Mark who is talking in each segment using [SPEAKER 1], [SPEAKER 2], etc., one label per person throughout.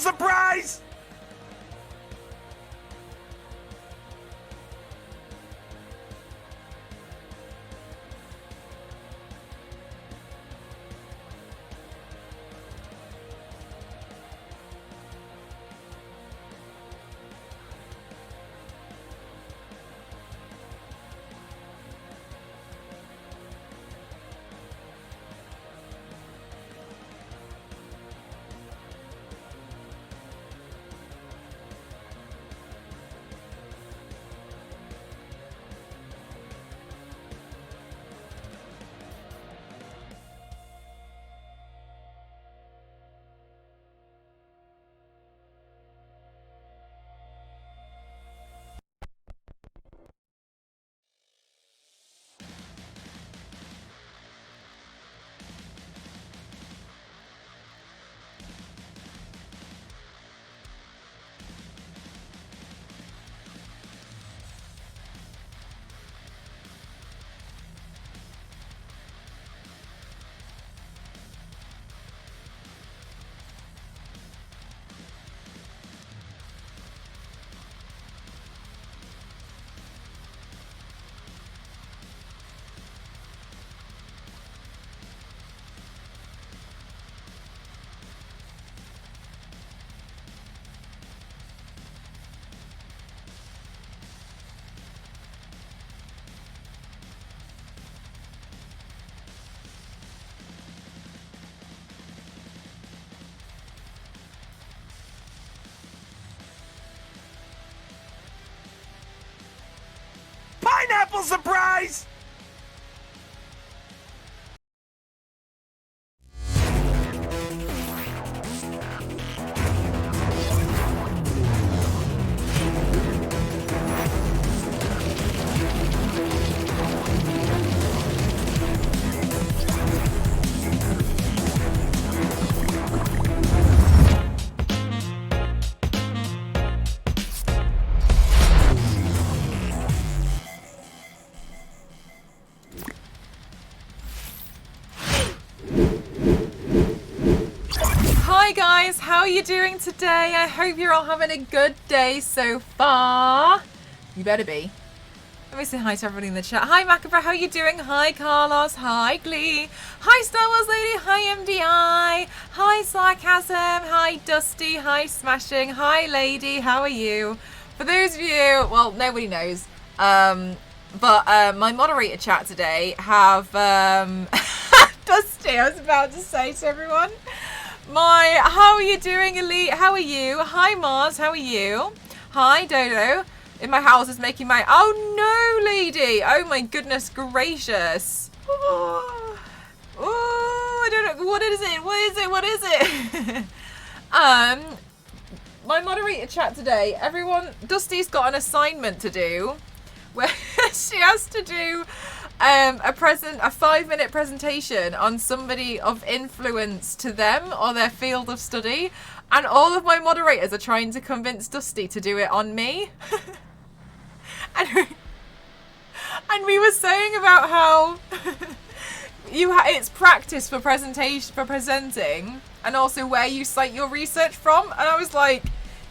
[SPEAKER 1] surprise! Pineapple surprise!
[SPEAKER 2] Hi guys, how are you doing today? I hope you're all having a good day so far. You better be. Let me say hi to everybody in the chat. Hi Macabre, how are you doing? Hi Carlos, hi Glee, hi Star Wars Lady, hi MDI, hi Sarcasm, hi Dusty, hi Smashing, hi Lady, how are you? For those of you, well, nobody knows, but my moderator chat today have, Dusty, I was about to say to everyone. How are you doing, Elite? How are you? Hi, Mars. How are you? Hi, Dodo. In my house is making my... Oh, no, lady. Oh, my goodness gracious. Oh, I don't know. What is it? What is it? What is it? My moderator chat today, everyone... Dusty's got an assignment to do where she has to do... a 5-minute presentation on somebody of influence to them or their field of study, and all of my moderators are trying to convince Dusty to do it on me. and we were saying about how it's practice for presenting, and also where you cite your research from. And I was like,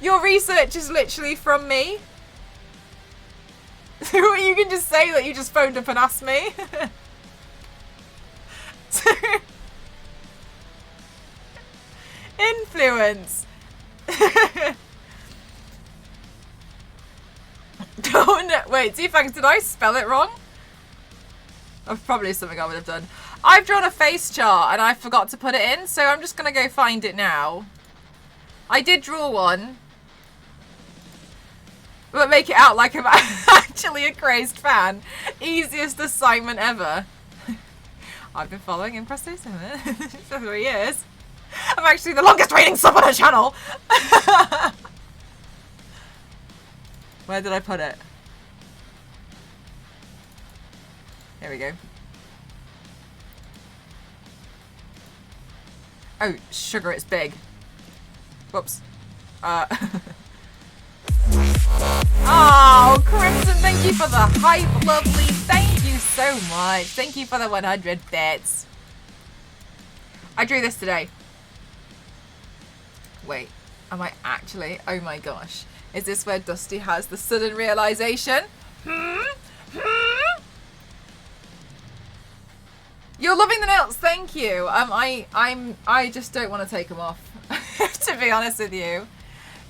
[SPEAKER 2] your research is literally from me. You can just say that you just phoned up and asked me. Influence. Don't wait, T-Fangs, did I spell it wrong? That's probably something I would have done. I've drawn a face chart and I forgot to put it in, so I'm just gonna go find it now. I did draw one. But make it out like I'm actually a crazed fan. Easiest assignment ever. I've been following Impresto for 3 years. I'm actually the longest reigning sub on her channel. Where did I put it? Here we go. Oh, sugar, it's big. Whoops. Oh, Crimson, thank you for the hype, lovely. Thank you so much. Thank you for the 100 bits. I drew this today. Wait. Am I actually? Oh my gosh. Is this where Dusty has the sudden realization? You're loving the nails. Thank you. I just don't want to take them off, to be honest with you.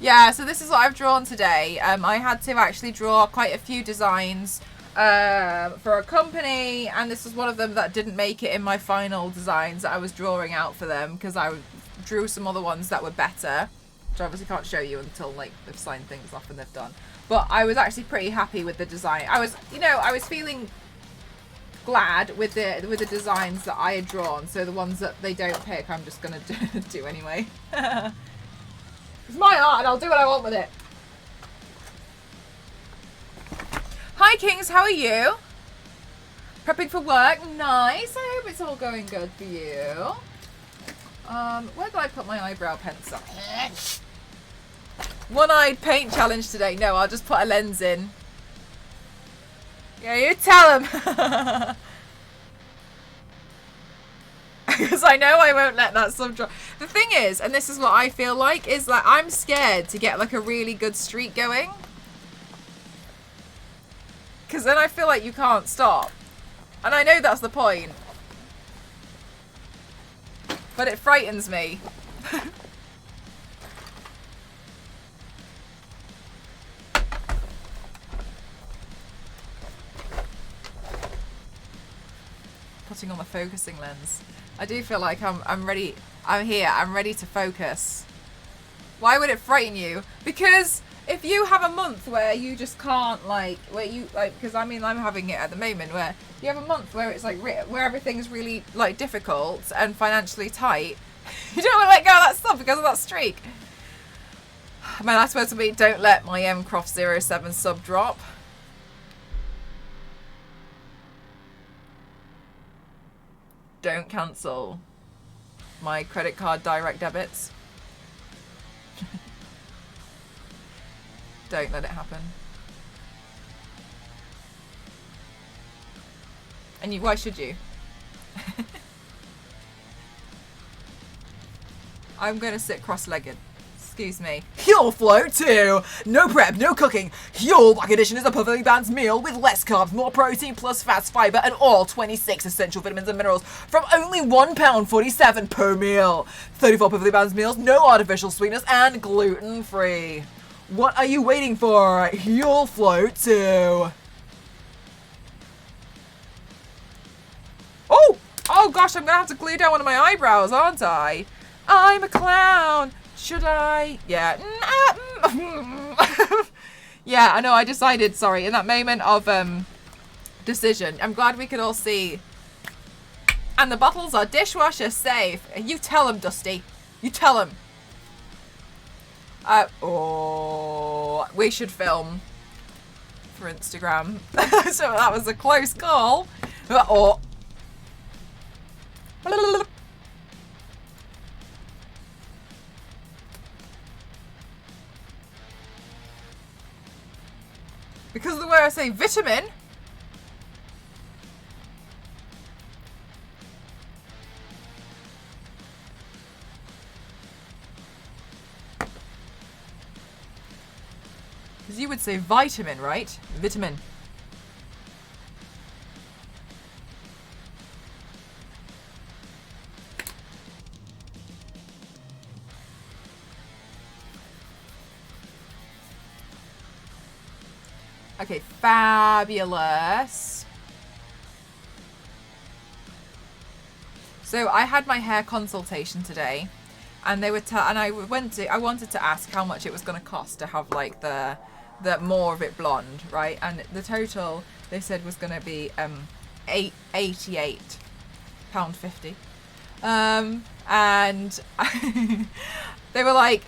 [SPEAKER 2] Yeah, so this is what I've drawn today. I had to actually draw quite a few designs for a company, and this was one of them that didn't make it in my final designs that I was drawing out for them, because I drew some other ones that were better, which I obviously can't show you until like they've signed things off and they've done. But I was actually pretty happy with the design. I was feeling glad with the designs that I had drawn. So the ones that they don't pick, I'm just gonna do anyway. It's my art and I'll do what I want with it. Hi Kings, how are you? Prepping for work? Nice. I hope it's all going good for you. Where did I put my eyebrow pencil? One-eyed paint challenge today. No, I'll just put a lens in. Yeah, you tell him. Because I know I won't let that sub drop. The thing is, and this is what I feel like, is like I'm scared to get like a really good streak going. Because then I feel like you can't stop. And I know that's the point. But it frightens me. Putting on the focusing lens. I do feel like I'm ready. I'm here. I'm ready to focus. Why would it frighten you? Because if you have a month where you just can't because I mean I'm having it at the moment where you have a month where it's like where everything's really like difficult and financially tight. You don't want to let go of that stuff because of that streak. My last words will be: don't let my mcroft07 sub drop. Don't cancel my credit card direct debits. Don't let it happen. And why should you? I'm going to sit cross-legged. Excuse me.
[SPEAKER 1] Huel Flow 2! No prep, no cooking. Huel Black Edition is a perfectly balanced meal with less carbs, more protein, plus fats, fiber, and all 26 essential vitamins and minerals from only £1.47 per meal. 34 perfectly balanced meals, no artificial sweeteners, and gluten-free. What are you waiting for? Huel Flow 2.
[SPEAKER 2] Oh gosh, I'm going to have to glue down one of my eyebrows, aren't I? I'm a clown. Should I? Yeah. Yeah, I know. I decided, sorry, in that moment of decision. I'm glad we could all see. And the bottles are dishwasher safe. You tell him, Dusty. You tell him. We should film for Instagram. So that was a close call. Because of the way I say vitamin. Because you would say vitamin, right? Vitamin. Okay, fabulous. So I had my hair consultation today, and they were I wanted to ask how much it was going to cost to have like the more of it blonde, right? And the total they said was going to be £88.50. And they were like,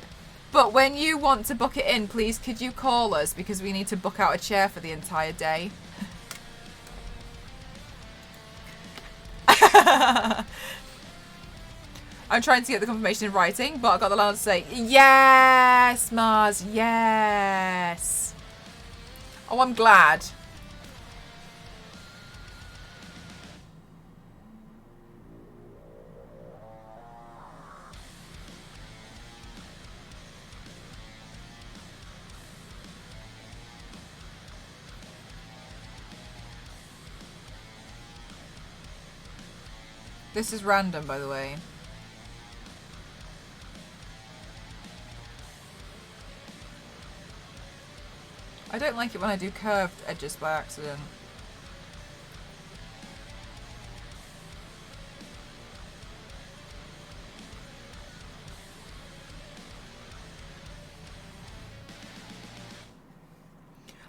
[SPEAKER 2] but when you want to book it in, please could you call us because we need to book out a chair for the entire day. I'm trying to get the confirmation in writing, but I got the line to say, yes, Mars, yes. Oh, I'm glad. This is random, by the way. I don't like it when I do curved edges by accident.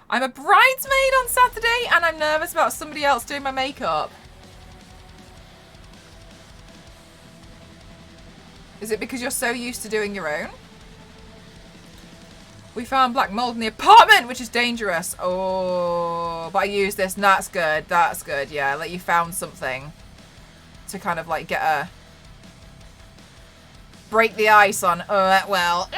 [SPEAKER 2] I'm a bridesmaid on Saturday and I'm nervous about somebody else doing my makeup. Is it because you're so used to doing your own? We found black mold in the apartment, which is dangerous. Oh, but I used this and that's good. That's good, yeah. Like you found something to kind of like get a... break the ice on. Well.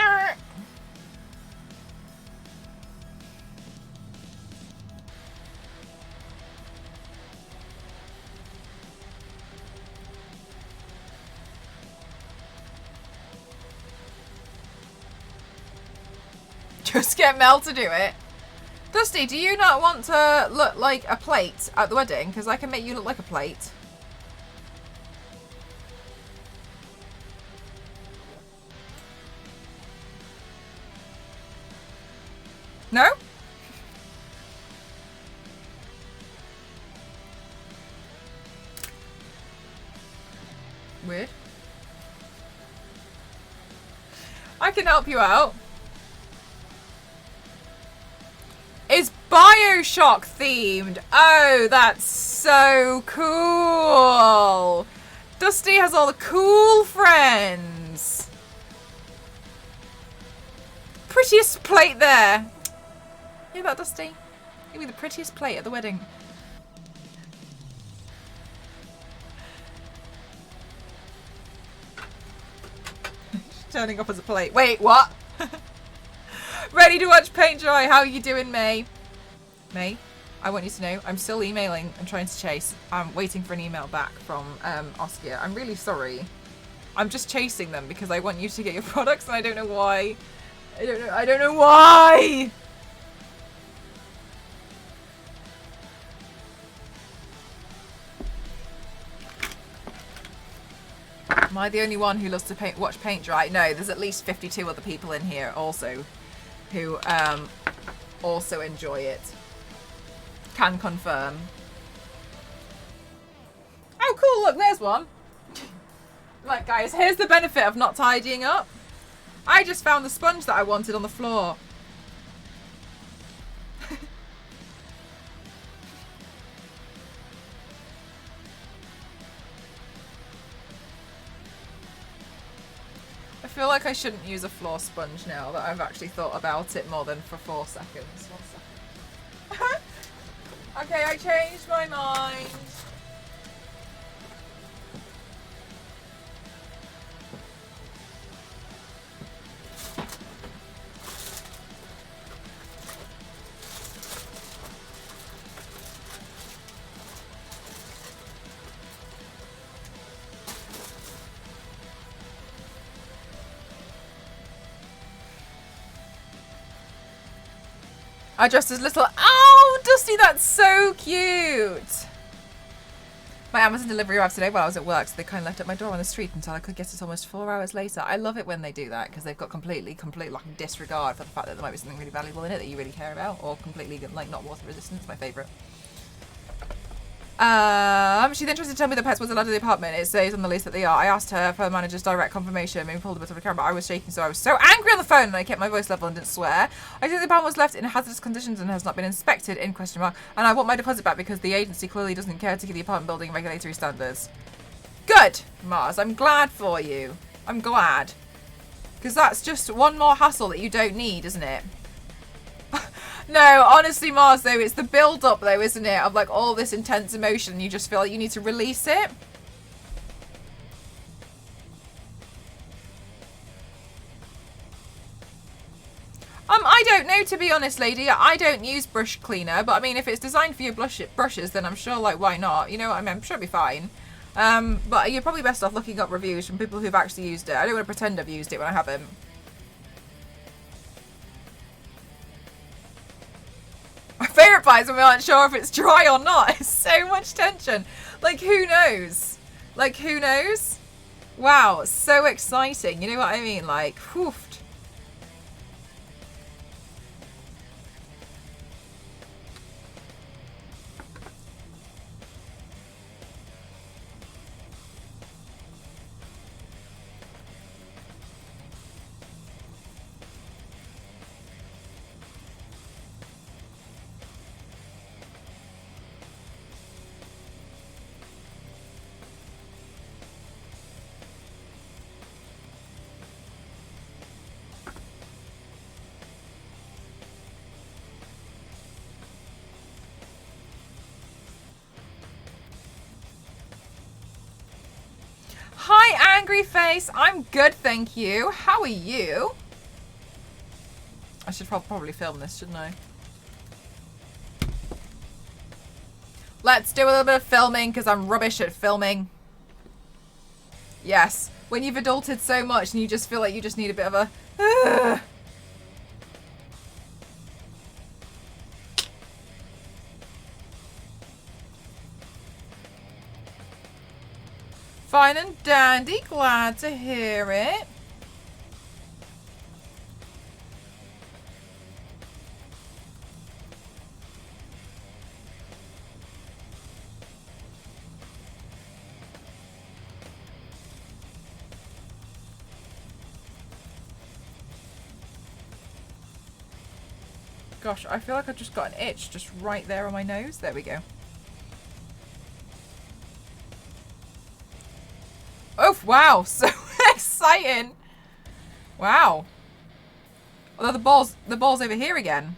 [SPEAKER 2] Just get Mel to do it. Dusty, do you not want to look like a plate at the wedding? Because I can make you look like a plate. No? Weird. I can help you out. It's Bioshock themed. Oh, that's so cool. Dusty has all the cool friends. Prettiest plate there. Hear that, Dusty? You'll be the prettiest plate at the wedding. She's turning up as a plate. Wait, what? Ready to watch paint dry. How are you doing, May? May, I want you to know I'm still emailing and trying to chase. I'm waiting for an email back from Oscar. I'm really sorry. I'm just chasing them because I want you to get your products and I don't know why. I don't know why. Am I the only one who loves to watch paint dry? No, there's at least 52 other people in here also who also enjoy it. Can confirm. Oh cool, look, there's one. Right guys, here's the benefit of not tidying up. I just found the sponge that I wanted on the floor. I feel like I shouldn't use a floor sponge now that I've actually thought about it more than for 4 seconds. 1 second. Okay, I changed my mind. I dressed as little... Oh, Dusty, that's so cute. My Amazon delivery arrived today while I was at work, so they kind of left at my door on the street until I could get it almost 4 hours later. I love it when they do that because they've got complete like disregard for the fact that there might be something really valuable in it that you really care about, or completely like not water resistant. It's my favourite. She then tries to tell me the pets was allowed in the apartment. It says on the list that they are. I asked her for the manager's direct confirmation. Maybe pulled a bit of the camera, but I was shaking, so I was so angry on the phone and I kept my voice level and didn't swear. I think the apartment was left in hazardous conditions and has not been inspected, in question mark. And I want my deposit back because the agency clearly doesn't care to give the apartment building regulatory standards. Good, Mars. I'm glad for you. I'm glad. Because that's just one more hassle that you don't need, isn't it? No, honestly, Mars, though, it's the build-up, though, isn't it? Of, like, all this intense emotion. You just feel like you need to release it. I don't know, to be honest, lady. I don't use brush cleaner, but, I mean, if it's designed for your brushes, then I'm sure, like, why not? You know what I mean? I'm sure it'll be fine. But you're probably best off looking up reviews from people who've actually used it. I don't want to pretend I've used it when I haven't. My favourite part is when we aren't sure if it's dry or not. It's so much tension. Like, who knows? Like, who knows? Wow, so exciting. You know what I mean? Like, whew. Hi, Angry Face. I'm good, thank you. How are you? I should probably film this, shouldn't I? Let's do a little bit of filming because I'm rubbish at filming. Yes. When you've adulted so much and you just feel like you just need a bit of a... Fine and dandy. Glad to hear it. Gosh, I feel like I've just got an itch just right there on my nose. There we go. Oh, wow. So exciting. Wow. Although the ball's over here again.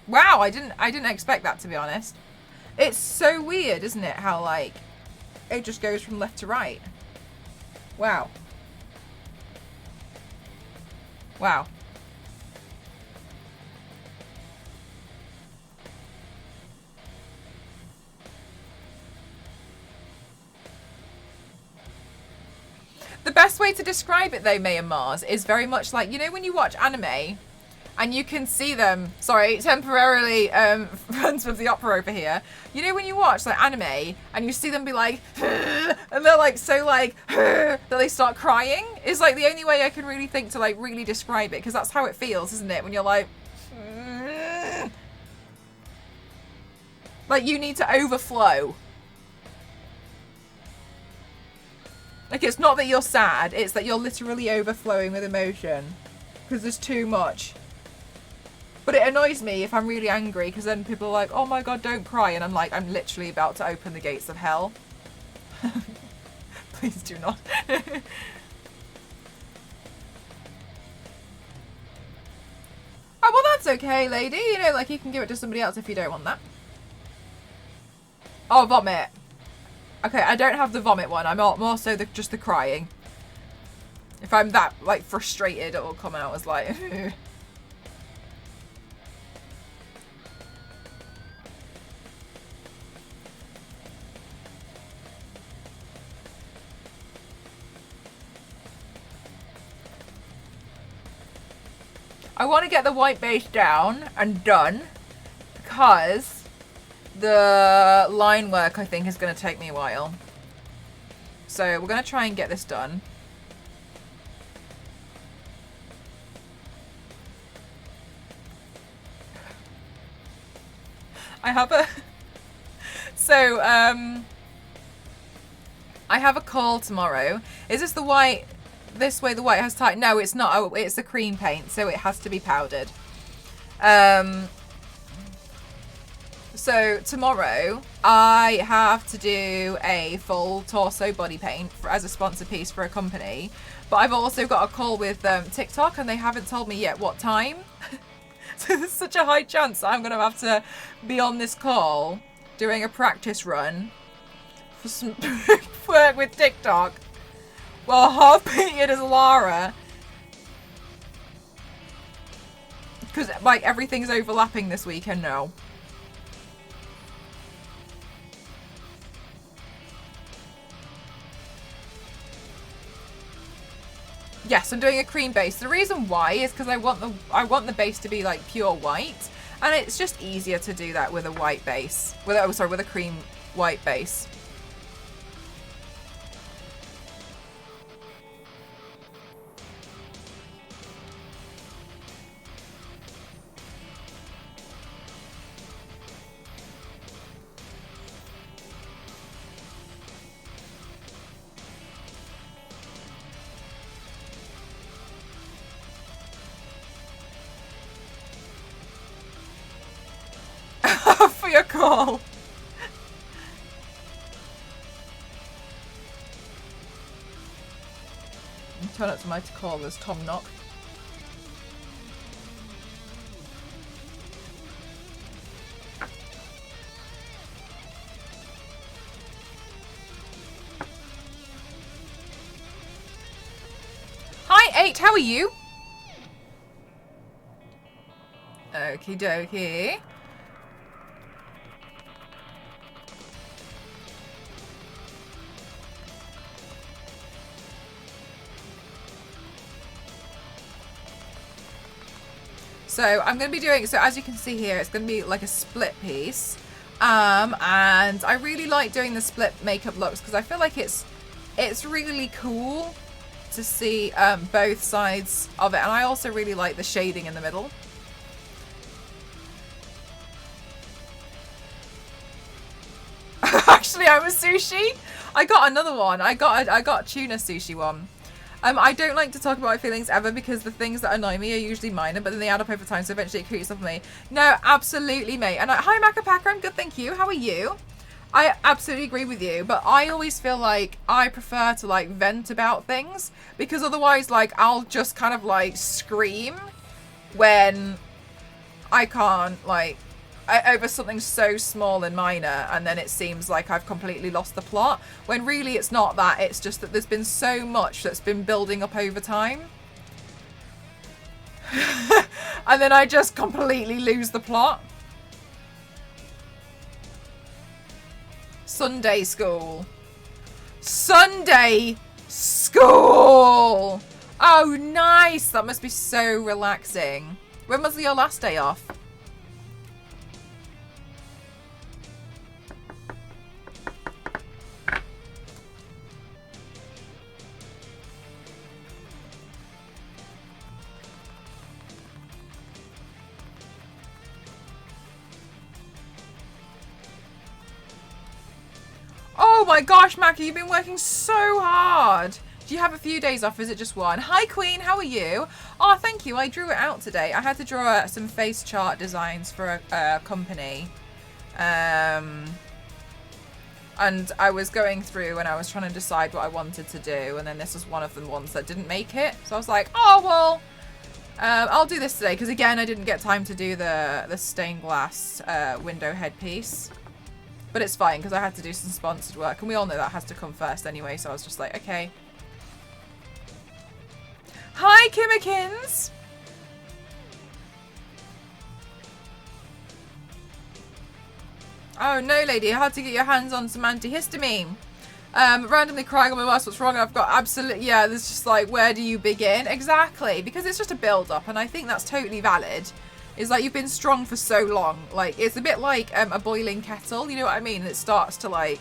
[SPEAKER 2] Wow, I didn't expect that, to be honest. It's so weird, isn't it? How, like, it just goes from left to right. Wow. Wow. The best way to describe it, though, May and Mars, is very much like, you know, when you watch anime and you can see them, sorry, temporarily, Friends of the Opera over here. You know, when you watch like anime and you see them be like, and they're like, so like, that they start crying, is like the only way I can really think to like really describe it, because that's how it feels, isn't it? When you're like you need to overflow. Like, it's not that you're sad, it's that you're literally overflowing with emotion because there's too much. But it annoys me if I'm really angry, because then people are like, oh my god, don't cry. And I'm like, I'm literally about to open the gates of hell. Please do not. Oh, well, that's okay, lady. You know, like, you can give it to somebody else if you don't want that. Oh, vomit. Okay, I don't have the vomit one. I'm more so just the crying. If I'm that, like, frustrated, it will come out as like... I want to get the white base down and done, because the line work, I think, is going to take me a while. So we're going to try and get this done. I have a... So, I have a call tomorrow. Is this the white... This way the white has tight. No, it's not. Oh, it's the cream paint, so it has to be powdered. So tomorrow I have to do a full torso body paint as a sponsor piece for a company, but I've also got a call with TikTok, and they haven't told me yet what time. So there's such a high chance that I'm going to have to be on this call doing a practice run for some work with TikTok. Well, half painted as Lara. Because, like, everything's overlapping this weekend now. Yes, I'm doing a cream base. The reason why is because I want the base to be, like, pure white. And it's just easier to do that with a white base. With a cream white base. me a call. Turn up to my call as Tom Knock. Hi, 8. How are you? Okie dokie. So I'm going to be doing, so as you can see here, it's going to be like a split piece. And I really like doing the split makeup looks because I feel like it's really cool to see both sides of it. And I also really like the shading in the middle. Actually, I'm a sushi. I got another one. I got tuna sushi one. I don't like to talk about my feelings ever because the things that annoy me are usually minor, but then they add up over time, so eventually it creeps up on me. No, absolutely, mate. And hi, Macapaka, I'm good, thank you. How are you? I absolutely agree with you, but I always feel like I prefer to like vent about things because otherwise, like, I'll just kind of like scream when I can't, like, over something so small and minor, and then it seems like I've completely lost the plot, when really it's not that. It's just that there's been so much that's been building up over time. And then I just completely lose the plot. Sunday school. Sunday school! Oh, nice! That must be so relaxing. When was your last day off? Oh my gosh, Mackie, you've been working so hard. Do you have a few days off? Is it just one? Hi, Queen. How are you? Oh, thank you. I drew it out today. I had to draw some face chart designs for a company. And I was going through and I was trying to decide what I wanted to do. And then this was one of the ones that didn't make it. So I was like, oh, well, I'll do this today. Because, again, I didn't get time to do the stained glass window headpiece. But it's fine because I had to do some sponsored work. And we all know that has to come first anyway. So I was just like, okay. Hi, Kimmikins. Oh, no, lady. How to get your hands on some antihistamine. Randomly crying on my mask. What's wrong? I've got absolute... Yeah, there's just like, where do you begin? Exactly. Because it's just a build-up. And I think that's totally valid. It's like you've been strong for so long. Like, it's a bit like a boiling kettle. You know what I mean? It starts to like...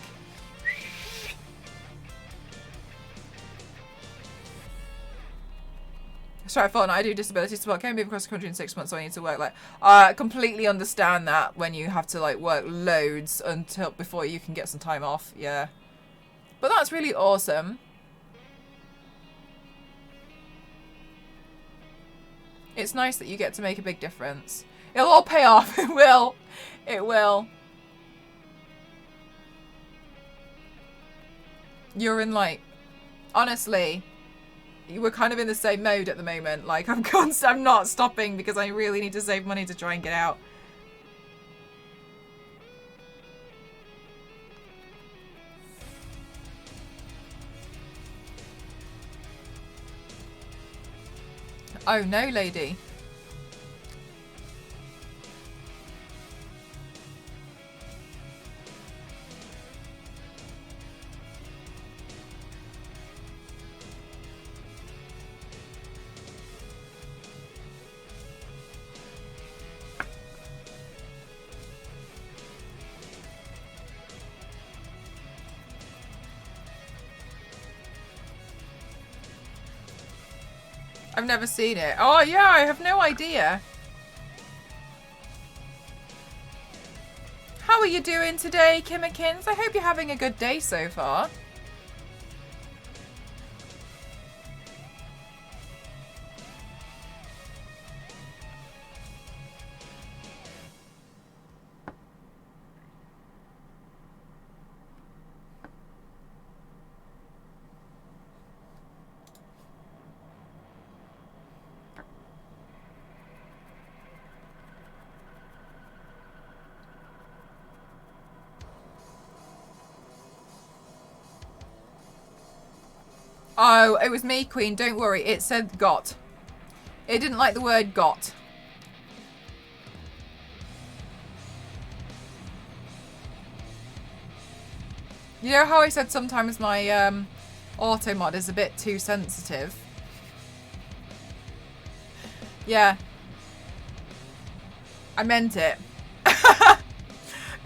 [SPEAKER 2] Sorry, I thought I do disability support. Can't move across the country in 6 months, so I need to work. Like, I completely understand that when you have to like work loads until before you can get some time off. Yeah, but that's really awesome. It's nice that you get to make a big difference. It'll all pay off. It will. It will. You're in like, honestly, we're kind of in the same mode at the moment. Like I'm not stopping because I really need to save money to try and get out. Oh no, lady. I've never seen it. Oh yeah, I have no idea. How are you doing today, Kimmikins? I hope you're having a good day so far. Oh, it was me, Queen. Don't worry. It said got. It didn't like the word got. You know how I said sometimes my auto mod is a bit too sensitive? Yeah. I meant it.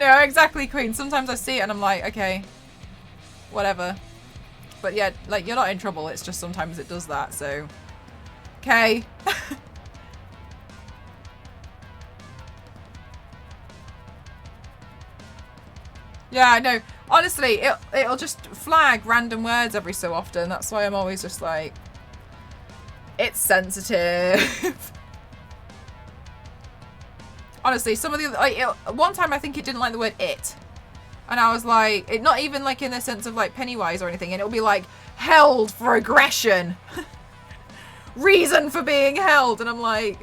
[SPEAKER 2] No, exactly, Queen. Sometimes I see it and I'm like, okay, whatever. But yeah, like, you're not in trouble. It's just sometimes it does that, so. Okay. Yeah, I know. Honestly, it'll just flag random words every so often. That's why I'm always just like, it's sensitive. Honestly, some of the like, one time I think it didn't like the word it, and I was like, it not even like in the sense of like Pennywise or anything, and it'll be like held for aggression, reason for being held, and I'm like,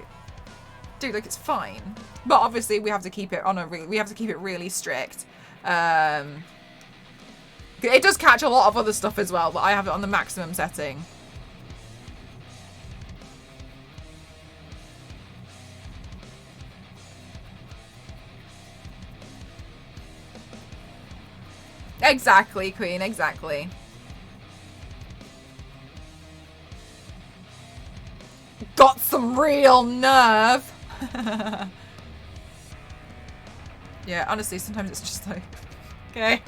[SPEAKER 2] dude, like it's fine, but obviously we have to keep it on we have to keep it really strict. It does catch a lot of other stuff as well, but I have it on the maximum setting. Exactly, Queen, exactly. Got some real nerve. Yeah, honestly, sometimes it's just like, okay.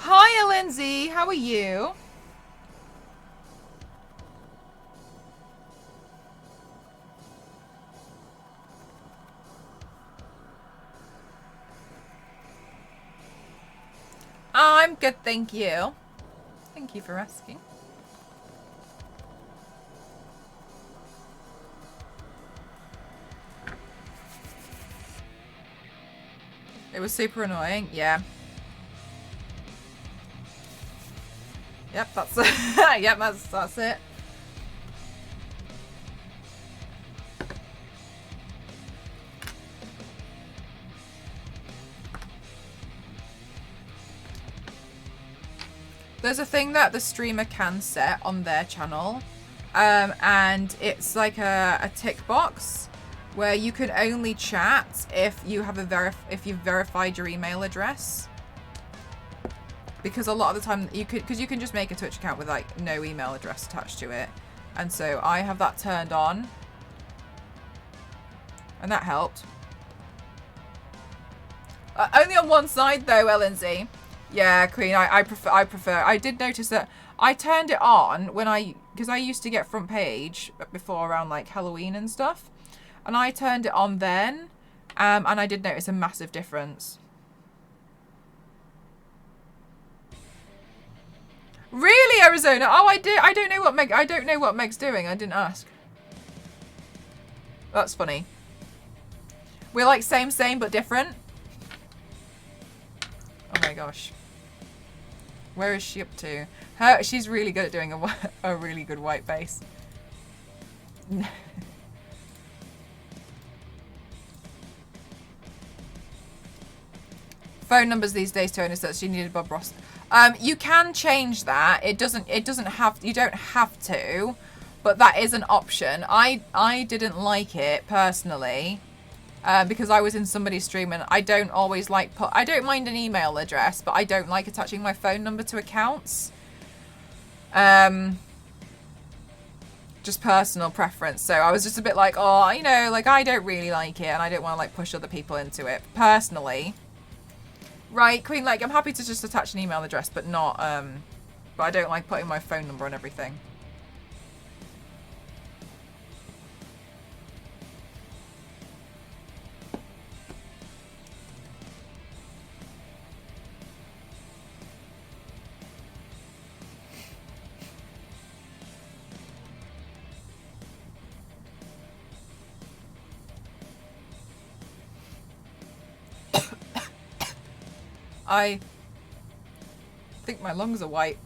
[SPEAKER 2] Hi, Lindsay. How are you? I'm good, thank you. Thank you for asking. It was super annoying, yeah. Yep, that's it. Yep, that's it. There's a thing that the streamer can set on their channel, and it's like a tick box where you can only chat if you have if you've verified your email address. Because a lot of the time you can just make a Twitch account with like no email address attached to it, and so I have that turned on, and that helped. Only on one side though, Lindsay. Yeah, Queen. I prefer. I did notice that I turned it on because I used to get front page before around like Halloween and stuff, and I turned it on then, and I did notice a massive difference. Really, Arizona? Oh, I do. I don't know what Meg. I don't know what Meg's doing. I didn't ask. That's funny. We're like same but different. Oh my gosh. Where is she up to? She's really good at doing a really good white base. Phone numbers these days, Tony says she needed Bob Ross. You can change that. It doesn't have, you don't have to, but that is an option. I didn't like it personally. Because I was in somebody's stream and I don't always like I don't mind an email address, but I don't like attaching my phone number to accounts. Just personal preference. So I was just a bit like, oh, you know, like I don't really like it and I don't want to like push other people into it personally. Right, Queen, like I'm happy to just attach an email address, but not, but I don't like putting my phone number on everything. I think my lungs are white.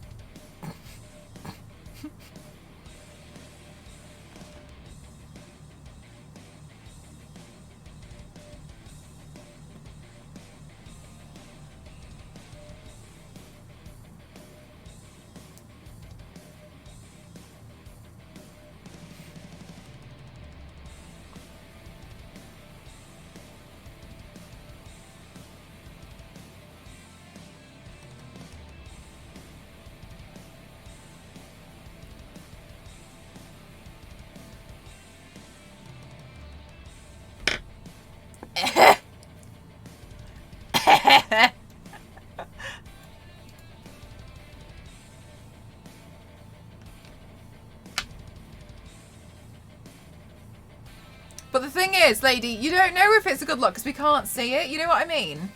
[SPEAKER 2] But the thing is, lady, you don't know if it's a good look because we can't see it. You know what I mean?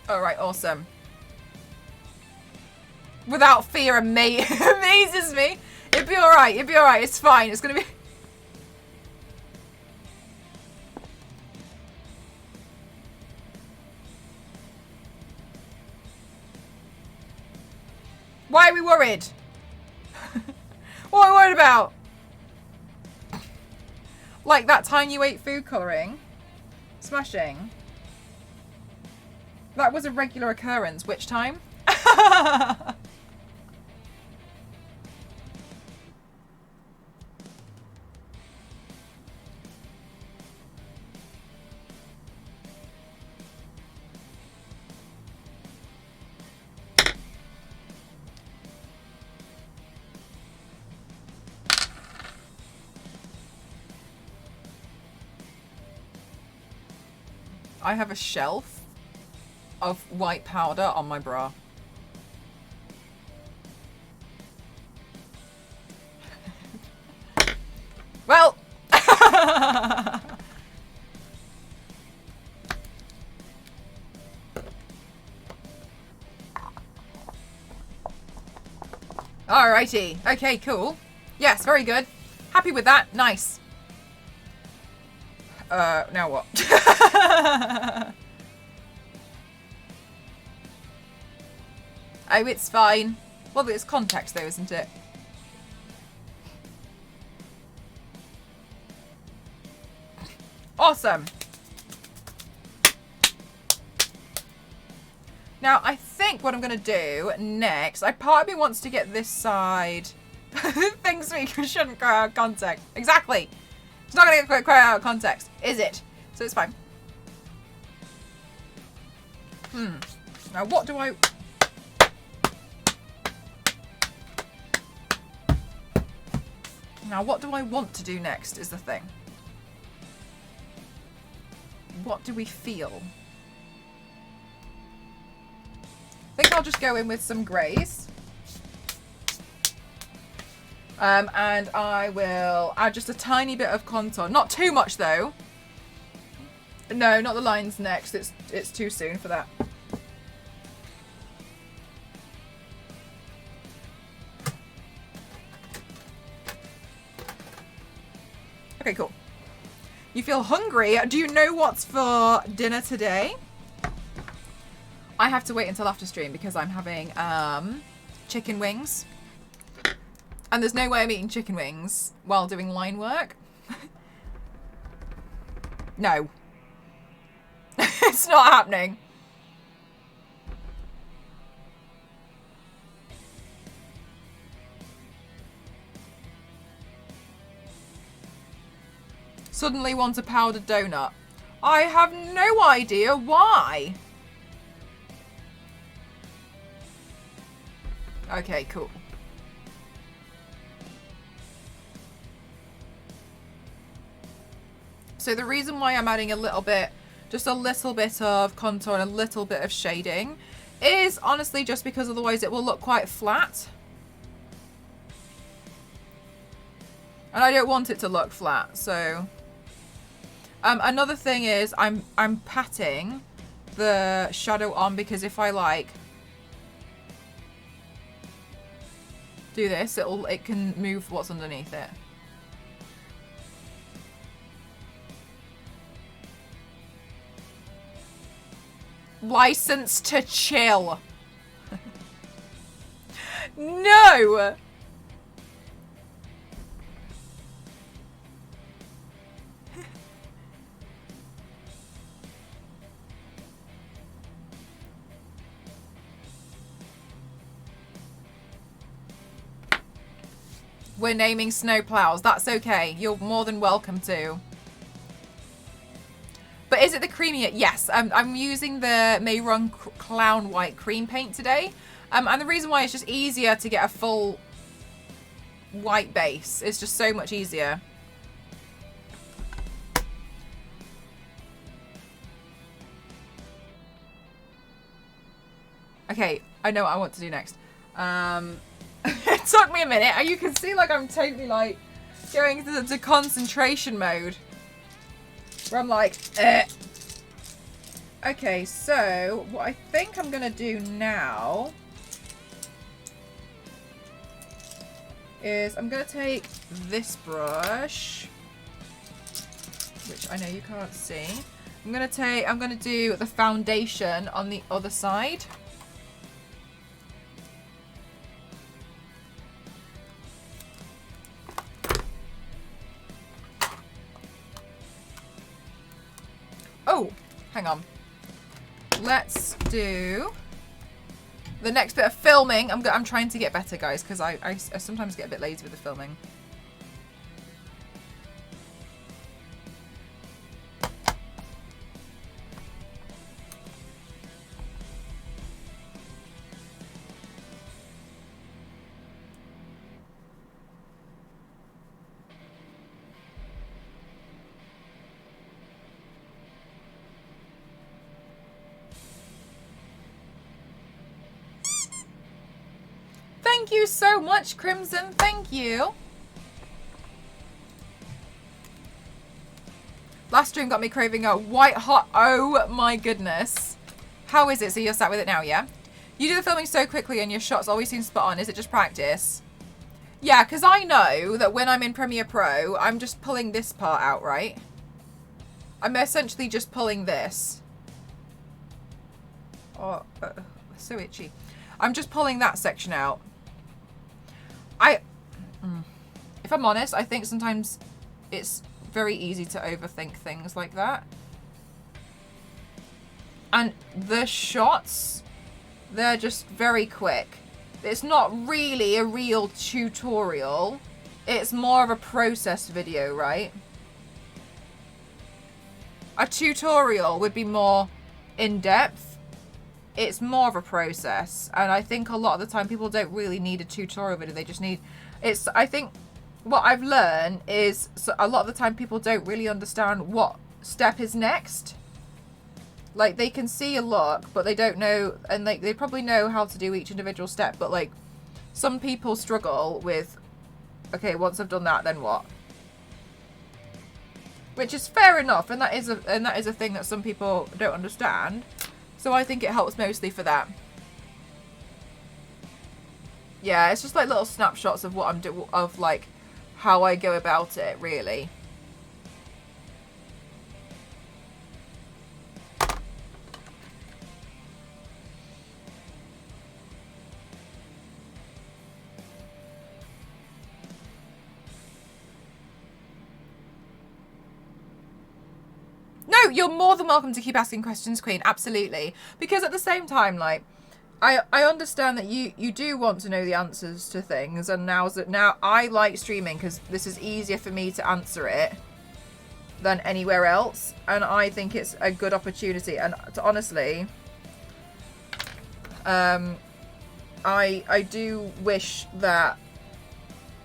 [SPEAKER 2] All right, awesome. Without fear, amazes me. It'd be all right. It'd be all right. It's fine. It's gonna be. Why are we worried? What are we worried about? Like that time you ate food colouring? Smashing. That was a regular occurrence. Which time? I have a shelf of white powder on my bra. Well. Alrighty. Okay, cool. Yes, very good. Happy with that. Nice. Now what? Oh, it's fine. Well, it's context though, isn't it? Awesome. Now, I think what I'm going to do next, part of me wants to get this side. Things we shouldn't grow out of context. Exactly. It's not going to get quite out of context, is it? So it's fine. Now, what do I... Now, what do I want to do next is the thing. What do we feel? I think I'll just go in with some greys. And I will add just a tiny bit of contour. Not too much, though. No, not the lines next. It's too soon for that. Okay, cool. You feel hungry? Do you know what's for dinner today? I have to wait until after stream because I'm having chicken wings. And there's no way I'm eating chicken wings while doing line work. No. It's not happening. Suddenly want a powdered donut. I have no idea why. Okay, cool. So the reason why I'm adding a little bit, just a little bit of contour and a little bit of shading is honestly just because otherwise it will look quite flat. And I don't want it to look flat, so... another thing is I'm patting the shadow on because if I like do this, it can move what's underneath it. license to chill. No! We're naming snowplows. That's okay. You're more than welcome to. But is it the creamier? Yes. I'm using the Mayron Clown White cream paint today. And the reason why it's just easier to get a full white base. It's just so much easier. Okay, I know what I want to do next. It took me a minute. You can see like I'm totally like going to concentration mode. Where I'm like, Okay, so what I think I'm gonna do now is I'm gonna take this brush, which I know you can't see. I'm gonna do the foundation on the other side. Oh, hang on. Let's do the next bit of filming. I'm trying to get better, guys, because I sometimes get a bit lazy with the filming. Thank you so much, Crimson. Thank you. Last stream got me craving a white hot. Oh my goodness. How is it? So you're sat with it now, yeah? You do the filming so quickly and your shots always seem spot on. Is it just practice? Yeah, because I know that when I'm in Premiere Pro, I'm just pulling this part out, right? I'm essentially just pulling this. Oh, so itchy. I'm just pulling that section out. If I'm honest, I think sometimes it's very easy to overthink things like that. And the shots, they're just very quick. It's not really a real tutorial. It's more of a process video, right? A tutorial would be more in-depth. It's more of a process. And I think a lot of the time people don't really need a tutorial video. They just need... I think what I've learned is a lot of the time people don't really understand what step is next. Like, they can see a look, but they don't know, and they probably know how to do each individual step, but like, some people struggle with, okay, once I've done that, then what? Which is fair enough, and that is a thing that some people don't understand. So I think it helps mostly for that. Yeah, it's just like little snapshots of what I'm doing, of like how I go about it, really. No, you're more than welcome to keep asking questions, Queen. Absolutely. Because at the same time, like, I understand that you do want to know the answers to things, and now I like streaming because this is easier for me to answer it than anywhere else, and I think it's a good opportunity. And honestly, I do wish that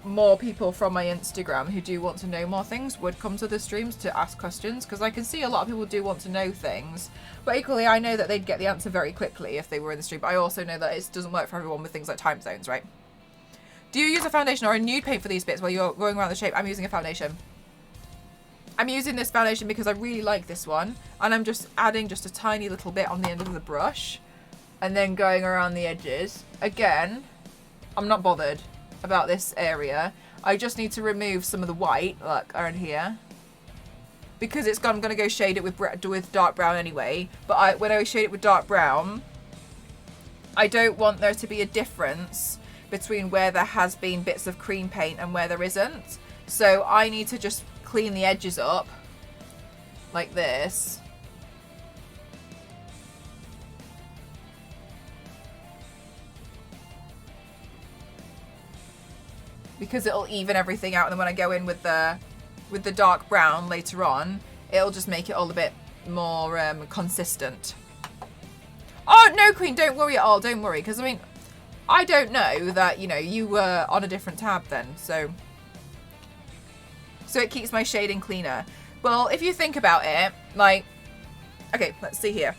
[SPEAKER 2] more people from my Instagram who do want to know more things would come to the streams to ask questions, because I can see a lot of people do want to know things, but equally I know that they'd get the answer very quickly if they were in the stream. But I also know that it doesn't work for everyone with things like time zones, right? Do you use a foundation or a nude paint for these bits while you're going around the shape? I'm using a foundation. I'm using this foundation because I really like this one, and I'm just adding just a tiny little bit on the end of the brush and then going around the edges. Again, I'm not bothered about this area. I just need to remove some of the white, look, around here.
[SPEAKER 1] because I'm going to go shade it with dark brown anyway. But when I shade it with dark brown, I don't want there to be a difference between where there has been bits of cream paint and where there isn't. So I need to just clean the edges up like this. Because it'll even everything out, and then when I go in with the dark brown later on, it'll just make it all a bit more consistent. Oh no, Queen, don't worry at all, don't worry, because I mean, I don't know that, you know, you were on a different tab then, so it keeps my shading cleaner. Well, if you think about it, like, okay, let's see here.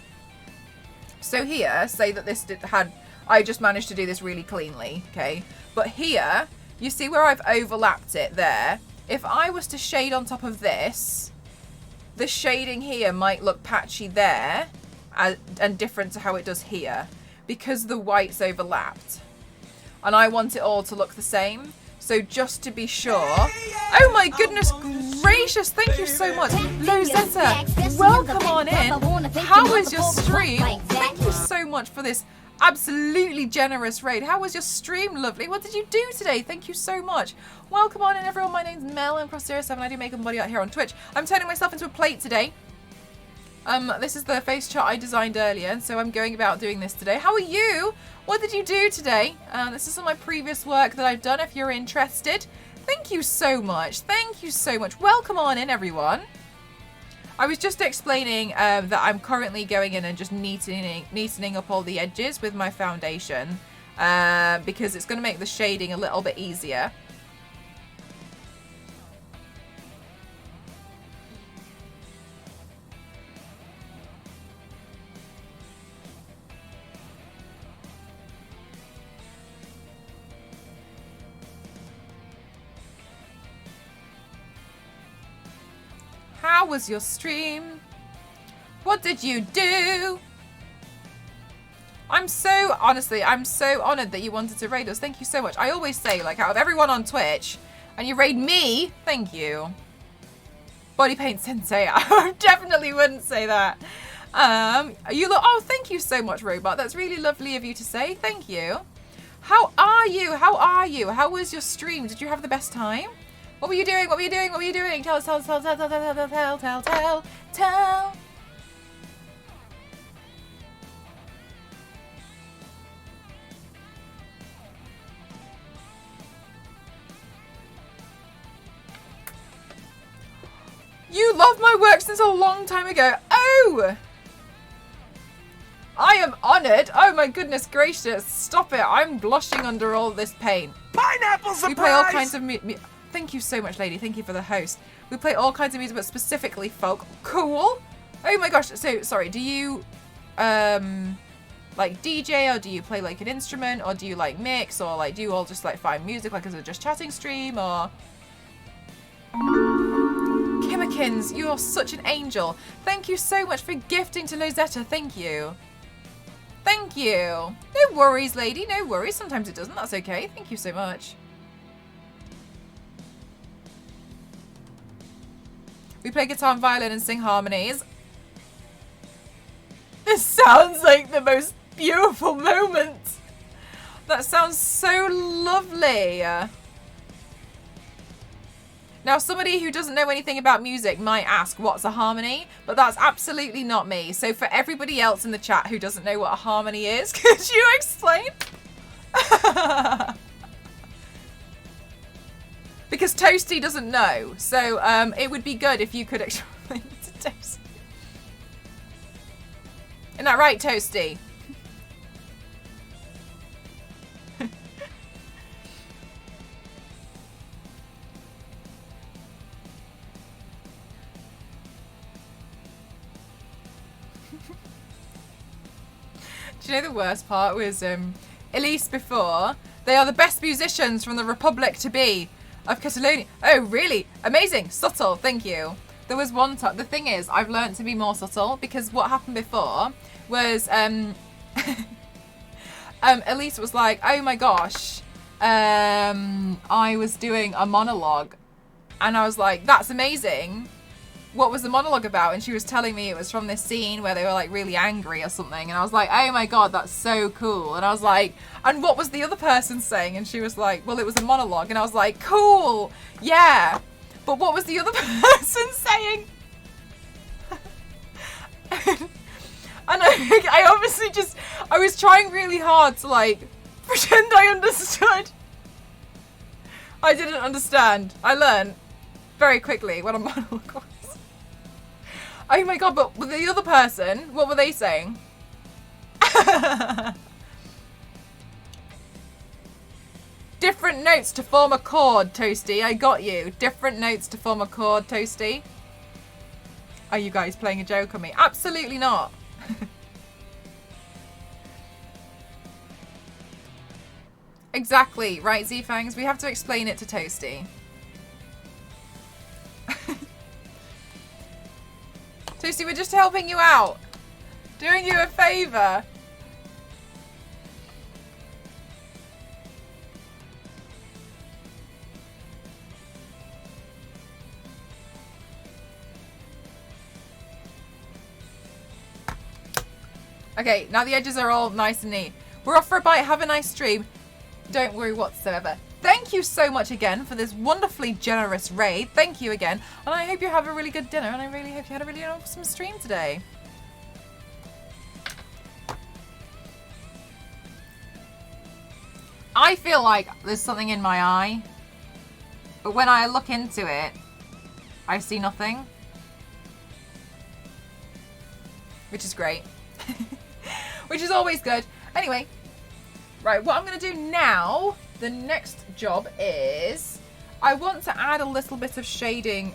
[SPEAKER 1] So here, say that I just managed to do this really cleanly, okay, but here, you see where I've overlapped it there? If I was to shade on top of this, the shading here might look patchy there and different to how it does here because the white's overlapped. And I want it all to look the same. So just to be sure. Oh my goodness gracious, thank you so much. Lozetta, welcome on in. How was your stream? Thank you so much for this absolutely generous raid. How was your stream, lovely? What did you do today? Thank you so much. Welcome on in, everyone. My name's Mel. I'm Cross07. I do makeup and body art here on Twitch. I'm turning myself into a plate today. This is the face chart I designed earlier, and so I'm going about doing this today. How are you? What did you do today? This is some of my previous work that I've done, if you're interested. Thank you so much. Thank you so much. Welcome on in, everyone. I was just explaining that I'm currently going in and just neatening up all the edges with my foundation because it's going to make the shading a little bit easier. How was your stream? What did you do? I'm so honored that you wanted to raid us. Thank you so much. I always say, like, out of everyone on Twitch, and you raid me, thank you. Bodypaint Sensei, I definitely wouldn't say that. Oh, thank you so much, Robot. That's really lovely of you to say. Thank you. How are you? How are you? How was your stream? Did you have the best time? What were you doing? What were you doing? What were you doing? Tell us, tell us, tell us, tell, tell, tell, tell, tell, tell, tell, tell. You love my work since a long time ago. Oh! I am honoured. Oh my goodness gracious. Stop it. I'm blushing under all this paint.
[SPEAKER 3] Pineapple surprise!
[SPEAKER 1] We play all kinds of Thank you so much, lady. Thank you for the host. We play all kinds of music, but specifically folk. Cool. Oh my gosh. So, sorry. Do you, like DJ, or do you play like an instrument, or do you like mix, or like do you all just like find music, like as a just chatting stream, or? Kimmikins, you're such an angel. Thank you so much for gifting to Lozetta. Thank you. Thank you. No worries, lady. No worries. Sometimes it doesn't. That's okay. Thank you so much. We play guitar and violin and sing harmonies. This sounds like the most beautiful moment. That sounds so lovely. Now, somebody who doesn't know anything about music might ask, what's a harmony? But that's absolutely not me. So for everybody else in the chat who doesn't know what a harmony is, could you explain? Because Toasty doesn't know. So it would be good if you could explain to Toasty. Isn't that right, Toasty? Do you know the worst part was Elise before? They are the best musicians from the Republic to be of Catalonia. Oh, really? Amazing. Subtle. Thank you. There was one time. The thing is, I've learned to be more subtle because what happened before was Elise was like, oh my gosh, I was doing a monologue and I was like, that's amazing.
[SPEAKER 2] what was the monologue about, and she was telling me it was from this scene where they were like really angry or something, and I was like, oh my god, that's so cool. And I was like, and what was the other person saying? And she was like, well, it was a monologue. And I was like, cool, yeah, but what was the other person saying? And I obviously I was trying really hard to like pretend I understood. I didn't understand. I learned very quickly what a monologue was. Oh my god, but the other person, what were they saying? Different notes to form a chord, Toasty. I got you. Different notes to form a chord, Toasty. Are you guys playing a joke on me? Absolutely not. Exactly, right, Z-Fangs? We have to explain it to Toasty. Toasty, we're just helping you out. Doing you a favour. Okay, now the edges are all nice and neat. We're off for a bite. Have a nice stream. Don't worry whatsoever. Thank you so much again for this wonderfully generous raid. Thank you again. And I hope you have a really good dinner, and I really hope you had a really awesome stream today. I feel like there's something in my eye, but when I look into it, I see nothing. Which is great. Which is always good. Anyway, right, what I'm going to do now, the next job is, I want to add a little bit of shading.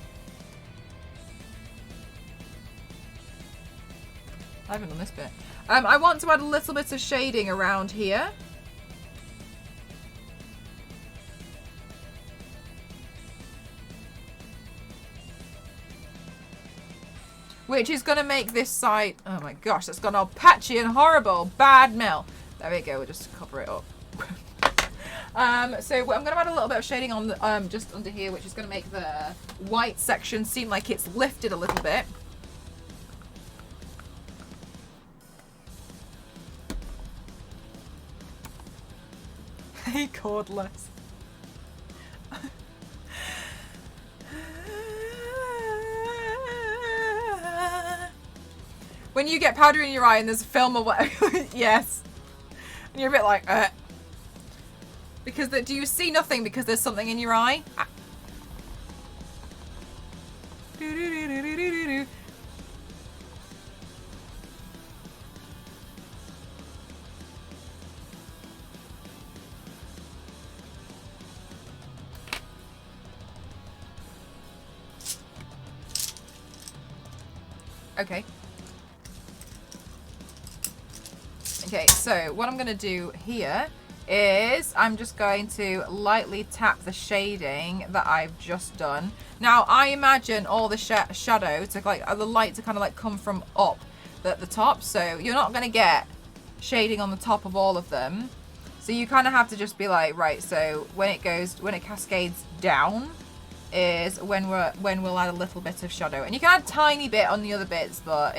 [SPEAKER 2] I haven't done this bit. I want to add a little bit of shading around here. Which is going to make this side, oh my gosh, that's gone all patchy and horrible. Bad Mel. There we go, we'll just cover it up. So I'm going to add a little bit of shading on the, just under here, which is going to make the white section seem like it's lifted a little bit. Hey, cordless. When you get powder in your eye and there's a film or whatever, yes. And you're a bit like, Because do you see nothing because there's something in your eye? Okay. Okay, so what I'm going to do here is I'm just going to lightly tap the shading that I've just done. Now, I imagine all the shadow to like the light to kind of like come from up at the top, so you're not going to get shading on the top of all of them. So you kind of have to just be like, right, so when it cascades down is when we'll add a little bit of shadow. And you can add a tiny bit on the other bits, but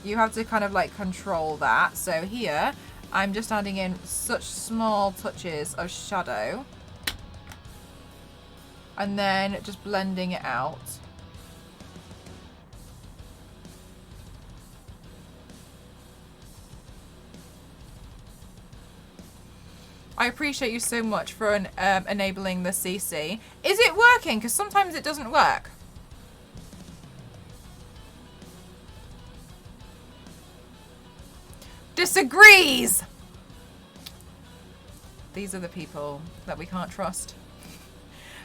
[SPEAKER 2] you have to kind of like control that. So here, I'm just adding in such small touches of shadow. And then just blending it out. I appreciate you so much for enabling the CC. Is it working? Because sometimes it doesn't work. Disagrees! These are the people that we can't trust.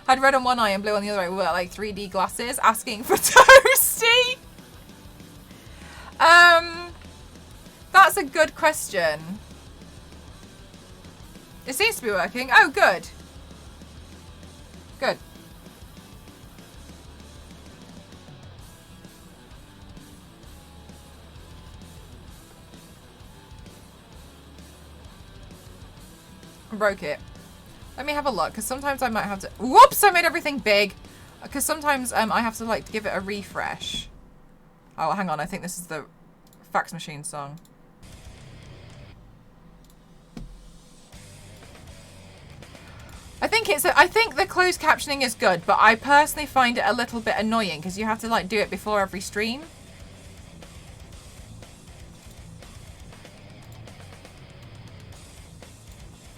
[SPEAKER 2] Had red on one eye and blue on the other eye. We were like 3D glasses asking for Toasty. That's a good question. It seems to be working. Oh, good. Good. Broke it. Let me have a look, because sometimes I might have to... Whoops! I made everything big. Because sometimes I have to like give it a refresh. Oh, hang on. I think this is the fax machine song. I think the closed captioning is good, but I personally find it a little bit annoying because you have to like do it before every stream.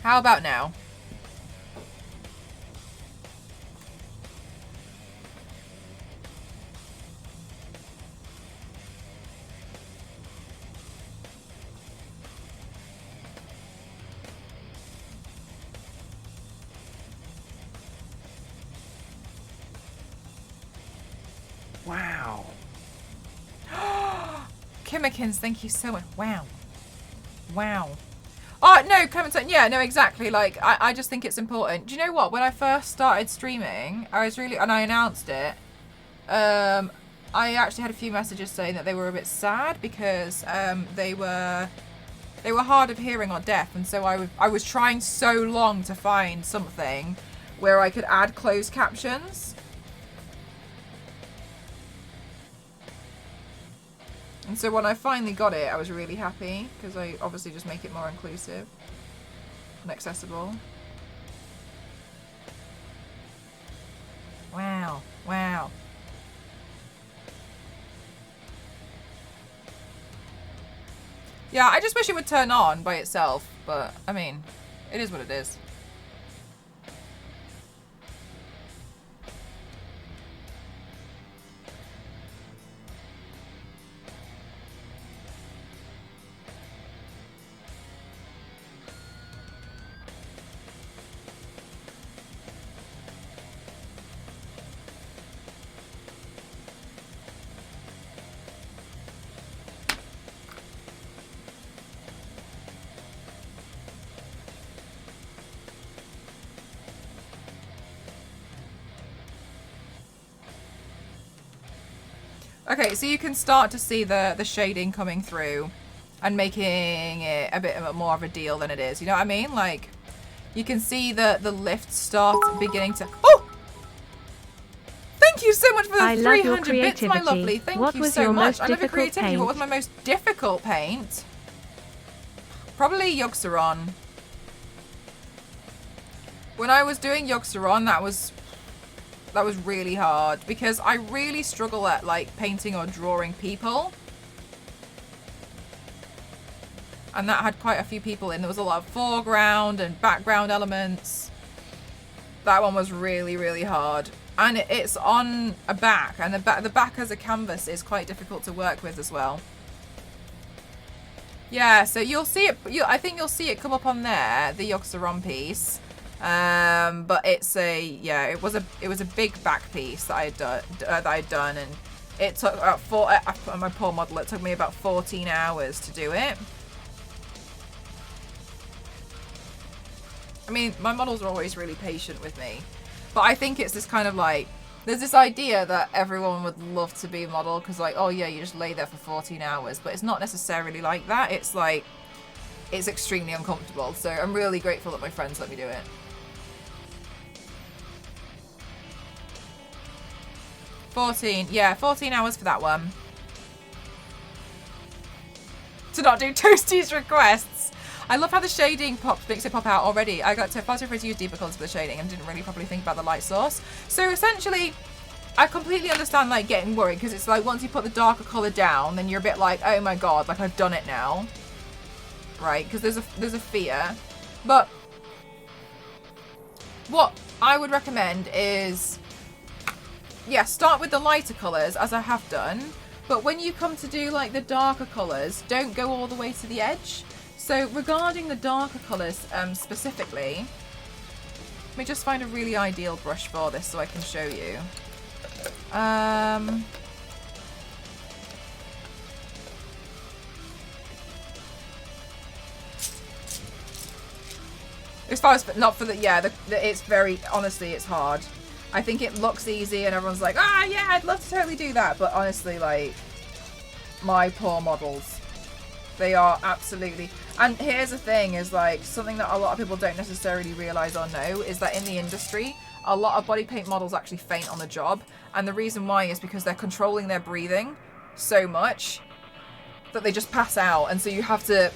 [SPEAKER 2] How about now? Wow. Kimmikins, thank you so much. Wow. Wow. Oh, no, Clementine. Yeah, no, exactly. Like, I just think it's important. Do you know what? When I first started streaming, I was really, and I announced it, I actually had a few messages saying that they were a bit sad because they were hard of hearing or deaf. And so I was trying so long to find something where I could add closed captions. And so when I finally got it, I was really happy because I obviously just make it more inclusive and accessible. Wow, wow. Yeah, I just wish it would turn on by itself, but I mean, it is what it is. Okay, so you can start to see the shading coming through and making it a bit more of a deal than it is. You know what I mean? Like, you can see the lift start beginning to... Oh! Thank you so much for the 300 bits, my lovely. Thank you so much. I love your creativity. What was my most difficult paint? Probably Yogg-Saron. When I was doing Yogg-Saron, that was really hard because I really struggle at like painting or drawing people. And that had quite a few people in. There was a lot of foreground and background elements. That one was really, really hard. And it's on a back, and the back as a canvas is quite difficult to work with as well. Yeah, so you'll see it. I think you'll see it come up on there, the Yogg-Saron piece. But it's it was a big back piece that I had done, and it took about my poor model. It took me about 14 hours to do it. I mean, my models are always really patient with me, but I think it's this kind of like, there's this idea that everyone would love to be a model because like, oh yeah, you just lay there for 14 hours, but it's not necessarily like that. It's like, it's extremely uncomfortable. So I'm really grateful that my friends let me do it. Yeah, 14 hours for that one. To not do Toasty's requests. I love how the shading makes it pop out already. I got to far too afraid to use deeper colours for the shading and didn't really properly think about the light source. So essentially, I completely understand like getting worried because it's like once you put the darker colour down, then you're a bit like, oh my god, like I've done it now, right? Because there's a fear. But what I would recommend is, yeah, start with the lighter colours as I have done. But when you come to do like the darker colours, don't go all the way to the edge. So regarding the darker colours specifically, let me just find a really ideal brush for this so I can show you. As far as, not for the, yeah, it's very, honestly, it's hard. I think it looks easy and everyone's like, ah, yeah, I'd love to totally do that. But honestly, like, my poor models, they are absolutely... And here's the thing, is like, something that a lot of people don't necessarily realise or know is that in the industry,
[SPEAKER 1] a lot of body paint models actually faint on the job. And the reason why is because they're controlling their breathing so much that they just pass out. And so you have to,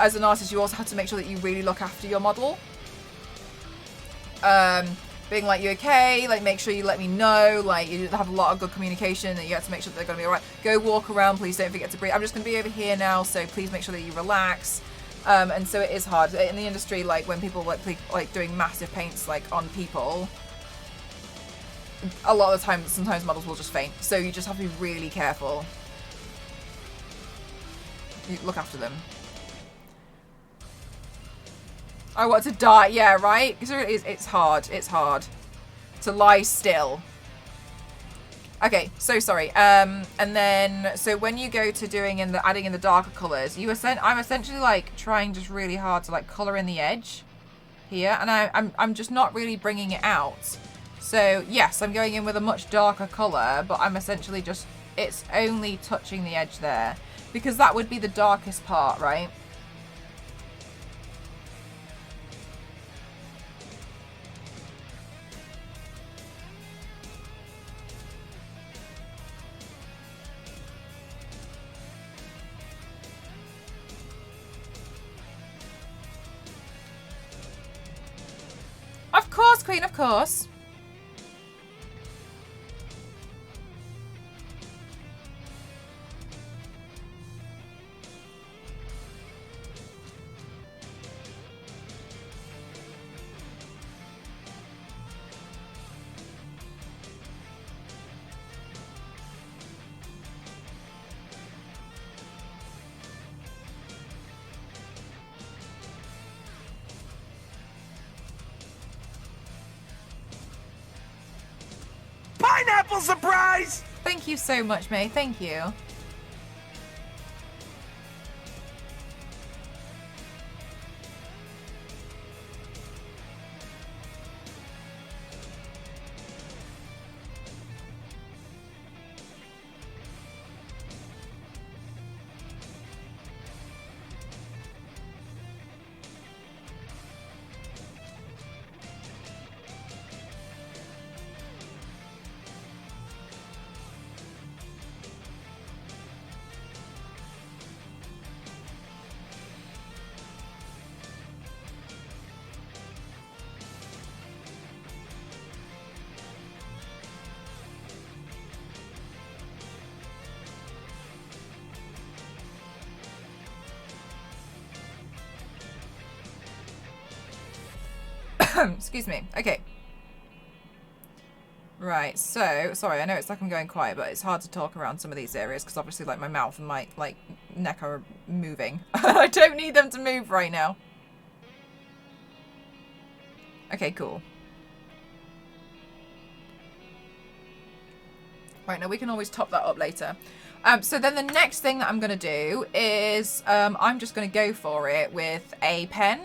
[SPEAKER 1] as an artist, you also have to make sure that you really look after your model. Being like, you okay? Like, make sure you let me know. Like, you have a lot of good communication, and you have to make sure that they're going to be all right. Go walk around. Please don't forget to breathe. I'm just going to be over here now, so please make sure that you relax. And so it is hard in the industry. Like, when people like doing massive paints like on people, a lot of the time, sometimes models will just faint. So you just have to be really careful. You look after them. I want to die. Yeah, right? Because it's hard. It's hard to lie still. Okay, so sorry. And then, so when you go to doing adding in the darker colors, I'm essentially like trying just really hard to like color in the edge here, and I'm just not really bringing it out. So yes, I'm going in with a much darker color, but I'm essentially just, it's only touching the edge there because that would be the darkest part, right? Of course, Queen, of course.
[SPEAKER 3] Pineapple surprise!
[SPEAKER 1] Thank you so much, May. Thank you. Excuse me. Okay. Right, so, sorry, I know it's like I'm going quiet, but it's hard to talk around some of these areas because obviously like my mouth and my like neck are moving. I don't need them to move right now. Okay, cool. Right, now we can always top that up later. So then the next thing that I'm going to do is I'm just going to go for it with a pen.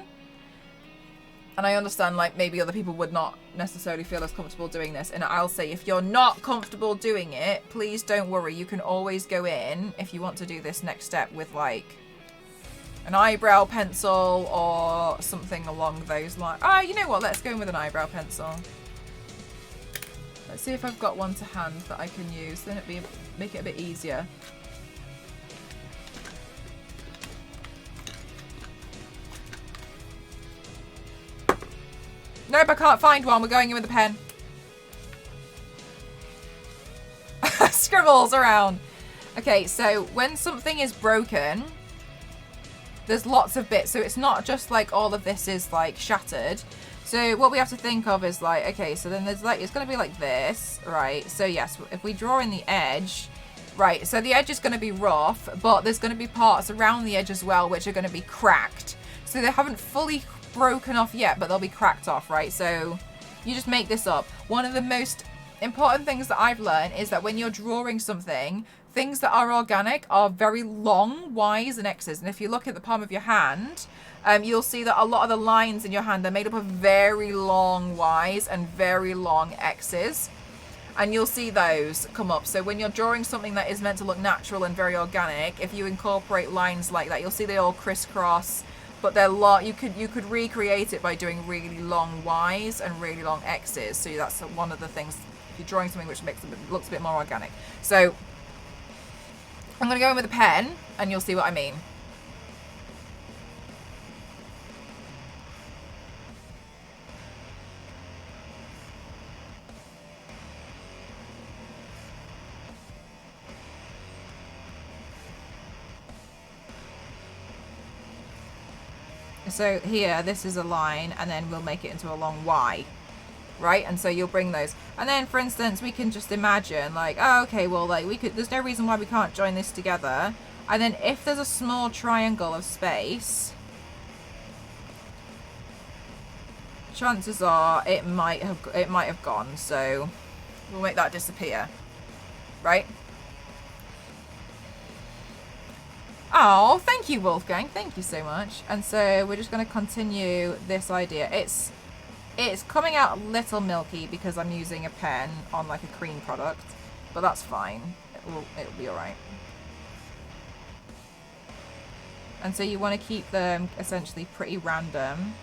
[SPEAKER 1] And I understand, like, maybe other people would not necessarily feel as comfortable doing this. And I'll say, if you're not comfortable doing it, please don't worry. You can always go in, if you want to do this next step, with, like, an eyebrow pencil or something along those lines. Ah, you know what? Let's go in with an eyebrow pencil. Let's see if I've got one to hand that I can use. Then make it a bit easier. Nope, I can't find one. We're going in with a pen. Scribbles around. Okay, so when something is broken, there's lots of bits. So it's not just like all of this is like shattered. So what we have to think of is like, okay, so then there's like, it's going to be like this, right? So yes, if we draw in the edge, right, so the edge is going to be rough, but there's going to be parts around the edge as well, which are going to be cracked. So they haven't fully broken off yet, but they'll be cracked off, right? So you just make this up. One of the most important things that I've learned is that when you're drawing something, things that are organic are very long Y's and X's. And if you look at the palm of your hand, you'll see that a lot of the lines in your hand are made up of very long Y's and very long X's. And you'll see those come up. So when you're drawing something that is meant to look natural and very organic, if you incorporate lines like that, you'll see they all crisscross. but they're long. You could recreate it by doing really long Y's and really long X's. So that's one of the things. If you're drawing something which looks a bit more organic. So I'm going to go in with a pen, and you'll see what I mean. So here, this is a line, and then we'll make it into a long Y, right? And so you'll bring those. And then, for instance, we can just imagine, like, oh, okay, well, like, we could, there's no reason why we can't join this together. And then if there's a small triangle of space, chances are it might have gone. So we'll make that disappear, right? Oh, thank you, Wolfgang. Thank you so much. And so we're just going to continue this idea. It's coming out a little milky because I'm using a pen on like a cream product, but that's fine. It'll be all right. And so you want to keep them essentially pretty random.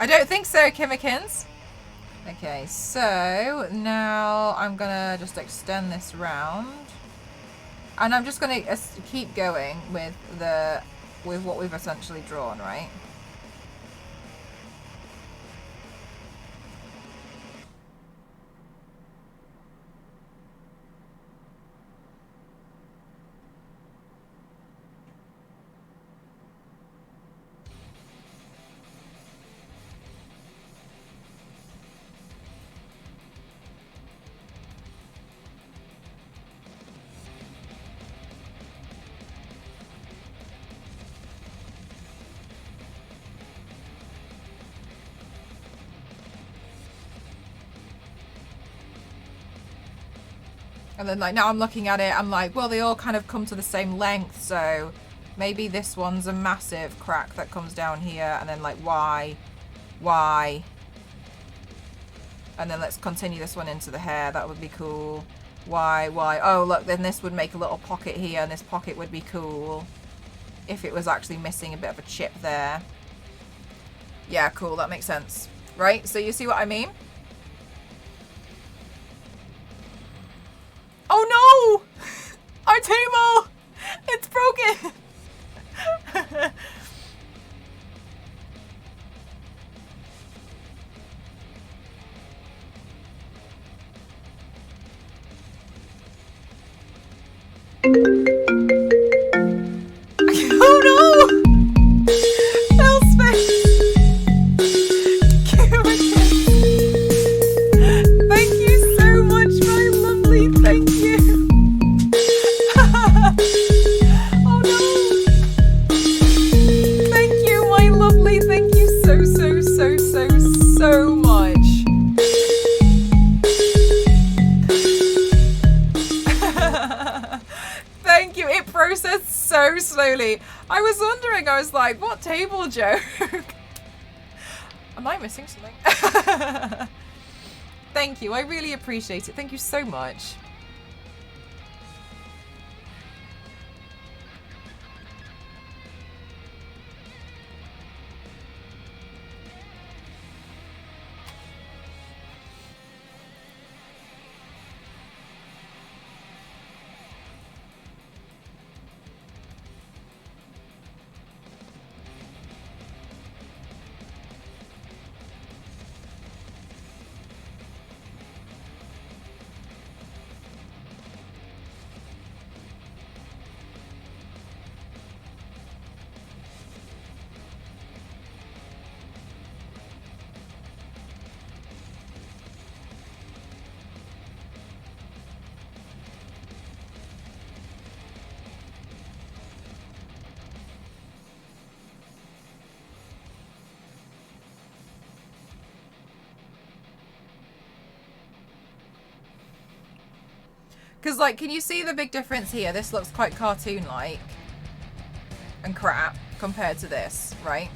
[SPEAKER 1] I don't think so, Kimmikins. Okay, so now I'm gonna just extend this round, and I'm just gonna keep going with what we've essentially drawn, right? And then, like, now I'm looking at it, I'm like, well, they all kind of come to the same length, so maybe this one's a massive crack that comes down here, and then, like, Y, and then let's continue this one into the hair. That would be cool. Y. Oh, look, then this would make a little pocket here, and this pocket would be cool if it was actually missing a bit of a chip there. Yeah, cool, that makes sense. Right, so you see what I mean? Oh no! Our table! It's broken! Oh no! Elspeth! Thank you so much, my lovely. Thank you. Oh no! Thank you, my lovely. Thank you so much. Thank you. It processed so slowly. I was wondering, I was like, what table joke? Am I missing something? Thank you. I really appreciate it. Thank you so much.
[SPEAKER 2] Because, like, can you see the big difference here? This looks quite cartoon-like and crap compared to this, right?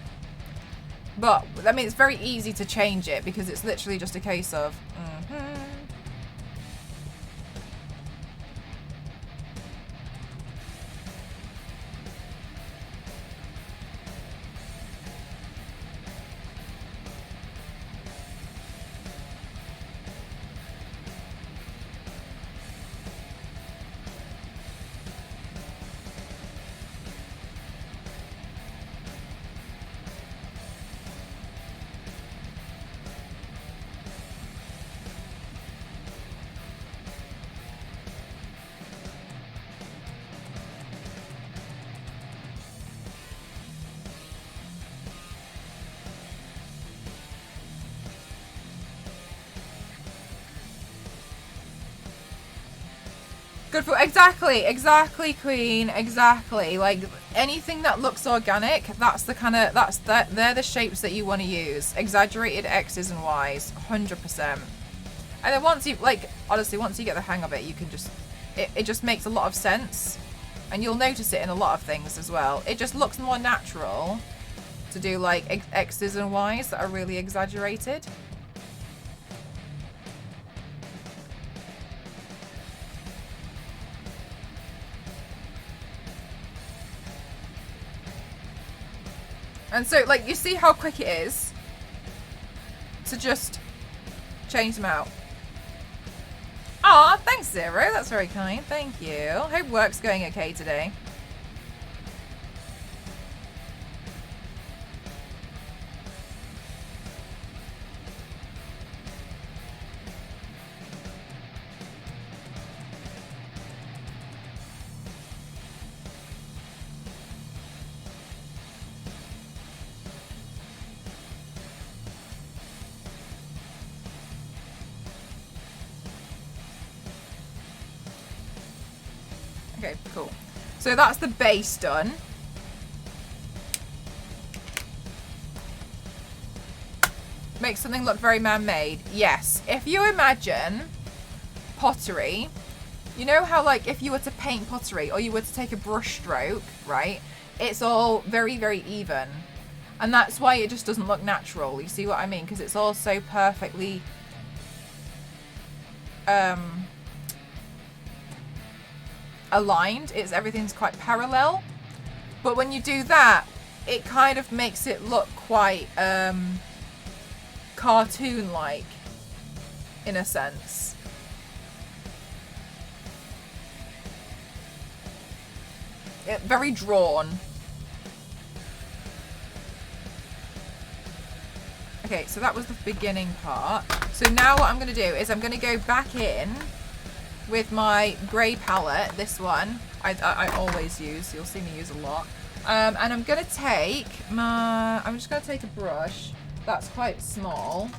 [SPEAKER 2] But, I mean, it's very easy to change it because it's literally just a case of... Good for exactly, Queen, exactly. Like anything that looks organic, that's the kind of they're the shapes that you want to use. Exaggerated X's and Y's, 100%. And then once you honestly, once you get the hang of it, you can just it just makes a lot of sense, and you'll notice it in a lot of things as well. It just looks more natural to do like X's and Y's that are really exaggerated. And so, like, you see how quick it is to just change them out. Aw, thanks, Zero. That's very kind. Thank you. Hope work's going okay today. Okay, cool. So that's the base done. Make something look very man-made. Yes. If you imagine pottery, you know how, like, if you were to paint pottery or you were to take a brush stroke, right? It's all very, very even. And that's why it just doesn't look natural. You see what I mean? Because it's all so perfectly aligned. Everything's quite parallel. But when you do that, it kind of makes it look quite cartoon-like in a sense. Very drawn. Okay, so that was the beginning part. So now what I'm going to do is I'm going to go back in with my grey palette, this one. I always use, you'll see me use a lot. And I'm going to take I'm just going to take a brush that's quite small.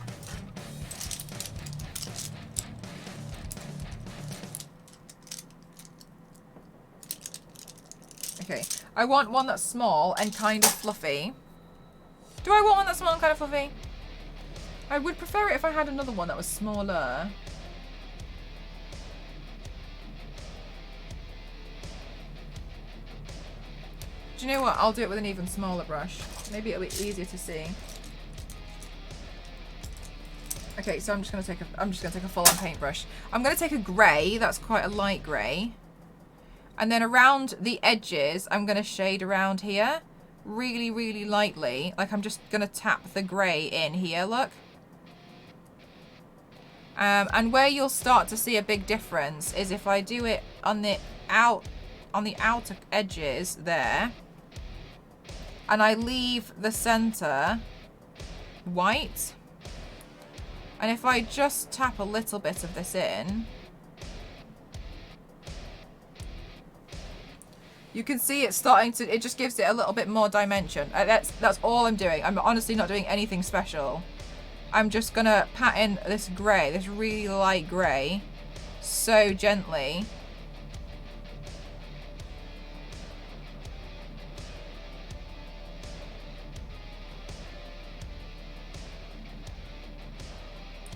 [SPEAKER 2] Okay, I want one that's small and kind of fluffy. Do I want one that's small and kind of fluffy? I would prefer it if I had another one that was smaller. Do you know what? I'll do it with an even smaller brush. Maybe it'll be easier to see. Okay, so I'm just gonna take a full-on paintbrush. I'm gonna take a grey that's quite a light grey, and then around the edges, I'm gonna shade around here, really, really lightly. Like I'm just gonna tap the grey in here. Look. And where you'll start to see a big difference is if I do it on the outer edges there, and I leave the center white, and if I just tap a little bit of this in, you can see it starting to, it just gives it a little bit more dimension. That's all I'm doing. I'm honestly not doing anything special. I'm just gonna pat in this grey, this really light grey, so gently.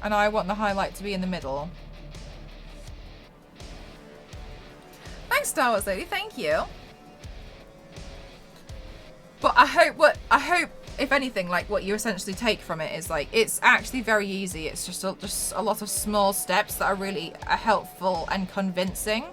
[SPEAKER 2] And I want the highlight to be in the middle. Star Wars lady. Thank you. But I hope, if anything, like what you essentially take from it is like it's actually very easy. It's just a lot of small steps that are really helpful and convincing.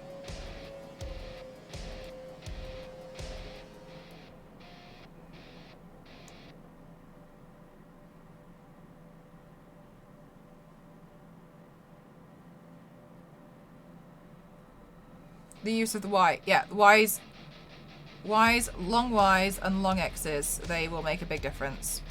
[SPEAKER 2] The use of the Y, yeah, the Y's, long Y's and long X's, they will make a big difference.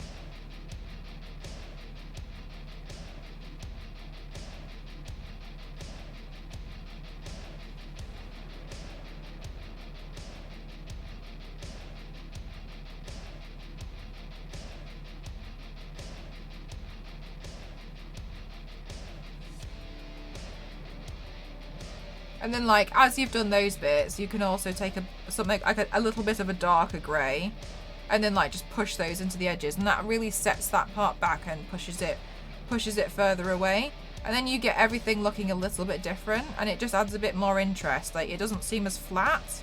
[SPEAKER 2] And then, like, as you've done those bits, you can also take something like a little bit of a darker grey, and then like just push those into the edges, and that really sets that part back and pushes it further away. And then you get everything looking a little bit different, and it just adds a bit more interest. Like, it doesn't seem as flat.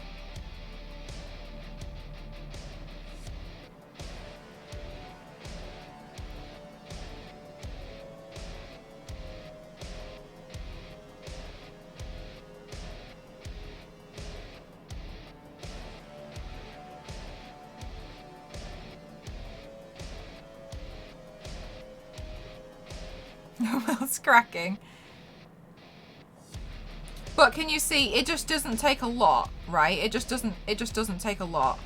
[SPEAKER 2] It's cracking. But can you see, it just doesn't take a lot, right? It just doesn't take a lot.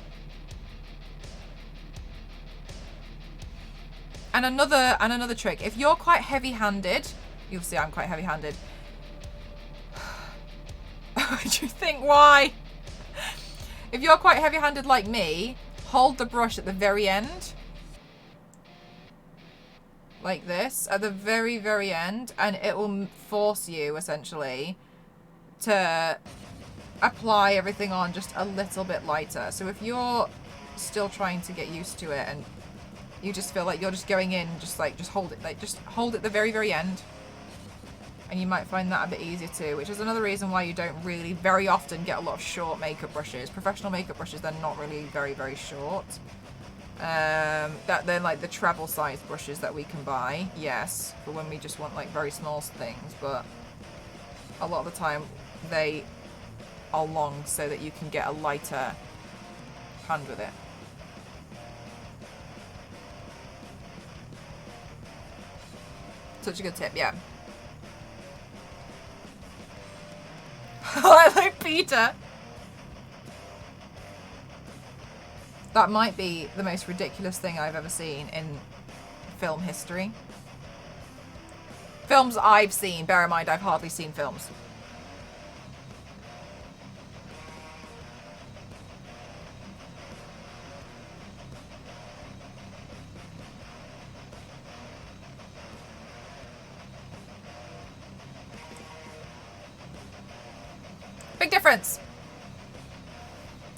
[SPEAKER 2] And another trick, if you're quite heavy-handed, you'll see I'm quite heavy-handed. Do you think why? If you're quite heavy-handed like me, hold the brush at the very end. Like this, at the very, very end, and it will force you, essentially, to apply everything on just a little bit lighter. So if you're still trying to get used to it and you just feel like you're just going in, just hold it, just hold it at the very, very end, and you might find that a bit easier too, which is another reason why you don't really very often get a lot of short makeup brushes. Professional makeup brushes, they're not really very, very short. That they're like the travel size brushes that we can buy, yes, for when we just want like very small things, but a lot of the time they are long so that you can get a lighter hand with it. Such a good tip, yeah. I like Peter. That might be the most ridiculous thing I've ever seen in film history. Films I've seen, bear in mind I've hardly seen films. Big difference.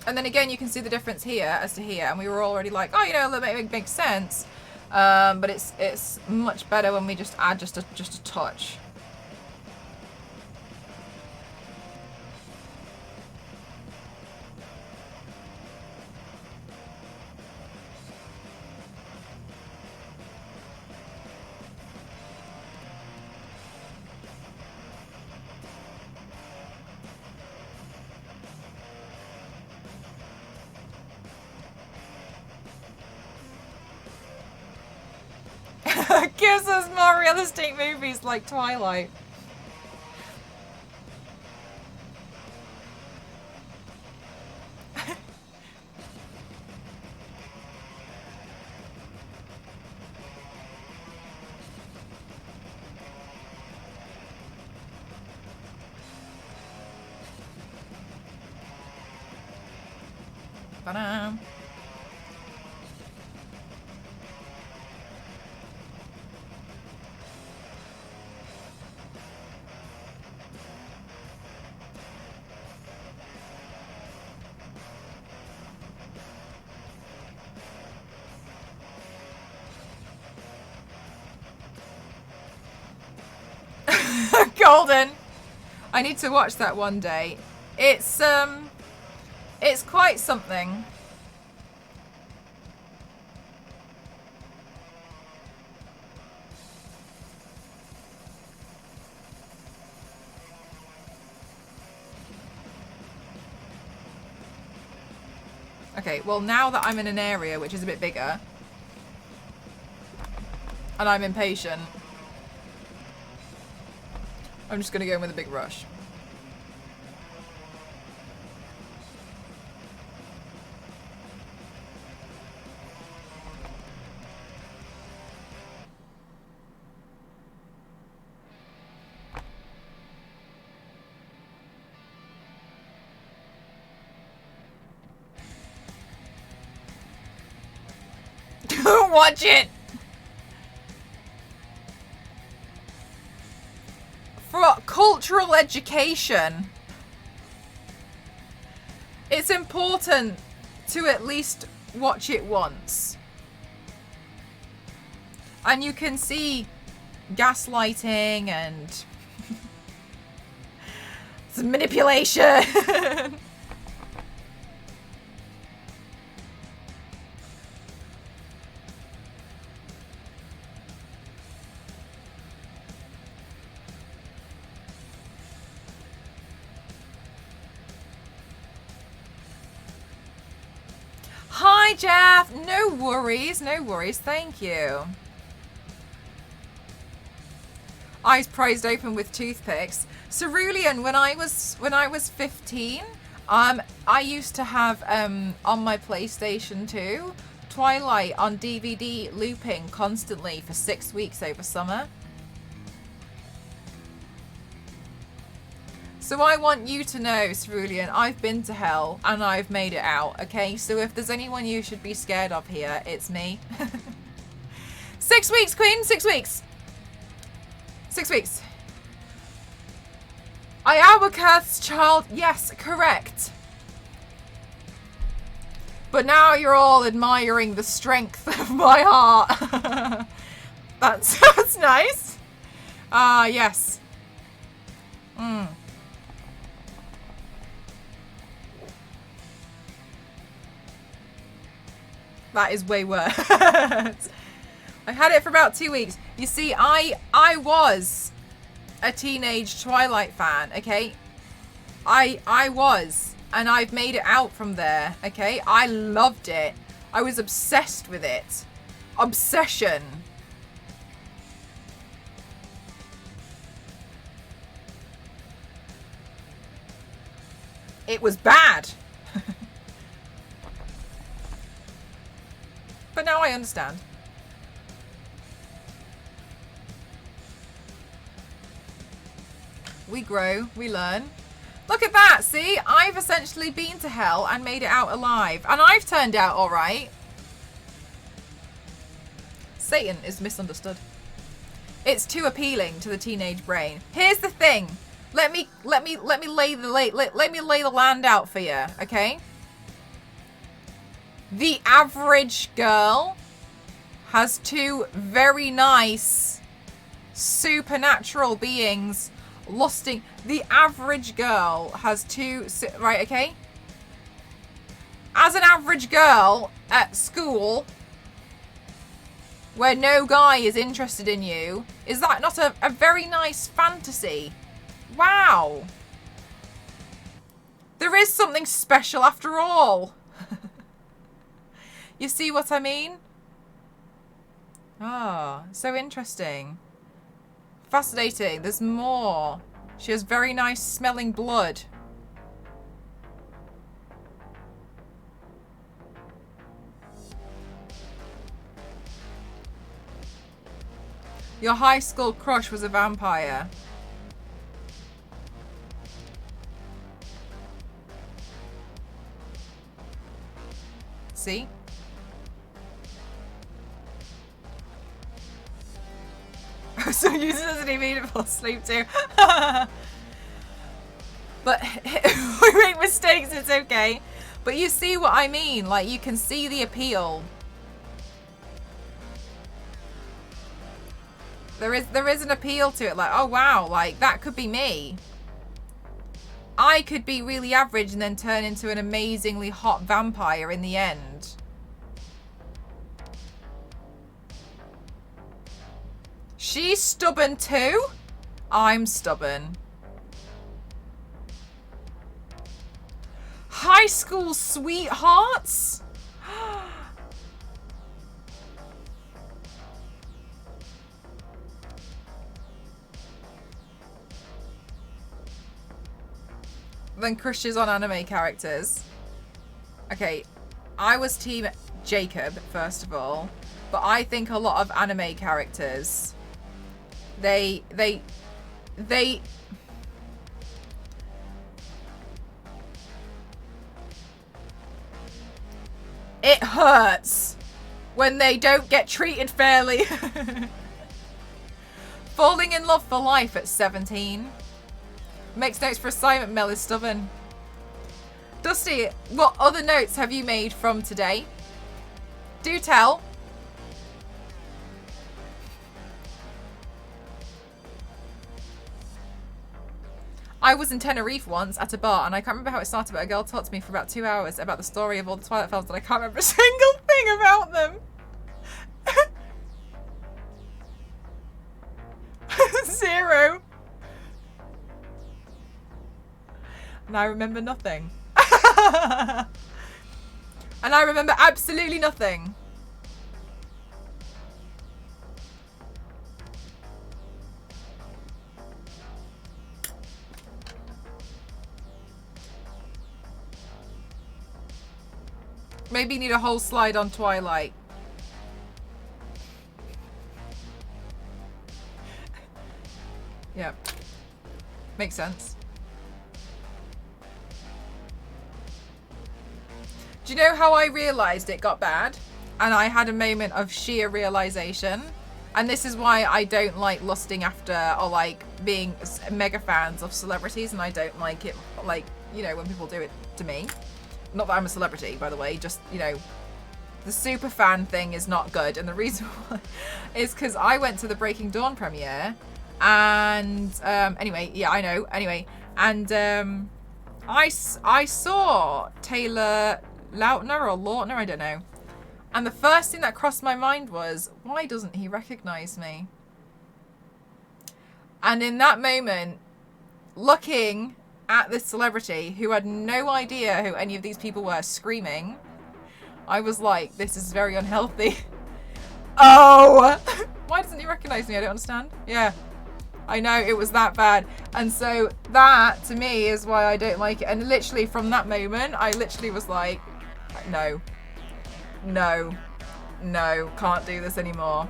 [SPEAKER 2] And then again, you can see the difference here as to here, and we were already like, oh, you know, it makes sense. But it's much better when we just add just a touch. Gives us more realistic movies like Twilight. Ta-da. Golden. I need to watch that one day. It's It's quite something. Okay, well now that I'm in an area which is a bit bigger, and I'm impatient, I'm just going to go in with a big rush. Watch it! For cultural education, it's important to at least watch it once. And you can see gaslighting and some manipulation. Hi, Jeff. No worries. No worries. Thank you. Eyes prized open with toothpicks. Cerulean, when I was 15, I used to have on my PlayStation 2 Twilight on DVD looping constantly for 6 weeks over summer. So I want you to know, Cerulean, I've been to hell and I've made it out, okay? So if there's anyone you should be scared of here, it's me. 6 weeks, Queen, 6 weeks. 6 weeks. I am a cursed child. Yes, correct. But now you're all admiring the strength of my heart. That's nice. Ah, yes. That is way worse. I had it for about 2 weeks. You see, I was a teenage Twilight fan, okay? I was, and I've made it out from there, okay? I loved it. I was obsessed with it. Obsession. It was bad. But now I understand. We grow, we learn. Look at that, see? I've essentially been to hell and made it out alive. And I've turned out all right. Satan is misunderstood. It's too appealing to the teenage brain. Here's the thing. Let me lay the land out for you, okay? The average girl has two very nice supernatural beings lusting. The average girl has two, right, okay? As an average girl at school, where no guy is interested in you, is that not a very nice fantasy? Wow. There is something special after all. You see what I mean? Ah, so interesting. Fascinating. There's more. She has very nice smelling blood. Your high school crush was a vampire. See? So uses doesn't even fall asleep too. But we make mistakes, it's okay. But you see what I mean? Like, you can see the appeal. There is an appeal to it. Like, oh wow, like that could be me. I could be really average and then turn into an amazingly hot vampire in the end. She's stubborn too? I'm stubborn. High school sweethearts? Then crushes on anime characters. Okay, I was team Jacob, first of all. But I think a lot of anime characters, they it hurts when they don't get treated fairly. Falling in love for life at 17. Makes notes for assignment. Mel is stubborn. Dusty, what other notes have you made from today? Do tell. I was in Tenerife once at a bar, and I can't remember how it started, but a girl talked to me for about 2 hours about the story of all the Twilight films, and I can't remember a single thing about them. 0. And I remember nothing. And I remember absolutely nothing. Maybe you need a whole slide on Twilight. Yeah. Makes sense. Do you know how I realised it got bad? And I had a moment of sheer realisation. And this is why I don't like lusting after or like being mega fans of celebrities. And I don't like it, like, you know, when people do it to me. Not that I'm a celebrity, by the way. Just, you know, the super fan thing is not good. And the reason why is because I went to the Breaking Dawn premiere. And anyway, yeah, I know. Anyway, and I saw Taylor Lautner or Lautner, I don't know. And the first thing that crossed my mind was, why doesn't he recognize me? And in that moment, looking at this celebrity who had no idea who any of these people were screaming, I was like, this is very unhealthy. Oh! Why doesn't he recognize me? I don't understand. Yeah. I know, it was that bad. And so that, to me, is why I don't like it. And literally from that moment, I literally was like, no. No. No. Can't do this anymore.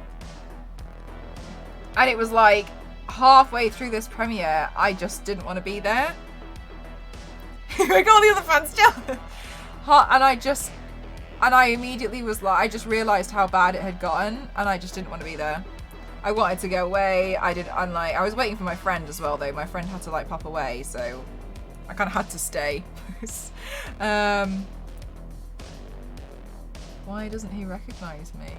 [SPEAKER 2] And it was like, halfway through this premiere, I just didn't want to be there. We got all the other fans still. And I immediately was like, I just realised how bad it had gotten, and I just didn't want to be there. I wanted to go away. I was waiting for my friend as well, though. My friend had to like pop away, so I kind of had to stay. Why doesn't he recognize me?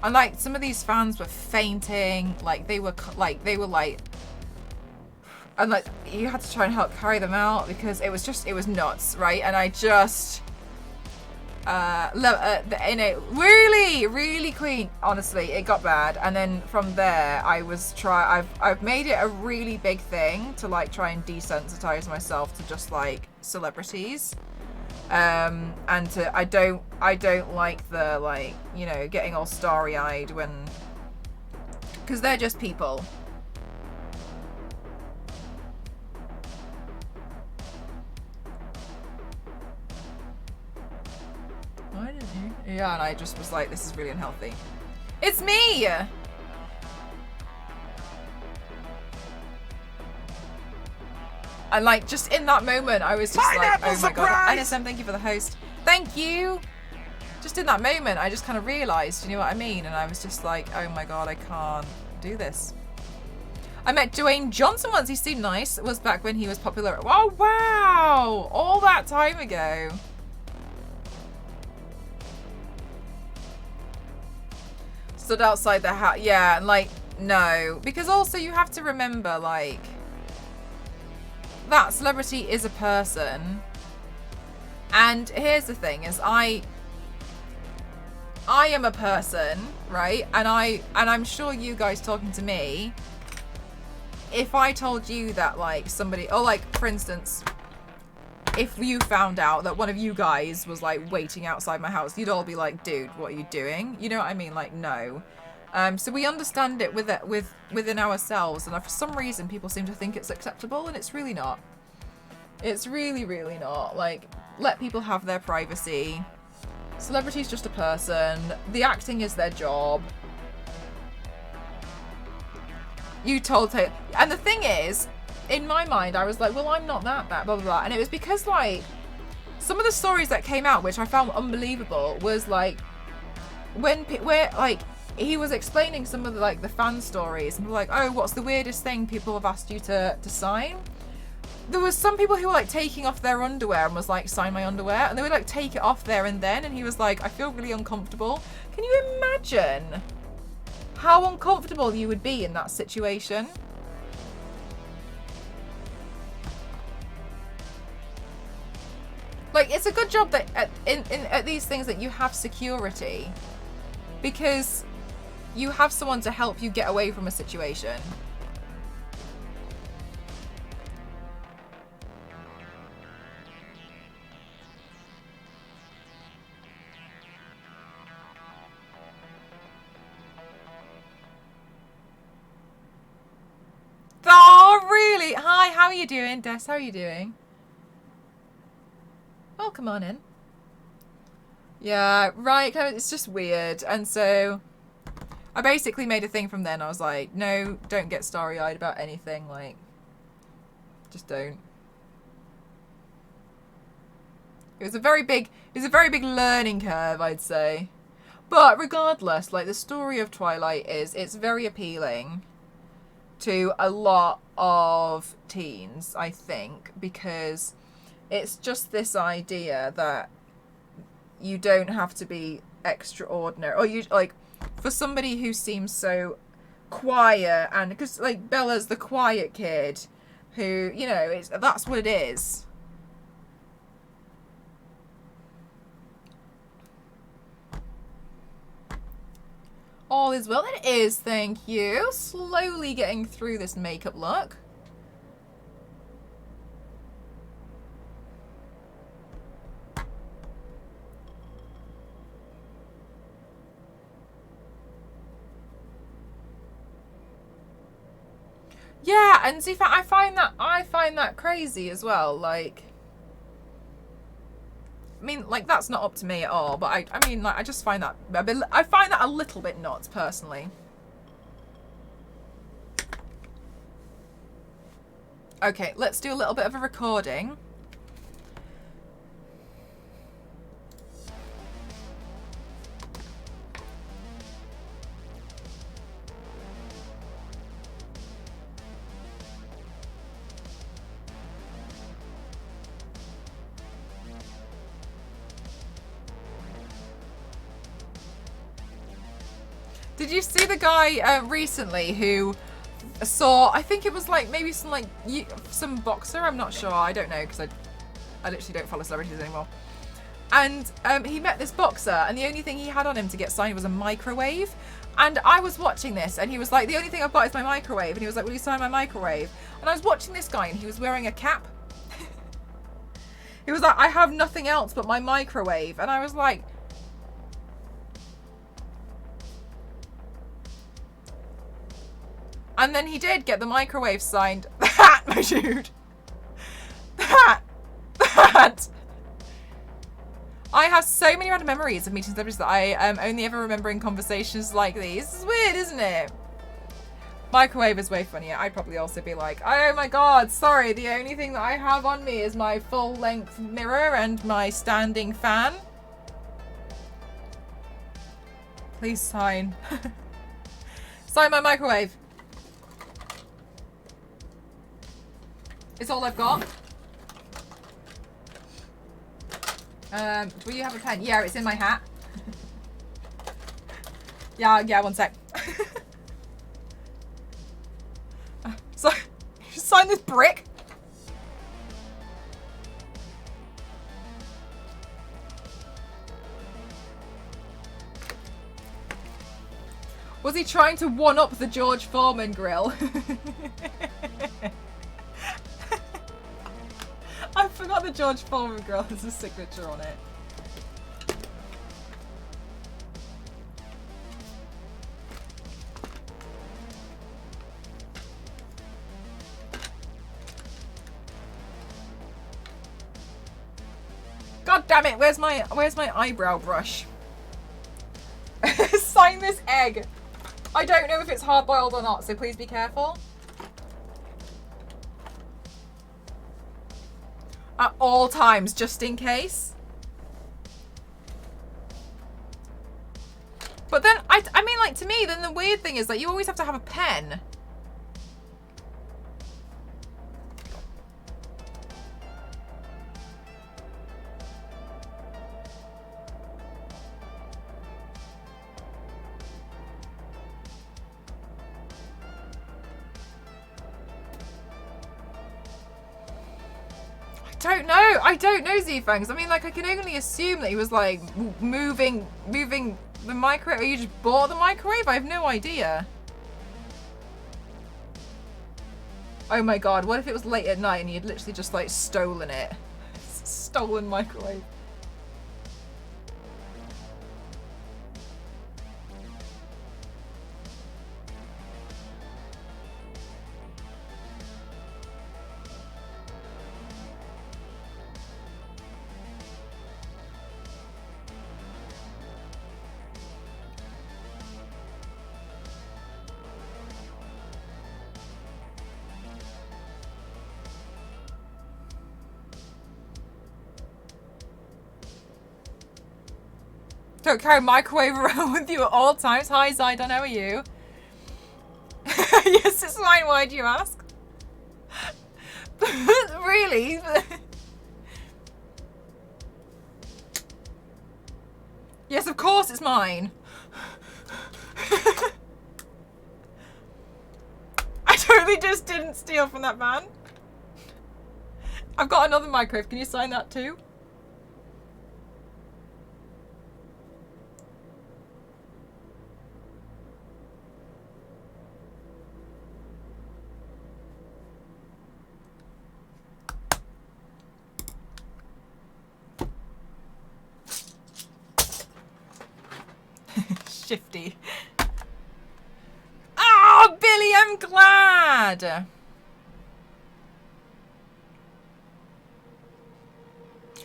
[SPEAKER 2] And like some of these fans were fainting, like they were and like you had to try and help carry them out because it was nuts, right? And I just in a really clean, honestly, it got bad. And then from there I've made it a really big thing to like try and desensitize myself to just like celebrities, and I don't like the, like, you know, getting all starry-eyed when, because they're just people. Why didn't you? Yeah, and I just was like, this is really unhealthy. It's me! And like, just in that moment, I was just like, oh my god. NSM, thank you for the host. Thank you! Just in that moment, I just kind of realised, you know what I mean? And I was just like, oh my god, I can't do this. I met Dwayne Johnson once, he seemed nice. It was back when he was popular. Oh wow! All that time ago. Stood outside the house. Yeah, and like, no. Because also you have to remember, like, that celebrity is a person. And here's the thing: is I am a person, right? And I'm sure you guys talking to me, if I told you that like somebody, or like for instance, if you found out that one of you guys was like waiting outside my house, you'd all be like, dude, what are you doing? You know what I mean? Like, no. So we understand it within ourselves, and for some reason people seem to think it's acceptable, and it's really not. It's really, really not. Like, let people have their privacy. Celebrity's just a person. The acting is their job. You told her. And the thing is, in my mind, I was like, well, I'm not that bad, blah, blah, blah. And it was because, like, some of the stories that came out, which I found unbelievable, was, like, where, like, he was explaining some of the, like, the fan stories. And we're like, oh, what's the weirdest thing people have asked you to sign? There was some people who were, like, taking off their underwear and was like, sign my underwear. And they would, like, take it off there and then. And he was like, I feel really uncomfortable. Can you imagine how uncomfortable you would be in that situation? Like, it's a good job that at these things that you have security, because you have someone to help you get away from a situation. Oh, really? Hi, how are you doing, Des? How are you doing? Oh, come on in. Yeah, right. It's just weird. And so I basically made a thing from then. I was like, no, don't get starry-eyed about anything. Like, just don't. It was a very big learning curve, I'd say. But regardless, like, the story of Twilight it's very appealing to a lot of teens, I think, because it's just this idea that you don't have to be extraordinary, or you, like, for somebody who seems so quiet, and because, like, Bella's the quiet kid who, you know, that's what it is. All is well. It is, thank you. Slowly getting through this makeup look. Yeah, and see, I find that crazy as well. Like, I mean, like, that's not up to me at all, but I mean, like, I just find that a little bit nuts, personally. Okay, let's do a little bit of a recording. Did you see the guy recently who saw, I think it was like maybe some boxer, I'm not sure, I don't know, because I literally don't follow celebrities anymore. And he met this boxer, and the only thing he had on him to get signed was a microwave. And I was watching this, and he was like, the only thing I've got is my microwave. And he was like, will you sign my microwave? And I was watching this guy, and he was wearing a cap. He was like, I have nothing else but my microwave. And I was like, and then he did get the microwave signed. That, my dude. That. I have so many random memories of meeting celebrities that I only ever remember in conversations like these. It's weird, isn't it? Microwave is way funnier. I'd probably also be like, oh my god, sorry, the only thing that I have on me is my full-length mirror and my standing fan. Please sign. Sign my microwave. It's all I've got. Do you have a pen? Yeah, it's in my hat. yeah, one sec. So, you sign this brick? Was he trying to one-up the George Foreman grill? I forgot the George Foreman grill has a signature on it. God damn it, where's my eyebrow brush? Sign this egg. I don't know if it's hard boiled or not, so please be careful. At all times, just in case. But then, I mean, like, to me, then the weird thing is that you always have to have a pen. I don't know, Z-Fangs. I mean, like, I can only assume that he was, like, moving the microwave, or you just bought the microwave? I have no idea. Oh my god, what if it was late at night and he had literally just, like, stolen it? Stolen microwave. Don't carry a microwave around with you at all times. Hi, Zidon, how are you? Yes, it's fine. Why do you ask? Really? Yes, of course it's mine. I totally just didn't steal from that man. I've got another microwave. Can you sign that too? Shifty. Oh, Billy, I'm glad.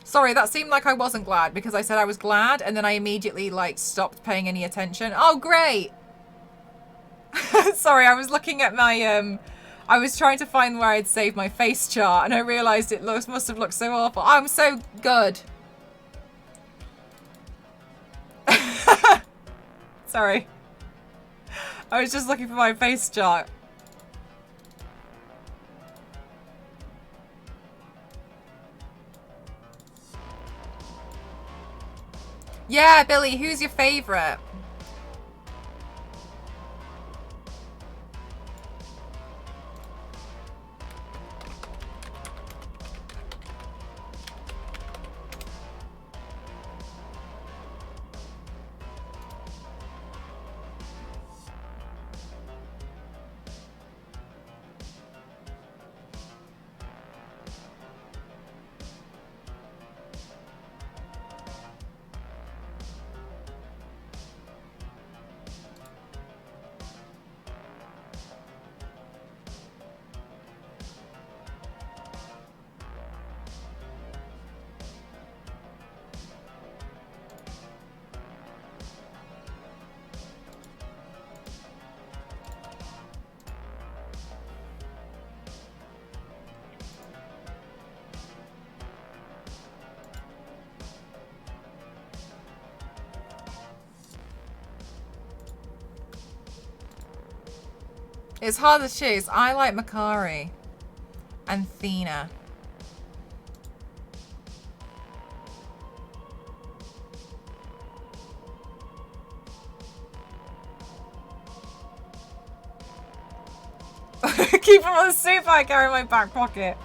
[SPEAKER 2] Sorry, that seemed like I wasn't glad because I said I was glad and then I immediately like stopped paying any attention. Oh, great. Sorry, I was looking at my I was trying to find where I'd saved my face chart and I realized it must have looked so awful. Oh, I'm so good. Sorry. I was just looking for my face chart. Yeah, Billy, who's your favorite? It's hard to choose. I like Makari and Thena. Keep them on the soup I carry in my back pocket.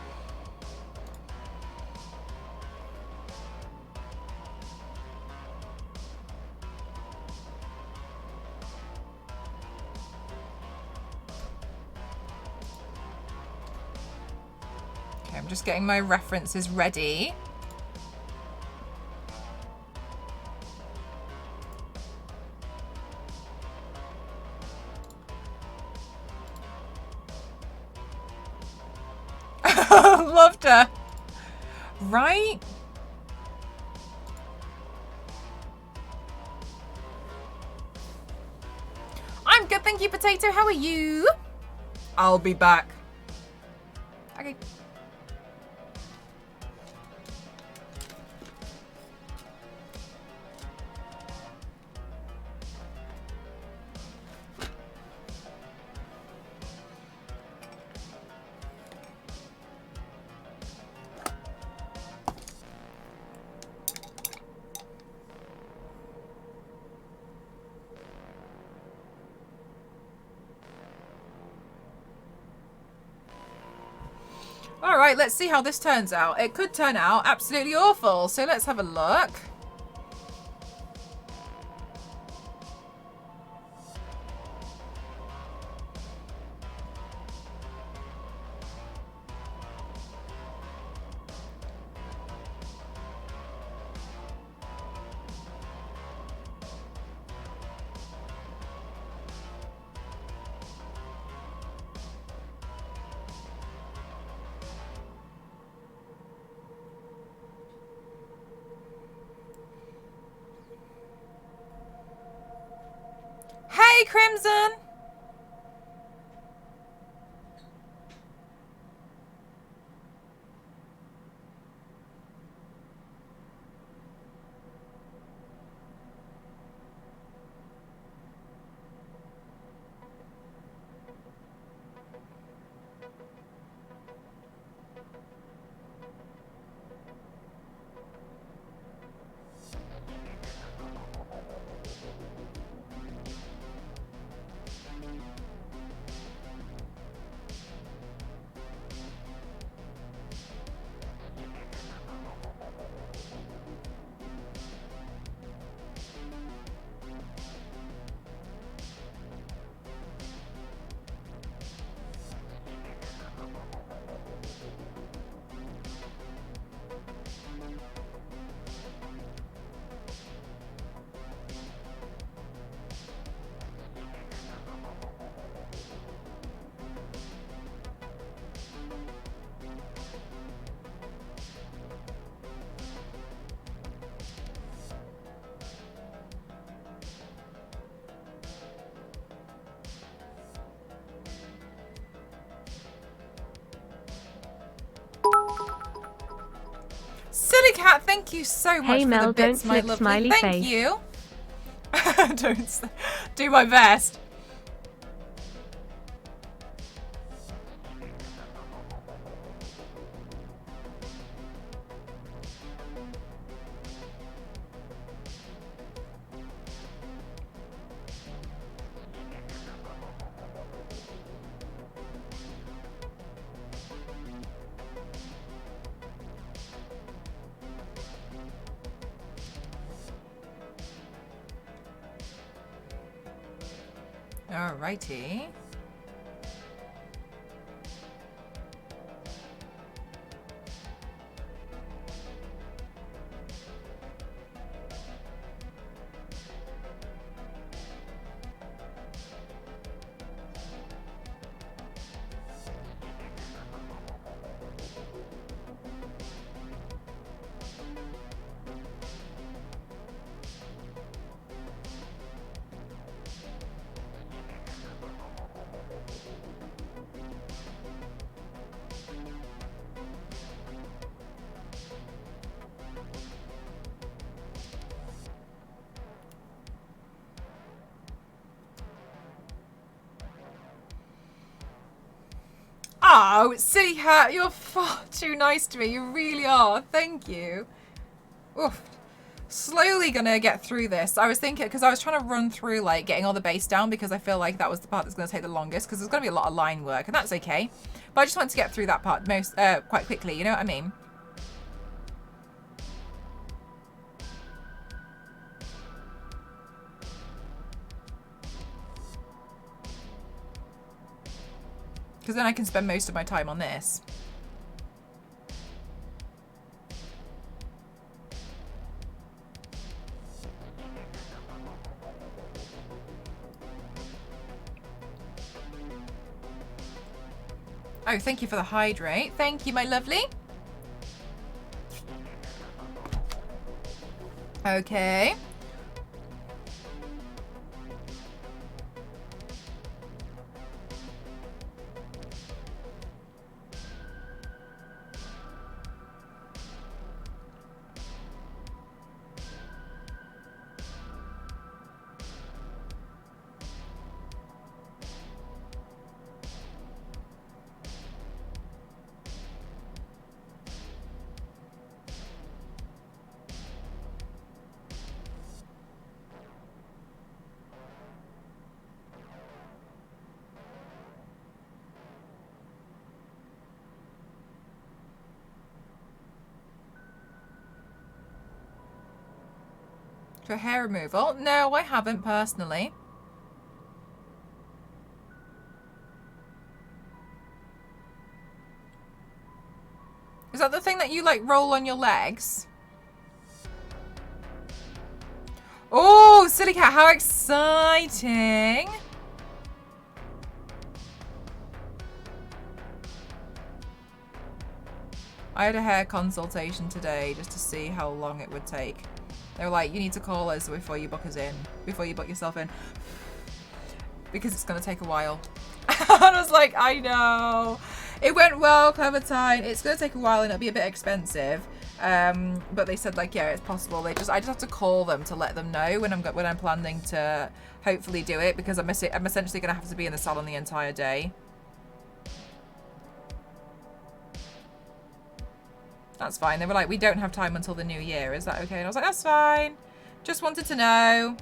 [SPEAKER 2] I'm just getting my references ready. Loved her. Right? I'm good, thank you, Potato. How are you?
[SPEAKER 1] I'll be back.
[SPEAKER 2] Okay. All right, let's see how this turns out. It could turn out absolutely awful, so let's have a look. Hey, Crimson! Silly Cat, thank you so much
[SPEAKER 3] Hey
[SPEAKER 2] for
[SPEAKER 3] Mel,
[SPEAKER 2] the bits,
[SPEAKER 3] don't
[SPEAKER 2] my
[SPEAKER 3] flip
[SPEAKER 2] lovely.
[SPEAKER 3] smiley
[SPEAKER 2] Thank
[SPEAKER 3] face.
[SPEAKER 2] you. Do my best. Alrighty. Oh, Silly Hat, you're far too nice to me. You really are. Thank you. Oof. Slowly gonna get through this. I was thinking, because I was trying to run through like getting all the base down because I feel like that was the part that's gonna take the longest because there's gonna be a lot of line work and that's okay. But I just want to get through that part quite quickly, you know what I mean? Because then I can spend most of my time on this. Oh, thank you for the hydrate. Thank you, my lovely. Okay. For hair removal? No, I haven't personally. Is that the thing that you like roll on your legs? Oh, silly cat, how exciting. I had a hair consultation today just to see how long it would take. They were like, you need to call us before you book us in, before you book yourself in, because it's going to take a while. And I was like, I know. It went well, Clementine. It's going to take a while and it'll be a bit expensive. But they said, like, yeah, it's possible. I just have to call them to let them know when I'm planning to hopefully do it, because I'm essentially going to have to be in the salon the entire day. That's fine. They were like, we don't have time until the new year. Is that okay? And I was like, that's fine. Just wanted to know.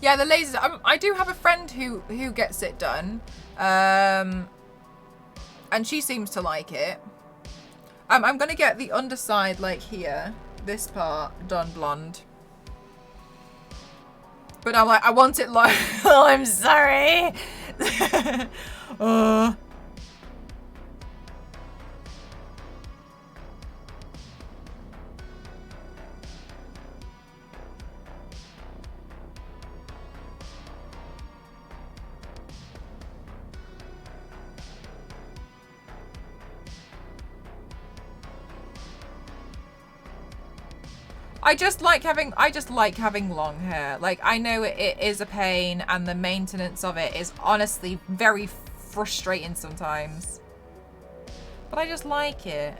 [SPEAKER 2] Yeah, the lasers. I do have a friend who gets it done. And she seems to like it. I'm going to get the underside, like here, this part, done blonde. But I'm like, I want it like, oh, I'm sorry. I just like having long hair. Like, I know it is a pain, and the maintenance of it is honestly very frustrating sometimes. But I just like it.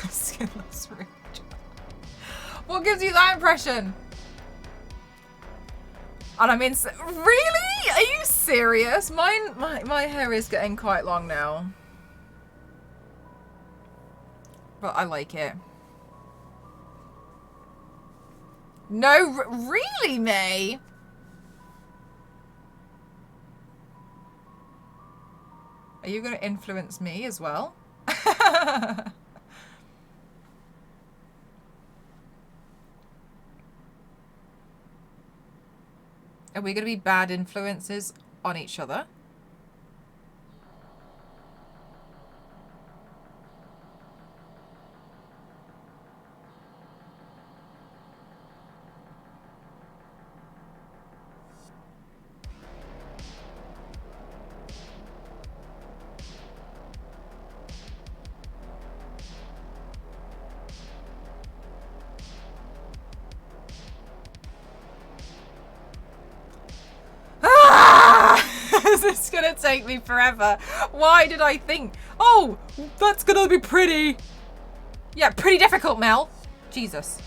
[SPEAKER 2] Skinless rouge. What gives you that impression? And I mean, really? Are you serious? My hair is getting quite long now. But I like it. No, really, May? Are you going to influence me as well? Are we going to be bad influences on each other? This is gonna take me forever. Why did I think, oh, that's gonna be pretty? Yeah, pretty difficult, Mel. Jesus.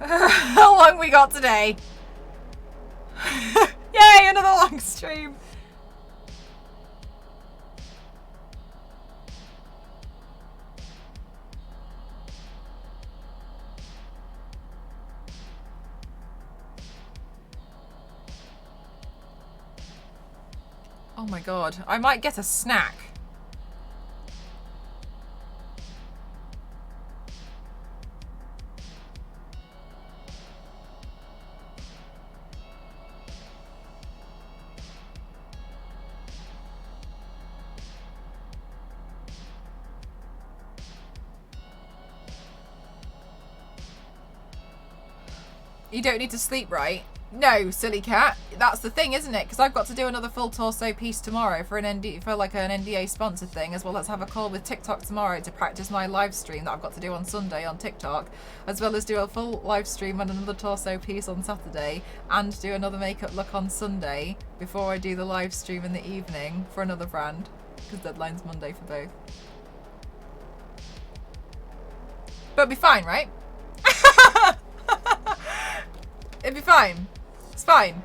[SPEAKER 2] How long we got today? Yay, another long stream. Oh my god, I might get a snack. You don't need to sleep, right? No, silly cat. That's the thing, isn't it? Because I've got to do another full torso piece tomorrow for an like an NDA sponsor thing, as well as have a call with TikTok tomorrow to practice my live stream that I've got to do on Sunday on TikTok, as well as do a full live stream and another torso piece on Saturday, and do another makeup look on Sunday before I do the live stream in the evening for another brand, because deadline's Monday for both. But it'll be fine, right? It'll be fine. It's fine.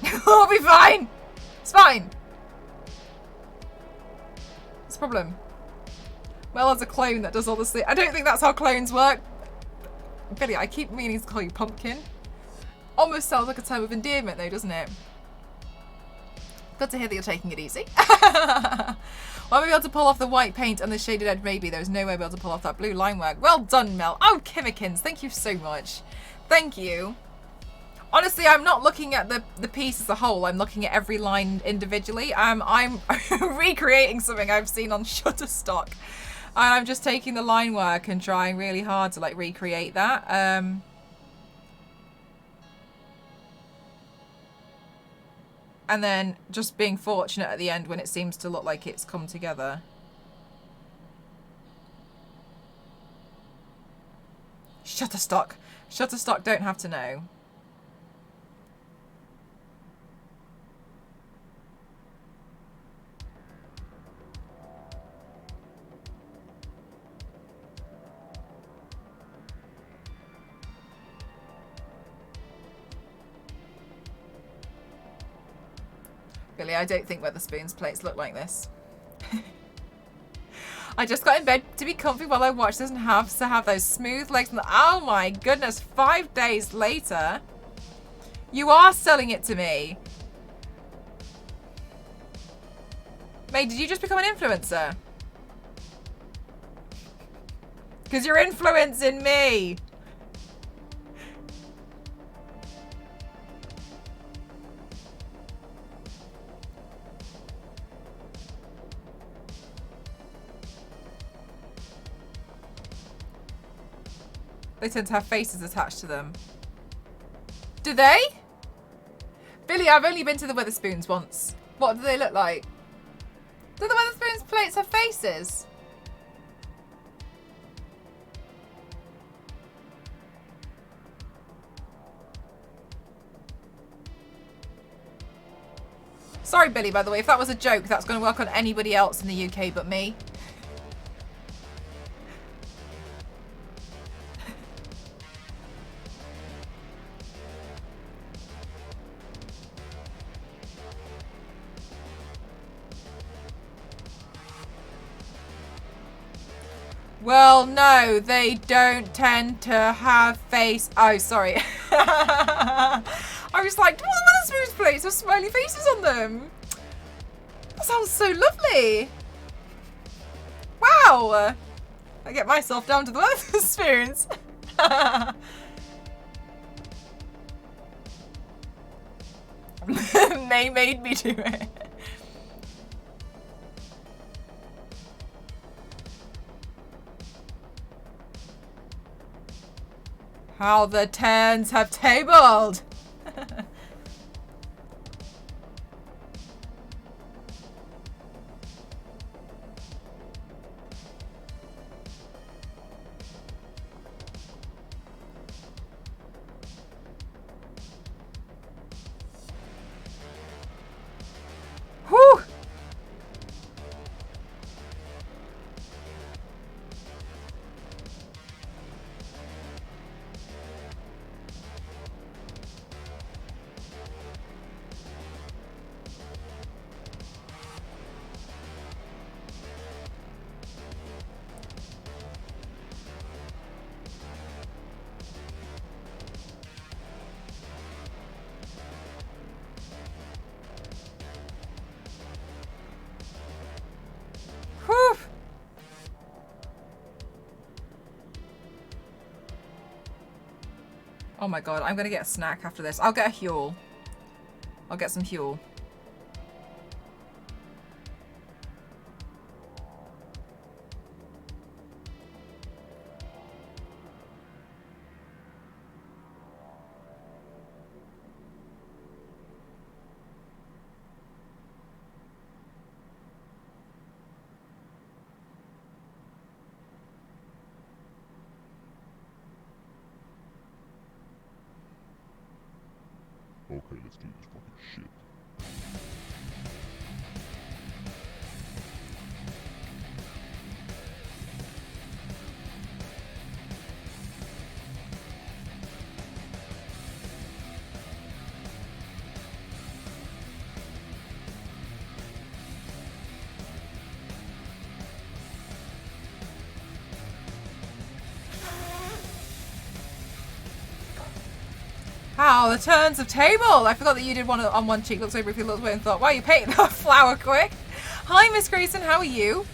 [SPEAKER 2] It'll be fine. It's fine. What's the problem? Well, as a clone that does all the sleep. I don't think that's how clones work. Billy, I keep meaning to call you Pumpkin. Almost sounds like a term of endearment though, doesn't it? Good to hear that you're taking it easy. Will I be able to pull off the white paint and the shaded edge? Maybe. There's no way I'll be able to pull off that blue line work. Well done, Mel. Oh, Kimmikins, thank you so much. Thank you. Honestly, I'm not looking at the piece as a whole. I'm looking at every line individually. I'm recreating something I've seen on Shutterstock. And I'm just taking the line work and trying really hard to like recreate that. And then just being fortunate at the end when it seems to look like it's come together. Shutterstock. Shutterstock don't have to know. Billy, I don't think Weatherspoon's plates look like this. I just got in bed to be comfy while I watch this and have to have those smooth legs. And oh my goodness, 5 days later. You are selling it to me. May, did you just become an influencer? Because you're influencing me. They tend to have faces attached to them. Do they? Billy, I've only been to the Weatherspoons once. What do they look like? Do the Weatherspoons plates have faces? Sorry, Billy, by the way, if that was a joke, that's going to work on anybody else in the UK but me. Well, no, they don't tend to have face. Oh, sorry. I was like, what are the Weatherspoons plates with smiley faces on them? That sounds so lovely. Wow. I get myself down to the Weatherspoons. May made me do it. How the turns have tabled. Oh my god, I'm gonna get a snack after this. I'll get a Huel. I'll get some Huel.
[SPEAKER 3] Okay, let's do this fucking shit.
[SPEAKER 2] Wow, the turns of table. I forgot that you did one on one cheek. Looks over if you looked away and thought, wow, you painted that flower quick. Hi, Miss Grayson. How are you?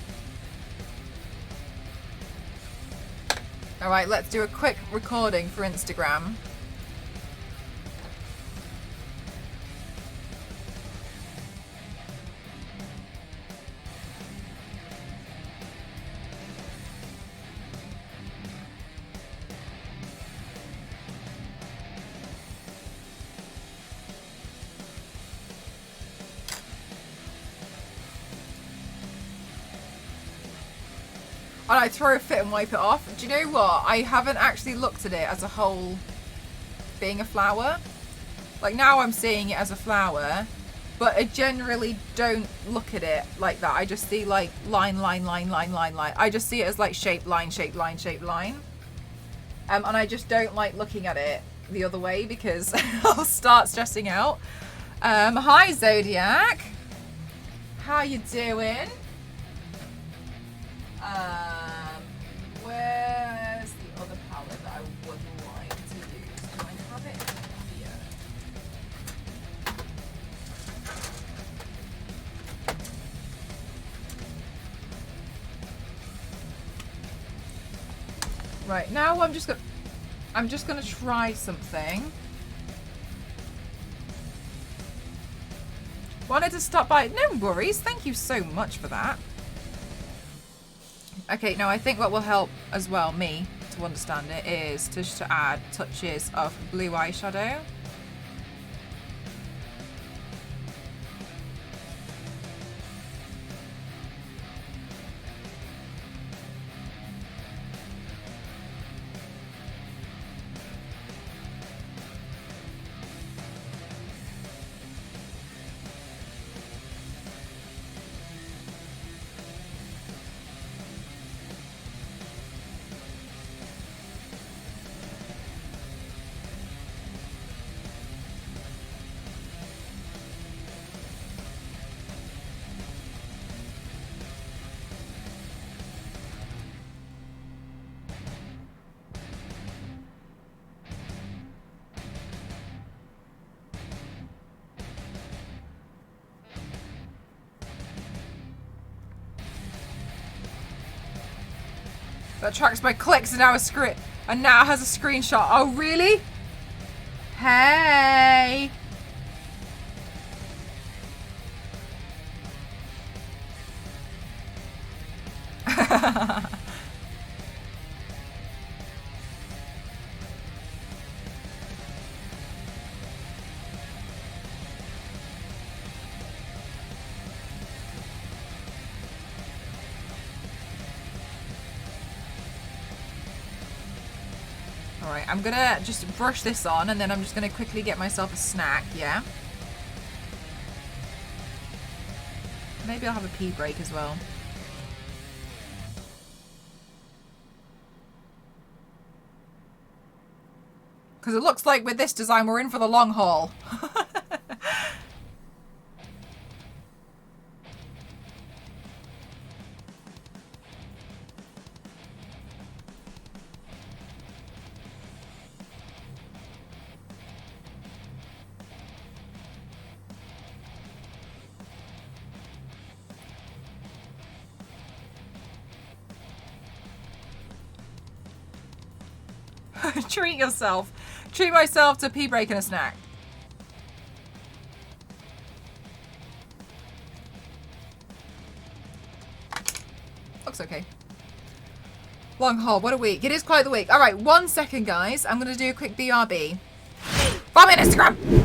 [SPEAKER 2] All right, let's do a quick recording for Instagram. And I throw a fit and wipe it off. Do you know what? I haven't actually looked at it as a whole being a flower. Like now I'm seeing it as a flower, but I generally don't look at it like that. I just see like line. I just see it as like shape, line. And I just don't like looking at it the other way because I'll start stressing out. Hi Zodiac. How you doing? Where's the other palette that I would like to use? Do I have it here? Right, now I'm just gonna try something. Wanted to stop by. No worries, thank you so much for that. Okay, now I think what will help as well, me, to understand it, is to add touches of blue eyeshadow. That tracks my clicks and now has a screenshot. Oh really? Hey. Alright, I'm gonna just brush this on and then I'm just gonna quickly get myself a snack, yeah? Maybe I'll have a pee break as well. Because it looks like with this design we're in for the long haul. Treat yourself. treat myself to a pee break and a snack. Looks okay. Long haul, what a week. It is quite the week. All right, 1 second, guys. I'm going to do a quick BRB. Follow me on Instagram.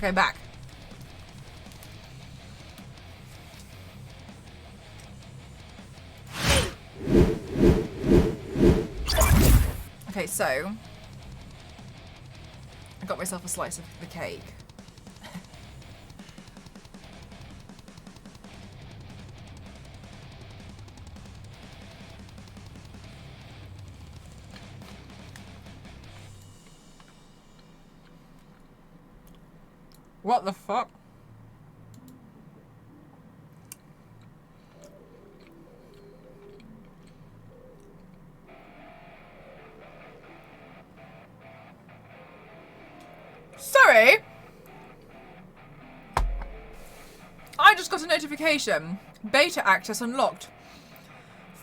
[SPEAKER 2] Okay, back. Okay, so I got myself a slice of the cake. What the fuck? Sorry. I just got a notification. Beta access unlocked.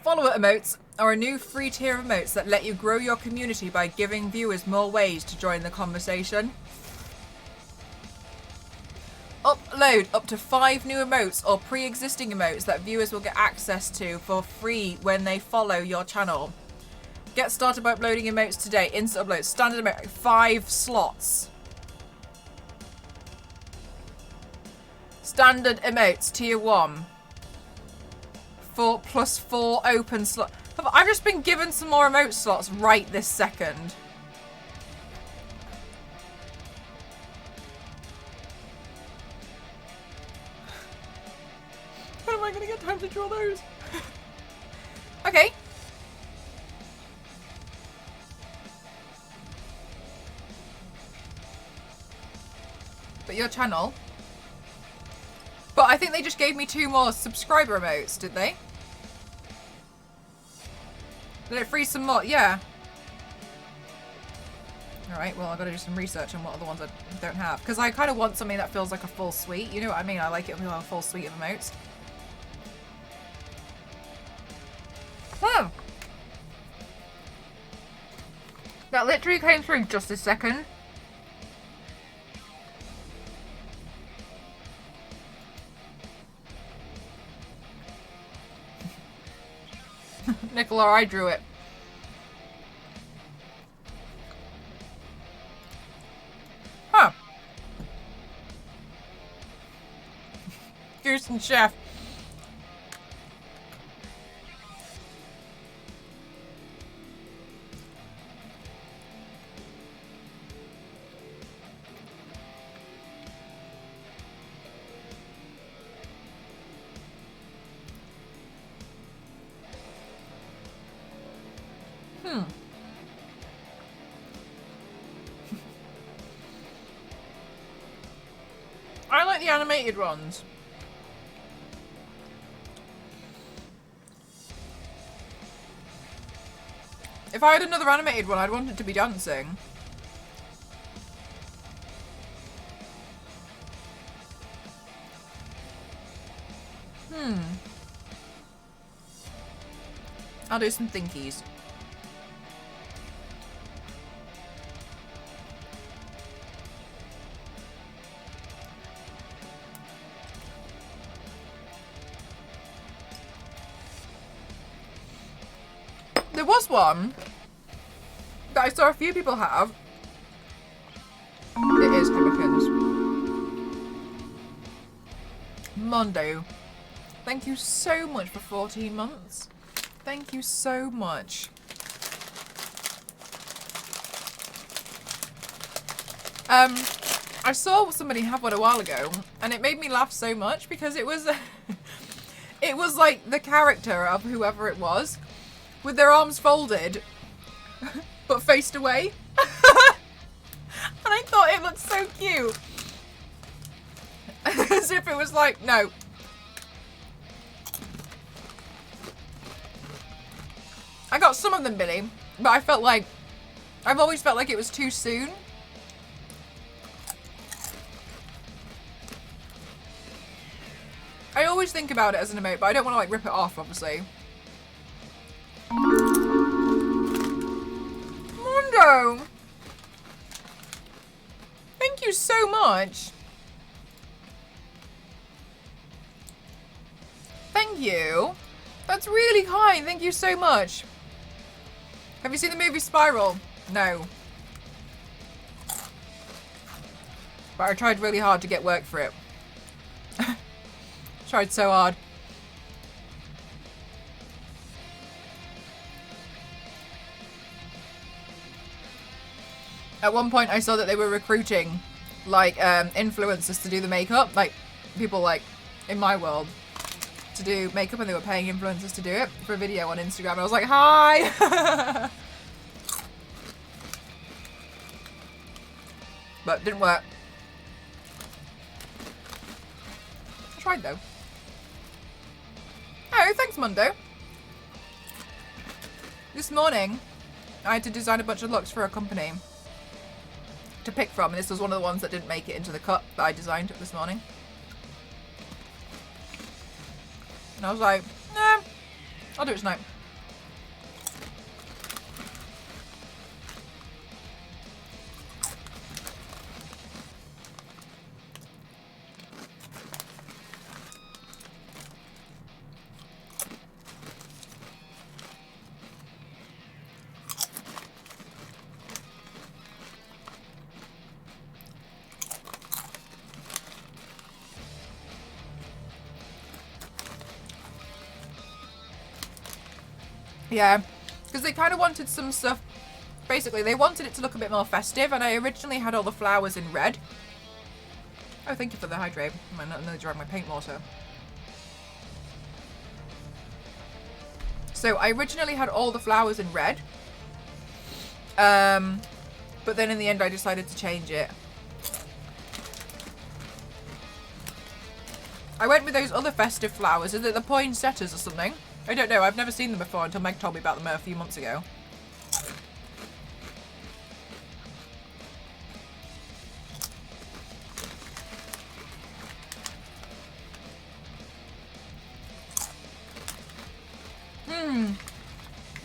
[SPEAKER 2] Follower emotes are a new free tier of emotes that let you grow your community by giving viewers more ways to join the conversation. Upload up to 5 new emotes or pre-existing emotes that viewers will get access to for free when they follow your channel. Get started by uploading emotes today. Instant upload. Standard emote. 5 slots. Standard emotes. Tier 1. 4 plus 4 open slots. I've just been given some more emote slots right this second. When am I going to get time to draw those? Okay. But your channel. But I think they just gave me 2 more subscriber emotes, did they? Did it freeze some more? Yeah. Alright, well I've got to do some research on what other ones I don't have. Because I kind of want something that feels like a full suite. You know what I mean? I like it with a full suite of emotes. That literally came through just a second. Nicola, I drew it. Huh. Goose and chef. I like the animated ones. If I had another animated one, I'd want it to be dancing. I'll do some thinkies. There was one that I saw a few people have. It is Grimmikins. Mondo. Thank you so much for 14 months. Thank you so much. I saw somebody have one a while ago, and it made me laugh so much because it was, it was like the character of whoever it was, with their arms folded, but faced away. And I thought it looked so cute. As if it was like, no. I got some of them, Billy, but I felt like, I've always felt like it was too soon. I always think about it as an emote, but I don't want to like rip it off, obviously. Mondo! Thank you so much. Thank you. That's really kind. Thank you so much. Have you seen the movie Spiral? No. But I tried really hard to get work for it. Tried so hard. At one point I saw that they were recruiting like influencers to do the makeup, like people like in my world to do makeup, and they were paying influencers to do it for a video on Instagram. I was like, hi. But it didn't work. tried though. Oh, thanks, Mundo. This morning, I had to design a bunch of looks for a company to pick from, and this was one of the ones that didn't make it into the cut that I designed this morning. And I was like, nah, I'll do it tonight. Yeah, because they kind of wanted some stuff. Basically, they wanted it to look a bit more festive, and I originally had all the flowers in red. Oh, thank you for the hydrate. I might not nearly drank my paint water. So I originally had all the flowers in red. But then in the end I decided to change it. I went with those other festive flowers. Are they the poinsettias or something? I don't know. I've never seen them before until Meg told me about them a few months ago.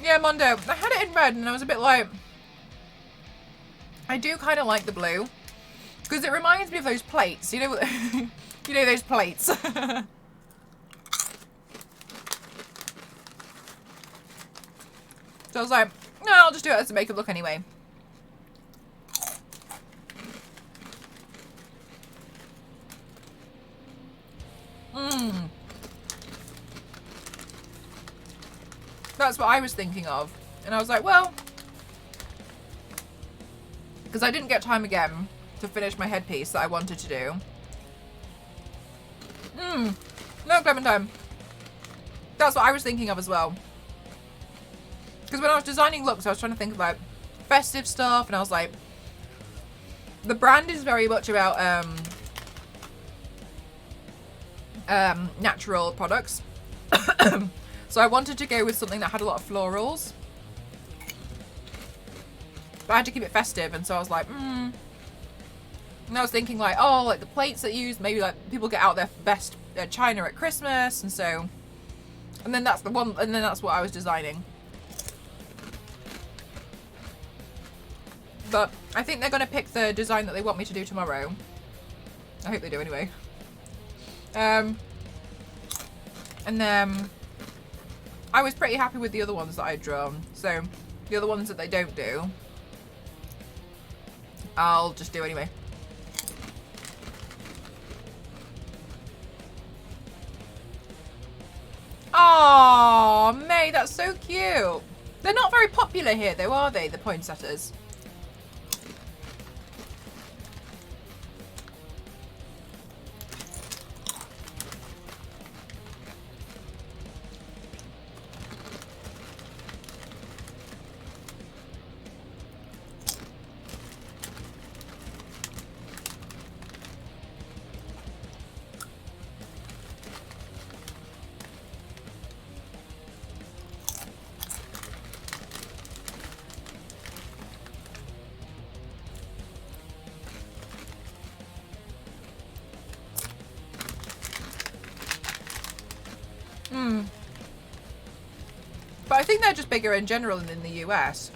[SPEAKER 2] Yeah, Mondo. I had it in red and I was a bit like... I do kind of like the blue. Because it reminds me of those plates. You know, you know those plates. So I was like, no, I'll just do it as a makeup look anyway. That's what I was thinking of. And I was like, well, because I didn't get time again to finish my headpiece that I wanted to do. No, Clementine. That's what I was thinking of as well. Because when I was designing looks, I was trying to think about festive stuff, and I was like, the brand is very much about natural products. So I wanted to go with something that had a lot of florals. But I had to keep it festive, and so I was like, And I was thinking like, oh, like the plates that use, maybe like people get out their best china at Christmas, and so, and then that's the one, and then that's what I was designing. But I think they're going to pick the design that they want me to do tomorrow. I hope they do anyway. And then I was pretty happy with the other ones that I'd drawn. So the other ones that they don't do, I'll just do anyway. Oh, May, that's so cute. They're not very popular here though, are they, the poinsettias? But I think they're just bigger in general than in the US.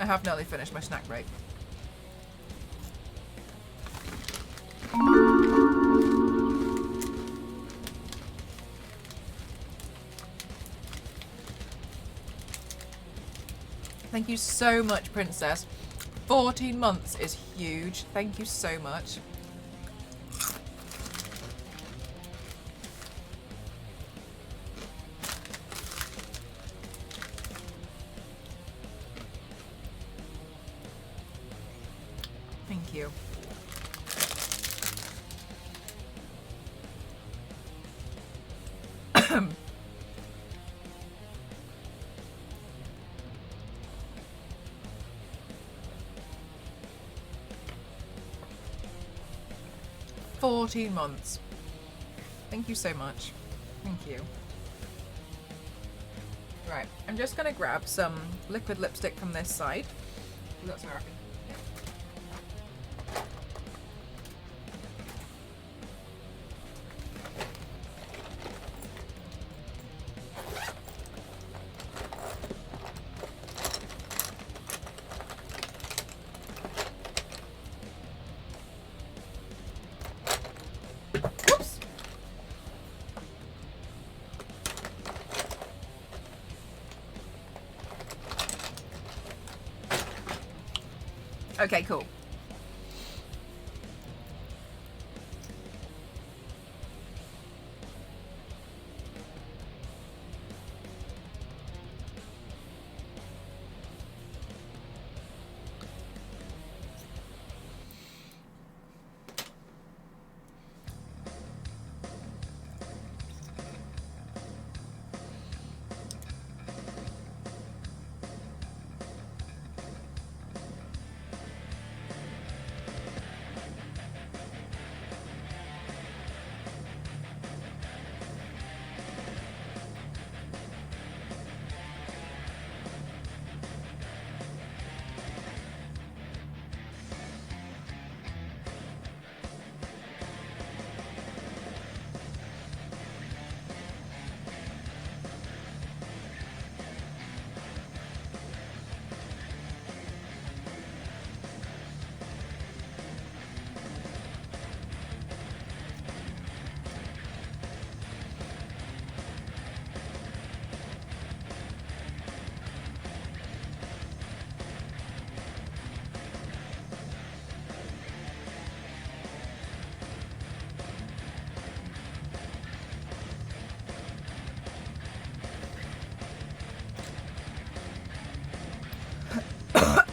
[SPEAKER 2] I have nearly finished my snack break. Thank you so much, Princess. 14 months is huge. Thank you so much. Thank you. 14 months. Thank you so much. Thank you. Right, I'm just gonna grab some liquid lipstick from this side. That's where I can. Oops. Okay, cool.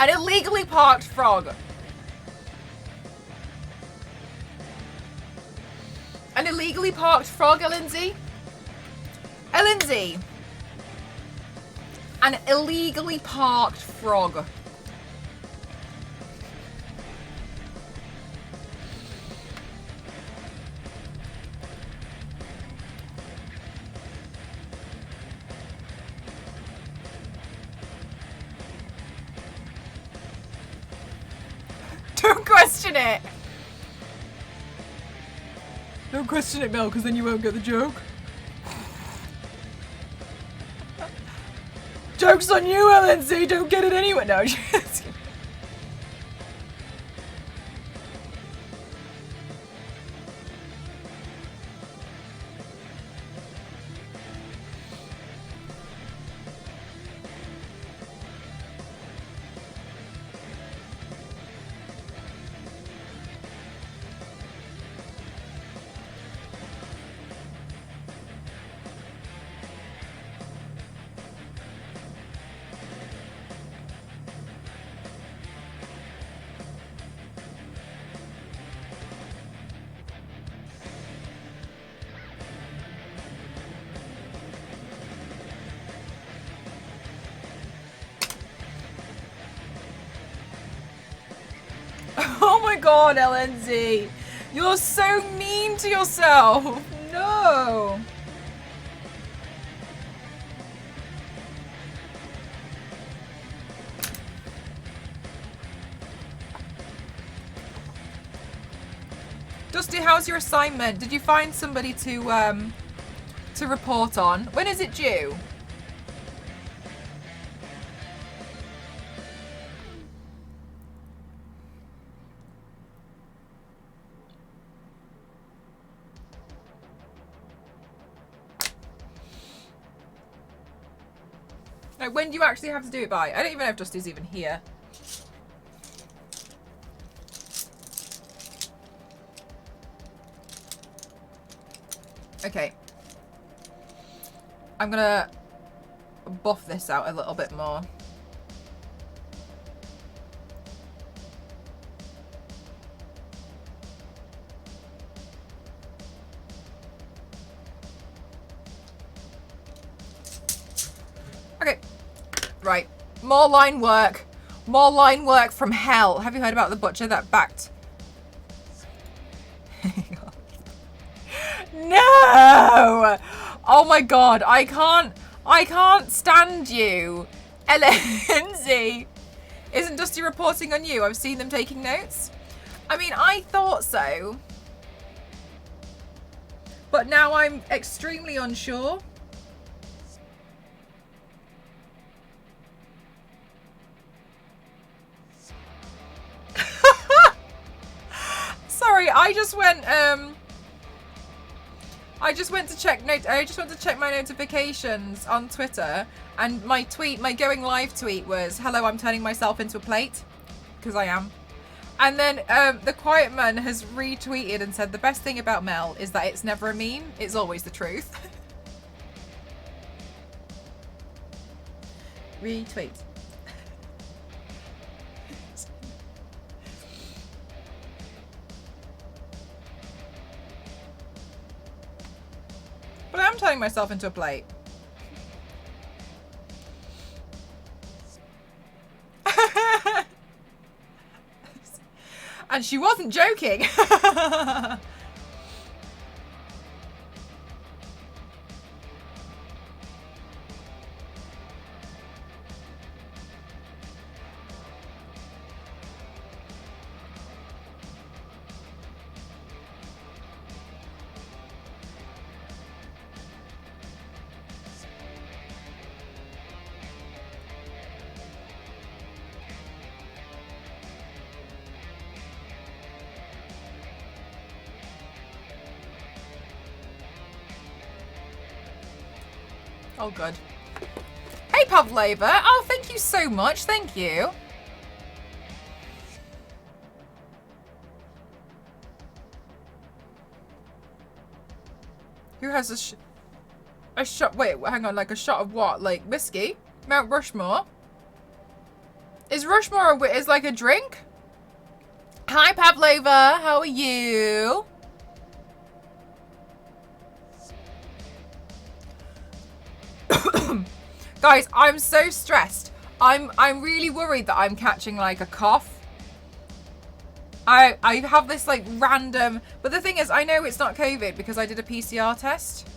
[SPEAKER 2] An illegally parked frog. An illegally parked frog, Lindsay. Lindsay. An illegally parked frog. Don't question it. Don't question it, Mel, because then you won't get the joke. Joke's on you, LNC. Don't get it anyway. No, just oh my god, LNZ. You're so mean to yourself. No. Dusty, how's your assignment? Did you find somebody to report on? When is it due? Like, when do you actually have to do it by? I don't even know if Dusty's even here. Okay. I'm gonna buff this out a little bit more. Right. More line work. More line work from hell. Have you heard about the butcher that backed... No! Oh my god, I can't stand you. Lindsay. Isn't Dusty reporting on you? I've seen them taking notes. I mean, I thought so. But now I'm extremely unsure. Sorry, I just went to check my notifications on Twitter, and my going live tweet was, "Hello, I'm turning myself into a plate," because I am. And then the Quiet Man has retweeted and said, "The best thing about Mel is that it's never a meme, it's always the truth." Retweet. But I am turning myself into a plate. And she wasn't joking. Oh, good. Hey, Pavlova. Oh, thank you so much. Thank you. Who has a shot? Wait, hang on. Like a shot of what? Like whiskey? Mount Rushmore? Is Rushmore is like a drink? Hi, Pavlova. How are you? Guys, I'm so stressed. I'm really worried that I'm catching like a cough. I have this like random, but the thing is, I know it's not COVID because I did a PCR test.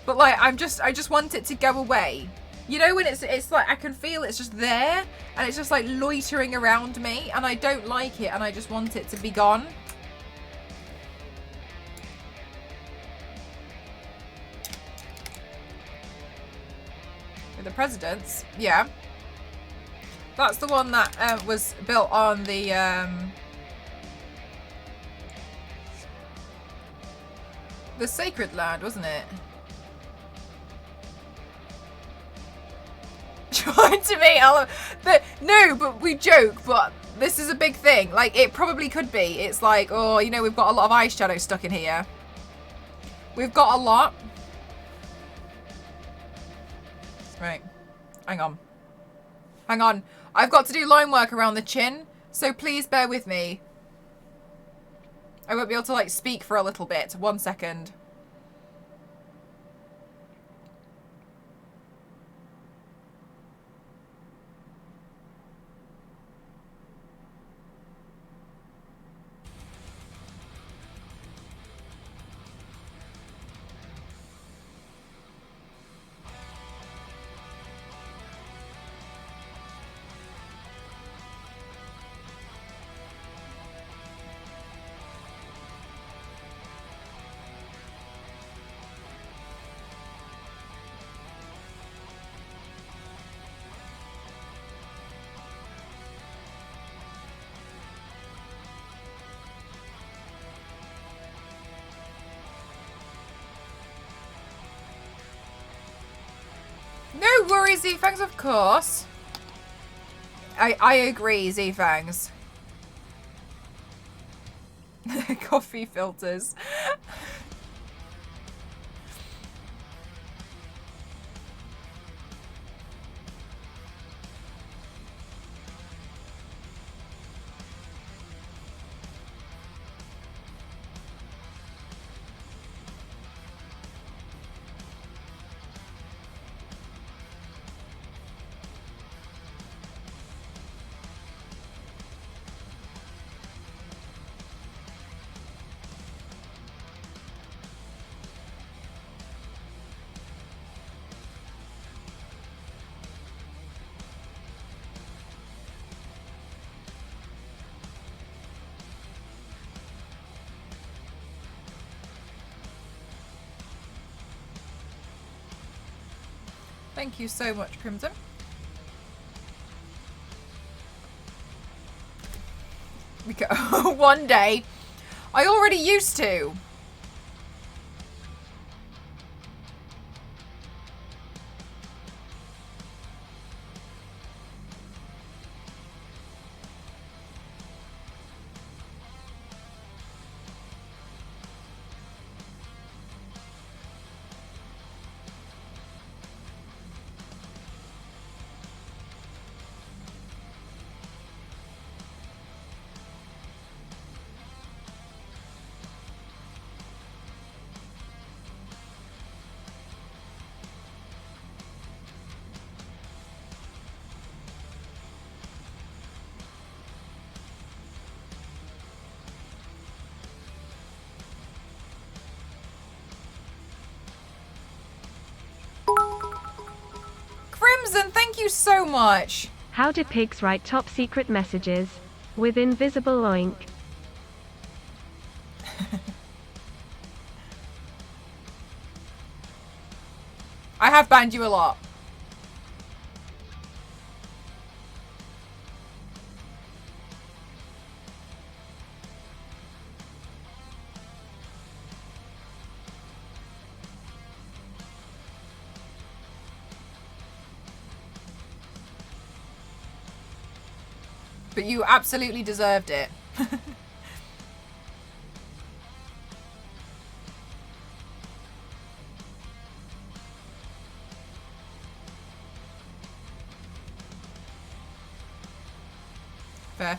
[SPEAKER 2] But like, I just want it to go away. You know, when it's like, I can feel it's just there and it's just like loitering around me and I don't like it and I just want it to be gone. The Presidents, yeah, that's the one that was built on the sacred land, wasn't it? Trying to be no, but we joke, but this is a big thing. Like, it probably could be. It's like, oh, you know, we've got a lot of eyeshadow stuck in here. We've got a lot. Right. Hang on. Hang on. I've got to do line work around the chin, so please bear with me. I won't be able to, like, speak for a little bit. 1 second. No worries, Z-Fangs, of course. I agree, Z-Fangs. Coffee filters. Thank you so much, Crimson. One day. I already used to. Crimson, thank you so much.
[SPEAKER 4] How do pigs write top secret messages? With invisible oink.
[SPEAKER 2] I have banned you a lot. But you absolutely deserved it. Fair.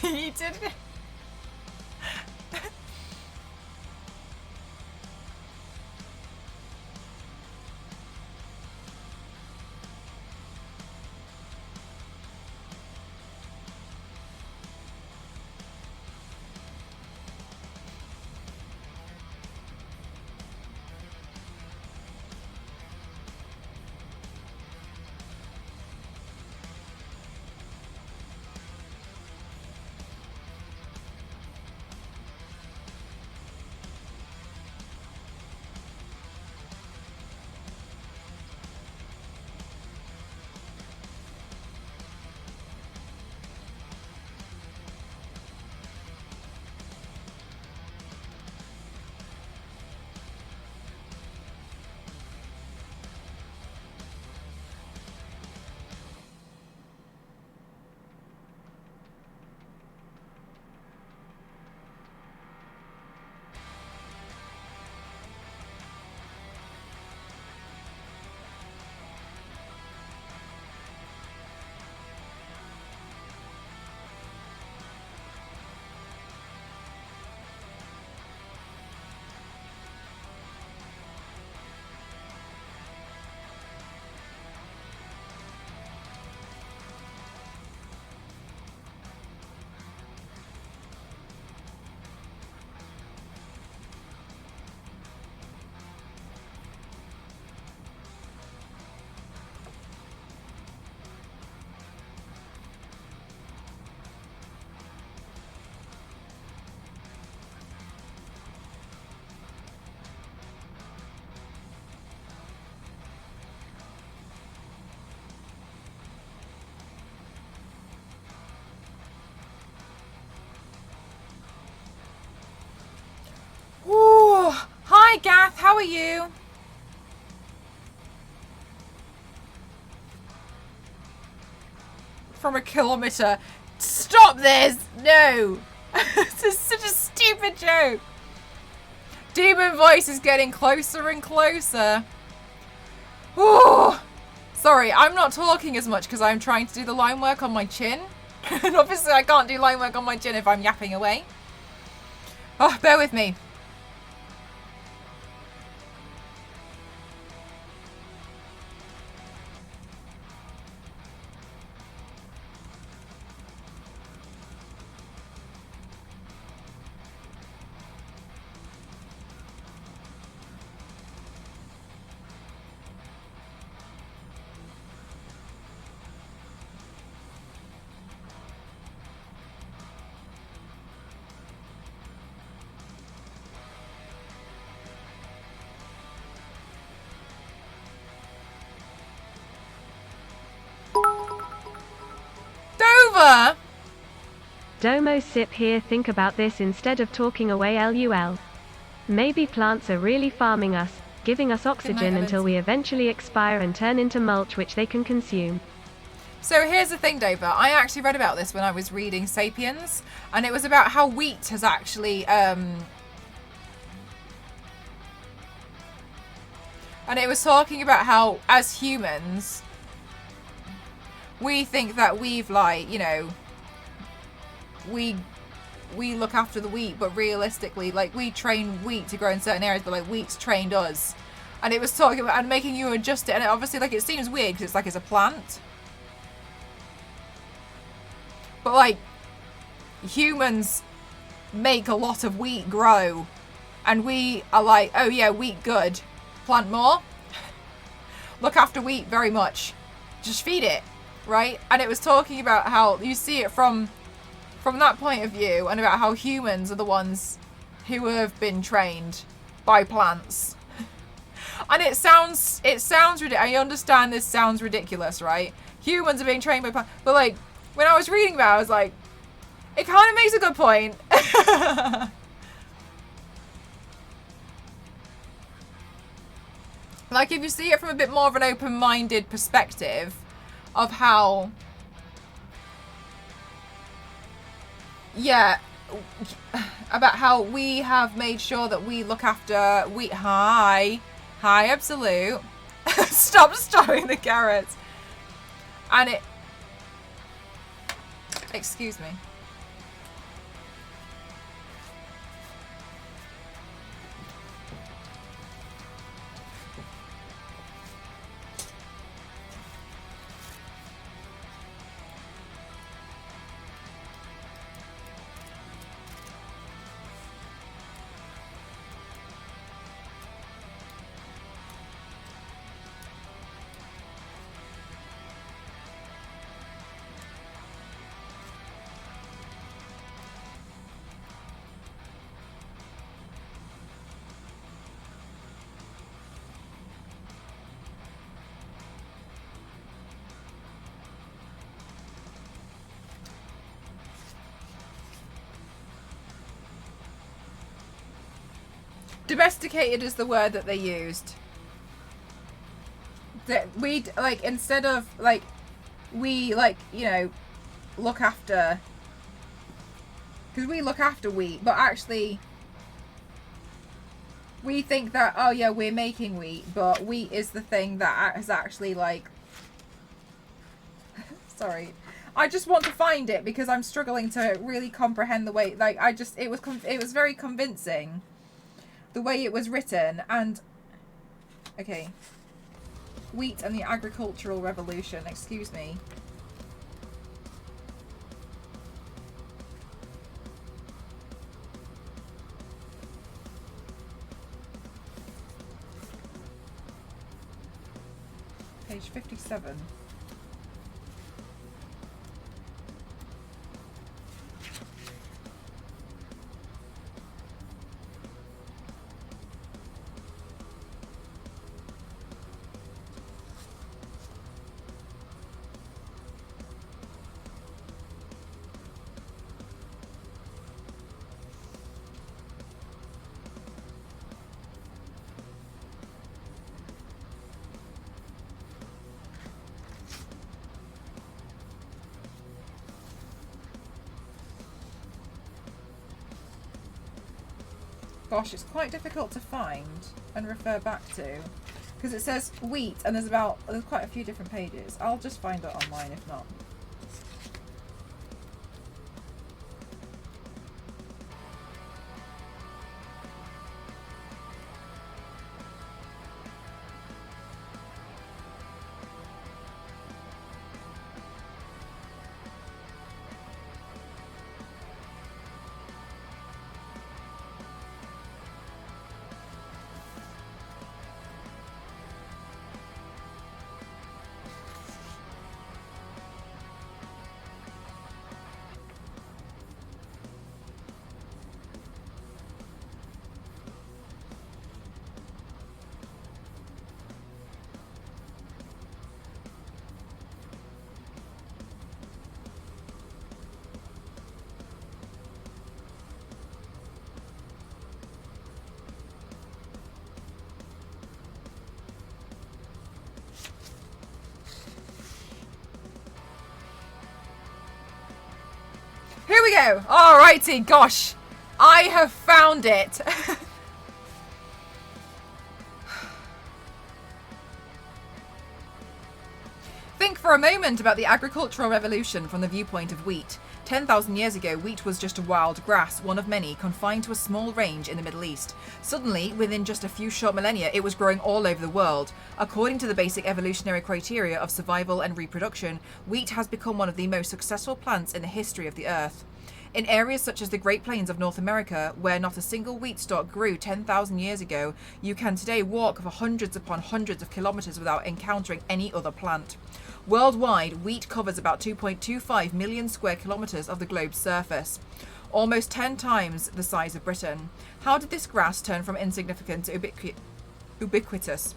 [SPEAKER 2] He did it. Ooh. Hi, Gath. How are you? From a kilometre. Stop this! No! This is such a stupid joke. Demon voice is getting closer and closer. Ooh. Sorry, I'm not talking as much because I'm trying to do the line work on my chin. And obviously I can't do line work on my chin if I'm yapping away. Oh, bear with me. Silver!
[SPEAKER 4] Domo sip here, think about this instead of talking away lul. Maybe plants are really farming us, giving us oxygen until we eventually expire and turn into mulch which they can consume.
[SPEAKER 2] So here's the thing, Dover. I actually read about this when I was reading Sapiens, and it was about how wheat has actually and it was talking about how as humans we think that we've like, you know, we look after the wheat, but realistically, like, we train wheat to grow in certain areas, but like wheat's trained us. And it was talking about and making you adjust it, and it obviously, like, it seems weird because it's like it's a plant, but like humans make a lot of wheat grow, and we are like, oh yeah, wheat good, plant more, look after wheat very much, just feed it, right? And it was talking about how you see it from that point of view, and about how humans are the ones who have been trained by plants. And it sounds ridiculous. I understand this sounds ridiculous, right? Humans are being trained by plants, but like when I was reading about it, I was like, it kind of makes a good point. Like, if you see it from a bit more of an open-minded perspective of how, yeah, about how we have made sure that we look after wheat. Hi, Absolute. Stop stowing the carrots. And it, excuse me. Domesticated is the word that they used. That we, like, instead of, like, we, like, you know, look after, because we look after wheat, but actually we think that, oh yeah, we're making wheat, but wheat is the thing that has actually, like, sorry, I just want to find it because I'm struggling to really comprehend the way, like, it was very convincing the way it was written. And okay, wheat and the agricultural revolution, excuse me. Page 57. Gosh, it's quite difficult to find and refer back to because it says wheat and there's quite a few different pages. I'll just find it online if not. we go. Alrighty, gosh. I have found it. Think for a moment about the agricultural revolution from the viewpoint of wheat. 10,000 years ago, wheat was just a wild grass, one of many, confined to a small range in the Middle East. Suddenly, within just a few short millennia, it was growing all over the world. According to the basic evolutionary criteria of survival and reproduction, wheat has become one of the most successful plants in the history of the Earth. In areas such as the Great Plains of North America, where not a single wheat stalk grew 10,000 years ago, you can today walk for hundreds upon hundreds of kilometres without encountering any other plant. Worldwide, wheat covers about 2.25 million square kilometres of the globe's surface, almost 10 times the size of Britain. How did this grass turn from insignificant to ubiquitous?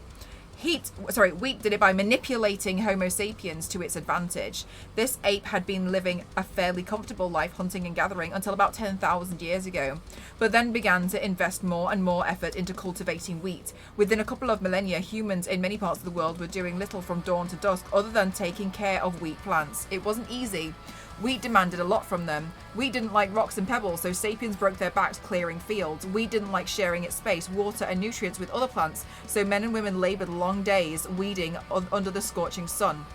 [SPEAKER 2] Wheat did it by manipulating Homo sapiens to its advantage. This ape had been living a fairly comfortable life hunting and gathering until about 10,000 years ago, but then began to invest more and more effort into cultivating wheat. Within a couple of millennia, humans in many parts of the world were doing little from dawn to dusk other than taking care of wheat plants. It wasn't easy. Wheat demanded a lot from them. Wheat didn't like rocks and pebbles, so sapiens broke their backs clearing fields. Wheat didn't like sharing its space, water and nutrients with other plants, so men and women laboured long days weeding under the scorching sun.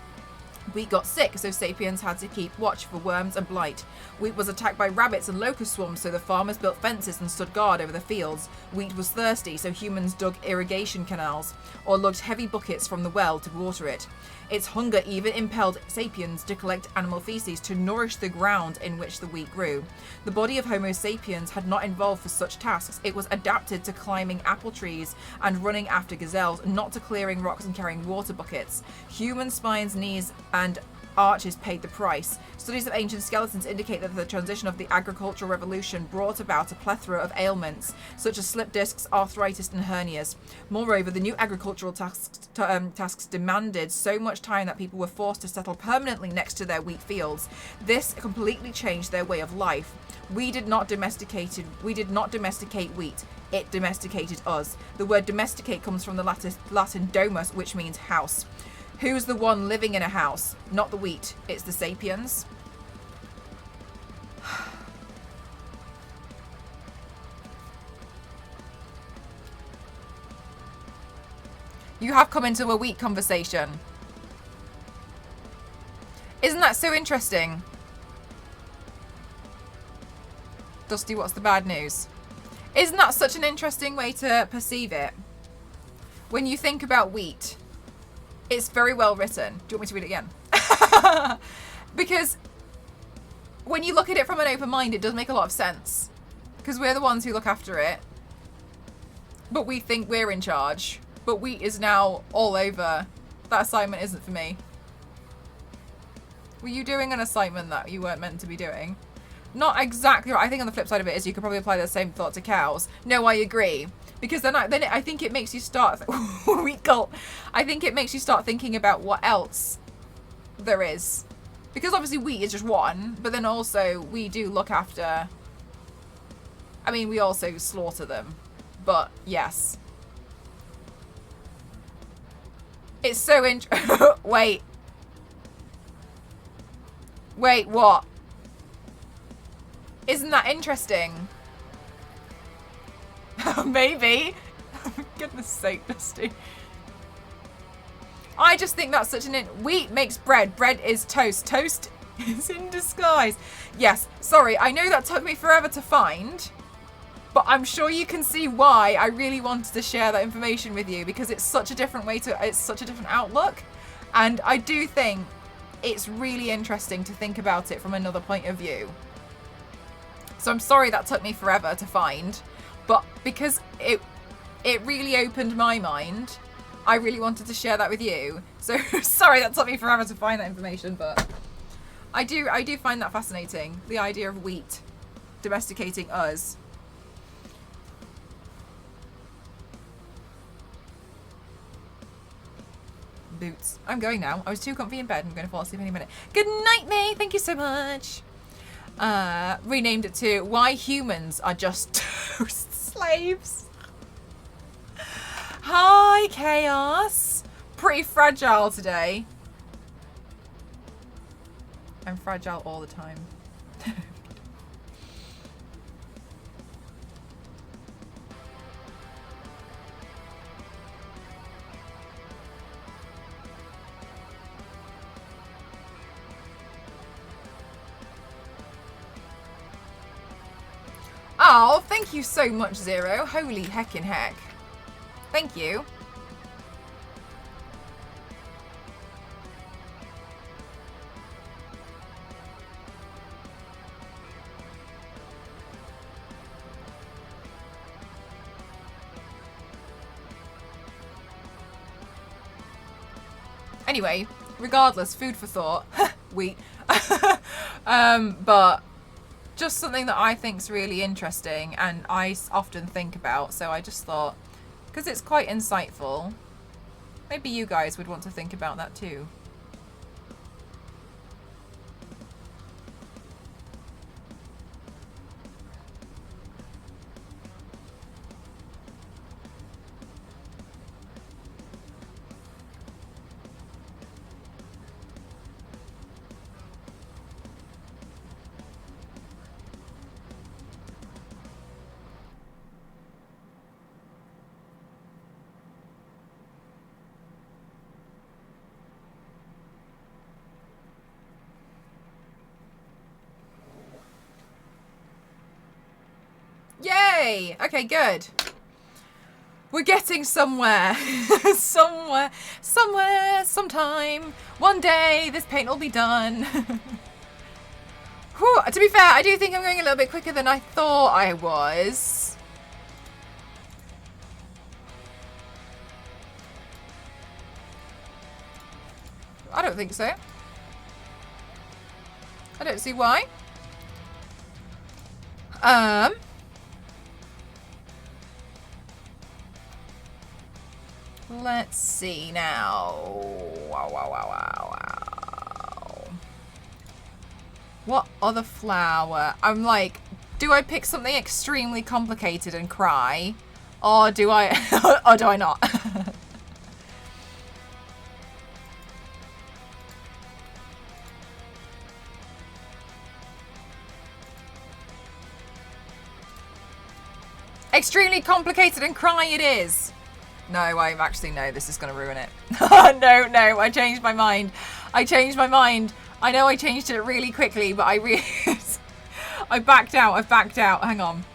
[SPEAKER 2] Wheat got sick, so sapiens had to keep watch for worms and blight. Wheat was attacked by rabbits and locust swarms, so the farmers built fences and stood guard over the fields. Wheat was thirsty, so humans dug irrigation canals or lugged heavy buckets from the well to water it. Its hunger even impelled sapiens to collect animal feces to nourish the ground in which the wheat grew. The body of Homo sapiens had not evolved for such tasks. It was adapted to climbing apple trees and running after gazelles, not to clearing rocks and carrying water buckets. Human spines, knees, and arches paid the price. Studies of ancient skeletons indicate that the transition of the agricultural revolution brought about a plethora of ailments, such as slip discs, arthritis, and hernias. Moreover, the new agricultural tasks demanded so much time that people were forced to settle permanently next to their wheat fields. This completely changed their way of life. We did not domesticate wheat. It domesticated us. The word domesticate comes from the Latin domus, which means house. Who's the one living in a house? Not the wheat, it's the sapiens. You have come into a wheat conversation. Isn't that so interesting? Dusty, what's the bad news? Isn't that such an interesting way to perceive it? When you think about wheat, it's very well written. Do you want me to read it again? Because when you look at it from an open mind, it does make a lot of sense. Because we're the ones who look after it. But we think we're in charge. But wheat is now all over. That assignment isn't for me. Were you doing an assignment that you weren't meant to be doing? Not exactly right. I think on the flip side of it is you could probably apply the same thought to cows. No, I agree. Because then I think it makes you start... wheat cult. I think it makes you start thinking about what else there is. Because obviously wheat is just one. But then also we do look after... I mean, we also slaughter them. But yes. It's so Wait. Wait, what? Isn't that interesting? Maybe. Goodness sake, Dusty. I just think that's such an... Wheat makes bread. Bread is toast. Toast is in disguise. Yes, sorry. I know that took me forever to find. But I'm sure you can see why I really wanted to share that information with you. Because it's such a different way to... It's such a different outlook. And I do think it's really interesting to think about it from another point of view. So I'm sorry that took me forever to find. But because it really opened my mind, I really wanted to share that with you. So sorry that took me forever to find that information, but I do find that fascinating. The idea of wheat domesticating us. Boots. I'm going now. I was too comfy in bed. I'm going to fall asleep any minute. Good night, May. Thank you so much. Renamed it to Why Humans Are Just Toast Slaves. Hi, Chaos. Pretty fragile today. I'm fragile all the time. Oh, thank you so much, Zero. Holy heckin' heck. Thank you. Anyway, regardless, food for thought. Wheat. But just something that I think's really interesting and I often think about. So I just thought, because it's quite insightful, maybe you guys would want to think about that too. Yay! Okay, good. We're getting somewhere. somewhere, sometime. One day, this paint will be done. Whew, to be fair, I do think I'm going a little bit quicker than I thought I was. I don't think so. I don't see why. Let's see now. Wow. What other flower? I'm like, do I pick something extremely complicated and cry? Or do I, or do I not? Extremely complicated and cry it is. No, no, this is going to ruin it. No, I changed my mind. I know I changed it really quickly, but I backed out. I've backed out. Hang on.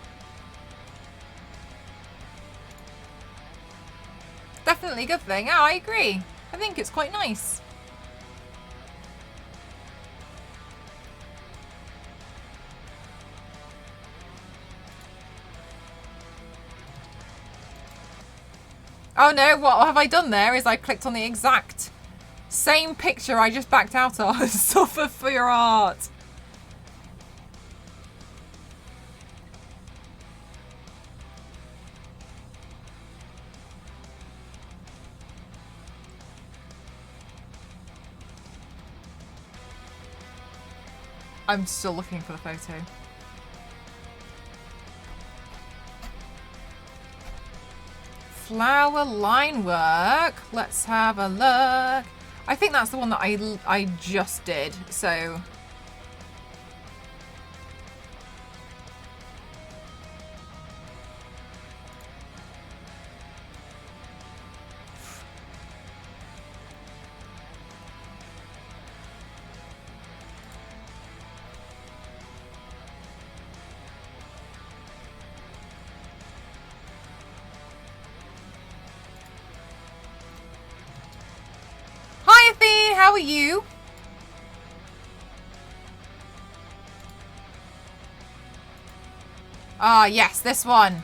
[SPEAKER 2] Definitely a good thing. Yeah, I agree. I think it's quite nice. Oh no, what have I done there is I clicked on the exact same picture I just backed out of. Suffer for your art. I'm still looking for the photo. Flower line work. Let's have a look. I think that's the one that I just did. So how are you? Ah, yes, this one.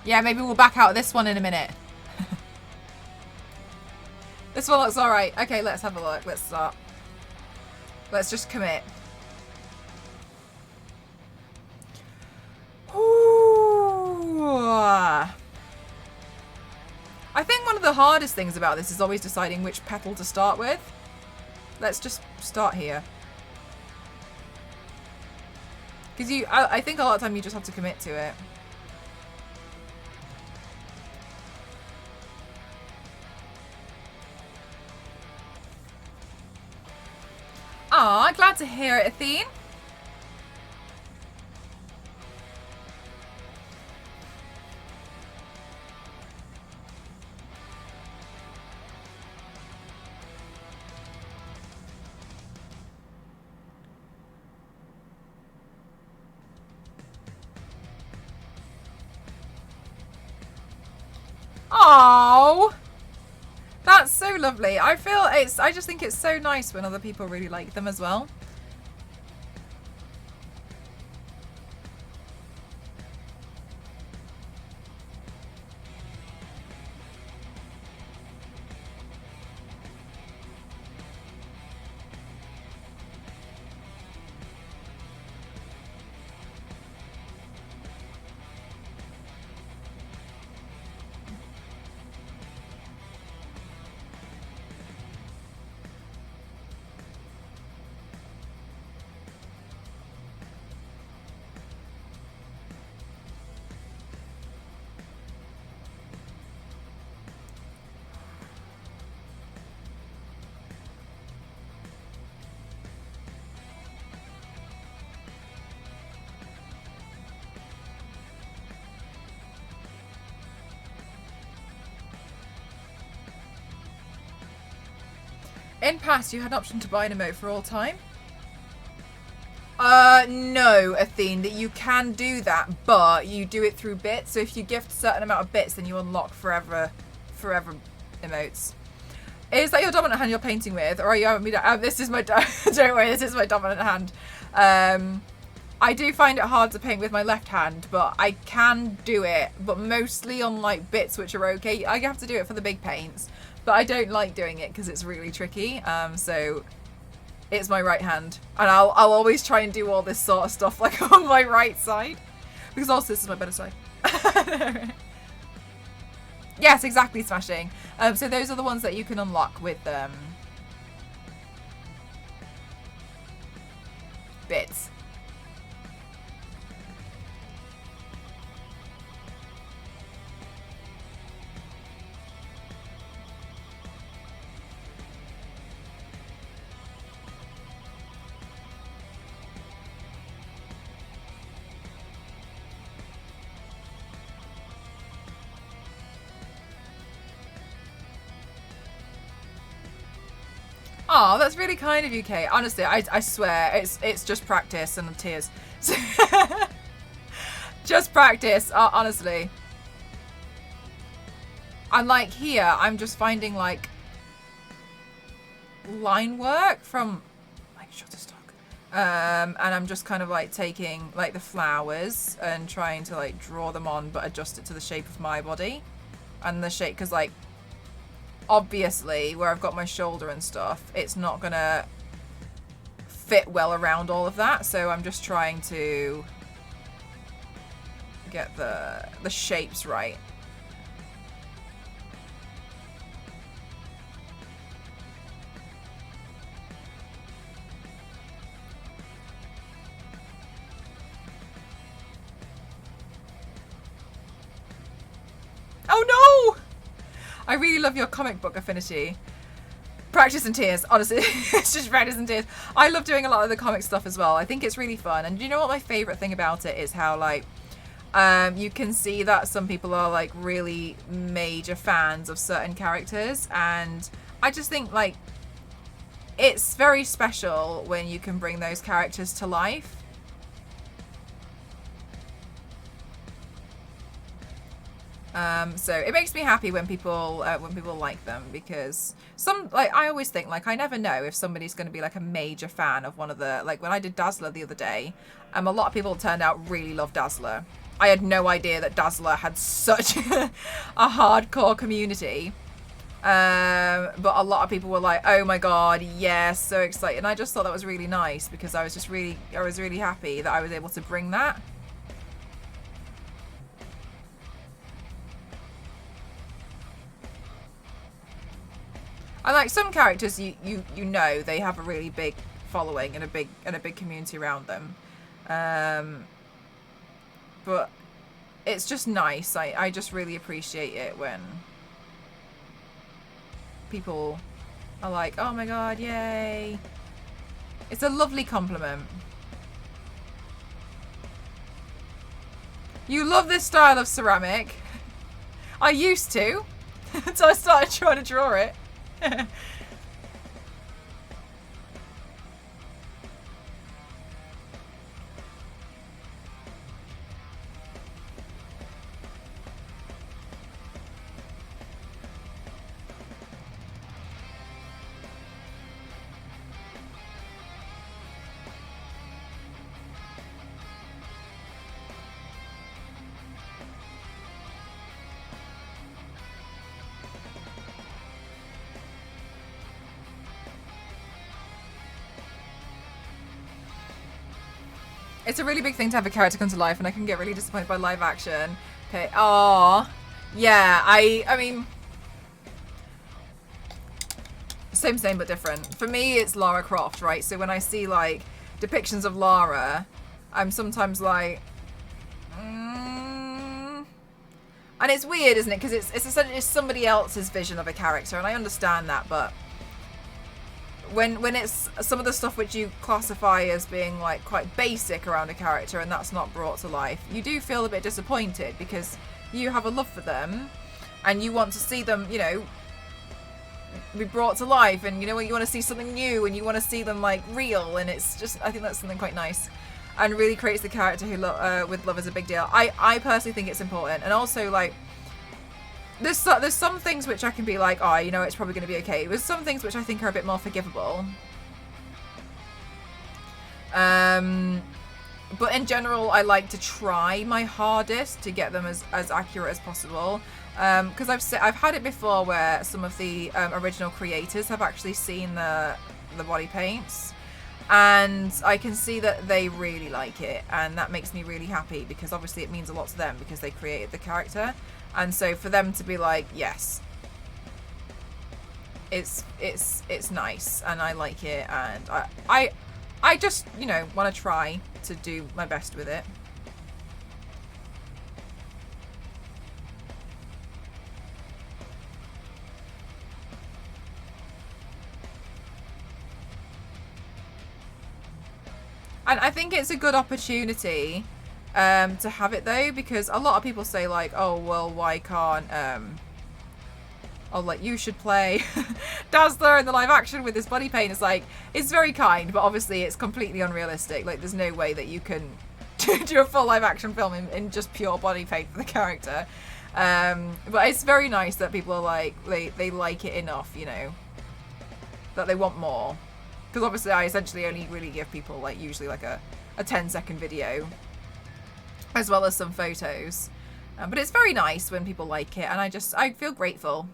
[SPEAKER 2] Yeah, maybe we'll back out of this one in a minute. This one looks alright. Okay, let's have a look. Let's start. Let's just commit. Ooh. I think one of the hardest things about this is always deciding which petal to start with. Let's just start here. Because I think a lot of time you just have to commit to it. Ah, glad to hear it, Athene. Oh, that's so lovely. I just think it's so nice when other people really like them as well. In past, you had an option to buy an emote for all time. No, Athene, that you can do that, but you do it through bits. So if you gift a certain amount of bits, then you unlock forever emotes. Is that your dominant hand you're painting with, or are you having me? This is my don't worry, this is my dominant hand. I do find it hard to paint with my left hand, but I can do it, but mostly on like bits which are okay. I have to do it for the big paints, but I don't like doing it because it's really tricky. So it's my right hand, and I'll always try and do all this sort of stuff like on my right side, because also this is my better side. Yes, exactly, smashing. So those are the ones that you can unlock with bits. Oh, that's really kind of you, Kate. Honestly, I swear, it's just practice and tears. Just practice, honestly. And like here, I'm just finding like line work from like Shutterstock. And I'm just kind of like taking like the flowers and trying to like draw them on, but adjust it to the shape of my body. And the shape, because like, obviously where I've got my shoulder and stuff, it's not gonna fit well around all of that, so I'm just trying to get the shapes right. Oh no! I really love your comic book affinity. Practice and tears, honestly. It's just practice and tears. I love doing a lot of the comic stuff as well. I think it's really fun. And you know what my favourite thing about it is how, like, you can see that some people are, like, really major fans of certain characters. And I just think, like, it's very special when you can bring those characters to life. So it makes me happy when people like them, because I always think, like, I never know if somebody's going to be like a major fan of one of the, like when I did Dazzler the other day, a lot of people turned out really love Dazzler. I had no idea that Dazzler had such a hardcore community. But a lot of people were like, oh my god, yes, so excited. And I just thought that was really nice, because I was really happy that I was able to bring that. And like some characters, you know they have a really big following and a big community around them, but it's just nice. I just really appreciate it when people are like, oh my god, yay! It's a lovely compliment. You love this style of ceramic. I used to, until I started trying to draw it. It's a really big thing to have a character come to life, and I can get really disappointed by live action. Okay. Oh, yeah. I mean, same but different. For me, it's Lara Croft, right? So when I see like depictions of Lara, I'm sometimes like, and it's weird, isn't it? Because it's essentially somebody else's vision of a character, and I understand that, but when it's some of the stuff which you classify as being like quite basic around a character and that's not brought to life, you do feel a bit disappointed because you have a love for them and you want to see them, you know, be brought to life, and you know, you want to see something new and you want to see them like real, and it's just, I think that's something quite nice and really creates the character who with love is a big deal. I personally think it's important, and also like there's some things which I can be like, oh, you know, it's probably going to be okay. There's some things which I think are a bit more forgivable. But in general, I like to try my hardest to get them as accurate as possible. Because I've had it before where some of the original creators have actually seen the body paints, and I can see that they really like it, and that makes me really happy because obviously it means a lot to them because they created the character. And so for them to be like, yes, it's nice and I like it, and I just, you know, want to try to do my best with it. And I think it's a good opportunity to have it though, because a lot of people say like, oh well, why can't like you should play Dazzler in the live action with this body paint. It's like, it's very kind, but obviously it's completely unrealistic. Like there's no way that you can do a full live action film in just pure body paint for the character. But it's very nice that people are like, they like it enough, you know, that they want more. Because obviously I essentially only really give people like usually like a 10-second video as well as some photos. But it's very nice when people like it, and I feel grateful.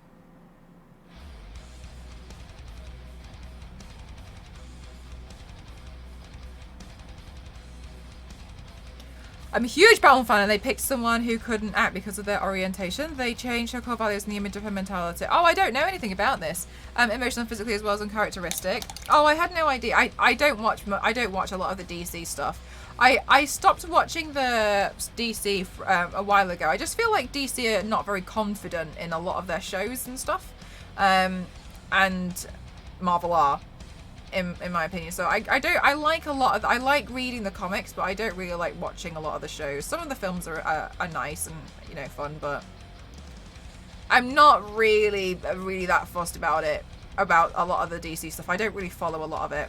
[SPEAKER 2] I'm a huge Batman fan, and they picked someone who couldn't act because of their orientation. They changed her core values and the image of her mentality. Oh, I don't know anything about this. Emotional and physically as well as uncharacteristic. Oh, I had no idea. I don't watch a lot of the DC stuff. I stopped watching the DC a while ago. I just feel like DC are not very confident in a lot of their shows and stuff, and Marvel are, in my opinion. So I like reading the comics, but I don't really like watching a lot of the shows. Some of the films are nice and, you know, fun, but I'm not really that fussed about a lot of the DC stuff. I don't really follow a lot of it.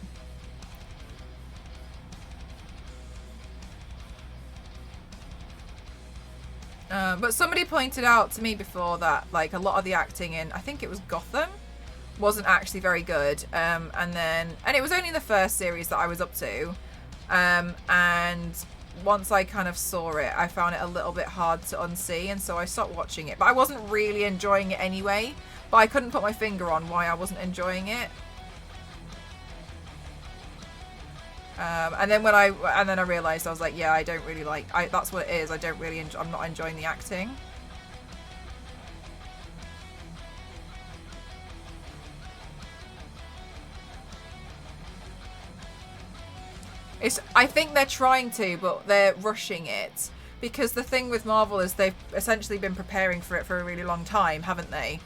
[SPEAKER 2] But somebody pointed out to me before that like a lot of the acting in, I think it was Gotham, wasn't actually very good. And it was only the first series that I was up to. And once I kind of saw it, I found it a little bit hard to unsee, and so I stopped watching it. But I wasn't really enjoying it anyway. But I couldn't put my finger on why I wasn't enjoying it. And then I realized, I was like, yeah, I don't really like, that's what it is. I don't really I'm not enjoying the acting. I think they're trying to, but they're rushing it, because the thing with Marvel is they've essentially been preparing for it for a really long time, haven't they?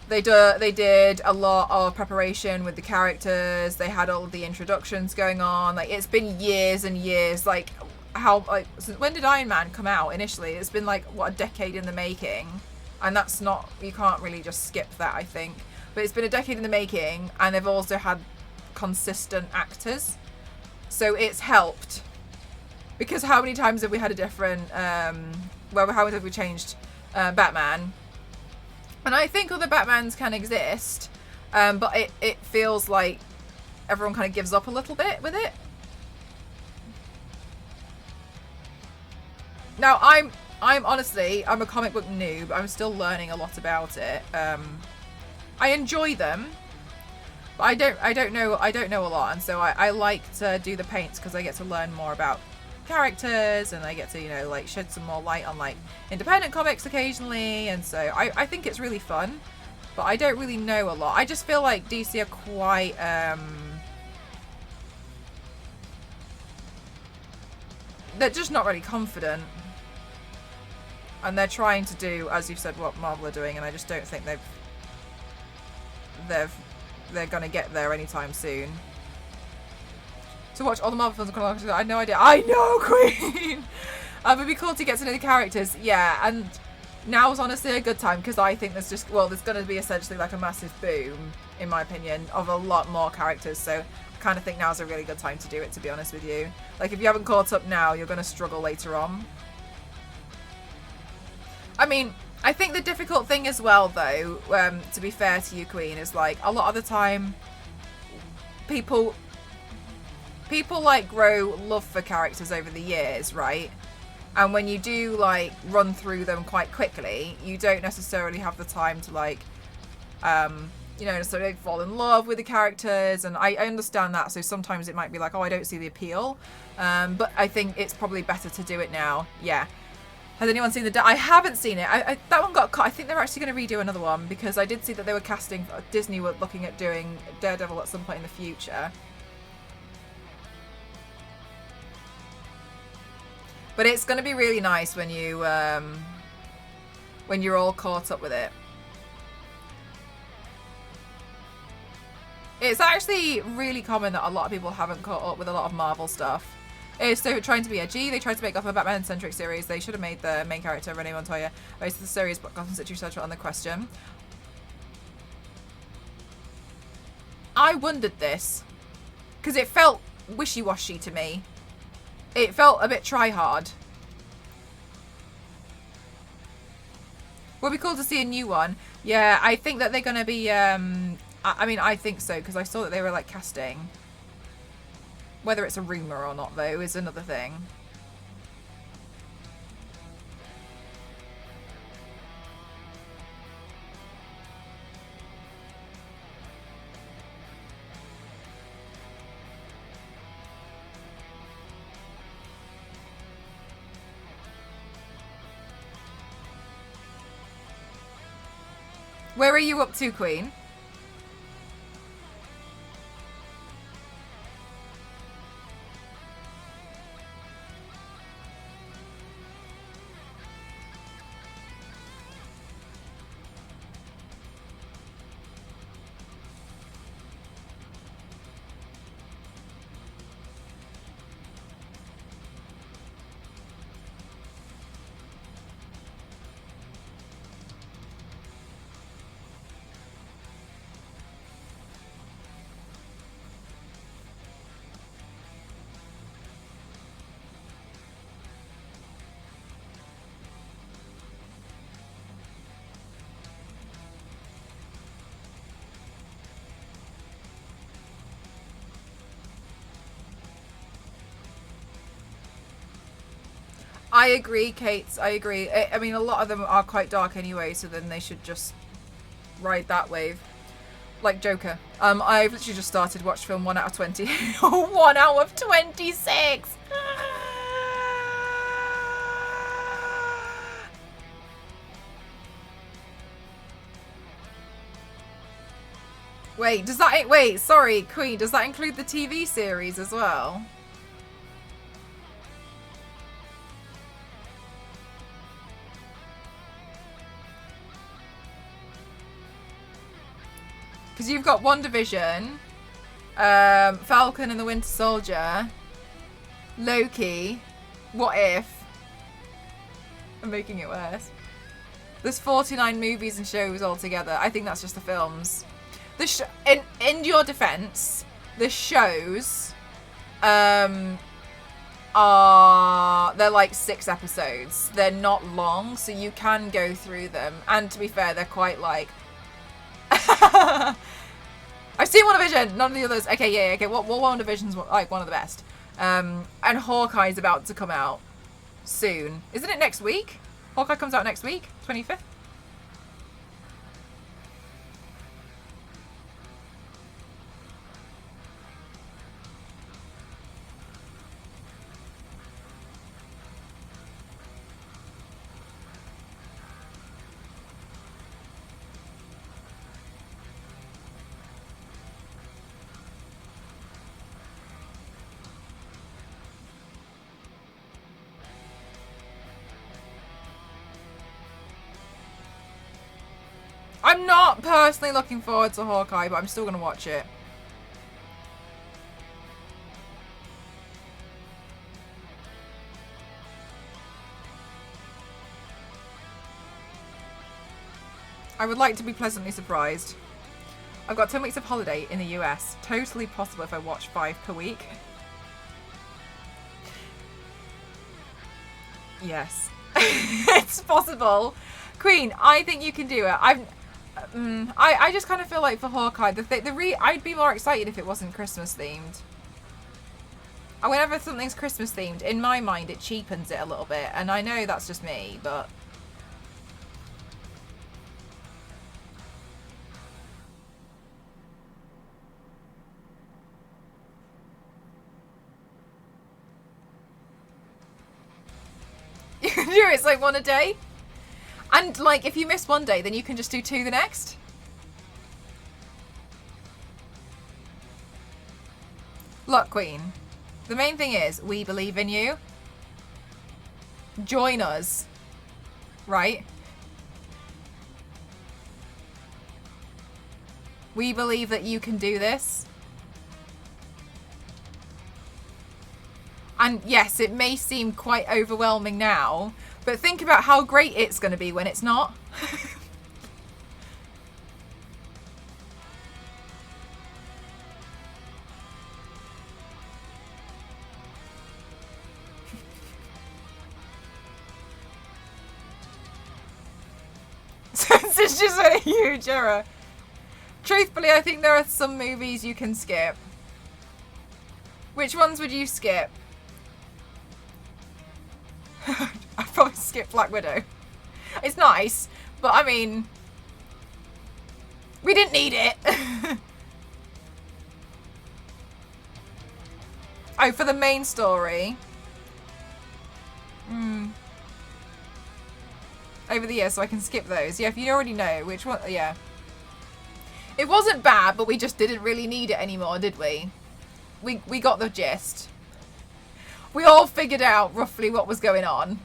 [SPEAKER 2] They did a lot of preparation with the characters. They had all of the introductions going on. Like, it's been years and years. Like, when did Iron Man come out initially? It's been like, what, a decade in the making. And that's not, you can't really just skip that, I think. But it's been a decade in the making, and they've also had consistent actors. So it's helped. Because how many times have we had a different, how many times have we changed Batman? And I think other Batmans can exist, but it feels like everyone kind of gives up a little bit with it. Now, I'm honestly, I'm a comic book noob. I'm still learning a lot about it. I enjoy them, But I don't know a lot, and so I like to do the paints because I get to learn more about characters, and I get to, you know, like shed some more light on like independent comics occasionally, and so I think it's really fun. But I don't really know a lot. I just feel like DC are quite they're just not really confident, and they're trying to do, as you've said, what Marvel are doing, and I just don't think they're gonna get there anytime soon. To watch all the Marvel films chronologically, I had no idea. I know, Queen. It'd be cool to get to know the characters. Yeah, and now is honestly a good time because I think there's just, well, there's going to be essentially like a massive boom, in my opinion, of a lot more characters. So I kind of think now's a really good time to do it, to be honest with you. Like, if you haven't caught up now, you're going to struggle later on. I mean, I think the difficult thing as well, though, to be fair to you, Queen, is like a lot of the time people like grow love for characters over the years, right? And when you do like run through them quite quickly, you don't necessarily have the time to like you know, necessarily fall in love with the characters, and I understand that. So sometimes it might be like, oh, I don't see the appeal, but I think it's probably better to do it now. Yeah. Has anyone seen I haven't seen it. That one got cut. I think they're actually going to redo another one because I did see that they were casting, Disney were looking at doing Daredevil at some point in the future. But it's going to be really nice when you when you're all caught up with it. It's actually really common that a lot of people haven't caught up with a lot of Marvel stuff. It's so trying to be edgy. They tried to make Gotham a Batman-centric series. They should have made the main character, Renee Montoya, based on the series, but Gotham City Central on the question. I wondered this because it felt wishy-washy to me. It felt a bit try-hard. Would be cool to see a new one. Yeah, I think that they're going to be... I mean, I think so, because I saw that they were, like, casting. Whether it's a rumour or not, though, is another thing. Where are you up to, Queen? I agree, Kate. I agree. I mean, a lot of them are quite dark anyway, so then they should just ride that wave. Like Joker. I've literally just started watch film 1 out of 20. 1 out of 26! Wait, does that... Wait, sorry, Queen. Does that include the TV series as well? Because you've got WandaVision, Falcon and the Winter Soldier, Loki, What If? I'm making it worse. There's 49 movies and shows altogether. I think that's just the films. In your defense, the shows they're like 6 episodes. They're not long, so you can go through them. And to be fair, they're quite like... I've seen WandaVision, none of the others. Okay, yeah, okay. Well, WandaVision's like one of the best. And Hawkeye's about to come out soon. Isn't it next week? Hawkeye comes out next week, 25th. I'm not personally looking forward to Hawkeye, but I'm still going to watch it. I would like to be pleasantly surprised. I've got 10 weeks of holiday in the US. Totally possible if I watch 5 per week. Yes. It's possible. Queen, I think you can do it. I just kind of feel like for Hawkeye, I'd be more excited if it wasn't Christmas themed. And whenever something's Christmas themed, in my mind it cheapens it a little bit. And I know that's just me, but... You can do it, it's like 1 a day. And like if you miss 1 day, then you can just do 2 the next. Look, Queen. The main thing is, we believe in you. Join us. Right? We believe that you can do this. And yes, it may seem quite overwhelming now, but think about how great it's going to be when it's not. It's just a huge error. Truthfully, I think there are some movies you can skip. Which ones would you skip? I'd probably skip Black Widow. It's nice, but I mean, we didn't need it. Oh, for the main story. Over the years, so I can skip those. Yeah, if you already know which one, yeah. It wasn't bad, but we just didn't really need it anymore, did we? We got the gist. We all figured out roughly what was going on.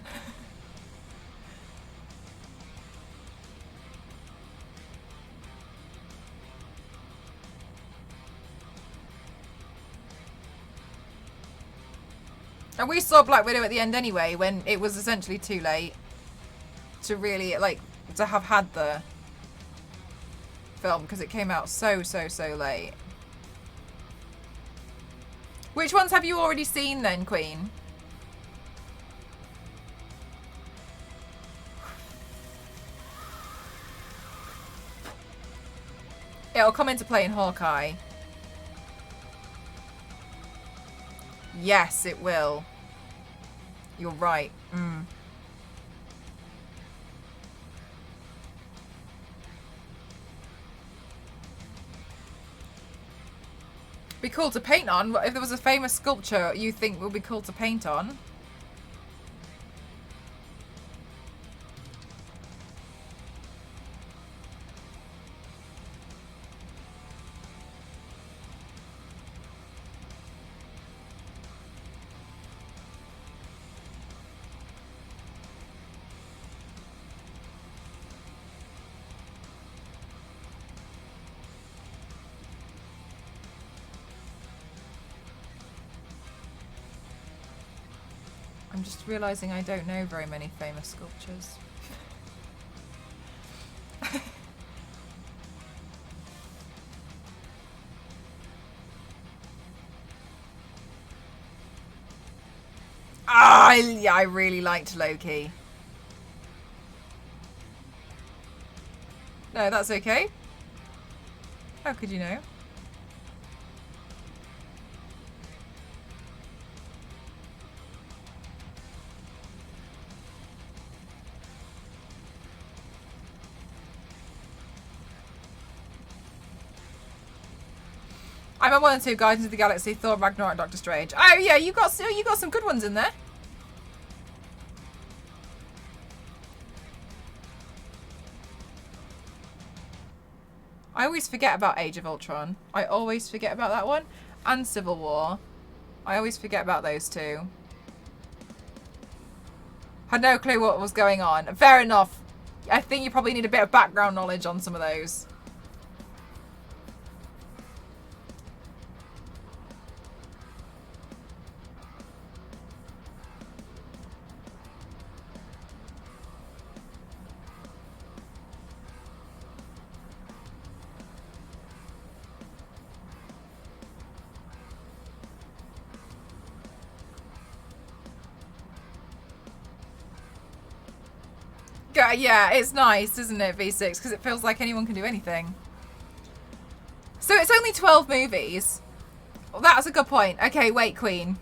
[SPEAKER 2] And we saw Black Widow at the end anyway, when it was essentially too late to really, like, to have had the film, because it came out so late. Which ones have you already seen then, Queen? It'll come into play in Hawkeye. Yes, it will. You're right. Be cool to paint on. If there was a famous sculpture you think would be cool to paint on? I'm just realising I don't know very many famous sculptures. Yeah, I really liked Loki. No, that's okay. How could you know? I'm at 1 and 2, Guardians of the Galaxy, Thor, Ragnarok, Doctor Strange. Oh yeah, you got some good ones in there. I always forget about Age of Ultron. I always forget about that one. And Civil War. I always forget about those two. Had no clue what was going on. Fair enough. I think you probably need a bit of background knowledge on some of those. Yeah, it's nice, isn't it, V6? Because it feels like anyone can do anything. So it's only 12 movies. Well, that's a good point. Okay, wait, Queen.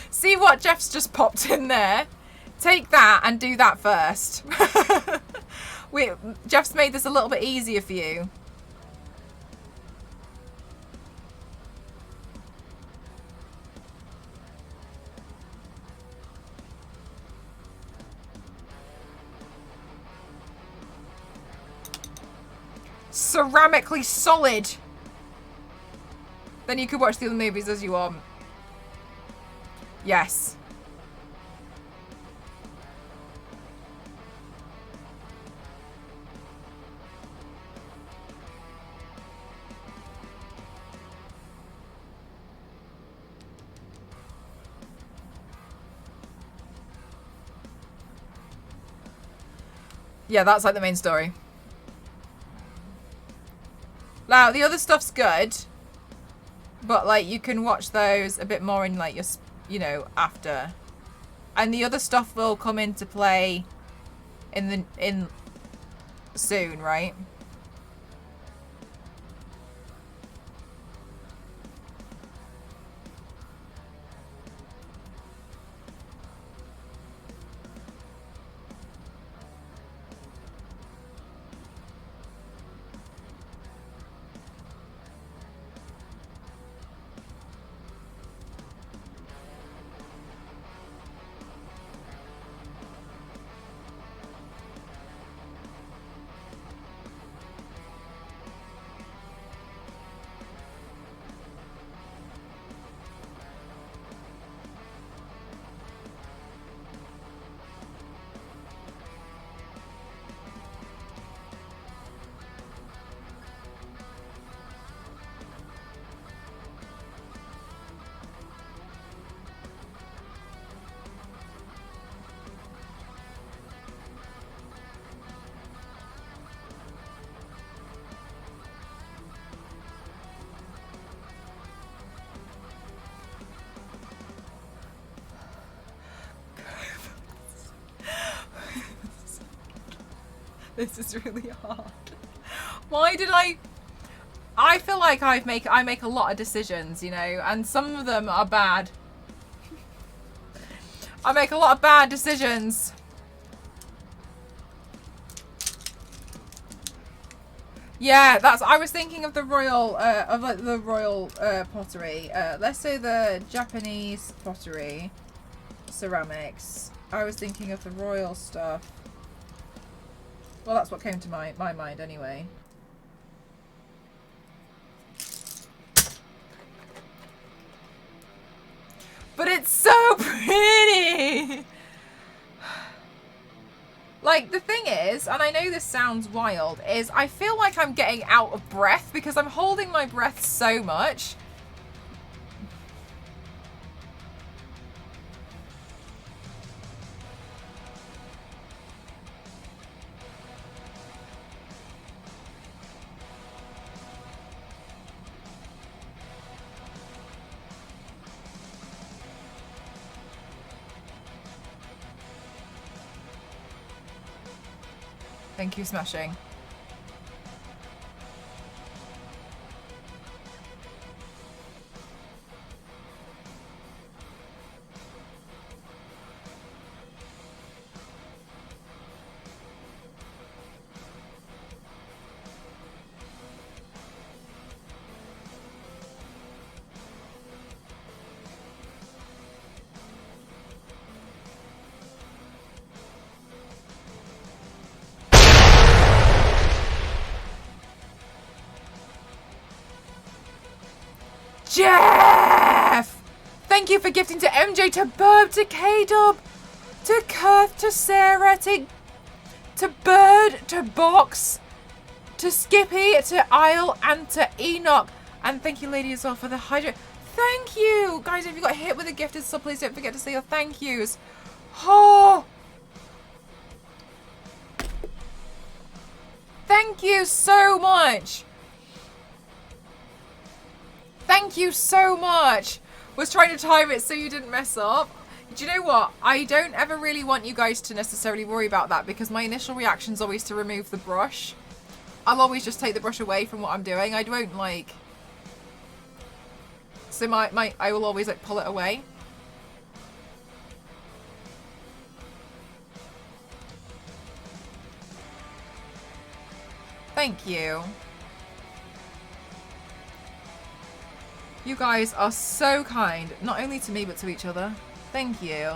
[SPEAKER 2] See what Jeff's just popped in there? Take that and do that first. Jeff's made this a little bit easier for you. Ceramically solid. Then you could watch the other movies as you want. Yes. Yeah, that's like the main story. Now, the other stuff's good, but, like, you can watch those a bit more in, like, your, you know, after. And the other stuff will come into play in soon, right? This is really hard. Why did I feel like I make a lot of decisions, you know, and some of them are bad. I make a lot of bad decisions. Yeah, I was thinking of the royal pottery. Let's say the Japanese pottery, ceramics. I was thinking of the royal stuff. Well, that's what came to my mind anyway. But it's so pretty! Like, the thing is, and I know this sounds wild, is I feel like I'm getting out of breath because I'm holding my breath so much. Thank you, Smashing. Jeff! Thank you for gifting to MJ, to Burb, to K-Dub, to Kurth, to Sarah, to to Bird, to Box, to Skippy, to Isle, and to Enoch. And thank you, lady, as well for the hydro. Thank you! Guys, if you got hit with a gifted sub, please don't forget to say your thank yous. Oh! Thank you so much! Thank you so much! Was trying to time it so you didn't mess up. Do you know what? I don't ever really want you guys to necessarily worry about that because my initial reaction is always to remove the brush. I'll always just take the brush away from what I'm doing. I won't like... So I will always like pull it away. Thank you. You guys are so kind, not only to me but to each other. Thank you.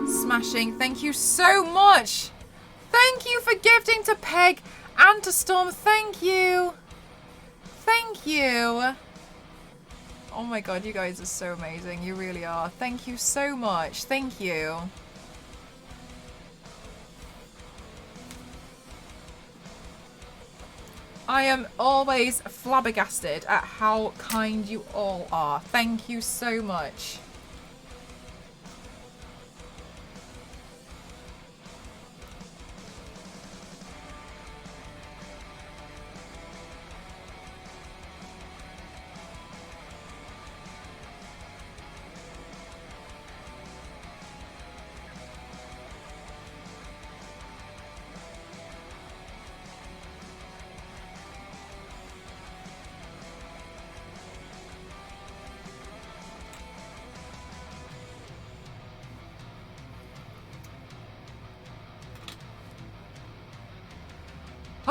[SPEAKER 2] Smashing, thank you so much. Thank you for gifting to Peg and to Storm. Thank you. Thank you. Oh my god, you guys are so amazing. You really are. Thank you so much. Thank you. I am always flabbergasted at how kind you all are. Thank you so much.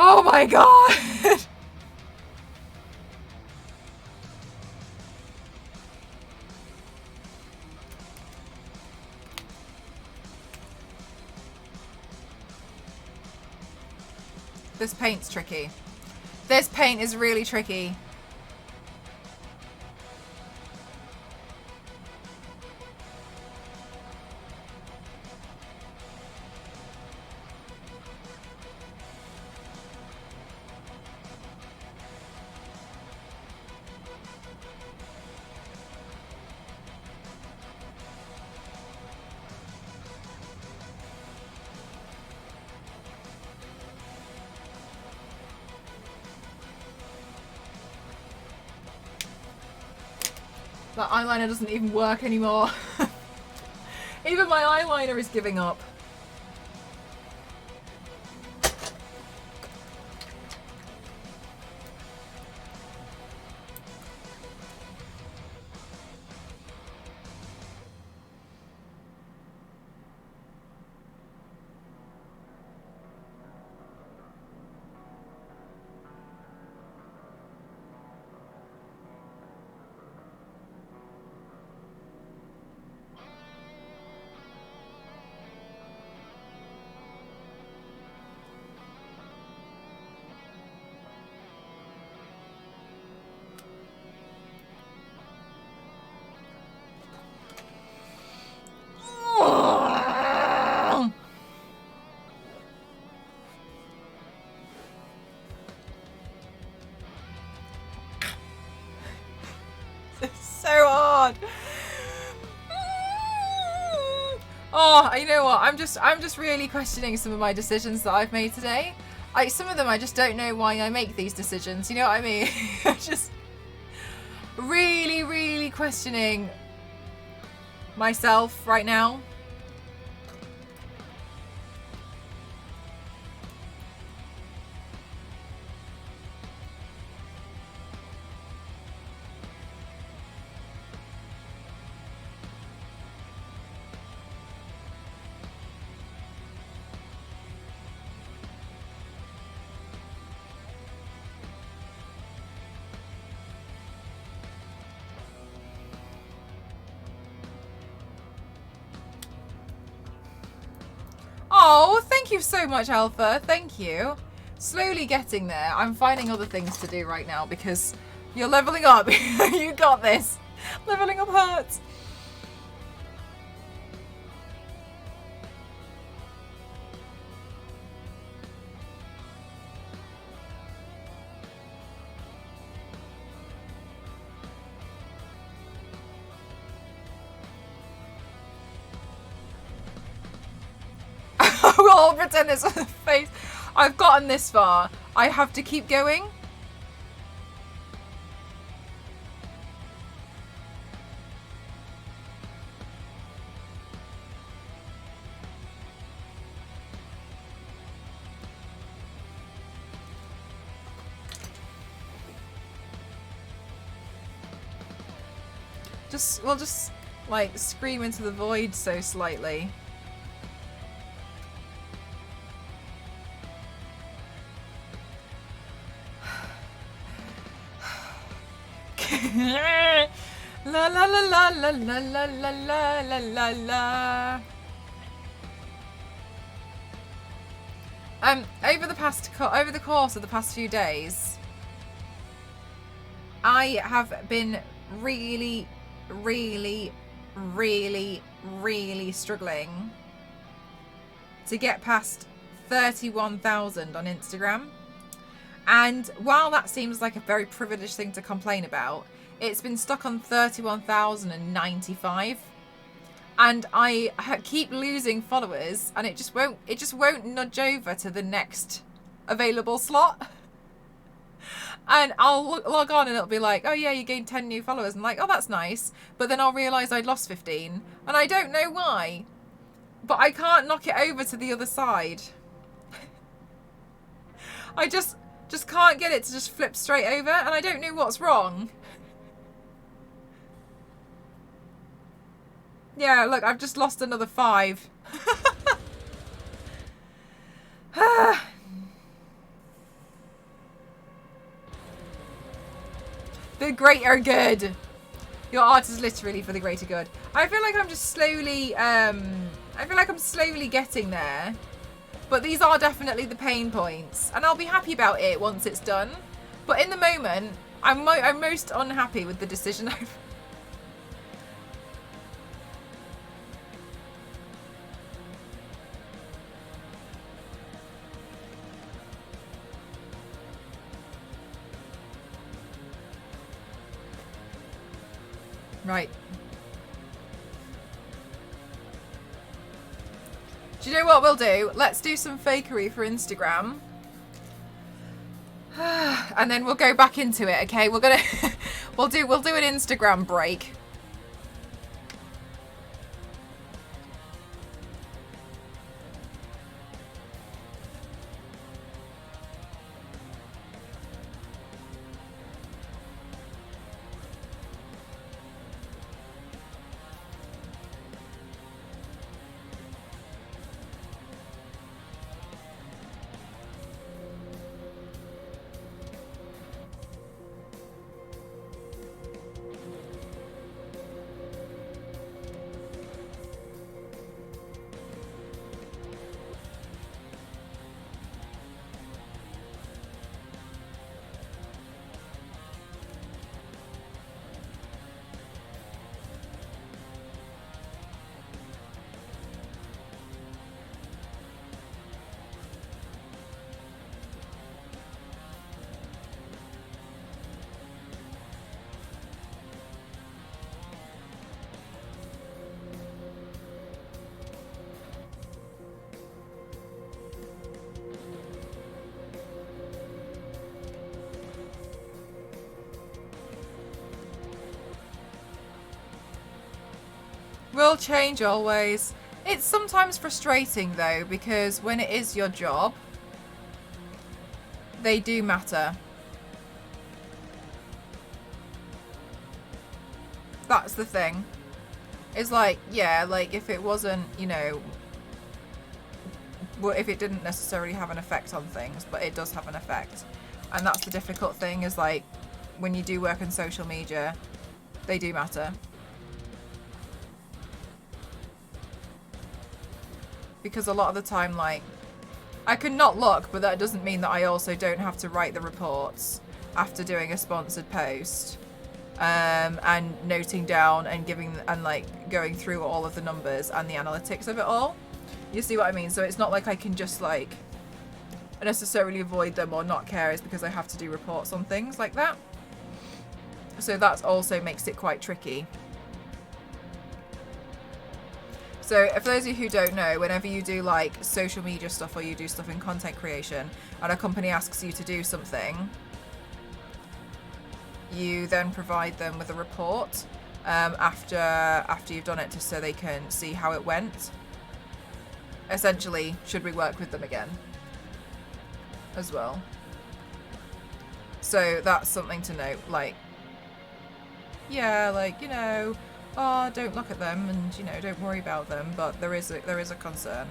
[SPEAKER 2] Oh my god! This paint's tricky. This paint is really tricky. That eyeliner doesn't even work anymore. Even my eyeliner is giving up. Oh, you know what? I'm just really questioning some of my decisions that I've made today. Some of them I just don't know why I make these decisions. You know what I mean? I'm just really, really questioning myself right now. Oh, thank you so much, Alpha. Thank you. Slowly getting there. I'm finding other things to do right now because you're leveling up. You got this. Leveling up hurts. We'll all pretend it's on the face. I've gotten this far. I have to keep going. We'll just like scream into the void so slightly. La la la la la la la la la la la la. Over the course of the past few days, I have been really struggling to get past 31,000 on Instagram. And while that seems like a very privileged thing to complain about, it's been stuck on 31,095. And I keep losing followers, and it just won't nudge over to the next available slot. And I'll log on and it'll be like, oh yeah, you gained 10 new followers. I'm like, oh, that's nice. But then I'll realise I'd lost 15. And I don't know why. But I can't knock it over to the other side. I just can't get it to just flip straight over. And I don't know what's wrong. Yeah, look, I've just lost another 5. The greater good. Your art is literally for the greater good. I feel like I'm just slowly, I feel like I'm slowly getting there. But these are definitely the pain points. And I'll be happy about it once it's done. But in the moment, I'm most unhappy with the decision I've... Right. Do you know what we'll do? Let's do some fakery for Instagram. And then we'll go back into it, okay? We're gonna we'll do an Instagram break. Will change always. It's sometimes frustrating though, because when it is your job, they do matter. That's the thing. It's like, yeah, like if it wasn't, you know, well, if it didn't necessarily have an effect on things, but it does have an effect. And that's the difficult thing, is like when you do work in social media, they do matter. because a lot of the time, like, I can not look, but that doesn't mean that I also don't have to write the reports after doing a sponsored post, and noting down and like going through all of the numbers and the analytics of it all. You see what I mean? So it's not like I can just like necessarily avoid them or not care, is because I have to do reports on things like that. So that also makes it quite tricky. So for those of you who don't know, whenever you do like social media stuff or you do stuff in content creation and a company asks you to do something, you then provide them with a report after you've done it, just so they can see how it went. Essentially, should we work with them again as well? So that's something to note. Like, yeah, like, you know, oh, don't look at them and, you know, don't worry about them, but there is a concern.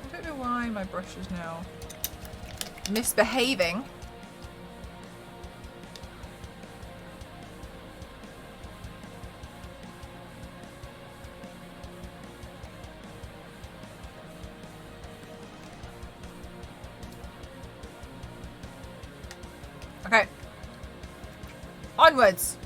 [SPEAKER 2] I don't know why my brush is now misbehaving. Okay. Onwards.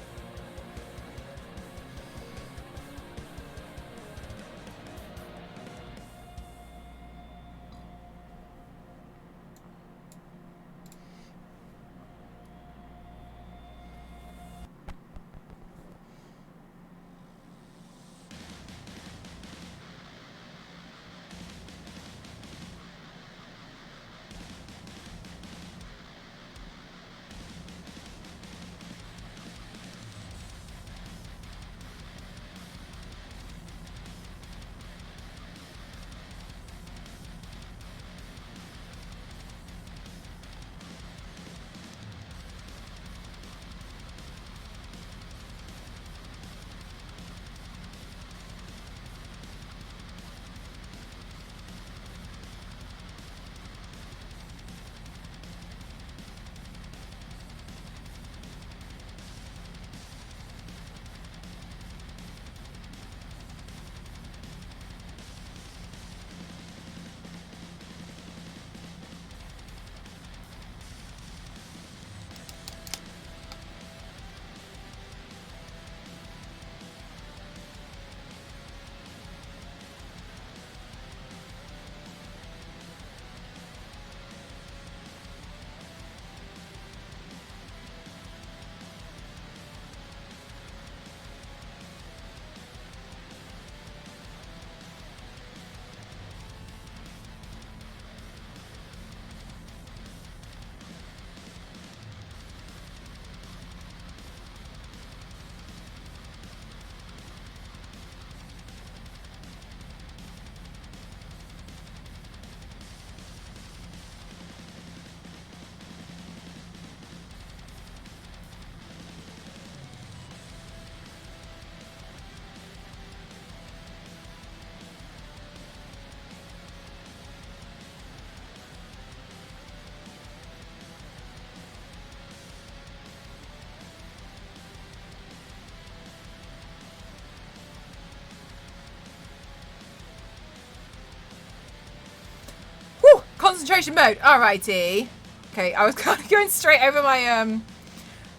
[SPEAKER 2] Concentration mode. Alrighty. Okay, I was kind of going straight over my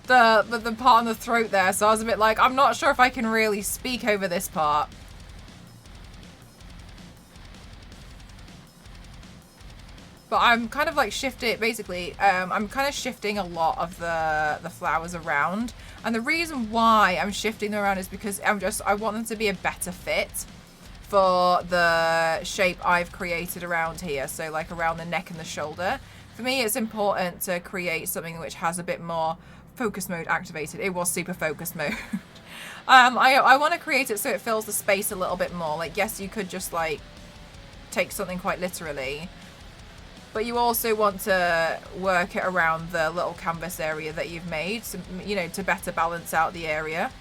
[SPEAKER 2] the part on the throat there, so I was a bit like, I'm not sure if I can really speak over this part. But I'm kind of like shifting, basically, I'm kind of shifting a lot of the flowers around. And the reason why I'm shifting them around is because I want them to be a better fit for the shape I've created around here. So like around the neck and the shoulder. For me, it's important to create something which has a bit more focus mode activated. It was super focus mode. I want to create it so it fills the space a little bit more. Like, yes, you could just like take something quite literally, but you also want to work it around the little canvas area that you've made, so, you know, to better balance out the area.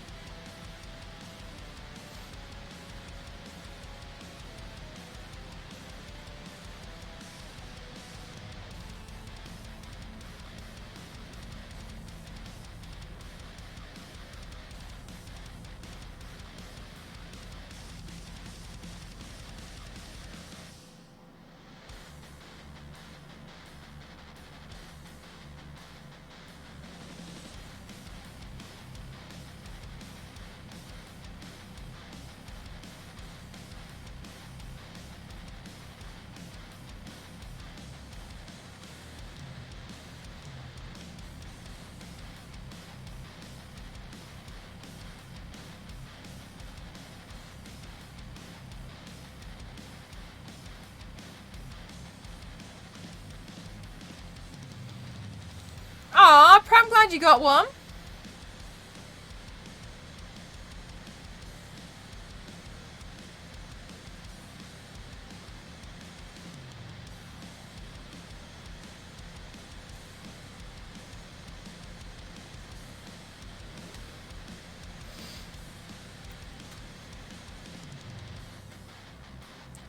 [SPEAKER 2] glad you got one.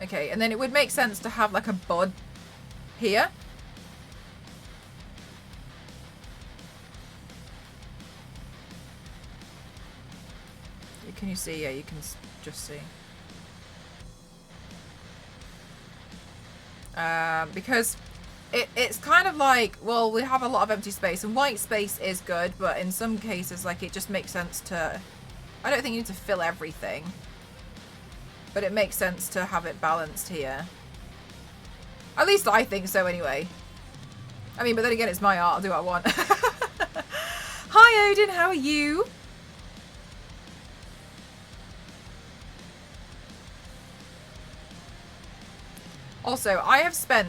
[SPEAKER 2] Okay, and then it would make sense to have like a bud here. Can you see? Yeah, you can just see. Because it's kind of like, well, we have a lot of empty space, and white space is good, but in some cases, like, it just makes sense to... I don't think you need to fill everything. But it makes sense to have it balanced here. At least I think so, anyway. I mean, but then again, it's my art. I'll do what I want. Hi, Odin. How are you? Also, I have spent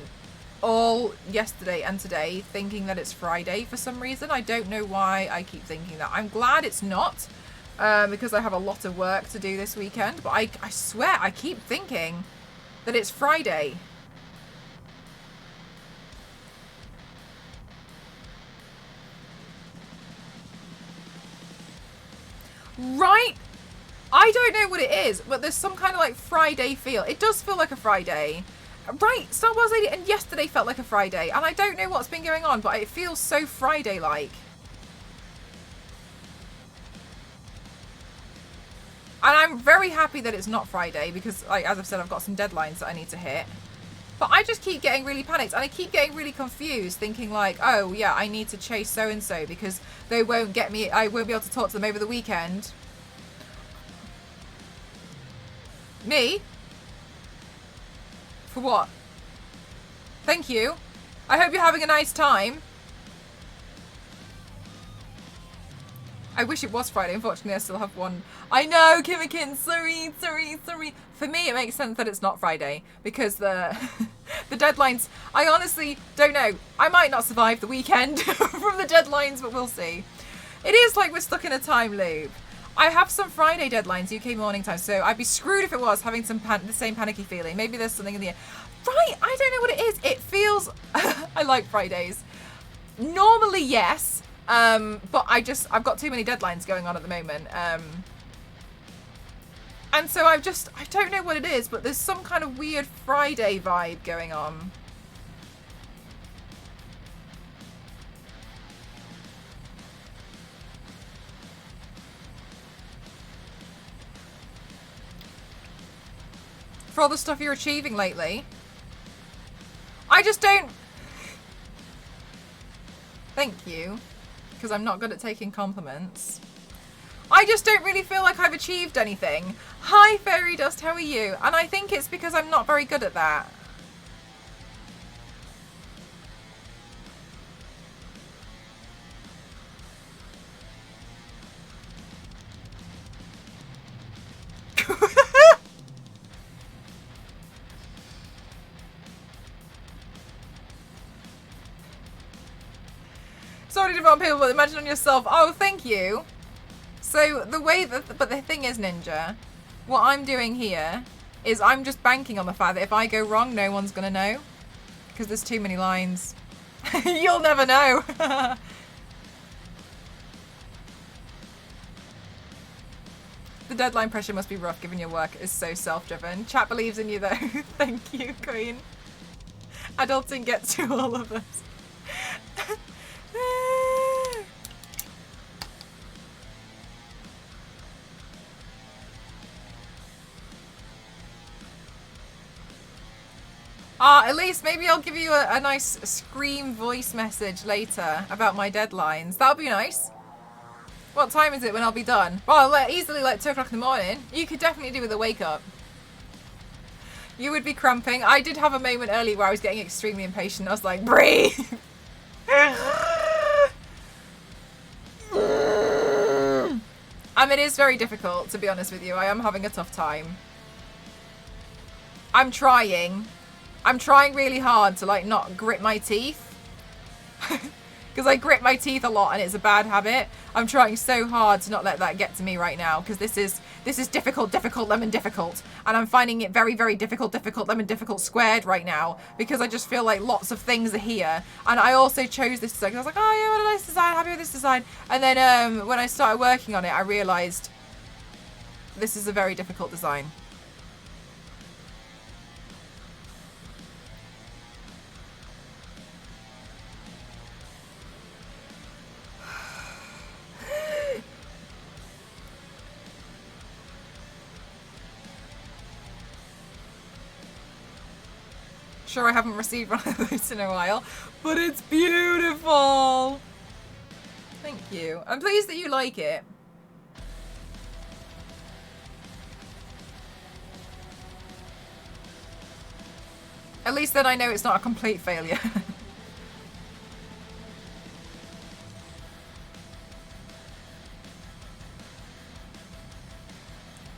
[SPEAKER 2] all yesterday and today thinking that it's Friday for some reason. I don't know why I keep thinking that. I'm glad it's not. Because I have a lot of work to do this weekend, but I swear I keep thinking that it's Friday. Right? I don't know what it is, but there's some kind of like Friday feel. It does feel like a Friday. Right, Star Wars Lady, and yesterday felt like a Friday, and I don't know what's been going on, but it feels so Friday-like. And I'm very happy that it's not Friday because, like, as I've said, I've got some deadlines that I need to hit. But I just keep getting really panicked and I keep getting really confused, thinking like, oh, yeah, I need to chase so-and-so because they won't get me, I won't be able to talk to them over the weekend. Me? For what? Thank you. I hope you're having a nice time. I wish it was Friday. Unfortunately, I still have one. I know, Kimmikin. Sorry. For me, it makes sense that it's not Friday because the the deadlines. I honestly don't know. I might not survive the weekend from the deadlines, but we'll see. It is like we're stuck in a time loop. I have some Friday deadlines, UK morning time, so I'd be screwed if it was having the same panicky feeling. Maybe there's something in the air. Right, I don't know what it is. It feels... I like Fridays. Normally, yes. But I've got too many deadlines going on at the moment. And so I don't know what it is, but there's some kind of weird Friday vibe going on. For all the stuff you're achieving lately. I just don't... Thank you. Because I'm not good at taking compliments. I just don't really feel like I've achieved anything. Hi, Fairy Dust, how are you? And I think it's because I'm not very good at that. Sorry to wrong people, but imagine on yourself. Oh, thank you. So the way that, but the thing is, Ninja, what I'm doing here is I'm just banking on the fact that if I go wrong, no one's gonna know. Because there's too many lines. You'll never know. The deadline pressure must be rough given your work is so self-driven. Chat believes in you though. Thank you, Queen. Adulting gets to all of us. At least maybe I'll give you a nice scream voice message later about my deadlines. That'll be nice. What time is it when I'll be done? Well, easily like 2 o'clock in the morning. You could definitely do with a wake up. You would be cramping. I did have a moment earlier where I was getting extremely impatient. I was like, breathe. It is very difficult, to be honest with you. I am having a tough time. I'm trying really hard to like not grit my teeth. because I grit my teeth a lot and it's a bad habit. I'm trying so hard to not let that get to me right now, because this is difficult, lemon difficult, and I'm finding it very, very difficult, lemon difficult squared right now, because I just feel like lots of things are here. And I also chose this design because I was like, oh yeah, what a nice design, happy with this design. And then when I started working on it, I realised this is a very difficult design. Sure, I haven't received one of those in a while, but it's beautiful. Thank you. I'm pleased that you like it. At least then I know it's not a complete failure.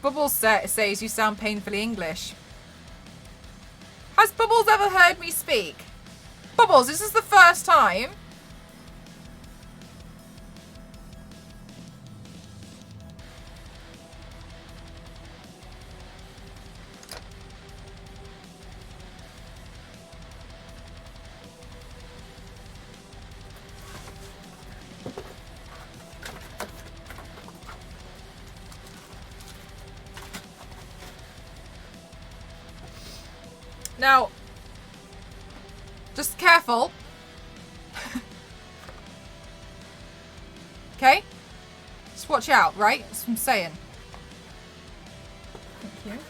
[SPEAKER 2] Bubbles says you sound painfully English. Has Bubbles ever heard me speak? Bubbles, is this the first time? Now, just careful. Okay? Just watch out, right? That's what I'm saying. Thank you.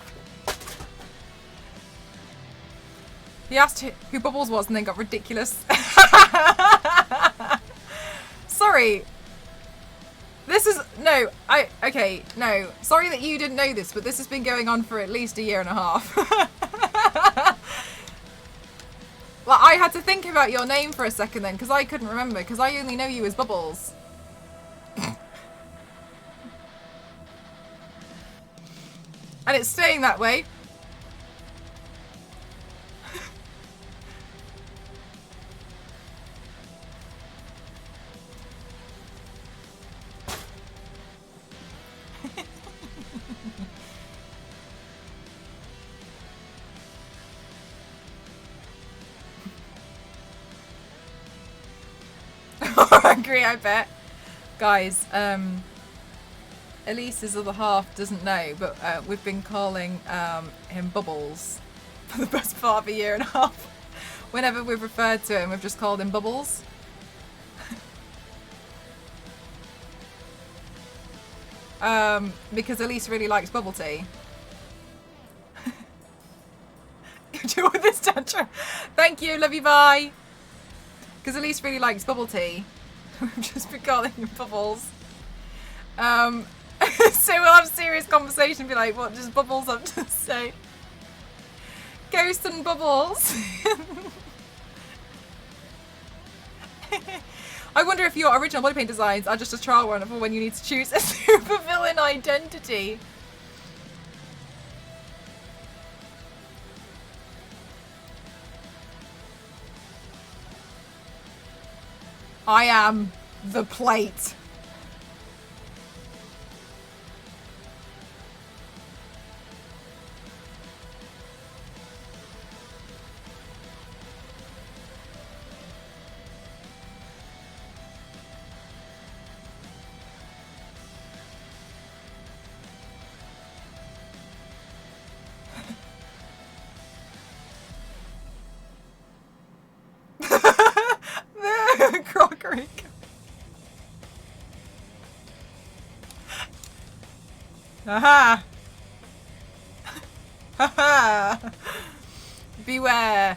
[SPEAKER 2] He asked who Bubbles was and then got ridiculous. Sorry. This is... No. Okay, no. Sorry that you didn't know this, but this has been going on for at least a year and a half. Well, I had to think about your name for a second then, because I couldn't remember, because I only know you as Bubbles. And it's staying that way. Agree, I bet. Guys, Elise's other half doesn't know, but we've been calling him Bubbles for the best part of a year and a half. Whenever we've referred to him, we've just called him Bubbles. Because Elise really likes bubble tea. Deal with this tantrum. Thank you, love you, bye. Because Elise really likes bubble tea. We've just been calling him Bubbles. So we'll have a serious conversation and be like, what does Bubbles have to say? Ghost and Bubbles. I wonder if your original body paint designs are just a trial run for when you need to choose a supervillain identity. I am the plate. Crockery. Aha! Haha! Beware!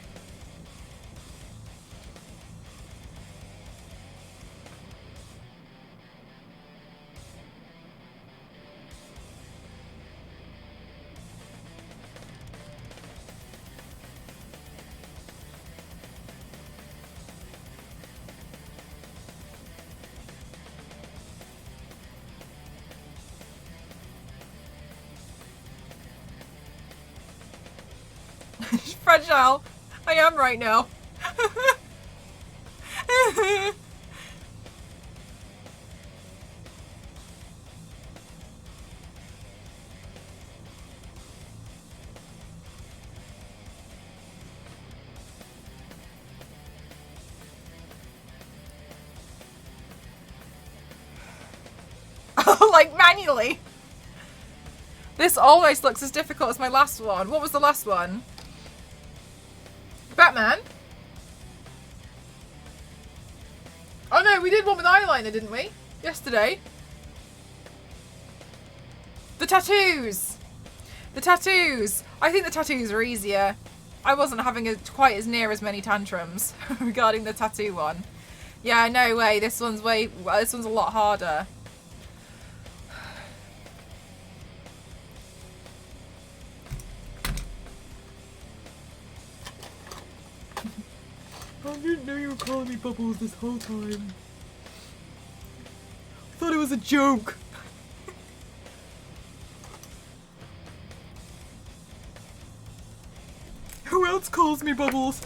[SPEAKER 2] Fragile. I am right now. like manually. This almost looks as difficult as my last one. What was the last one? Batman? Oh no, we did one with eyeliner, didn't we? Yesterday. The tattoos! The tattoos! I think the tattoos are easier. I wasn't having quite as near as many tantrums regarding the tattoo one. Yeah, no way. This one's a lot harder.
[SPEAKER 1] I didn't know you were calling me Bubbles this whole time. I thought it was a joke. Who else calls me Bubbles?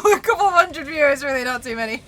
[SPEAKER 2] A couple of 100 viewers, really, not too many.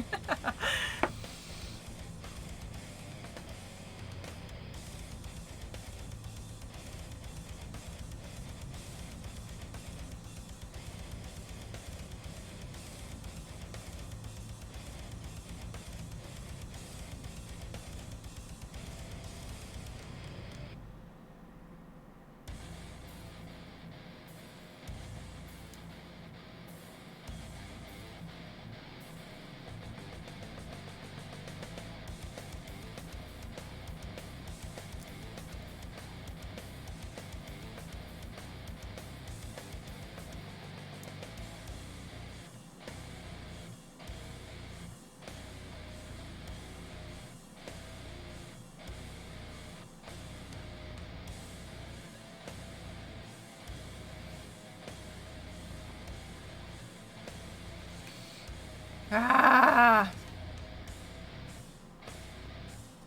[SPEAKER 2] Ah!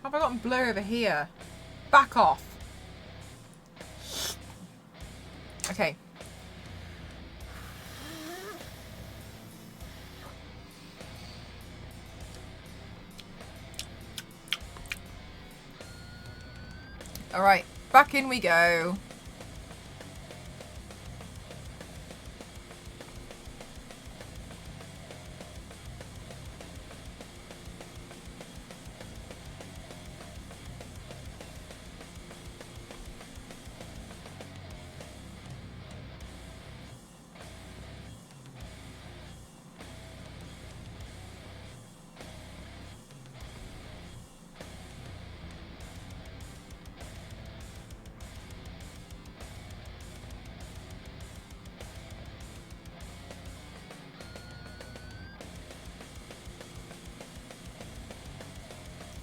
[SPEAKER 2] Have I gotten blur over here? Back off. Okay. All right, back in we go.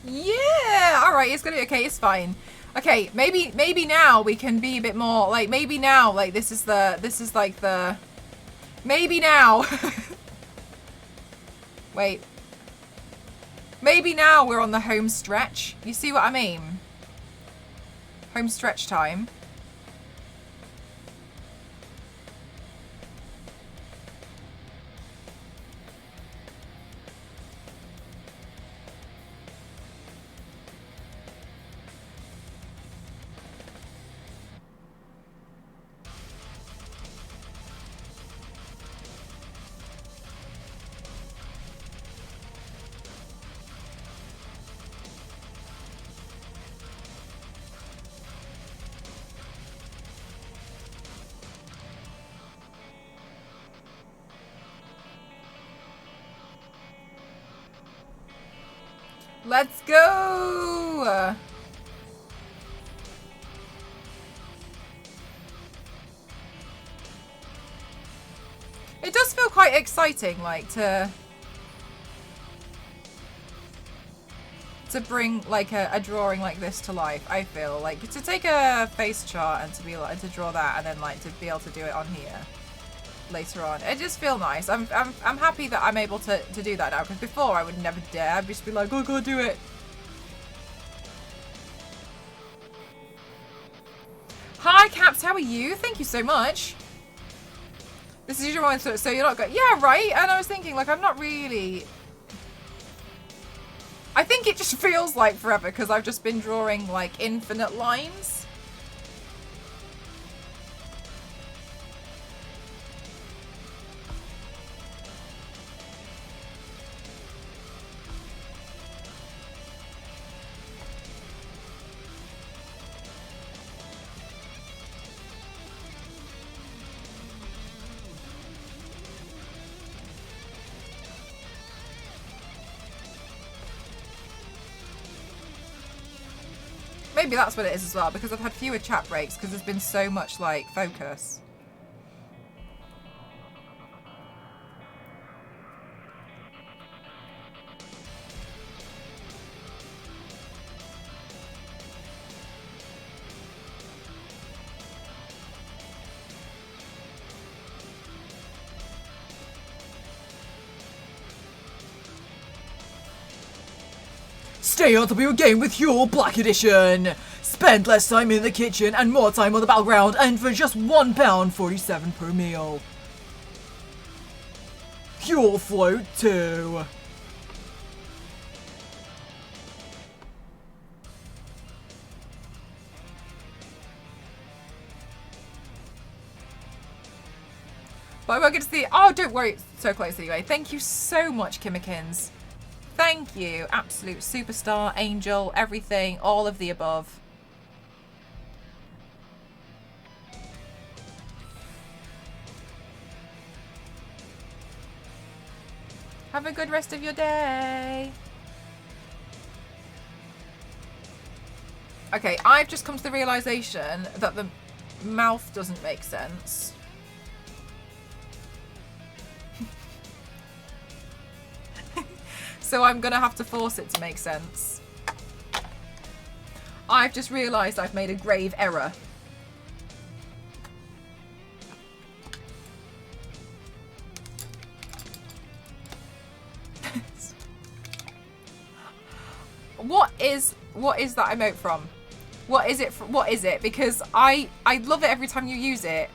[SPEAKER 2] Yeah, all right, it's gonna be okay. It's fine. Okay, maybe now we can be a bit more like maybe now like this is like the maybe now. Wait. Maybe now we're on the home stretch. You see what I mean? Home stretch time. Let's go! It does feel quite exciting, like, to bring, like, a drawing like this to life, I feel. Like, to take a face chart and to be like, to draw that and then, like, to be able to do it on here. later on. It just feels nice. I'm happy that I'm able to do that now, because before I would never dare. I'd just be like, oh, go do it. Hi, Caps. How are you? Thank you so much. This is your one, so you're not going. Yeah, right. And I was thinking, like, I'm not really. I think it just feels like forever because I've just been drawing like infinite lines. Maybe that's what it is as well, because I've had fewer chat breaks because there's been so much like focus.
[SPEAKER 1] Stay on top of your game with Huel Black Edition! Spend less time in the kitchen and more time on the battleground, and for just £1.47 per meal. Huel Float 2.
[SPEAKER 2] But I won't get to see. Oh, don't worry, it's so close anyway. Thank you so much, Kimmikins. Thank you, absolute superstar, angel, everything, all of the above. Have a good rest of your day. Okay, I've just come to the realization that the mouth doesn't make sense. So I'm gonna have to force it to make sense. I've just realised I've made a grave error. What is that emote from? What is it? What is it? Because I love it every time you use it.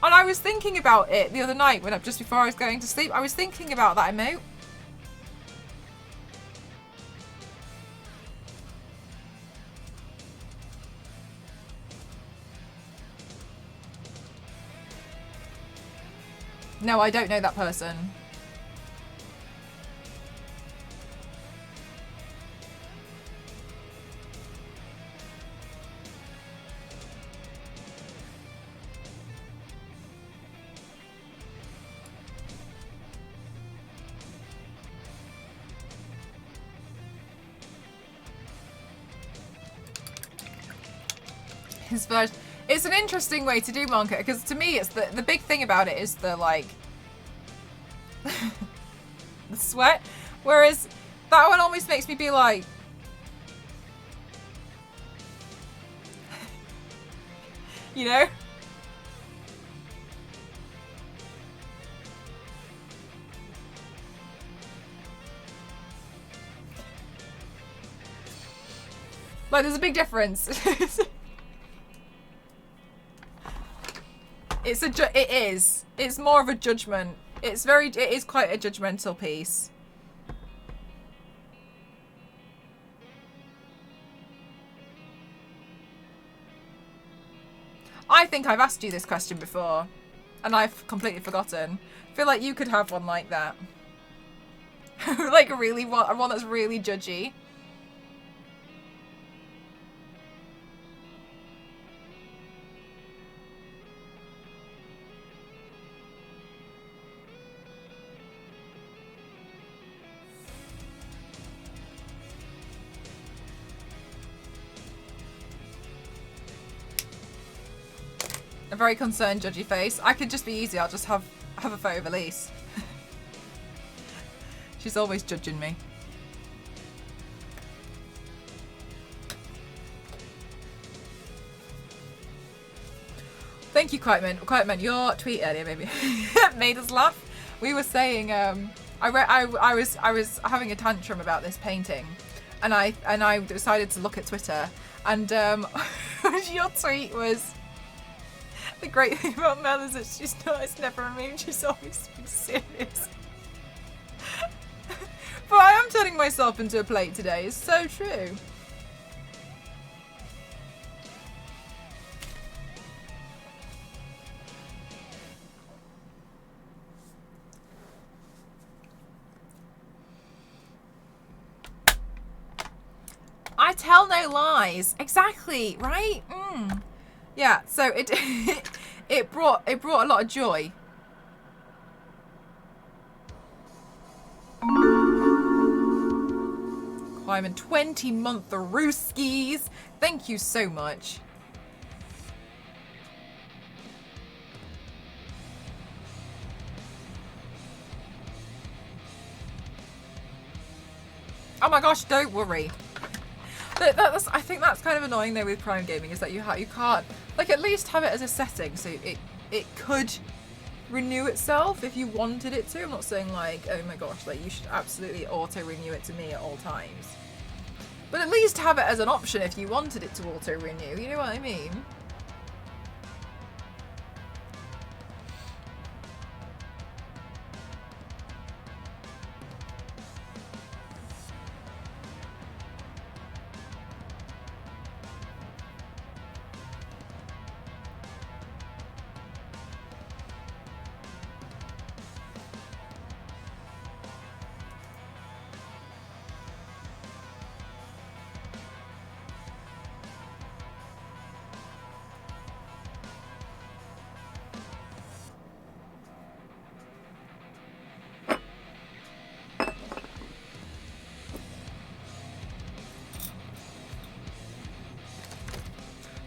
[SPEAKER 2] And I was thinking about it the other night just before I was going to sleep. I was thinking about that emote. No, I don't know that person. His version. It's an interesting way to do manga, because to me it's the big thing about it is the like the sweat, whereas that one almost makes me be like you know, like there's a big difference. It is. It's more of a judgment. It is quite a judgmental piece. I think I've asked you this question before, and I've completely forgotten. I feel like you could have one like that. Like really one that's really judgy. A very concerned, judgy face. I could just be easy. I'll just have a photo of Elise. She's always judging me. Thank you, Quietman. Your tweet earlier maybe made us laugh. We were saying, I was having a tantrum about this painting, and I decided to look at Twitter, and your tweet was, the great thing about Mel is that it's never amused, she's always serious. But I am turning myself into a plate today. It's so true. I tell no lies. Exactly, right? Yeah, so it it brought a lot of joy. Climbing 20-month Rooskies. Thank you so much. Oh my gosh, don't worry. I think that's kind of annoying though with Prime Gaming, is that you can't, like, at least have it as a setting so it could renew itself if you wanted it to. I'm not saying like, oh my gosh, like you should absolutely auto renew it to me at all times, but at least have it as an option if you wanted it to auto renew, you know what I mean?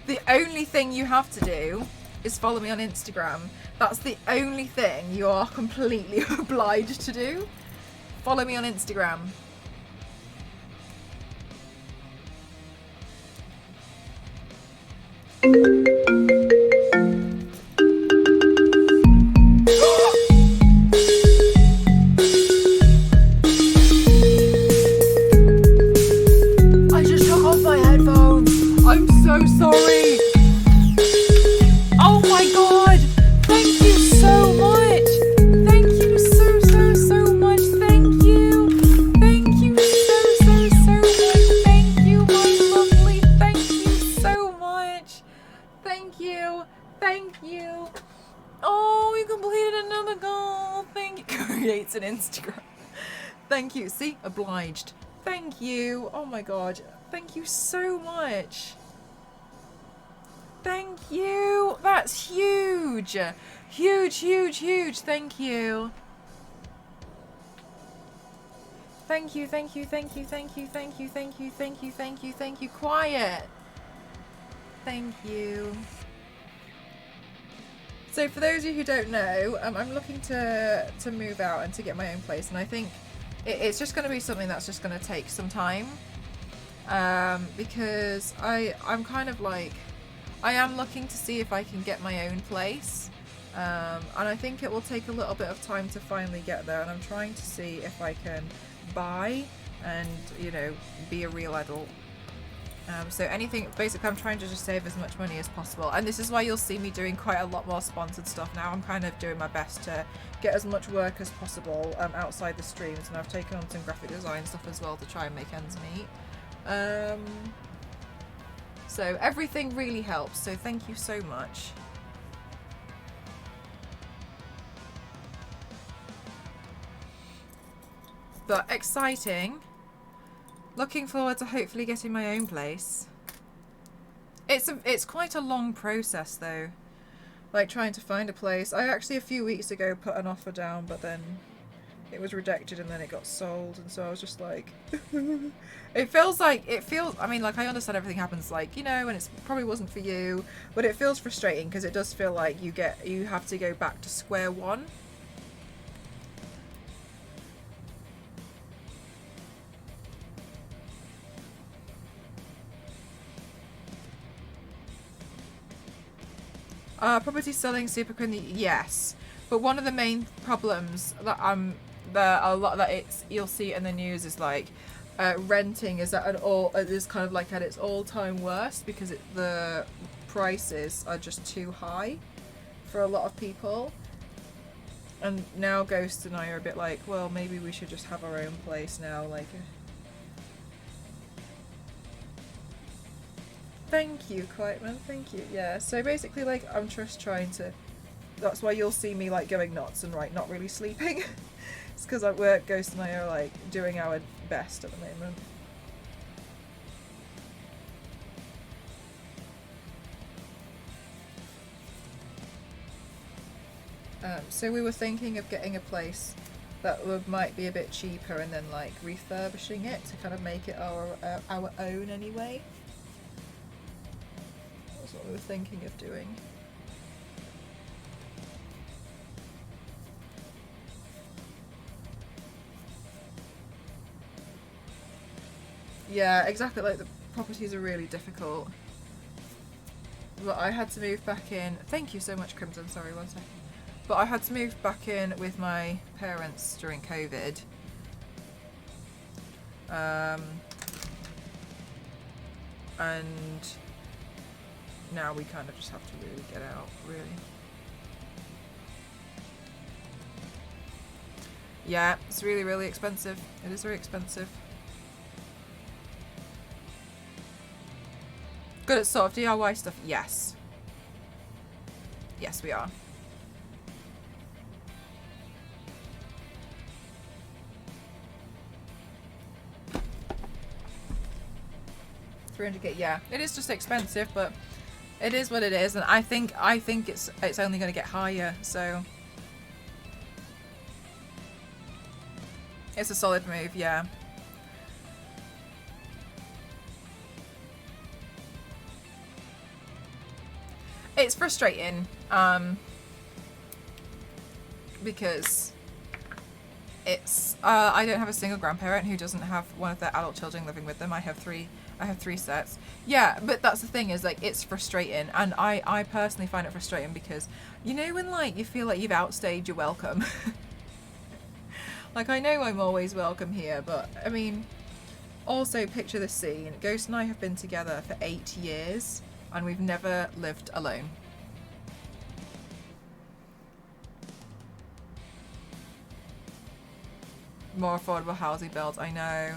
[SPEAKER 2] The only thing you have to do is follow me on Instagram. That's the only thing you are completely obliged to do. Follow me on Instagram. I just took off my headphones. I'm so sorry. Oh my god. Thank you so much. Thank you so much. Thank you. Thank you so much. Thank you, my lovely. Thank you so much. Thank you. Thank you. Oh, we completed another goal. Thank you. Creates an Instagram. Thank you. See? Obliged. Thank you. Oh my god. Thank you so much. Thank you. That's huge. Huge. Thank you. Thank you. Quiet. Thank you. So for those of you who don't know, I'm looking to move out and to get my own place, and I think it's just going to be something that's just going to take some time, because I'm kind of like, I am looking to see if I can get my own place, and I think it will take a little bit of time to finally get there, and I'm trying to see if I can buy and, you know, be a real adult. So anything, basically I'm trying to just save as much money as possible, and this is why you'll see me doing quite a lot more sponsored stuff now. I'm kind of doing my best to get as much work as possible outside the streams, and I've taken on some graphic design stuff as well to try and make ends meet. So everything really helps, so thank you so much. But exciting. Looking forward to hopefully getting my own place. It's quite a long process though, like trying to find a place. I actually a few weeks ago put an offer down, but then it was rejected and then it got sold, and so I was just like it feels, I mean, like, I understand everything happens, like, you know, and it probably wasn't for you, but it feels frustrating because it does feel like you have to go back to square one. Property selling super quickly, yes. But one of the main problems that you'll see in the news is like renting is is kind of like at its all-time worst because the prices are just too high for a lot of people. And now Ghost and I are a bit like, well, maybe we should just have our own place now. Like, thank you, Quietman. Thank you. Yeah. So basically, like, I'm just trying to. That's why you'll see me like going nuts and like not really sleeping. It's because at work, Ghost and I are like doing our best at the moment. So we were thinking of getting a place that might be a bit cheaper and then like refurbishing it to kind of make it our own anyway. That's what we were thinking of doing. Yeah, exactly. Like the properties are really difficult. But I had to move back in. Thank you so much, Crimson. Sorry, 1 second. But I had to move back in with my parents during COVID. And now we kind of just have to really get out, really. Yeah, it's really, really expensive. It is very expensive. Good at sort of DIY stuff? Yes. Yes, we are. $300k, yeah. It is just expensive, but it is what it is, and I think it's only going to get higher, so it's a solid move, yeah. It's frustrating, because it's I don't have a single grandparent who doesn't have one of their adult children living with them. I have three sets. Yeah, but that's the thing, is like it's frustrating, and I personally find it frustrating because you know when like you feel like you've outstayed your welcome. Like I know I'm always welcome here, but I mean, also picture the scene. Ghost and I have been together for 8 years and we've never lived alone. More affordable housing builds, I know.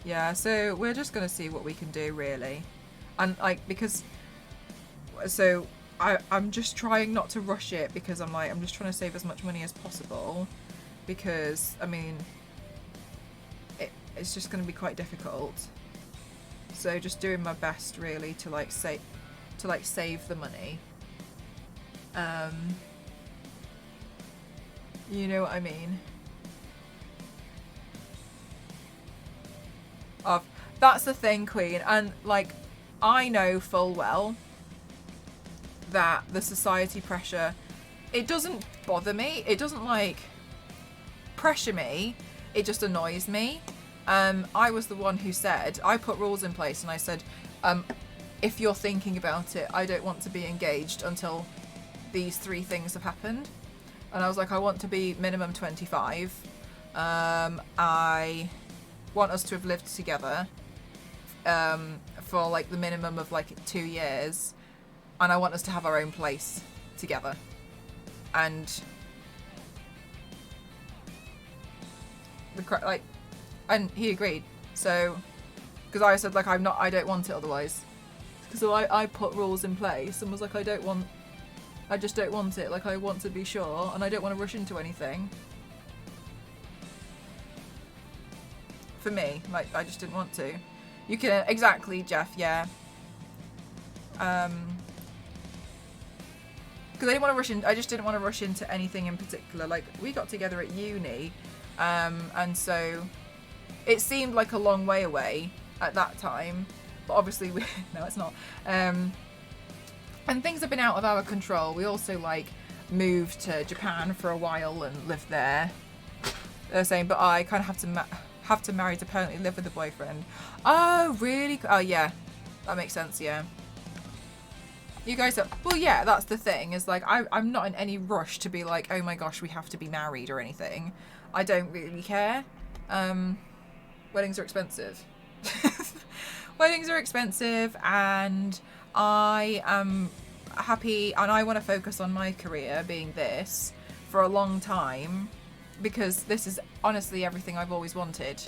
[SPEAKER 2] Yeah, so we're just gonna see what we can do, really. And like, because so I'm just trying not to rush it, because I'm just trying to save as much money as possible, because I mean it's just gonna be quite difficult. So just doing my best really to like save the money. You know what I mean? That's the thing, Queen, and like I know full well that the society pressure, it doesn't bother me, it doesn't like pressure me, it just annoys me. I was the one who said, I put rules in place and I said, if you're thinking about it, I don't want to be engaged until these 3 things have happened. And I was like, I want to be minimum 25. I want us to have lived together for like the minimum of like 2 years, and I want us to have our own place together. And and he agreed. So because I said like I don't want it otherwise. So I put rules in place and was like, I just don't want it. Like I want to be sure, and I don't want to rush into anything. For me, like I just didn't want to. You can exactly, Jeff. Yeah. Because I didn't want to rush in. I just didn't want to rush into anything in particular. Like we got together at uni, and so it seemed like a long way away at that time. But obviously, no, it's not. And things have been out of our control. We also like moved to Japan for a while and lived there. They're saying, but I kind of have to marry to permanently live with a boyfriend. Oh, really? Oh, yeah. That makes sense, yeah. You guys are, well, yeah, that's the thing, is like, I'm not in any rush to be like, oh my gosh, we have to be married or anything. I don't really care. Weddings are expensive. Weddings are expensive, and I am happy, and I want to focus on my career being this for a long time, because this is honestly everything I've always wanted.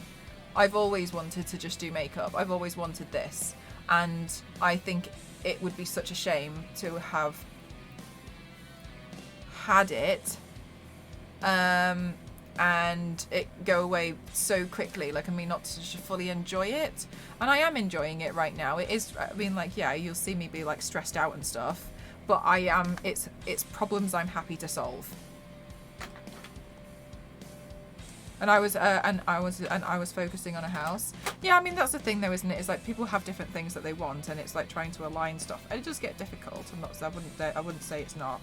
[SPEAKER 2] I've always wanted to just do makeup. I've always wanted this, and I think it would be such a shame to have had it and it go away so quickly, like, I mean, not to fully enjoy it. And I am enjoying it right now. It is, I mean, like, yeah, you'll see me be like stressed out and stuff, but I am, it's problems I'm happy to solve. And I was focusing on a house. Yeah, I mean, that's the thing though, isn't it? It's like people have different things that they want, and it's like trying to align stuff. And it does get difficult. I'm not, I wouldn't say it's not.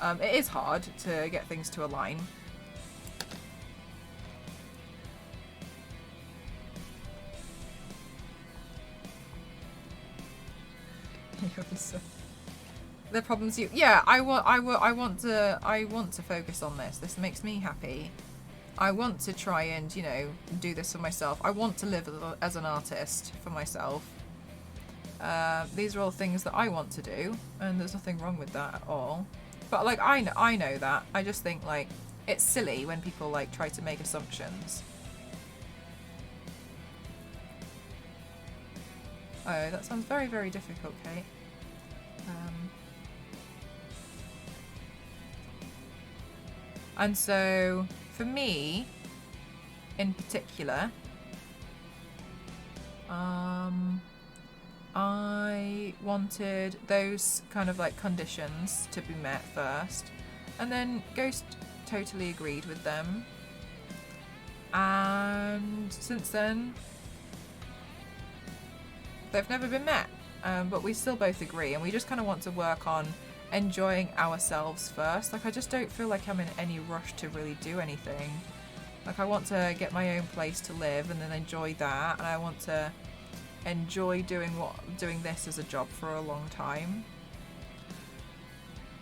[SPEAKER 2] It is hard to get things to align. The problems you, yeah, I want to focus on this. This makes me happy. I want to try and, you know, do this for myself. I want to live as an artist for myself. These are all things that I want to do, and there's nothing wrong with that at all. But like, I know that. I just think like it's silly when people like try to make assumptions. Oh, that sounds very, very difficult, Kate. And so, for me, in particular, I wanted those kind of like conditions to be met first, and then Ghost totally agreed with them. And since then, they've never been met, but we still both agree, and we just kind of want to work on enjoying ourselves first. Like, I just don't feel like I'm in any rush to really do anything. Like, I want to get my own place to live and then enjoy that, and I want to enjoy doing this as a job for a long time.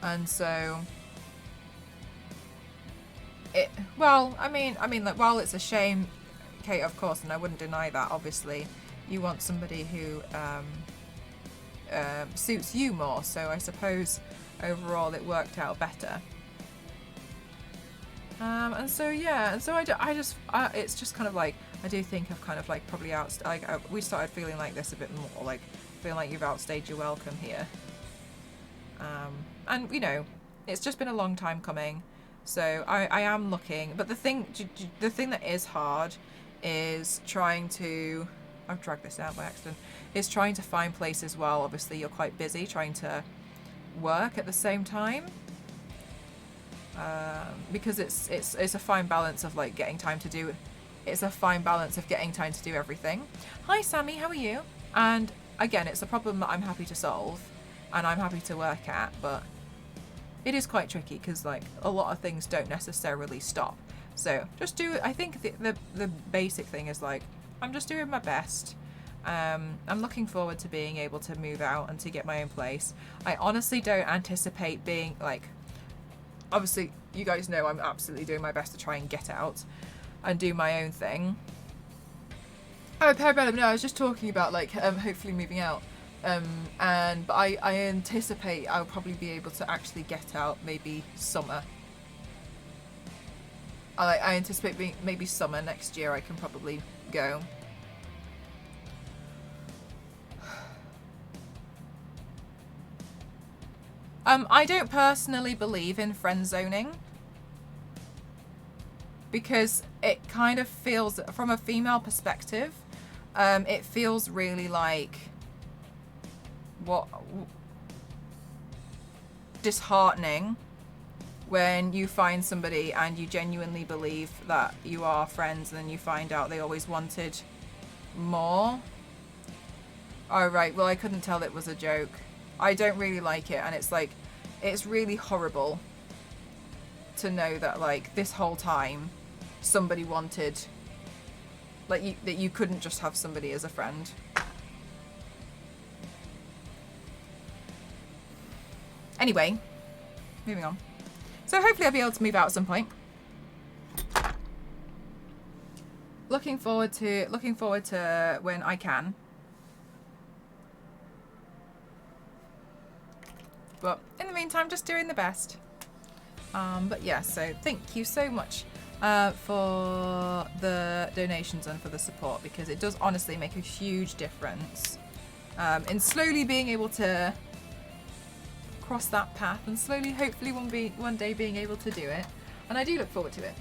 [SPEAKER 2] And so I mean like, while it's a shame, Kate, of course, and I wouldn't deny that, obviously you want somebody who suits you more, so I suppose overall it worked out better. And so yeah, and so I just it's just kind of like, I do think I've kind of like probably we started feeling like this a bit more, like feeling like you've outstayed your welcome here. And you know, it's just been a long time coming, so I am looking, but the thing that is hard is trying to, I've dragged this out by accident, is trying to find places while obviously you're quite busy trying to work at the same time. Because it's a fine balance of like getting time to do, it's a fine balance of getting time to do everything. Hi Sammy, how are you? And again, it's a problem that I'm happy to solve and I'm happy to work at, but it is quite tricky because like a lot of things don't necessarily stop. So just do, I think the basic thing is like, I'm just doing my best. I'm looking forward to being able to move out and to get my own place. I honestly don't anticipate being like, obviously you guys know I'm absolutely doing my best to try and get out and do my own thing. Oh, Parabellum, no, I was just talking about like hopefully moving out. But I anticipate I'll probably be able to actually get out maybe summer. I anticipate being maybe summer next year I can probably go. I don't personally believe in friend zoning because it kind of feels, from a female perspective, it feels really like disheartening when you find somebody and you genuinely believe that you are friends and then you find out they always wanted more. Oh right, well I couldn't tell it was a joke. I don't really like it, and it's like, it's really horrible to know that like this whole time somebody wanted, like, that you couldn't just have somebody as a friend. Anyway, moving on. So hopefully I'll be able to move out at some point. Looking forward to when I can. But in the meantime, just doing the best. But yeah, so thank you so much for the donations and for the support, because it does honestly make a huge difference in slowly being able to cross that path, and slowly, hopefully, one day being able to do it. And I do look forward to it.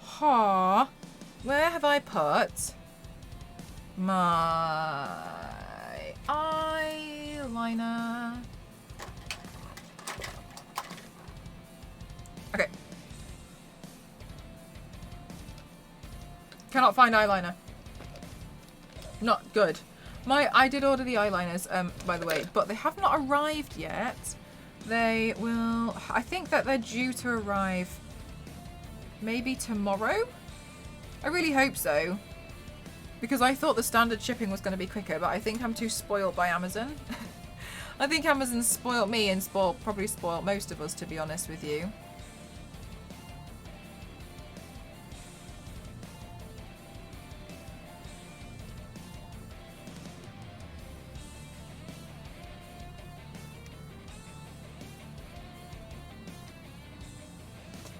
[SPEAKER 2] Ha! Where have I put my eyeliner? Okay. Cannot find eyeliner. Not good. I did order the eyeliners, by the way, but they have not arrived yet. They will... I think that they're due to arrive maybe tomorrow? I really hope so. Because I thought the standard shipping was going to be quicker, but I think I'm too spoiled by Amazon. I think Amazon spoiled me and probably spoiled most of us, to be honest with you.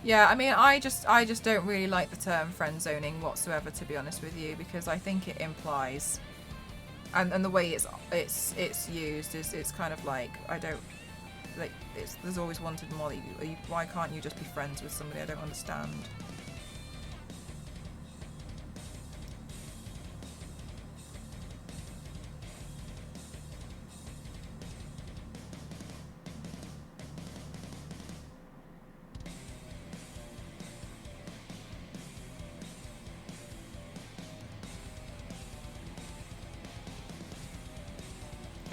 [SPEAKER 2] Yeah, I mean, I just don't really like the term friend zoning whatsoever, to be honest with you, because I think it implies, and the way it's used is it's kind of like, I don't like, there's always wanted more. Why can't you just be friends with somebody? I don't understand.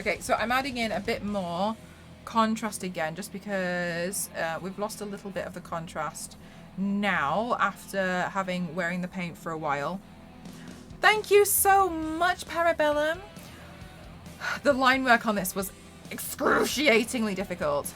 [SPEAKER 2] Okay, so I'm adding in a bit more contrast again, just because we've lost a little bit of the contrast now after wearing the paint for a while. Thank you so much, Parabellum. The line work on this was excruciatingly difficult.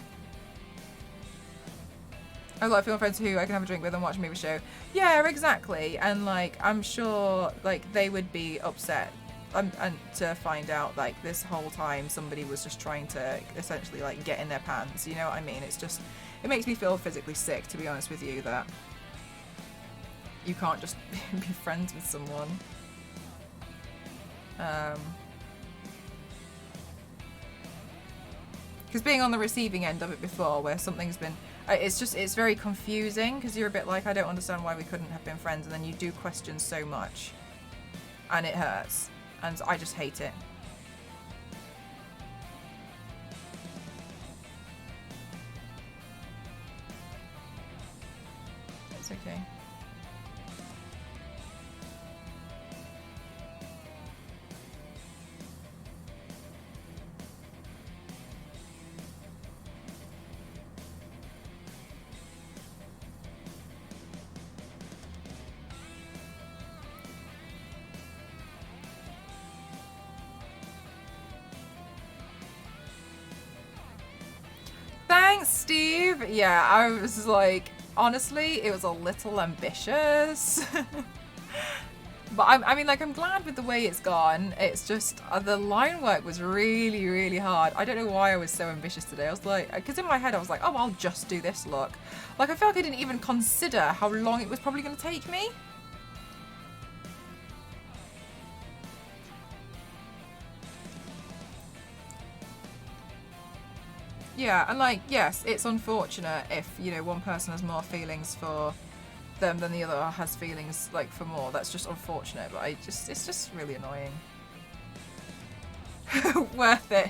[SPEAKER 2] I've got female friends who I can have a drink with and watch a movie show. Yeah, exactly. And like, I'm sure like they would be upset. And to find out like this whole time somebody was just trying to essentially like get in their pants, you know what I mean? It's just, it makes me feel physically sick, to be honest with you, that you can't just be friends with someone. Because being on the receiving end of it before, where something's been, it's very confusing, because you're a bit like, I don't understand why we couldn't have been friends, and then you do question so much and it hurts. And I just hate it. It's okay. Thanks, Steve. Yeah, I was like, honestly, it was a little ambitious. But I mean, like, I'm glad with the way it's gone. It's just, the line work was really, really hard. I don't know why I was so ambitious today. I was like, because in my head I was like, oh, I'll just do this look. Like, I feel like I didn't even consider how long it was probably going to take me. Yeah, and like, yes, it's unfortunate if, you know, one person has more feelings for them than the other has feelings, like, for more. That's just unfortunate, but it's just really annoying. Worth it.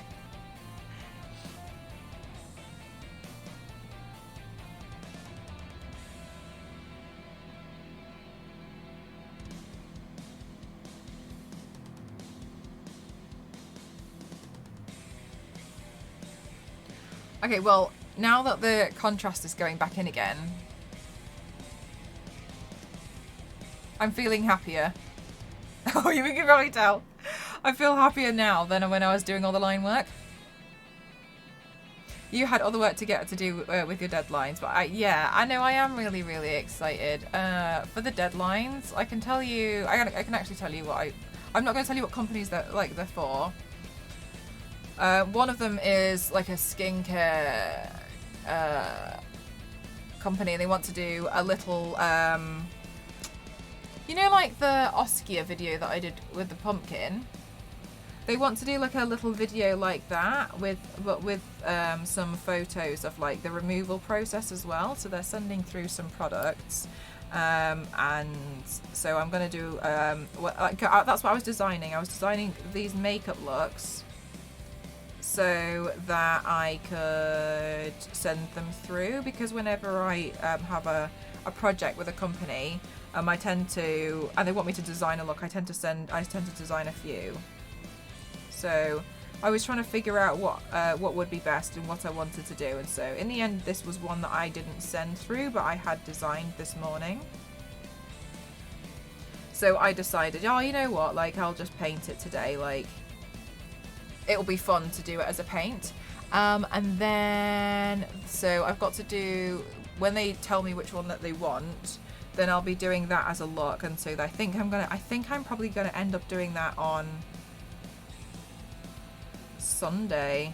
[SPEAKER 2] Okay, well, now that the contrast is going back in again, I'm feeling happier. Oh, you can probably tell. I feel happier now than when I was doing all the line work. You had other work to get to do with your deadlines, but yeah, I know I am really, really excited for the deadlines. I can tell you, I can actually tell you what I'm not going to tell you what companies they're for. One of them is like a skincare company, and they want to do a little, you know, like the Oskia video that I did with the pumpkin. They want to do like a little video like that with some photos of like the removal process as well. So they're sending through some products, and so I'm gonna do that's what I was designing. I was designing these makeup looks so that I could send them through, because whenever I have a project with a company, I tend to, and they want me to design a look, I tend to design a few. So I was trying to figure out what would be best and what I wanted to do, and so in the end this was one that I didn't send through, but I had designed this morning. So I decided, oh, you know what, like I'll just paint it today, like it'll be fun to do it as a paint. And then so I've got to do, when they tell me which one that they want, then I'll be doing that as a look, and so I think I'm probably gonna end up doing that on Sunday.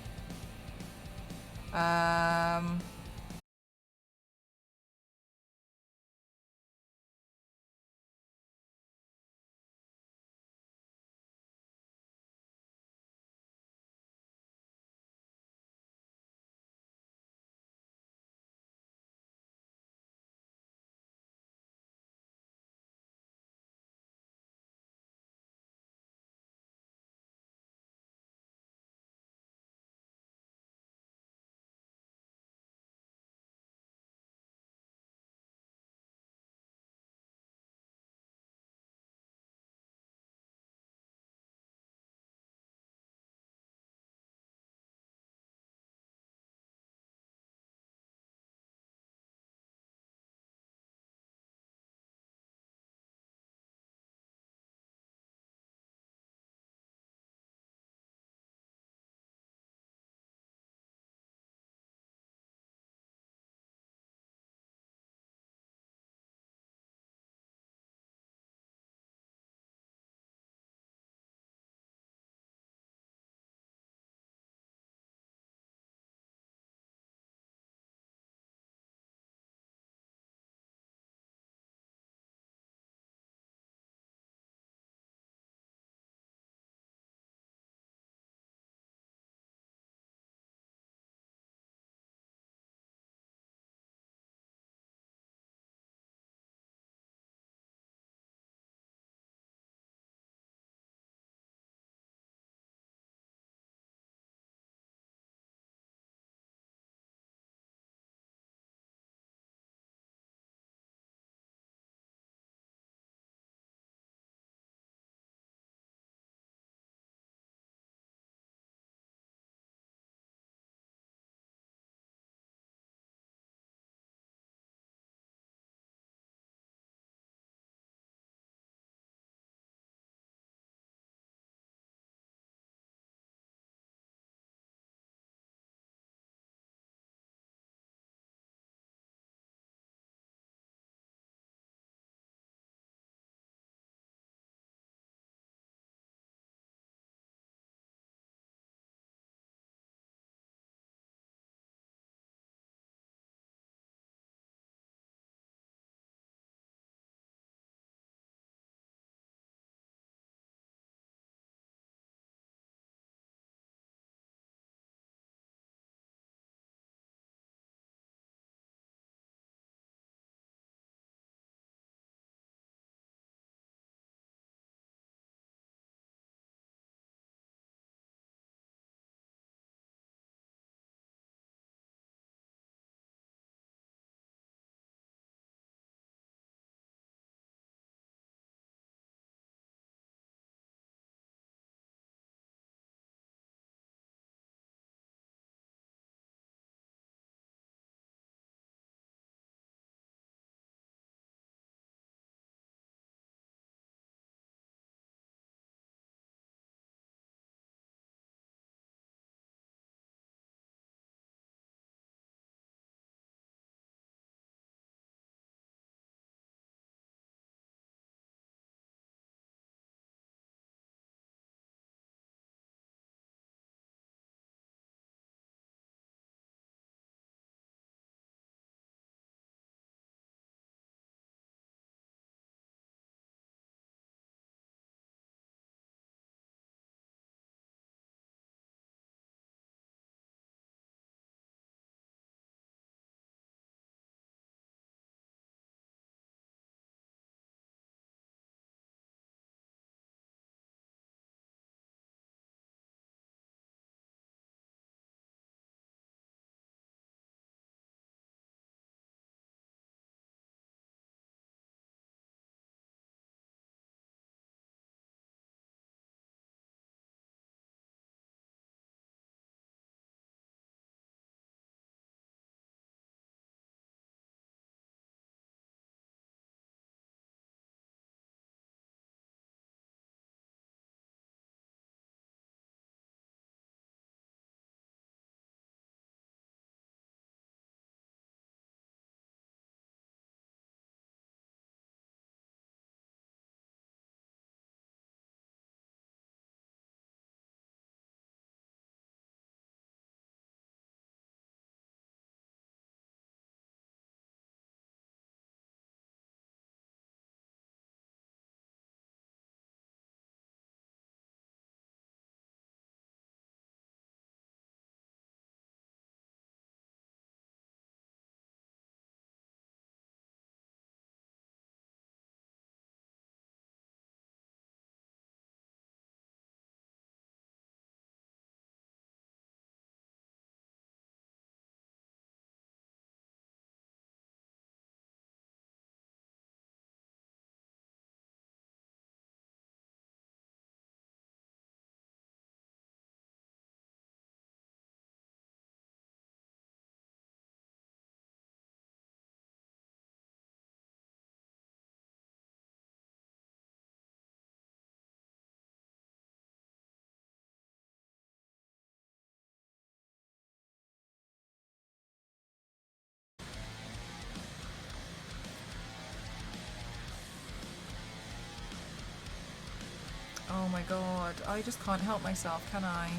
[SPEAKER 2] my god. I just can't help myself, can I?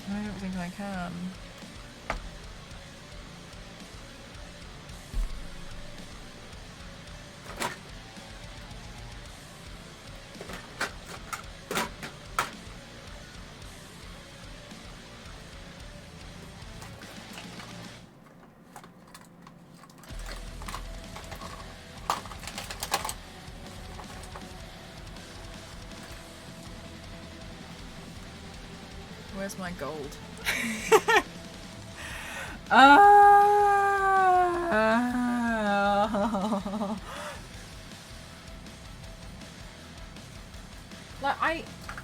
[SPEAKER 2] I don't think I can. Where's my gold?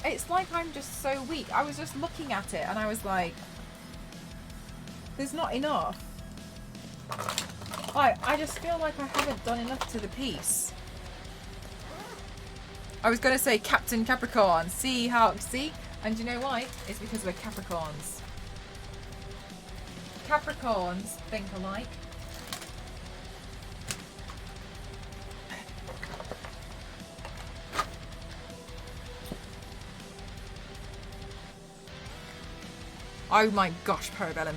[SPEAKER 2] It's like I'm just so weak. I was just looking at it and I was like, there's not enough. I just feel like I haven't done enough to the piece. I was going to say Captain Capricorn, Seahawk, see? And you know why? It's because we're Capricorns. Capricorns think alike. Oh my gosh, Parabellum.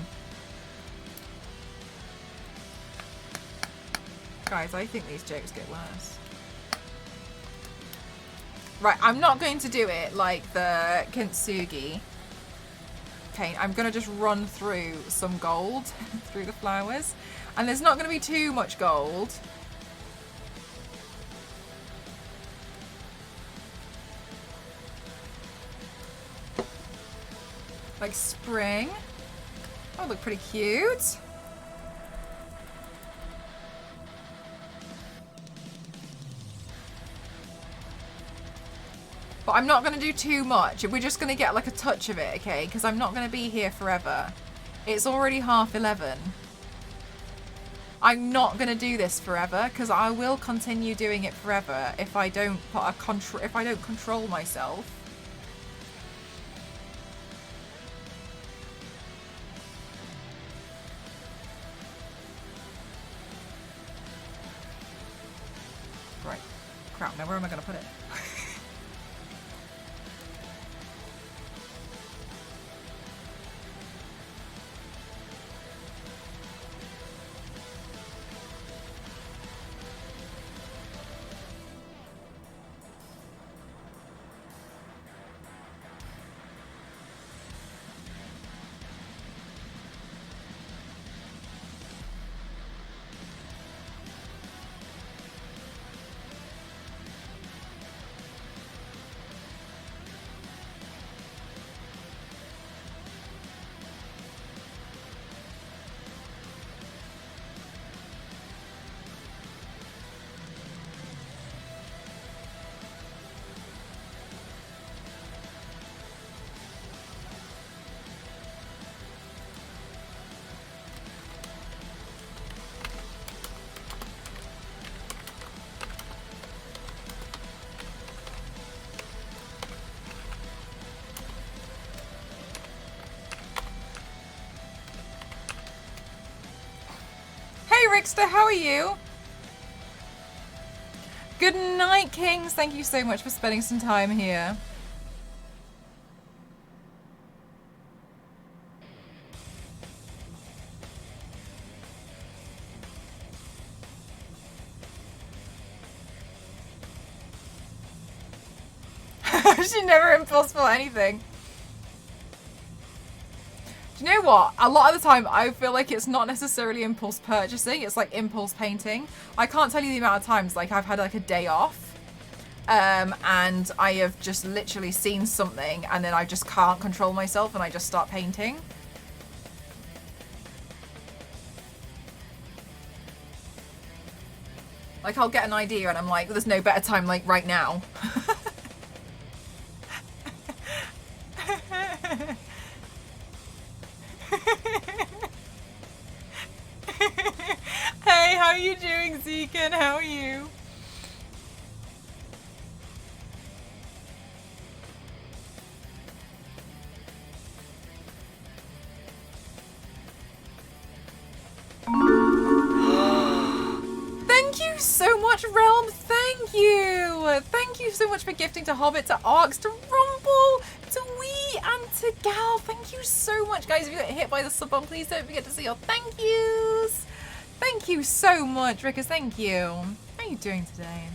[SPEAKER 2] Guys, I think these jokes get worse. Right, I'm not going to do it like the Kintsugi paint. I'm going to just run through some gold through the flowers. And there's not going to be too much gold. Like spring. Oh, look pretty cute. But I'm not going to do too much. We're just going to get like a touch of it, okay? Because I'm not going to be here forever. It's already 11:30. I'm not going to do this forever because I will continue doing it forever if I don't control myself. Right. Crap, now where am I going to put it? Hey Rickster, how are you? Good night, Kings. Thank you so much for spending some time here. She never impulse for anything. Do you know what? A lot of the time I feel like it's not necessarily impulse purchasing, it's like impulse painting. I can't tell you the amount of times like I've had like a day off and I have just literally seen something and then I just can't control myself and I just start painting. Like I'll get an idea and I'm like, there's no better time like right now. Hey, how are you doing, Zekin? How are you? Thank you so much, Realm. Thank you. Thank you so much for gifting to Hobbit, to Arx, to Rumble, to Wee, and to Gal. Thank you so much, guys. If you get hit by the sub button, please don't forget to say your thank yous. Thank you so much, Rickers. Thank you. How are you doing today?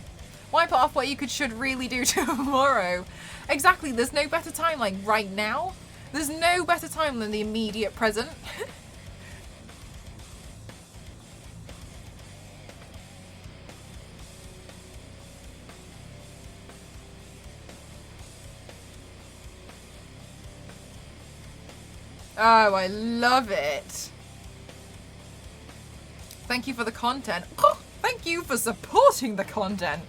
[SPEAKER 2] Why put off what you should really do tomorrow? Exactly. There's no better time like right now. There's no better time than the immediate present. Oh, I love it. Thank you for the content. Oh, thank you for supporting the content.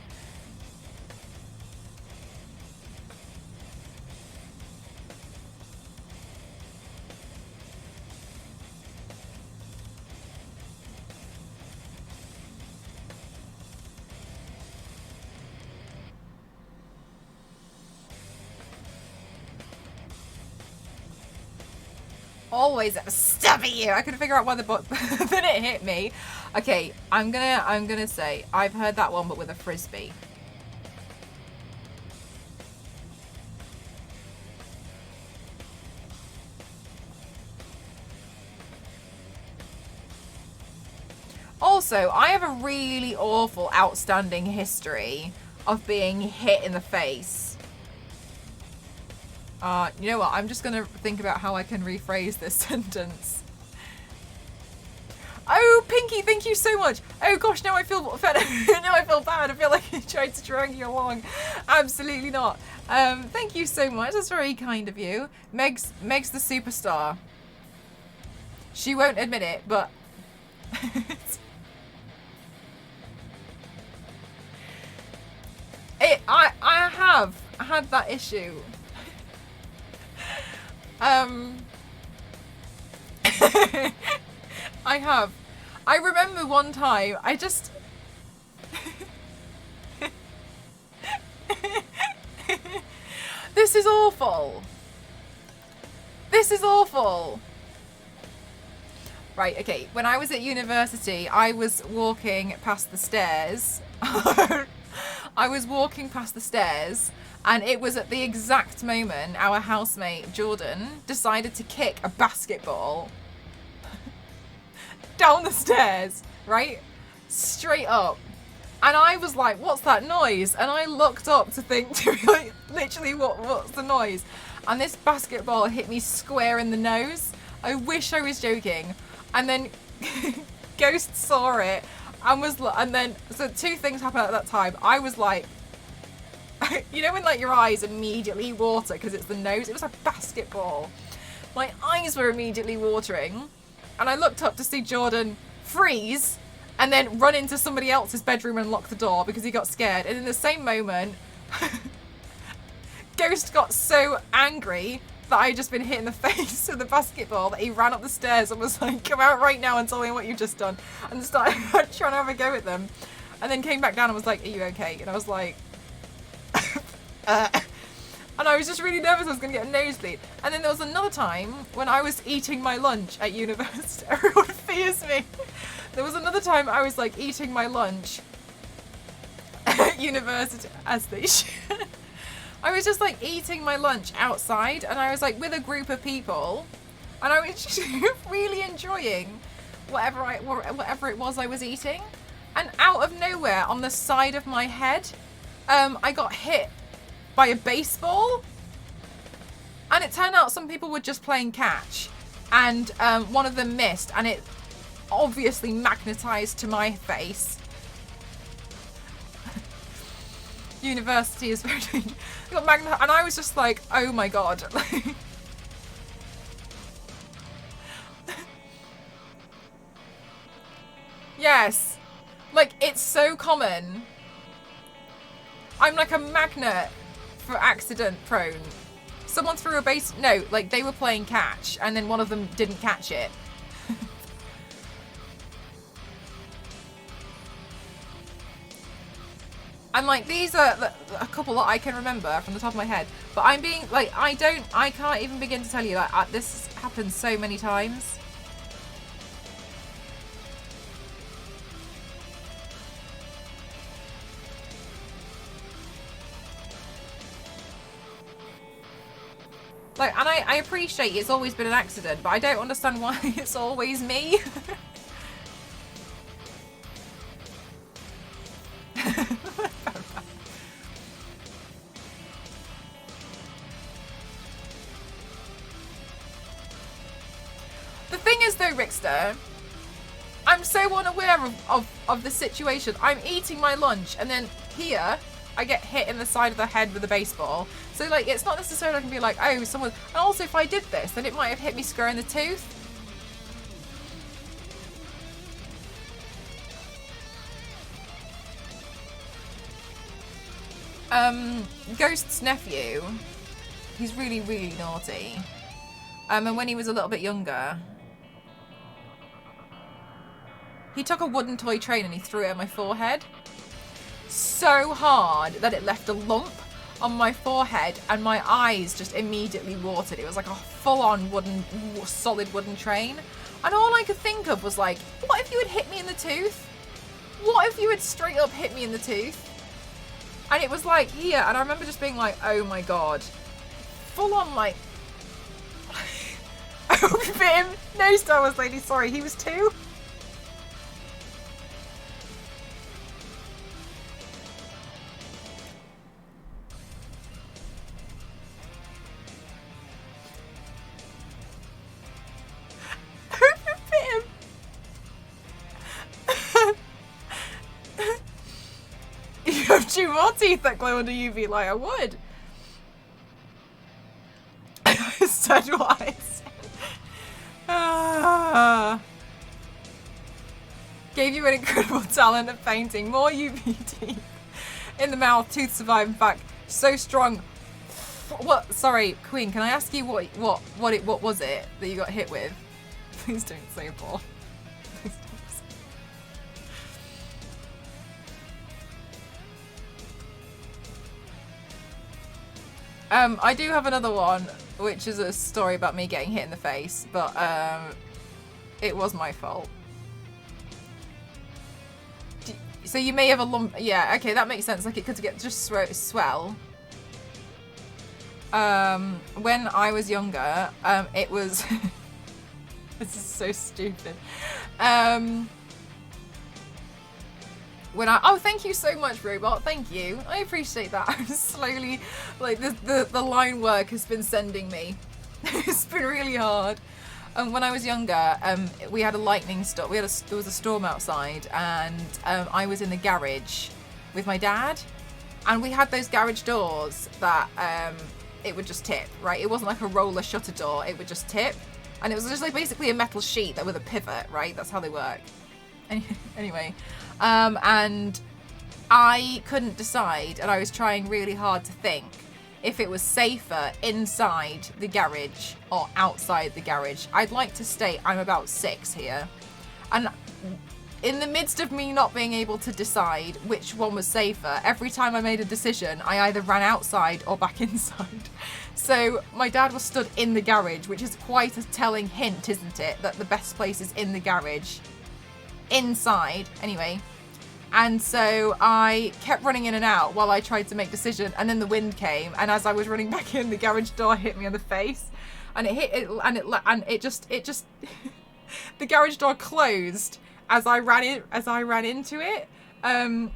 [SPEAKER 2] Always stubby you. I couldn't figure out why the bot then it hit me. Okay, I'm gonna say I've heard that one but with a frisbee. Also, I have a really awful outstanding history of being hit in the face. You know what? I'm just going to think about how I can rephrase this sentence. Oh, Pinky, thank you so much. Oh gosh, now I feel bad. Now I feel bad. I feel like I tried to drag you along. Absolutely not. Thank you so much. That's very kind of you. Meg's the superstar. She won't admit it, but I have had that issue. I have. I remember one time, I just... This is awful. This is awful. Right, okay. When I was at university, I was walking past the stairs. I was walking past the stairs, and it was at the exact moment our housemate, Jordan, decided to kick a basketball down the stairs, right? Straight up. And I was like, what's that noise? And I looked up to think, like, literally, what's the noise? And this basketball hit me square in the nose. I wish I was joking. And then Ghost saw it and then, so two things happened at that time. I was like, you know when like your eyes immediately water because it's the nose? It was a basketball. My eyes were immediately watering. And I looked up to see Jordan freeze and then run into somebody else's bedroom and lock the door because he got scared. And in the same moment, Ghost got so angry that I had just been hit in the face with the basketball that he ran up the stairs and was like, come out right now and tell me what you've just done. And started trying to have a go at them. And then came back down and was like, are you okay? And I was like... And I was just really nervous I was going to get a nosebleed. And then there was another time when I was eating my lunch at university. Everyone fears me. There was another time I was like eating my lunch at university, as they should. I was just like eating my lunch outside and I was like with a group of people and I was just really enjoying whatever it was I was eating. And out of nowhere on the side of my head, I got hit by a baseball. And it turned out some people were just playing catch and one of them missed and it obviously magnetized to my face. University is very got magnet, and I was just like, oh my god. Yes, like it's so common. I'm like a magnet for accident prone. Someone threw a base, no, like they were playing catch and then one of them didn't catch it. And like these are a couple that I can remember from the top of my head, but I'm being like I can't even begin to tell you like this happens so many times. Like, and I appreciate it's always been an accident, but I don't understand why it's always me. The thing is though, Rickster, I'm so unaware of the situation. I'm eating my lunch and then here I get hit in the side of the head with a baseball. So like, it's not necessarily I can be like, oh, someone, and also if I did this, then it might have hit me square in the tooth. Ghost's nephew, he's really, really naughty. And when he was a little bit younger, he took a wooden toy train and he threw it at my forehead. So hard that it left a lump on my forehead and my eyes just immediately watered. It was like a full-on solid wooden train. And all I could think of was like, what if you had hit me in the tooth? What if you had straight up hit me in the tooth? And it was like here, and I remember just being like, oh my god. Full on like... I hope you bit him. No, Star Wars lady, sorry, he was 2. You have 2 more teeth that glow under UV light. I would. So do I. Gave you an incredible talent at painting. More UV teeth in the mouth. Tooth survived. In fact, so strong. What? Sorry, Queen. Can I ask you what was it that you got hit with? Please don't say Paul. Please don't say. I do have another one, which is a story about me getting hit in the face, but it was my fault. So you may have a lump. Yeah, okay, that makes sense. Like it could get just swell. When I was younger, it was. This is so stupid. Oh, thank you so much, Robot. Thank you. I appreciate that. I'm slowly, like, the line work has been sending me. It's been really hard. When I was younger, we had a lightning storm. There was a storm outside, and I was in the garage with my dad, and we had those garage doors that it would just tip, right? It wasn't like a roller shutter door. It would just tip, and it was just like basically a metal sheet that with a pivot, right? That's how they work. Anyway. And I couldn't decide, and I was trying really hard to think if it was safer inside the garage or outside the garage. I'd like to state I'm about 6 here. And in the midst of me not being able to decide which one was safer, every time I made a decision, I either ran outside or back inside. So my dad was stood in the garage, which is quite a telling hint, isn't it? That the best place is in the garage. Inside, anyway. And so I kept running in and out while I tried to make decision, and then the wind came, and as I was running back in, the garage door hit me on the face, and it just the garage door closed as I ran into it. And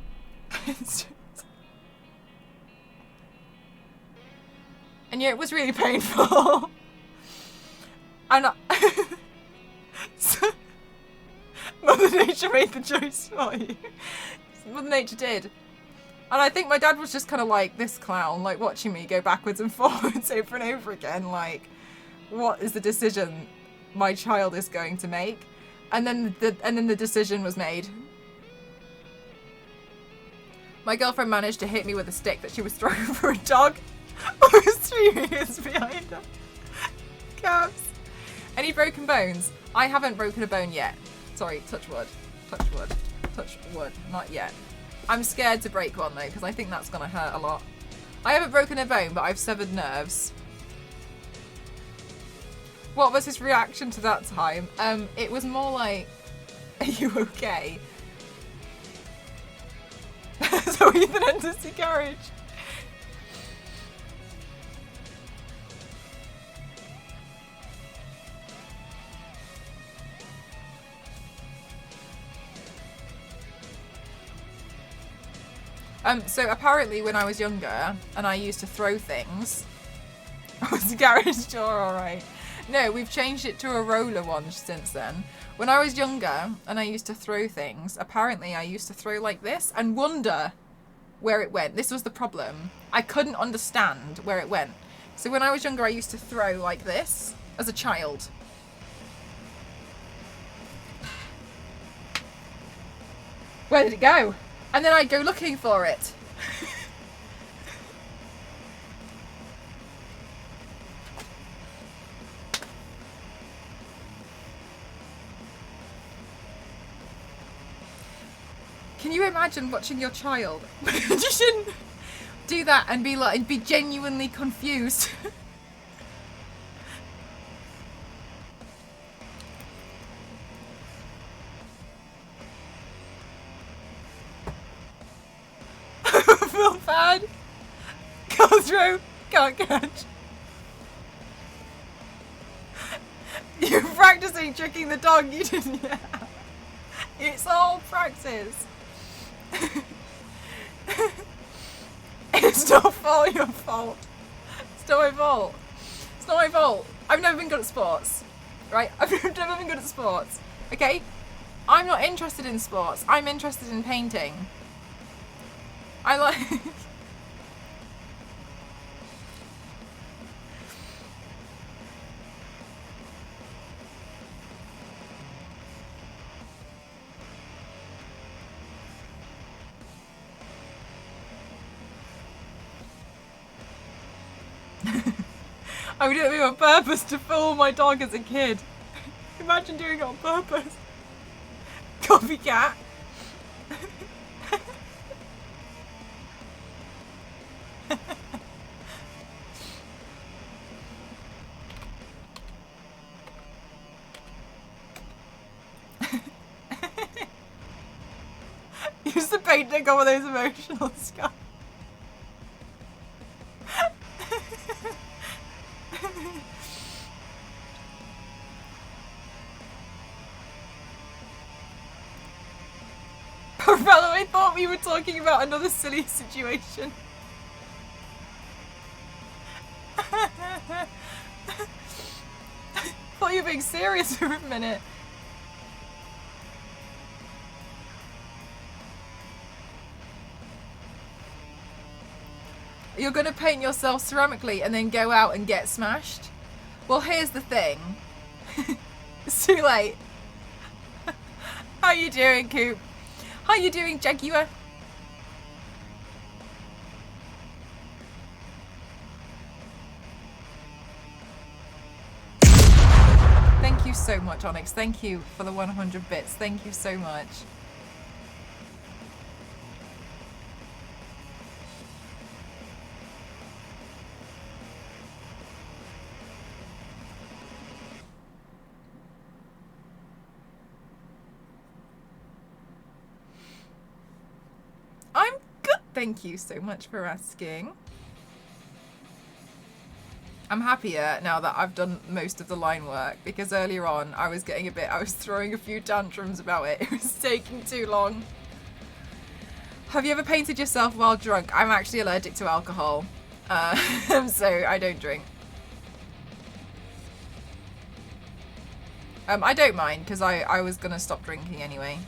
[SPEAKER 2] yeah, it was really painful. And so, Mother Nature made the choice for you. Mother Nature did. And I think my dad was just kind of like this clown, like watching me go backwards and forwards over and over again, like, what is the decision my child is going to make? And then the decision was made. My girlfriend managed to hit me with a stick that she was throwing for a dog. I was 3 meters behind her. Caps. Any broken bones? I haven't broken a bone yet. Sorry, touch wood. Touch wood. Touch wood. Not yet. I'm scared to break one though, because I think that's going to hurt a lot. I haven't broken a bone, but I've severed nerves. What was his reaction to that time? It was more like, are you okay? So Ethan enters the garage. So apparently when I was younger and I used to throw things, was the garage door alright? No, we've changed it to a roller one since then. When I was younger and I used to throw things, apparently I used to throw like this and wonder where it went. This was the problem. I couldn't understand where it went. So when I was younger, I used to throw like this as a child. Where did it go? And then I'd go looking for it. Can you imagine watching your child magician do that and be genuinely confused? Feel bad. Go through. Can't catch. You're practicing tricking the dog, you didn't yet. It's all practice. It's not all your fault. It's not my fault. It's not my fault. I've never been good at sports. Right? I've never been good at sports. Okay? I'm not interested in sports. I'm interested in painting. I like... I would do it on purpose to fool my dog as a kid. Imagine doing it on purpose. Copycat. Use the paint to go with those emotional scars. Brother, I thought we were talking about another silly situation. Thought you were being serious for a minute. You're gonna paint yourself ceramically and then go out and get smashed? Well, here's the thing. It's too late. How you doing, Coop? How you doing, Jaguar? Thank you so much, Onyx. Thank you for the 100 bits. Thank you so much. I'm good. Thank you so much for asking. I'm happier now that I've done most of the line work, because earlier on I was throwing a few tantrums about it. It was taking too long. Have you ever painted yourself while drunk? I'm actually allergic to alcohol, so I don't drink. I don't mind, because I was gonna stop drinking anyway.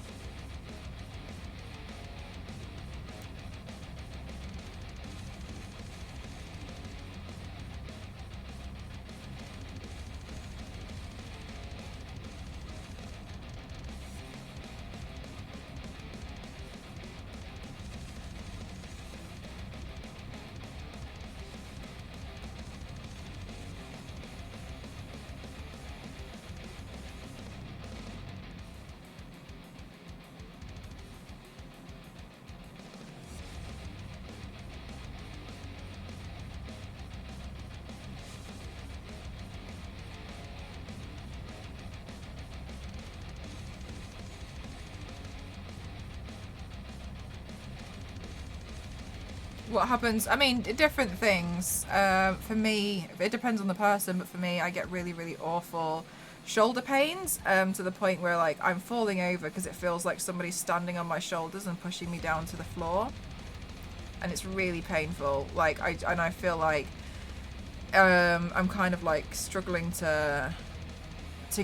[SPEAKER 2] What happens? I mean, different things. For me, it depends on the person, but for me, I get really, really awful shoulder pains to the point where like I'm falling over because it feels like somebody's standing on my shoulders and pushing me down to the floor. and it's really painful. Like I feel like I'm kind of like struggling to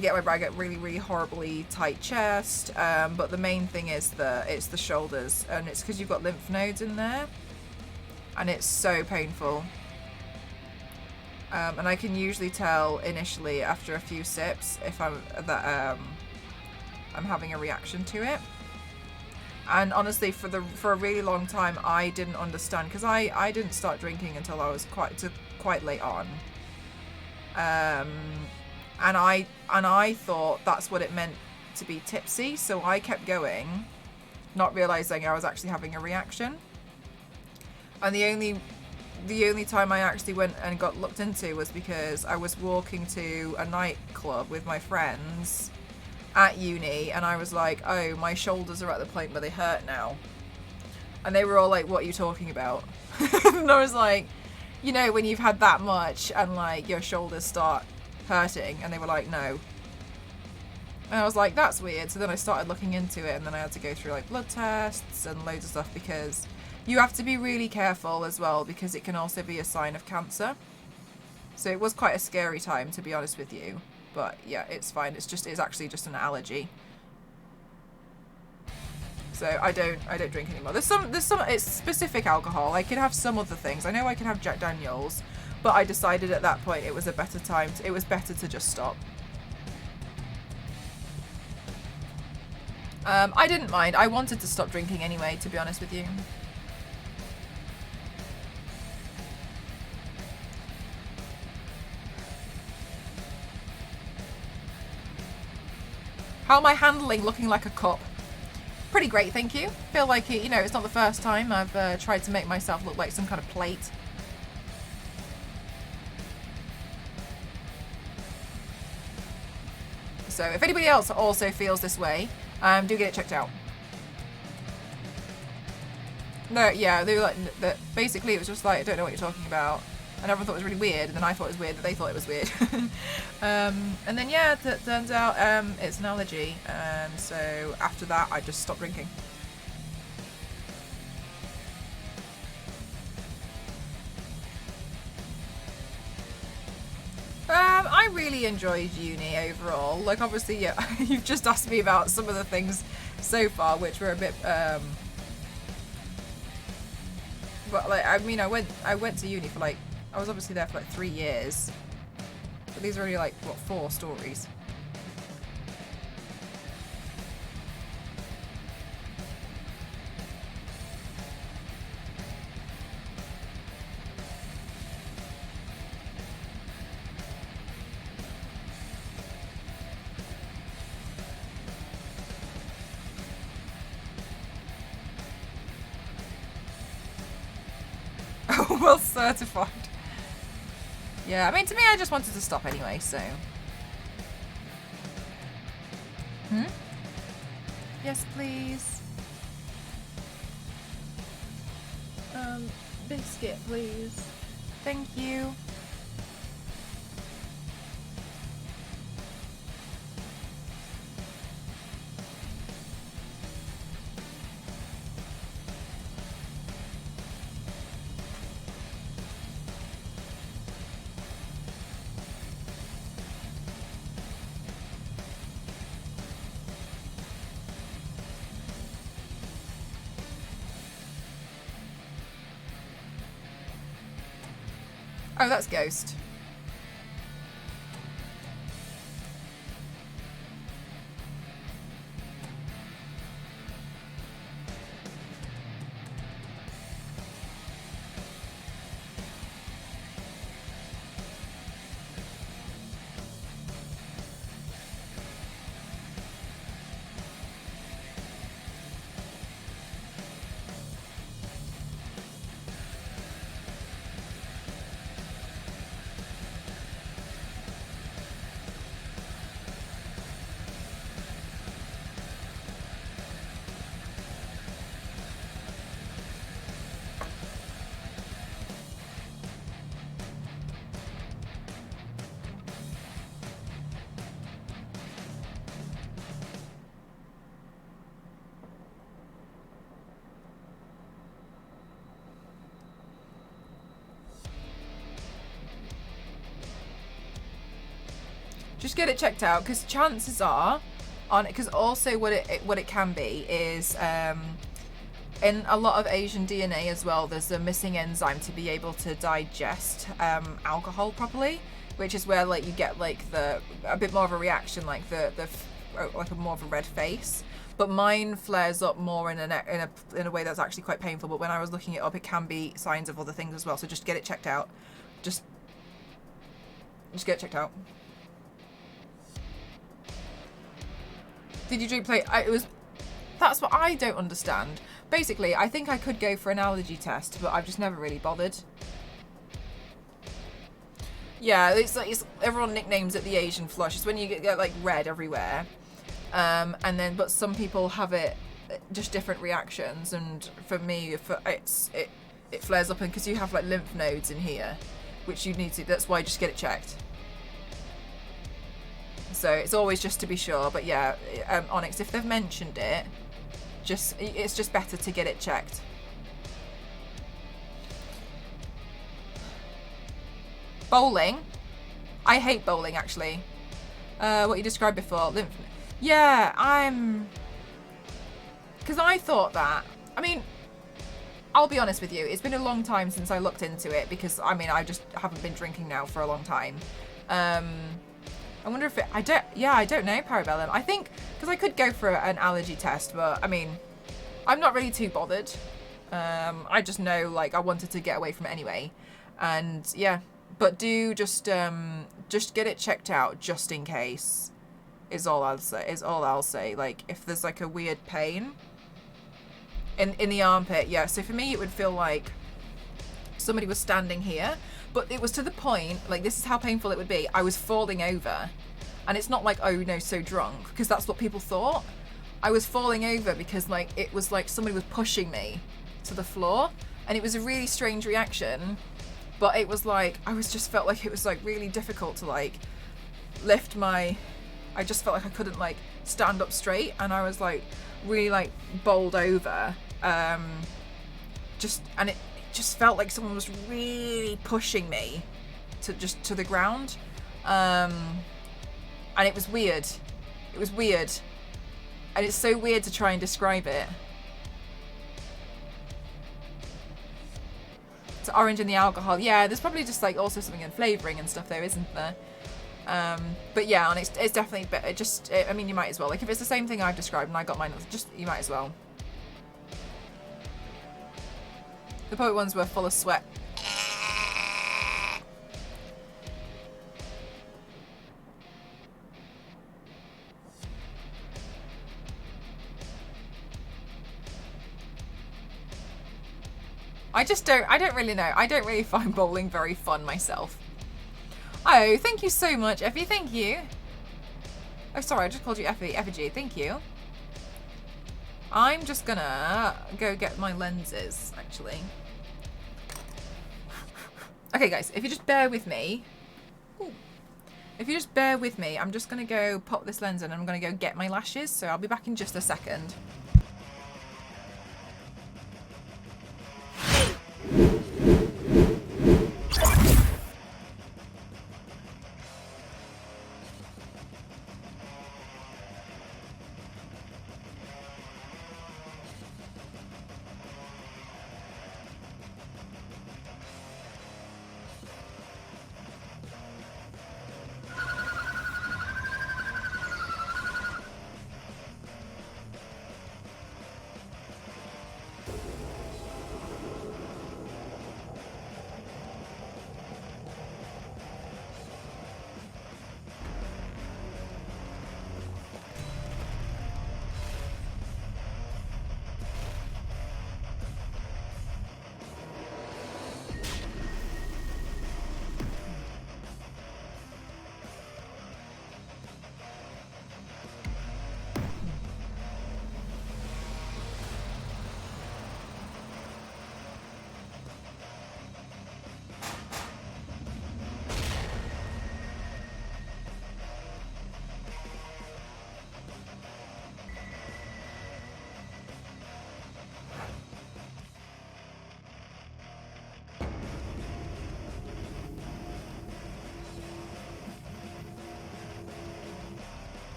[SPEAKER 2] get my bra, get really horribly tight chest, but the main thing is it's the shoulders, and it's because you've got lymph nodes in there, and it's so painful. And I can usually tell initially after a few sips if I'm having a reaction to it. And honestly, for a really long time, I didn't understand, because I didn't start drinking until I was quite late on. And I thought that's what it meant to be tipsy, so I kept going, not realizing I was actually having a reaction. And the only time I actually went and got looked into was because I was walking to a nightclub with my friends at uni, and I was like, oh, my shoulders are at the point where they hurt now. And they were all like, what are you talking about? And I was like, you know, when you've had that much and like your shoulders start hurting, and they were like, no. And I was like, that's weird. So then I started looking into it, and then I had to go through like blood tests and loads of stuff, because you have to be really careful as well, because it can also be a sign of cancer. So it was quite a scary time, to be honest with you. But yeah, it's fine. It's actually just an allergy. So I don't drink anymore. There's some it's specific alcohol. I could have some other things. I know I can have Jack Daniels, but I decided at that point it was a better time. It was better to just stop. I didn't mind. I wanted to stop drinking anyway, to be honest with you. How am I handling looking like a cup? Pretty great, thank you. Feel like it, you know, it's not the first time I've tried to make myself look like some kind of plate. So if anybody else also feels this way, do get it checked out. No, yeah, they were like, basically it was just like, I don't know what you're talking about. And everyone thought it was really weird, and then I thought it was weird that they thought it was weird. And then yeah, it turns out it's an allergy, and so after that I just stopped drinking. I really enjoyed uni overall. Like, obviously, yeah, you've just asked me about some of the things so far, which were a bit but like, I mean, I went to uni for like, I was obviously there for like 3 years, but these are only like, what, 4 stories. Oh, well certified. Yeah, I mean, to me, I just wanted to stop anyway, so. Yes, please. Biscuit, please. Thank you. Oh, that's Ghost. Just get it checked out, because chances are, because also what it can be is in a lot of Asian DNA as well, there's a missing enzyme to be able to digest alcohol properly, which is where like you get like a bit more of a reaction, like like a more of a red face. But mine flares up more in a way that's actually quite painful. But when I was looking it up, it can be signs of other things as well. So just get it checked out. Just get it checked out. Did you drink plate? That's what I don't understand. Basically, I think I could go for an allergy test, but I've just never really bothered. Yeah, it's everyone nicknames it the Asian flush. It's when you get like red everywhere, and then but some people have it just different reactions. And for me, it flares up, and because you have like lymph nodes in here, which you need to. That's why just get it checked. So it's always just to be sure. But yeah, Onyx, if they've mentioned it, it's just better to get it checked. Bowling. I hate bowling, actually. What you described before. Yeah, because I thought that. I mean, I'll be honest with you. It's been a long time since I looked into it because, I mean, I just haven't been drinking now for a long time. I wonder if I don't know, Parabellum. I think, because I could go for an allergy test, but, I mean, I'm not really too bothered. I just know, like, I wanted to get away from it anyway. And, yeah. But do just get it checked out just in case is all I'll say. Like, if there's, like, a weird pain in the armpit, yeah. So for me, it would feel like somebody was standing here. But it was to the point, like, this is how painful it would be. I was falling over. And it's not like, oh, no, so drunk. Because that's what people thought. I was falling over because, like, it was like somebody was pushing me to the floor. And it was a really strange reaction. But it was like, just felt like it was, like, really difficult to, like, lift my... I just felt like I couldn't, like, stand up straight. And I was, like, really, like, bowled over. And it just felt like someone was really pushing me to the ground. And it was weird. It was weird. And it's so weird to try and describe it. It's orange in the alcohol. Yeah, there's probably just like also something in flavouring and stuff there, isn't there? But yeah, and it's definitely better. I mean, you might as well. Like, if it's the same thing I've described and I got mine, you might as well. The poet ones were full of sweat. I don't really know. I don't really find bowling very fun myself. Oh, thank you so much, Effie. Thank you. Oh, sorry, I just called you Effigy. Thank you. I'm just gonna go get my lenses, actually. Okay, guys, if you just bear with me. Ooh. If you just bear with me, I'm just gonna go pop this lens in and I'm gonna go get my lashes, so I'll be back in just a second.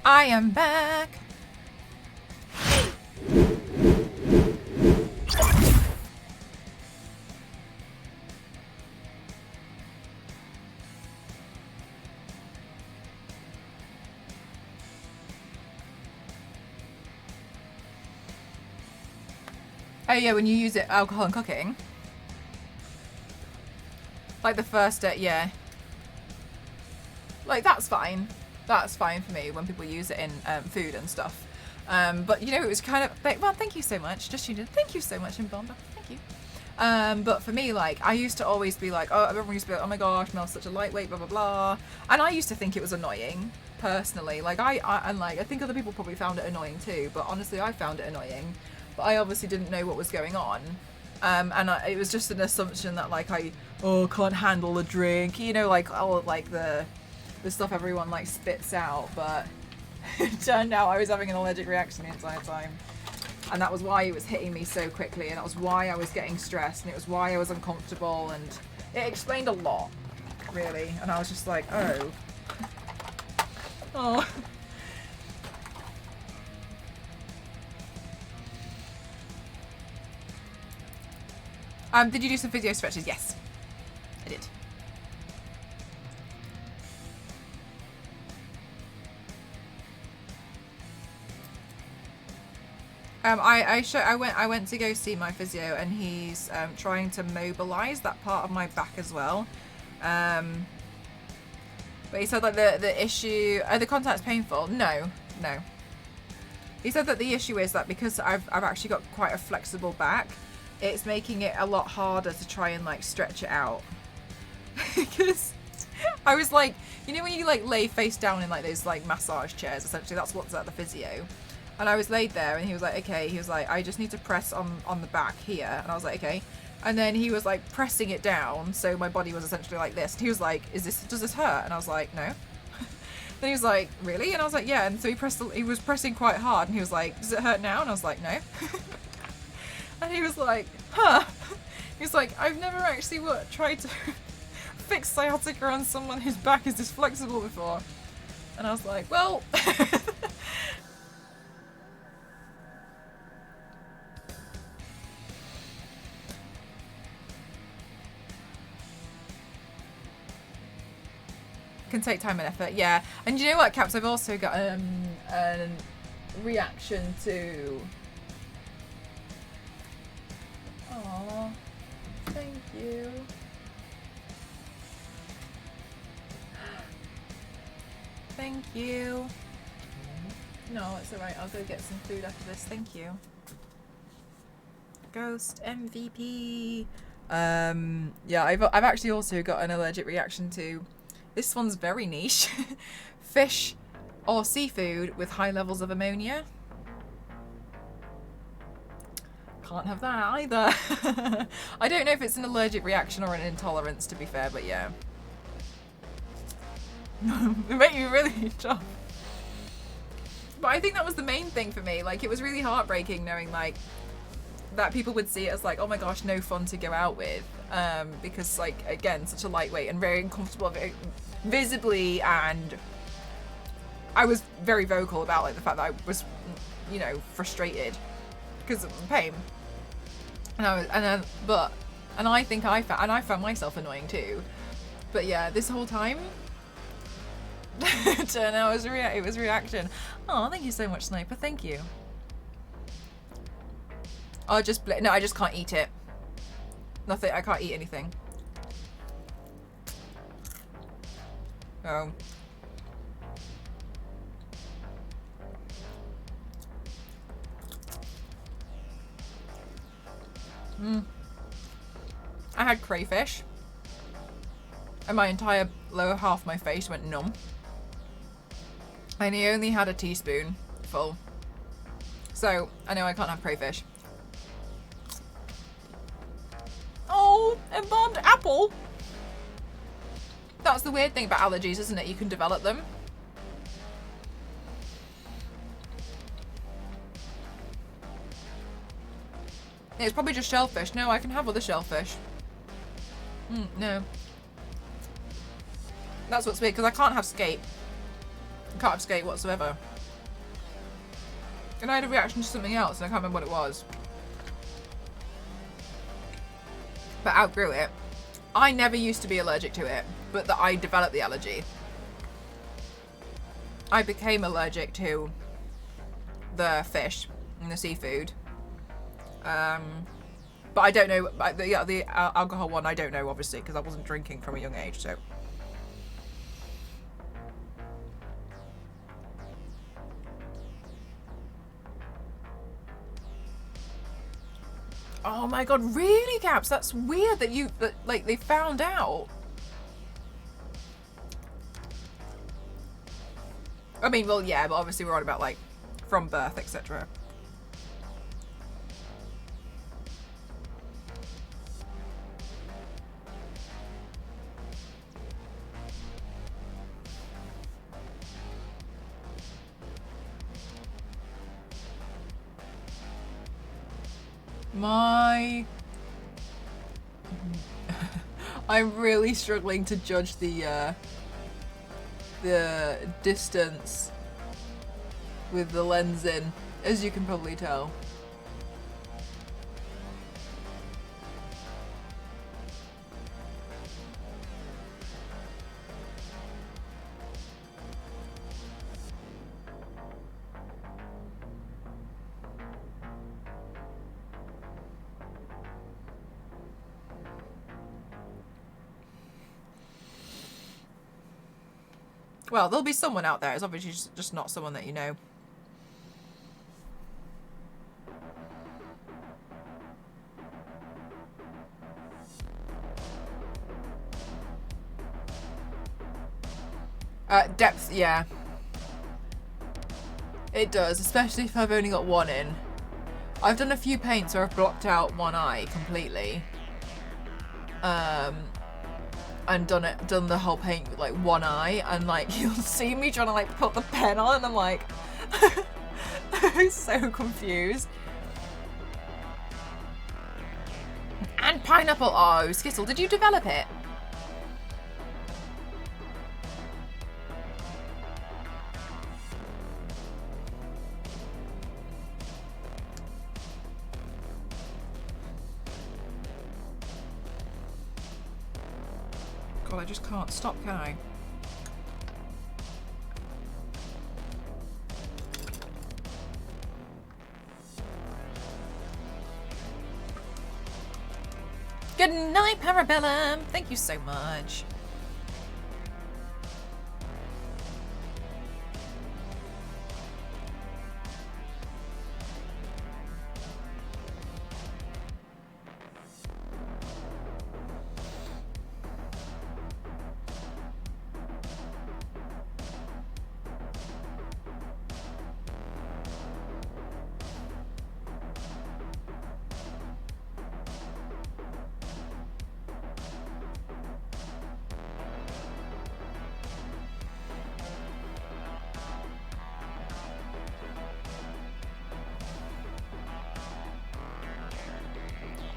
[SPEAKER 2] I am back. Oh yeah, when you use it alcohol in cooking. Like the first day, yeah. Like that's fine. That's fine for me when people use it in food and stuff. But you know, it was kind of like, well, thank you so much. Just tuned in. Thank you so much, Imbonda. Thank you. But for me, like, I used to always be like, oh, everyone used to be like, oh my gosh, Mel's such a lightweight, blah blah blah. And I used to think it was annoying, personally. Like I think other people probably found it annoying too. But honestly, I found it annoying. But I obviously didn't know what was going on. It was just an assumption that like I can't handle a drink, you know, like all like the stuff everyone like spits out. But it turned out I was having an allergic reaction the entire time, and that was why it was hitting me so quickly, and that was why I was getting stressed, and it was why I was uncomfortable, and it explained a lot, really. And I was just like, oh. Did you do some physio stretches? Yes, I did. I went to go see my physio, and he's trying to mobilize that part of my back as well. But he said like the issue, the contact's painful. No. He said that the issue is that because I've actually got quite a flexible back, it's making it a lot harder to try and like stretch it out. Because I was like, you know when you like lay face down in like those like massage chairs, essentially that's what's at the physio. And I was laid there, and he was like, okay, he was like, I just need to press on the back here. And I was like, okay. And then he was like pressing it down, so my body was essentially like this. And he was like, does this hurt? And I was like, no. Then he was like, really? And I was like, yeah. And so he was pressing quite hard, and he was like, does it hurt now? And I was like, no. And he was like, huh. He was like, I've never actually tried to fix sciatica on someone whose back is this flexible before. And I was like, well. Can take time and effort, yeah. And you know what, Caps? I've also got a reaction to. Aww, thank you. Thank you. No, it's alright. I'll go get some food after this. Thank you. Ghost MVP. Yeah, I've actually also got an allergic reaction to. This one's very niche. Fish or seafood with high levels of ammonia. Can't have that either. I don't know if it's an allergic reaction or an intolerance, to be fair, but yeah. It made me really tough. But I think that was the main thing for me. Like, it was really heartbreaking knowing, like, that people would see it as like, oh my gosh, no fun to go out with. Because, like, again, such a lightweight and very uncomfortable, very visibly, and I was very vocal about like the fact that I was, you know, frustrated because of the pain. And I think I found myself annoying too. But yeah, this whole time, turned out it was reaction. Oh, thank you so much, Sniper. Thank you. I just can't eat it. Nothing. I can't eat anything. Oh. I had crayfish, and my entire lower half of my face went numb. And he only had a teaspoon full. So I know I can't have crayfish. Oh, and bombed apple. That's the weird thing about allergies, isn't it? You can develop them. It's probably just shellfish. No, I can have other shellfish. No. That's what's weird, because I can't have skate. I can't have skate whatsoever. And I had a reaction to something else, and I can't remember what it was. But outgrew it. I never used to be allergic to it, but that I developed the allergy. I became allergic to the fish and the seafood. But I don't know, the alcohol one, I don't know, obviously, because I wasn't drinking from a young age, so. Oh my god, really, Gaps? That's weird that like, they found out. I mean, well, yeah, but obviously we're on about, like, from birth, etc. I'm really struggling to judge the distance with the lens in, as you can probably tell. Well, there'll be someone out there. It's obviously just not someone that you know. Depth, yeah. It does, especially if I've only got one in. I've done a few paints where I've blocked out one eye completely. And done the whole paint with like one eye, and like you'll see me trying to like put the pen on, and I'm like I'm so confused. And pineapple, oh Skittle, did you develop it? God, I just can't stop, can I? Good night, Parabellum. Thank you so much.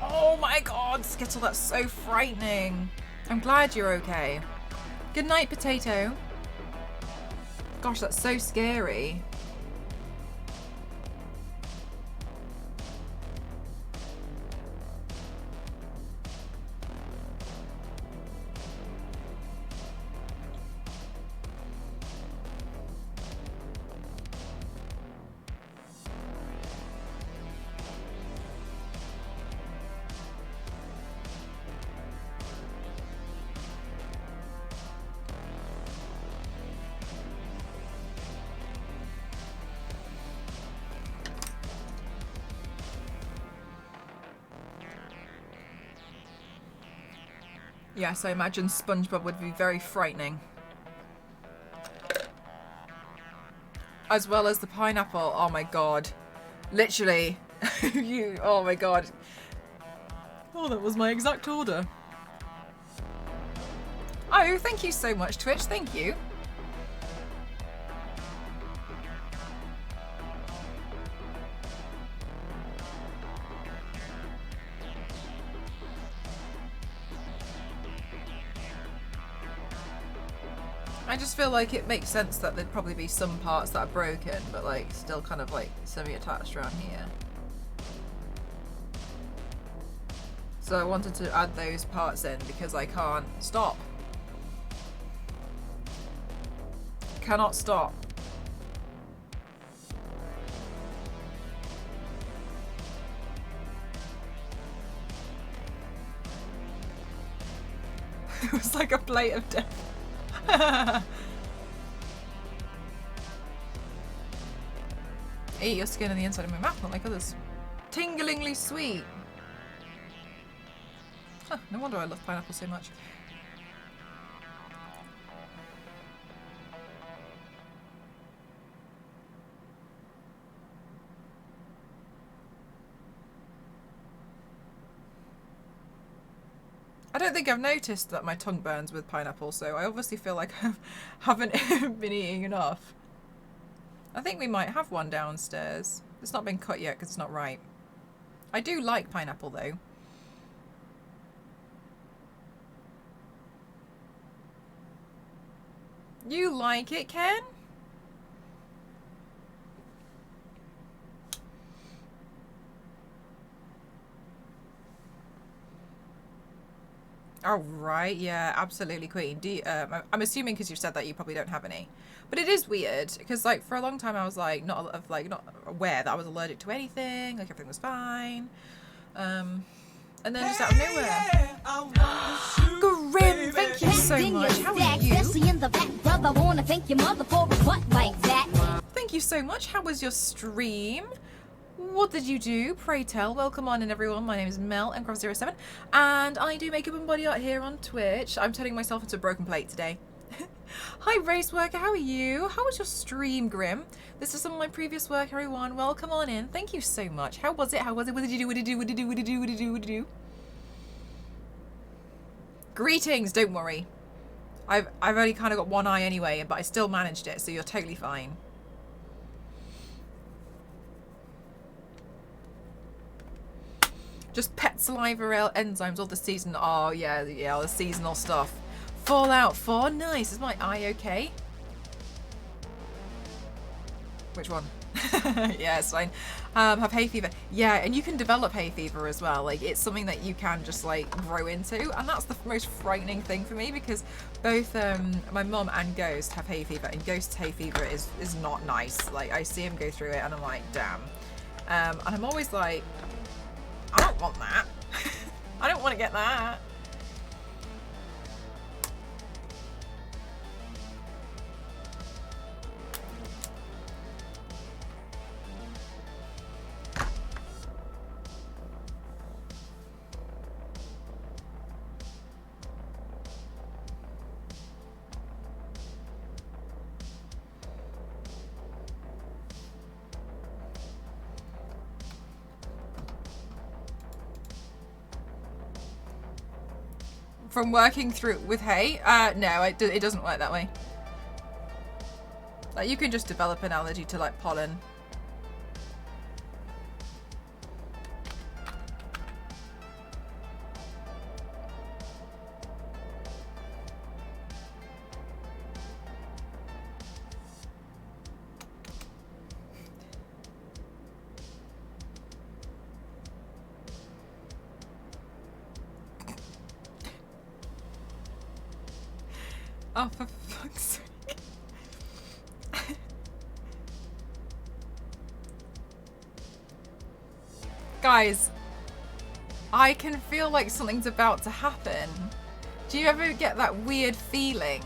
[SPEAKER 2] Oh my god, Skittle, that's so frightening. I'm glad you're okay. Good night, Potato. Gosh, that's so scary. Yes, I imagine SpongeBob would be very frightening. As well as the pineapple. Oh my god. Literally. Oh my god. Oh, that was my exact order. Oh, thank you so much, Twitch. Thank you. I just feel like it makes sense that there'd probably be some parts that are broken, but like still kind of like semi-attached around here. So I wanted to add those parts in because I can't stop. Cannot stop. It was like a plate of death. Eat your skin on the inside of my mouth, not like others. Tinglingly sweet. Huh, no wonder I love pineapple so much. I don't think I've noticed that my tongue burns with pineapple, so I obviously feel like I haven't been eating enough. I think we might have one downstairs. It's not been cut yet because it's not right. I do like pineapple though. You like it, Ken? Oh, right. Yeah, absolutely, Queen. I'm assuming because you said that you probably don't have any. But it is weird because, like, for a long time I was like not aware that I was allergic to anything. Like everything was fine. And then just out of nowhere. Grim, thank you so much. How are you? Thank you so much. How was your stream? What did you do? Pray tell. Welcome on in, everyone. My name is Mel Mcroft07, and I do makeup and body art here on Twitch. I'm turning myself into a broken plate today. Hi, Race Worker. How are you? How was your stream, Grim? This is some of my previous work, everyone. Welcome on in. Thank you so much. How was it? How was it? What did you do? What did you do? What did you do? What did you do? What did you do? What did you do? Greetings. Don't worry. I've only kind of got one eye anyway, but I still managed it, so you're totally fine. Just pet saliva enzymes all the season. Oh, yeah, all the seasonal stuff. Fallout 4. Nice. Is my eye okay? Which one? Yeah, it's fine. Have hay fever. Yeah, and you can develop hay fever as well. Like, it's something that you can just, like, grow into. And that's the most frightening thing for me because both my mum and Ghost have hay fever. And Ghost's hay fever is not nice. Like, I see him go through it and I'm like, damn. And I'm always like, I don't want that. I don't want to get that. From working through with hay? No, it doesn't work that way. Like, you can just develop an allergy to, like, pollen. Oh, for fuck's sake. Guys, I can feel like something's about to happen. Do you ever get that weird feeling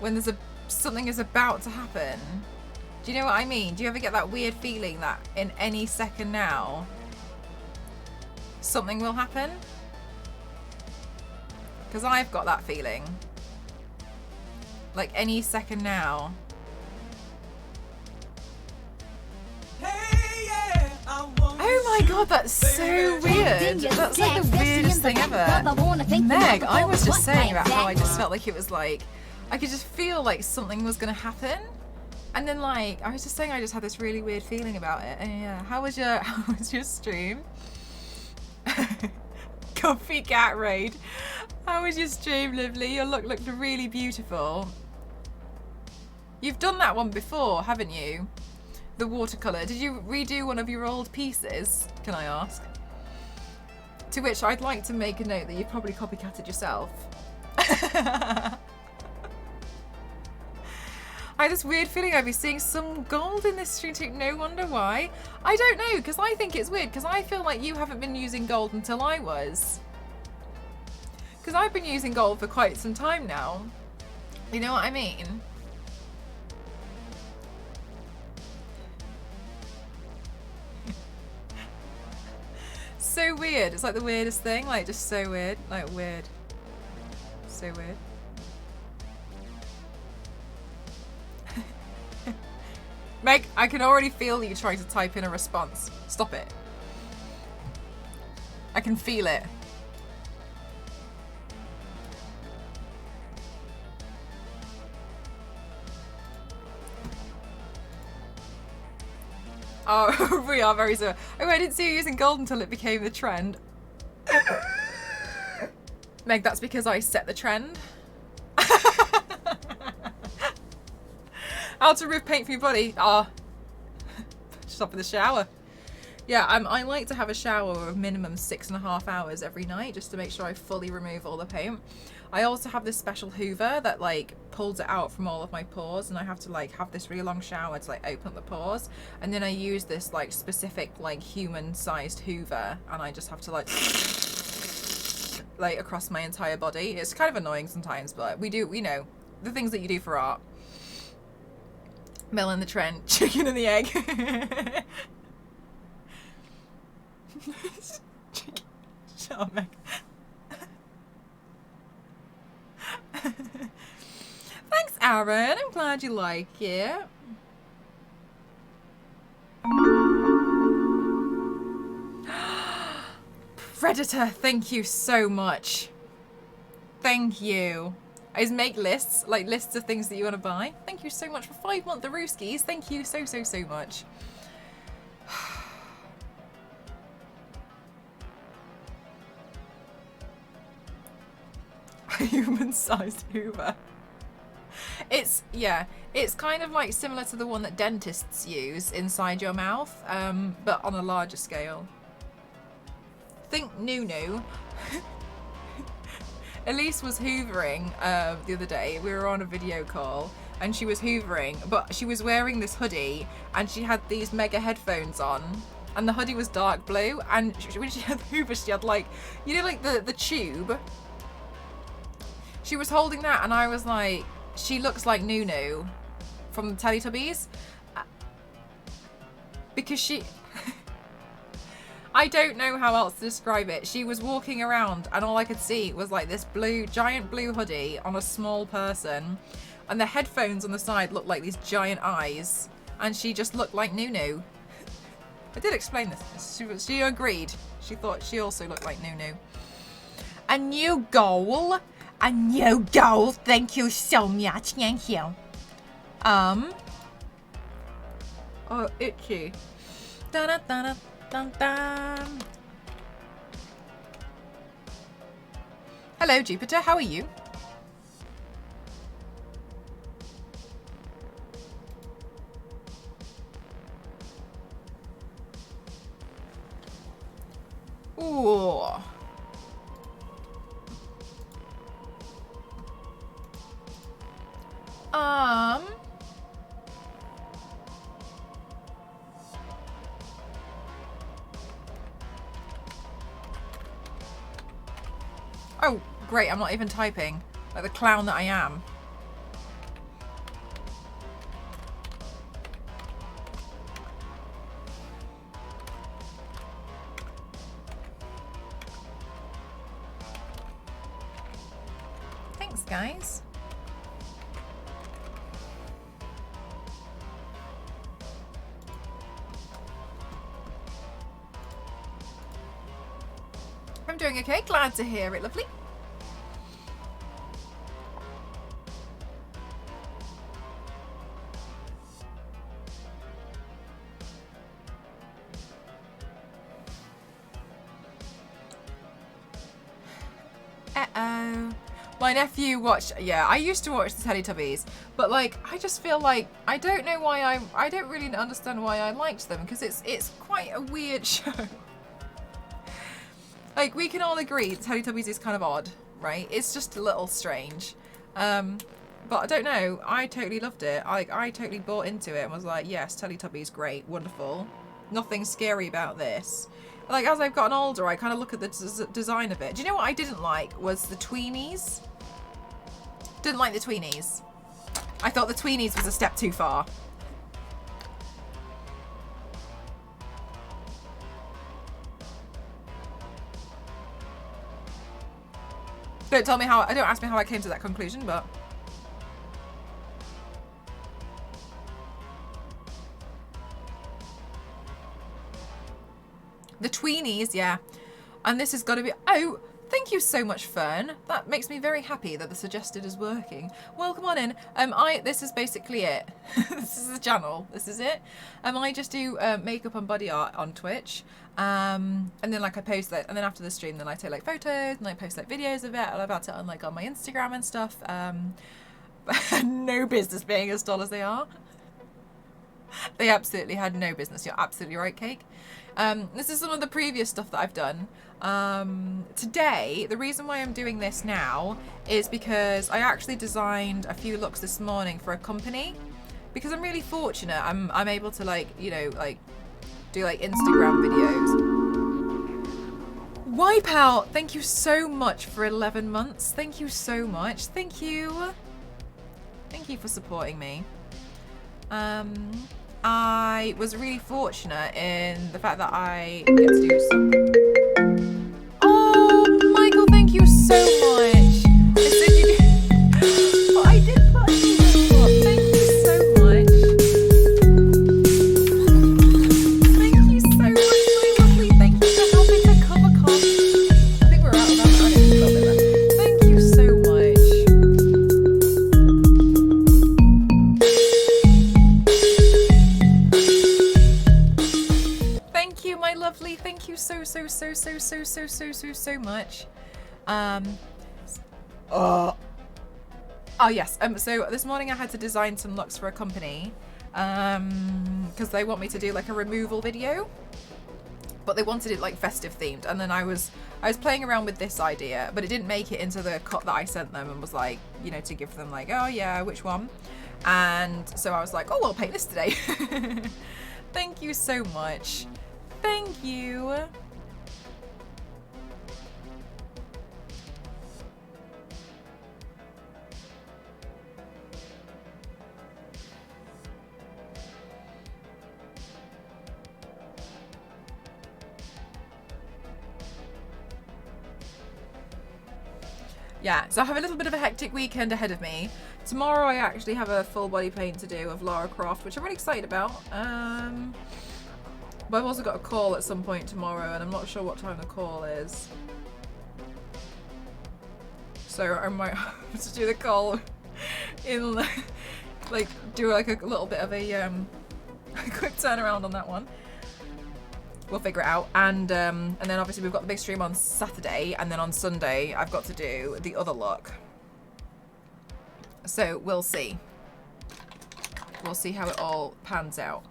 [SPEAKER 2] when something is about to happen? Do you know what I mean? Do you ever get that weird feeling that in any second now, something will happen? Because I've got that feeling. Like any second now. Oh my god, that's so weird. That's like the weirdest thing ever. Meg, I was just saying about how I just felt like it was like, I could just feel like something was going to happen. And then like, I was just saying I just had this really weird feeling about it. And yeah, how was your stream? Coffee cat raid. How was your stream, Lively? Your look looked really beautiful. You've done that one before, haven't you? The watercolour. Did you redo one of your old pieces, can I ask? To which I'd like to make a note that you've probably copycatted yourself. I had this weird feeling I'd be seeing some gold in this stream too. No wonder why. I don't know, because I think it's weird, because I feel like you haven't been using gold until I was. Because I've been using gold for quite some time now. You know what I mean? So weird. It's like the weirdest thing. Like, just so weird. Like, weird. So weird. Meg, I can already feel you trying to type in a response. Stop it. I can feel it. Oh, we are very similar. Oh, I didn't see you using gold until it became the trend. Meg, that's because I set the trend. How to remove paint from your body? Ah, just up in the shower. Yeah, I like to have a shower of minimum 6.5 hours every night just to make sure I fully remove all the paint. I also have this special hoover that like pulls it out from all of my pores, and I have to like have this really long shower to like open up the pores, and then I use this like specific like human sized hoover, and I just have to like across my entire body. It's kind of annoying sometimes, but we know the things that you do for art. Mel in the trend, chicken and the egg. Shut up, Meg. Thanks, Aaron. I'm glad you like it. Predator, thank you so much. Thank you. Is make lists, like lists of things that you want to buy. Thank you so much for 5 months of Rooskies. Thank you so much. A human-sized Hoover. It's, yeah, it's kind of like similar to the one that dentists use inside your mouth, but on a larger scale. Think Nunu. Elise was hoovering the other day. We were on a video call and she was hoovering, but she was wearing this hoodie and she had these mega headphones on, and the hoodie was dark blue, and when she had the hoover, she had like, you know, like the tube. She was holding that, and I was like, she looks like Nunu from the Teletubbies. Because she... I don't know how else to describe it. She was walking around, and all I could see was like this giant blue hoodie on a small person, and the headphones on the side looked like these giant eyes, and she just looked like Nunu. I did explain this. She agreed. She thought she also looked like Nunu. A new goal. A new goal. Thank you so much. Thank you. Oh, itchy. Da da da da da. Hello, Jupiter. How are you? Ooh. Oh, great, I'm not even typing. Like the clown that I am. Thanks, guys. I'm doing okay. Glad to hear it, lovely. Uh-oh. My nephew watched, yeah, I used to watch the Teletubbies, but like, I just feel like, I don't know why I don't really understand why I liked them, because it's quite a weird show. Like, we can all agree Teletubbies is kind of odd, right? It's just a little strange. But I don't know, I totally loved it. I totally bought into it and was like, yes, Teletubbies, great, wonderful. Nothing scary about this. Like, as I've gotten older, I kind of look at the design of it. Do you know what I didn't like was the tweenies? Didn't like the tweenies. I thought the tweenies was a step too far. Don't ask me how I came to that conclusion, but... The tweenies, yeah. And this has got to be... Oh, thank you so much, Fern. That makes me very happy that the suggested is working. Well, come on in. This is basically it. This is the channel. This is it. I just do makeup and body art on Twitch. And then like I post that, and then after the stream, then I take like photos and I post like videos of it, and I've had it on like on my Instagram and stuff. No business being as dull as they are. They absolutely had no business. You're absolutely right, Cake. This is some of the previous stuff that I've done. Today, the reason why I'm doing this now is because I actually designed a few looks this morning for a company. Because I'm really fortunate. I'm able to like, you know, like do like Instagram videos. Wipeout, thank you so much for 11 months. Thank you so much. Thank you. Thank you for supporting me. I was really fortunate in the fact that I get to do some... Oh, Michael, thank you so much. I said you do... But I did put a thank you so much. Thank you so much, my lovely. Thank you for helping to cover costs. I think we're out of that. I need a little bit left. Thank you so much. My lovely, thank you so much. Oh yes. So this morning I had to design some looks for a company, because they want me to do like a removal video, but they wanted it like festive themed. And then I was playing around with this idea, but it didn't make it into the cut that I sent them, and was like, you know, to give them like, oh yeah, which one? And so I was like, oh, I'll paint this today. Thank you so much. Thank you. Yeah, so I have a little bit of a hectic weekend ahead of me. Tomorrow I actually have a full body paint to do of Lara Croft, which I'm really excited about. But I've also got a call at some point tomorrow, and I'm not sure what time the call is. So I might have to do the call in, like, do like a little bit of a quick turnaround on that one. We'll figure it out. And then obviously we've got the big stream on Saturday, and then on Sunday I've got to do the other look. So we'll see. We'll see how it all pans out.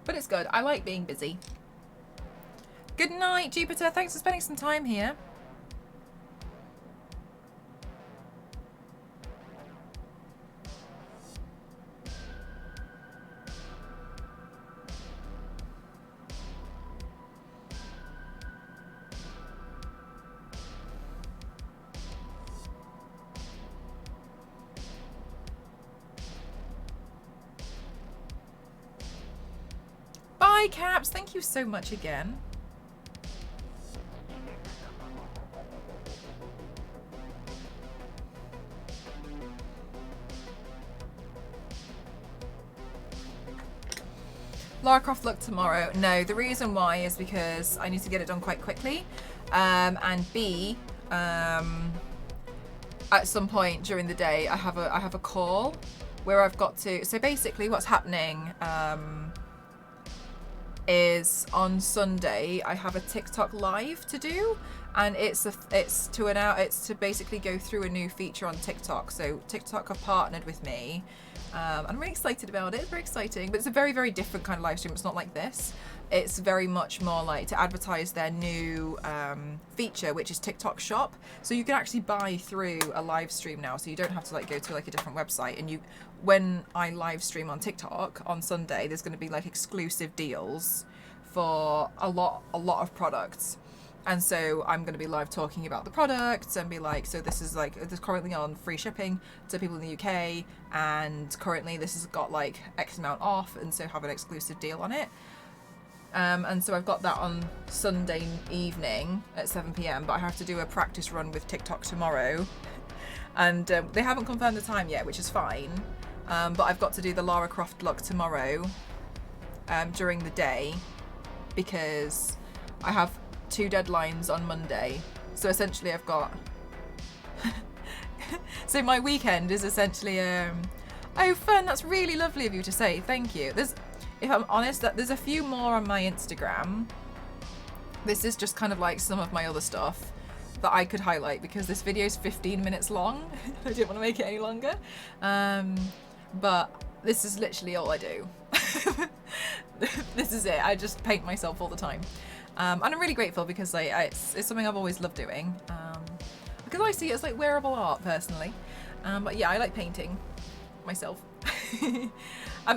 [SPEAKER 2] But it's good. I like being busy. Good night, Jupiter. Thanks for spending some time here. Bye, Caps. Thank you so much again. Lara Croft look tomorrow. No, the reason why is because I need to get it done quite quickly. And B, at some point during the day, I have a call where I've got to. So basically, what's happening? is on Sunday I have a TikTok live to do, and it's to basically go through a new feature on TikTok. So TikTok have partnered with me. I'm really excited about it. It's very exciting, but it's a very, very different kind of live stream. It's not like this. It's very much more like to advertise their new feature, which is TikTok Shop. So you can actually buy through a live stream now. So you don't have to like go to like a different website. And when I live stream on TikTok on Sunday, there's going to be like exclusive deals for a lot of products. And so I'm going to be live talking about the products and be like, so this is currently on free shipping to people in the UK, and currently this has got like X amount off, and so have an exclusive deal on it. And so I've got that on Sunday evening at 7 p.m, but I have to do a practice run with TikTok tomorrow. And they haven't confirmed the time yet, which is fine. But I've got to do the Lara Croft look tomorrow during the day, because I have 2 deadlines on Monday. So essentially I've got so my weekend is essentially oh fun, that's really lovely of you to say, thank you. If I'm honest, that there's a few more on my Instagram. This is just kind of like some of my other stuff that I could highlight, because this video is 15 minutes long. I didn't want to make it any longer, but this is literally all I do. This is it. I just paint myself all the time. And I'm really grateful, because like it's something I've always loved doing, because I see it as like wearable art personally. But yeah, I like painting myself.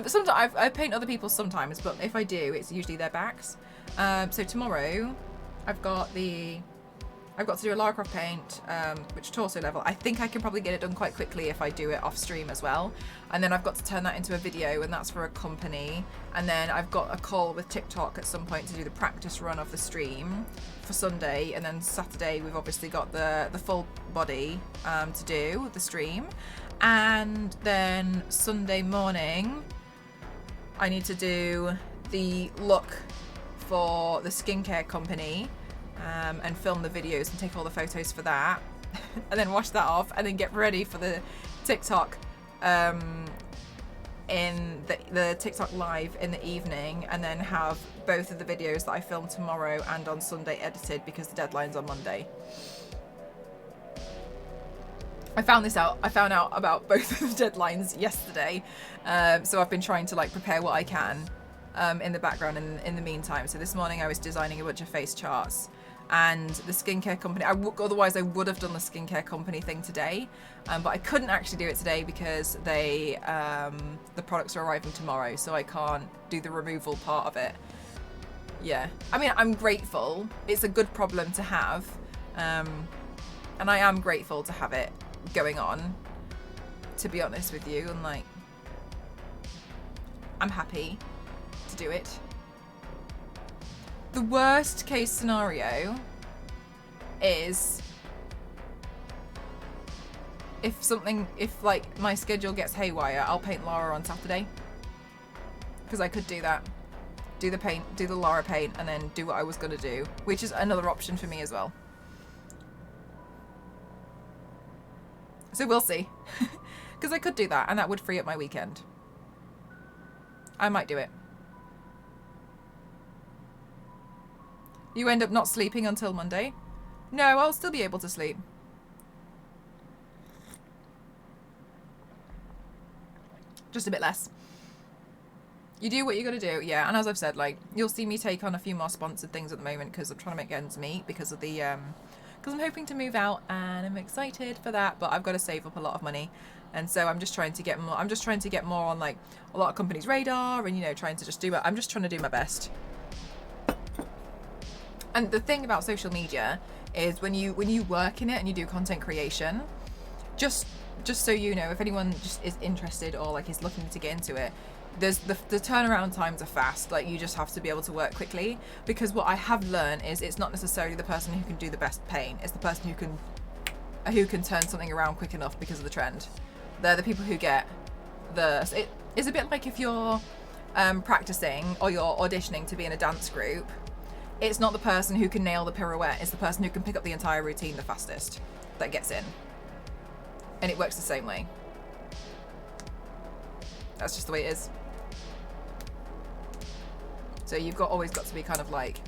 [SPEAKER 2] Sometimes I paint other people sometimes, but if I do, it's usually their backs. So tomorrow I've got to do a Lara Croft paint, which is torso level. I think I can probably get it done quite quickly if I do it off stream as well. And then I've got to turn that into a video, and that's for a company. And then I've got a call with TikTok at some point to do the practice run of the stream for Sunday. And then Saturday we've obviously got the full body to do the stream. And then Sunday morning I need to do the look for the skincare company. And film the videos and take all the photos for that, and then wash that off, and then get ready for the TikTok in the TikTok live in the evening, and then have both of the videos that I filmed tomorrow and on Sunday edited, because the deadline's on Monday. I found out about both of the deadlines yesterday, so I've been trying to like prepare what I can in the background in the meantime. So this morning I was designing a bunch of face charts, and the skincare company, otherwise I would have done the skincare company thing today, but I couldn't actually do it today because the products are arriving tomorrow, so I can't do the removal part of it. Yeah, I mean, I'm grateful. It's a good problem to have, and I am grateful to have it going on, to be honest with you, and like, I'm happy to do it. The worst case scenario is if like my schedule gets haywire, I'll paint Lara on Saturday, because I could do that, do the Lara paint, and then do what I was gonna do, which is another option for me as well. So we'll see, because I could do that, and that would free up my weekend. I might do it. You end up not sleeping until Monday? No, I'll still be able to sleep. Just a bit less. You do what you gotta do, yeah. And as I've said, like, you'll see me take on a few more sponsored things at the moment, because I'm trying to make ends meet, because of the because I'm hoping to move out, and I'm excited for that, but I've got to save up a lot of money. And so I'm just trying to get more on like a lot of companies' radar, and, you know, trying to just do it. I'm just trying to do my best. And the thing about social media is when you work in it and you do content creation, just so you know, if anyone just is interested or like is looking to get into it, there's the turnaround times are fast. Like, you just have to be able to work quickly, because what I have learned is it's not necessarily the person who can do the best paint, it's the person who can turn something around quick enough because of the trend. They're the people who get it is a bit like if you're practicing or you're auditioning to be in a dance group. It's not the person who can nail the pirouette, it's the person who can pick up the entire routine the fastest that gets in. And it works the same way. That's just the way it is. So you've always got to be kind of like,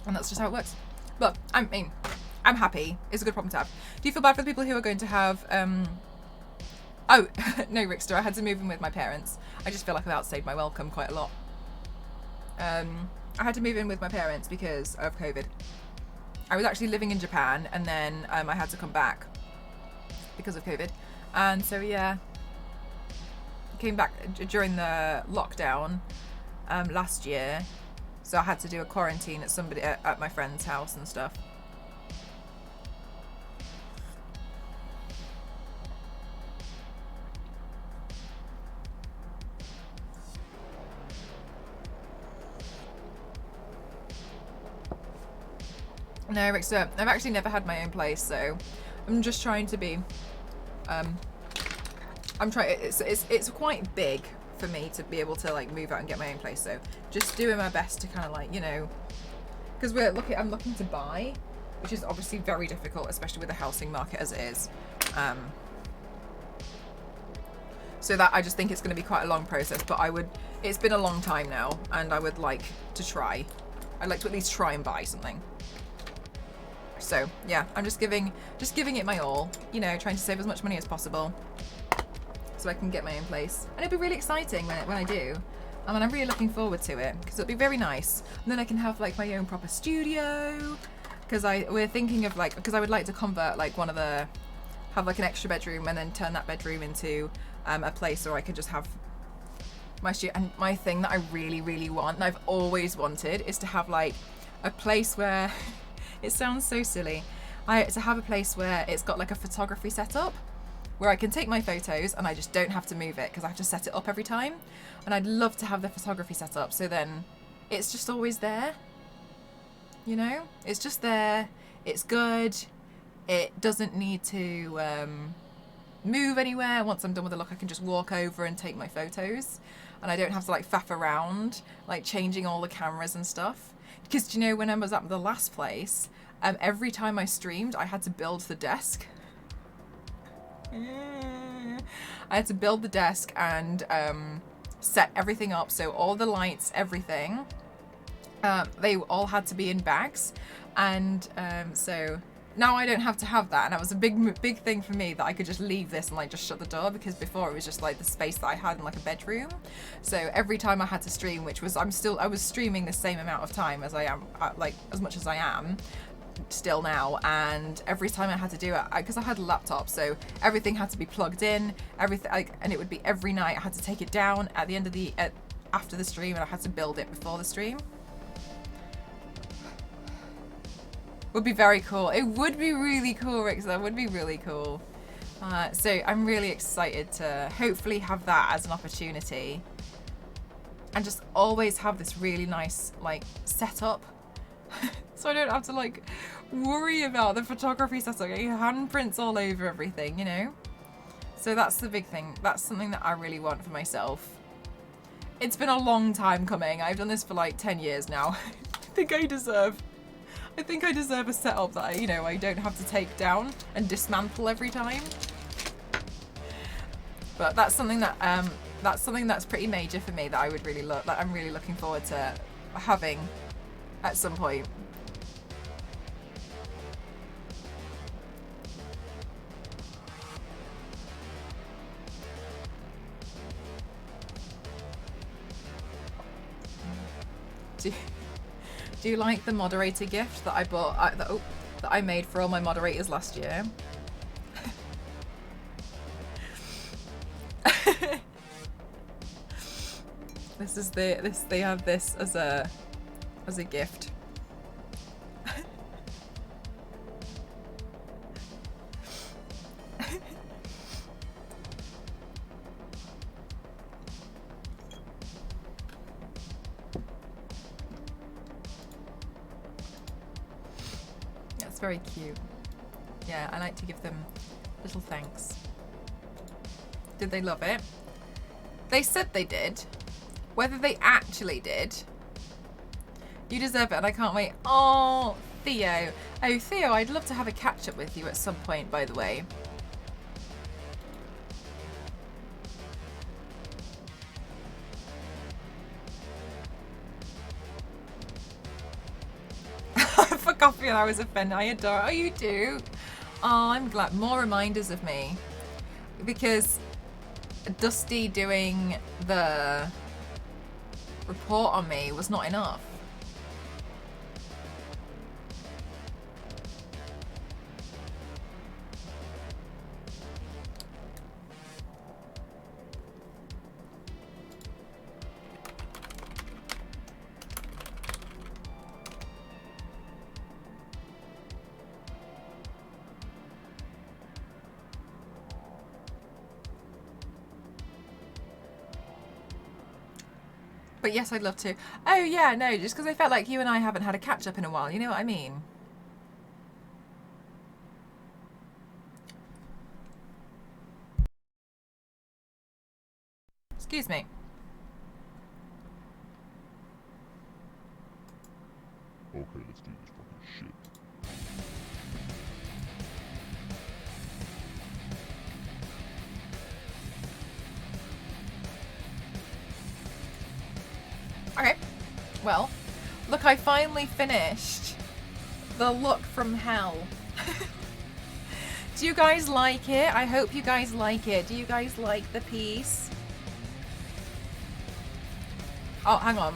[SPEAKER 2] and that's just how it works. But I mean, I'm happy. It's a good problem to have. Do you feel bad for the people who are going to have oh no, Rickster, I had to move in with my parents. I just feel like I've outstayed my welcome quite a lot. I had to move in with my parents because of COVID. I was actually living in Japan, and then I had to come back because of COVID. And so yeah, came back during the lockdown last year. So I had to do a quarantine at somebody at my friend's house and stuff. No, Rick, so I've actually never had my own place, so I'm just trying to be, I'm trying, it's quite big for me to be able to like move out and get my own place, so just doing my best to kind of like, you know, because I'm looking to buy, which is obviously very difficult, especially with the housing market as it is. So that I just think it's going to be quite a long process, but it's been a long time now, and I would like to try. I'd like to at least try and buy something. So yeah, I'm just giving it my all, you know, trying to save as much money as possible so I can get my own place. And it'll be really exciting when I do. And I'm really looking forward to it because it'll be very nice. And then I can have like my own proper studio, because we're thinking of like, because I would like to convert like have like an extra bedroom and then turn that bedroom into a place where I could just have my studio. And my thing that I really, really want, and I've always wanted, is to have like a place where it sounds so silly. To have a place where it's got like a photography setup where I can take my photos and I just don't have to move it because I have to set it up every time. And I'd love to have the photography set up so then it's just always there. You know? It's just there. It's good. It doesn't need to move anywhere. Once I'm done with the look, I can just walk over and take my photos. And I don't have to like faff around, like changing all the cameras and stuff. Because, you know, when I was at the last place, every time I streamed, I had to build the desk. I had to build the desk and set everything up. So all the lights, everything, they all had to be in bags. And so now I don't have to have that. And that was a big thing for me, that I could just leave this and like just shut the door, because before it was just like the space that I had in like a bedroom. So every time I had to stream, which was, I was streaming the same amount of time as I am, like as much as I am still now, and every time I had to do it, because I had a laptop, so everything had to be plugged in, everything, and it would be every night I had to take it down at the end of after the stream, and I had to build it before the stream. Would be very cool. It would be really cool, Rick. That would be really cool. So I'm really excited to hopefully have that as an opportunity, and just always have this really nice like setup. So I don't have to like worry about the photography setup, getting handprints all over everything, you know? So that's the big thing. That's something that I really want for myself. It's been a long time coming. I've done this for like 10 years now. I think I deserve a setup that I don't have to take down and dismantle every time. But that's something that's pretty major for me, that I would really look like. I'm really looking forward to having at some point. Do you like the moderator gift that I bought? That I made for all my moderators last year? They have this as a gift. That's very cute. Yeah, I like to give them little thanks. Did they love it? They said they did. Whether they actually did, you deserve it, and I can't wait. Oh, Theo. Oh, Theo, I'd love to have a catch-up with you at some point, by the way. For coffee and I was offended. I adore. Oh, you do? Oh, I'm glad. More reminders of me. Because Dusty doing the report on me was not enough. But yes, I'd love to. Oh yeah, no, just because I felt like you and I haven't had a catch up in a while, you know what I mean? Excuse me.
[SPEAKER 3] Okay, let's do this fucking shit.
[SPEAKER 2] Okay, well, look, I finally finished the look from hell. Do you guys like it? I hope you guys like it. Do you guys like the piece? Oh, hang on.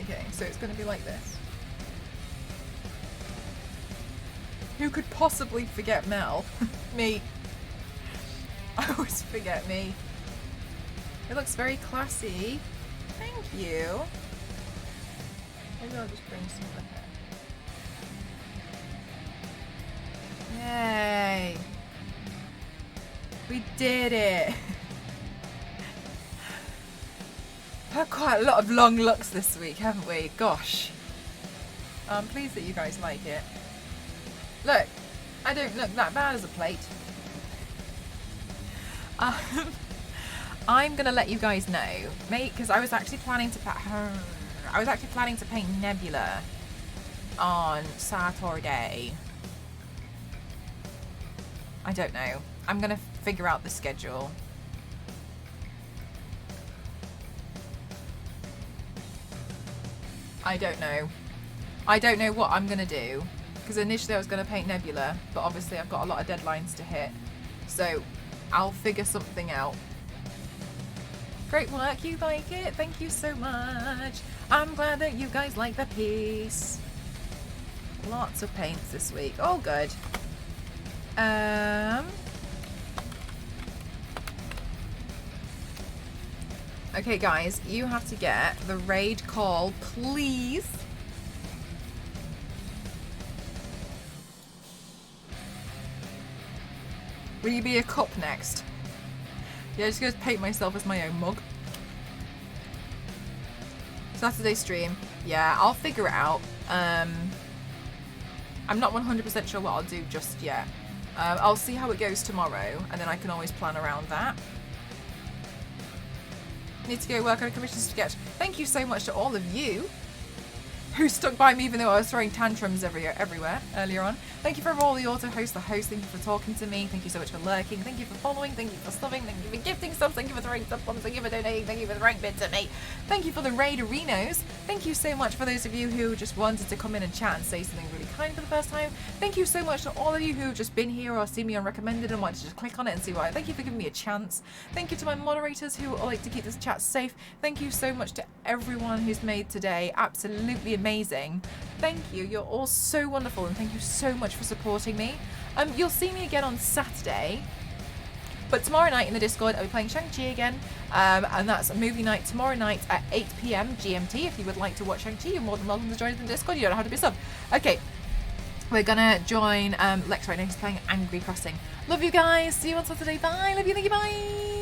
[SPEAKER 2] Okay, so it's going to be like this. Who could possibly forget Mel? Me. I always forget me. It looks very classy. Thank you. Maybe I'll just bring some of it. Yay. We did it. Had quite a lot of long looks this week, haven't we? Gosh. I'm pleased that you guys like it. Look, I don't look that bad as a plate. I'm gonna let you guys know, mate, because I was actually planning to paint Nebula on Saturday. I don't know. I'm gonna figure out the schedule. I don't know. I don't know what I'm gonna do, because initially I was gonna paint Nebula, but obviously I've got a lot of deadlines to hit, so I'll figure something out. Great work, you like it? Thank you so much. I'm glad that you guys like the piece. Lots of paints this week. All good. Okay, guys, you have to get the raid call, please. Will you be a cup next? Yeah, just gonna paint myself as my own mug. Saturday stream. Yeah, I'll figure it out. I'm not 100% sure what I'll do just yet. I'll see how it goes tomorrow, and then I can always plan around that. Need to go work on a commission sketch. Thank you so much to all of you who stuck by me even though I was throwing tantrums everywhere earlier on. Thank you for all the auto hosts, the host. Thank you for talking to me. Thank you so much for lurking. Thank you for following. Thank you for stuffing. Thank you for gifting subs. Thank you for throwing sub bombs. Thank you for donating. Thank you for the rank bits at me. Thank you for the raid arenas. Thank you so much for those of you who just wanted to come in and chat and say something really kind for the first time. Thank you so much to all of you who've just been here or seen me on recommended and wanted to just click on it and see why. Thank you for giving me a chance. Thank you to my moderators who like to keep this chat safe. Thank you so much to everyone who's made today absolutely amazing. Thank you. You're all so wonderful, and thank you so much for supporting me. You'll see me again on Saturday, but tomorrow night in the Discord I'll be playing Shang-Chi again, and that's a movie night tomorrow night at 8 PM GMT. If you would like to watch Shang-Chi, you're more than welcome to join the Discord. You don't have to be a sub. Okay, we're gonna join Lex right now. He's playing Angry Crossing. Love you guys. See you on Saturday. Bye. Love you. Thank you. Bye.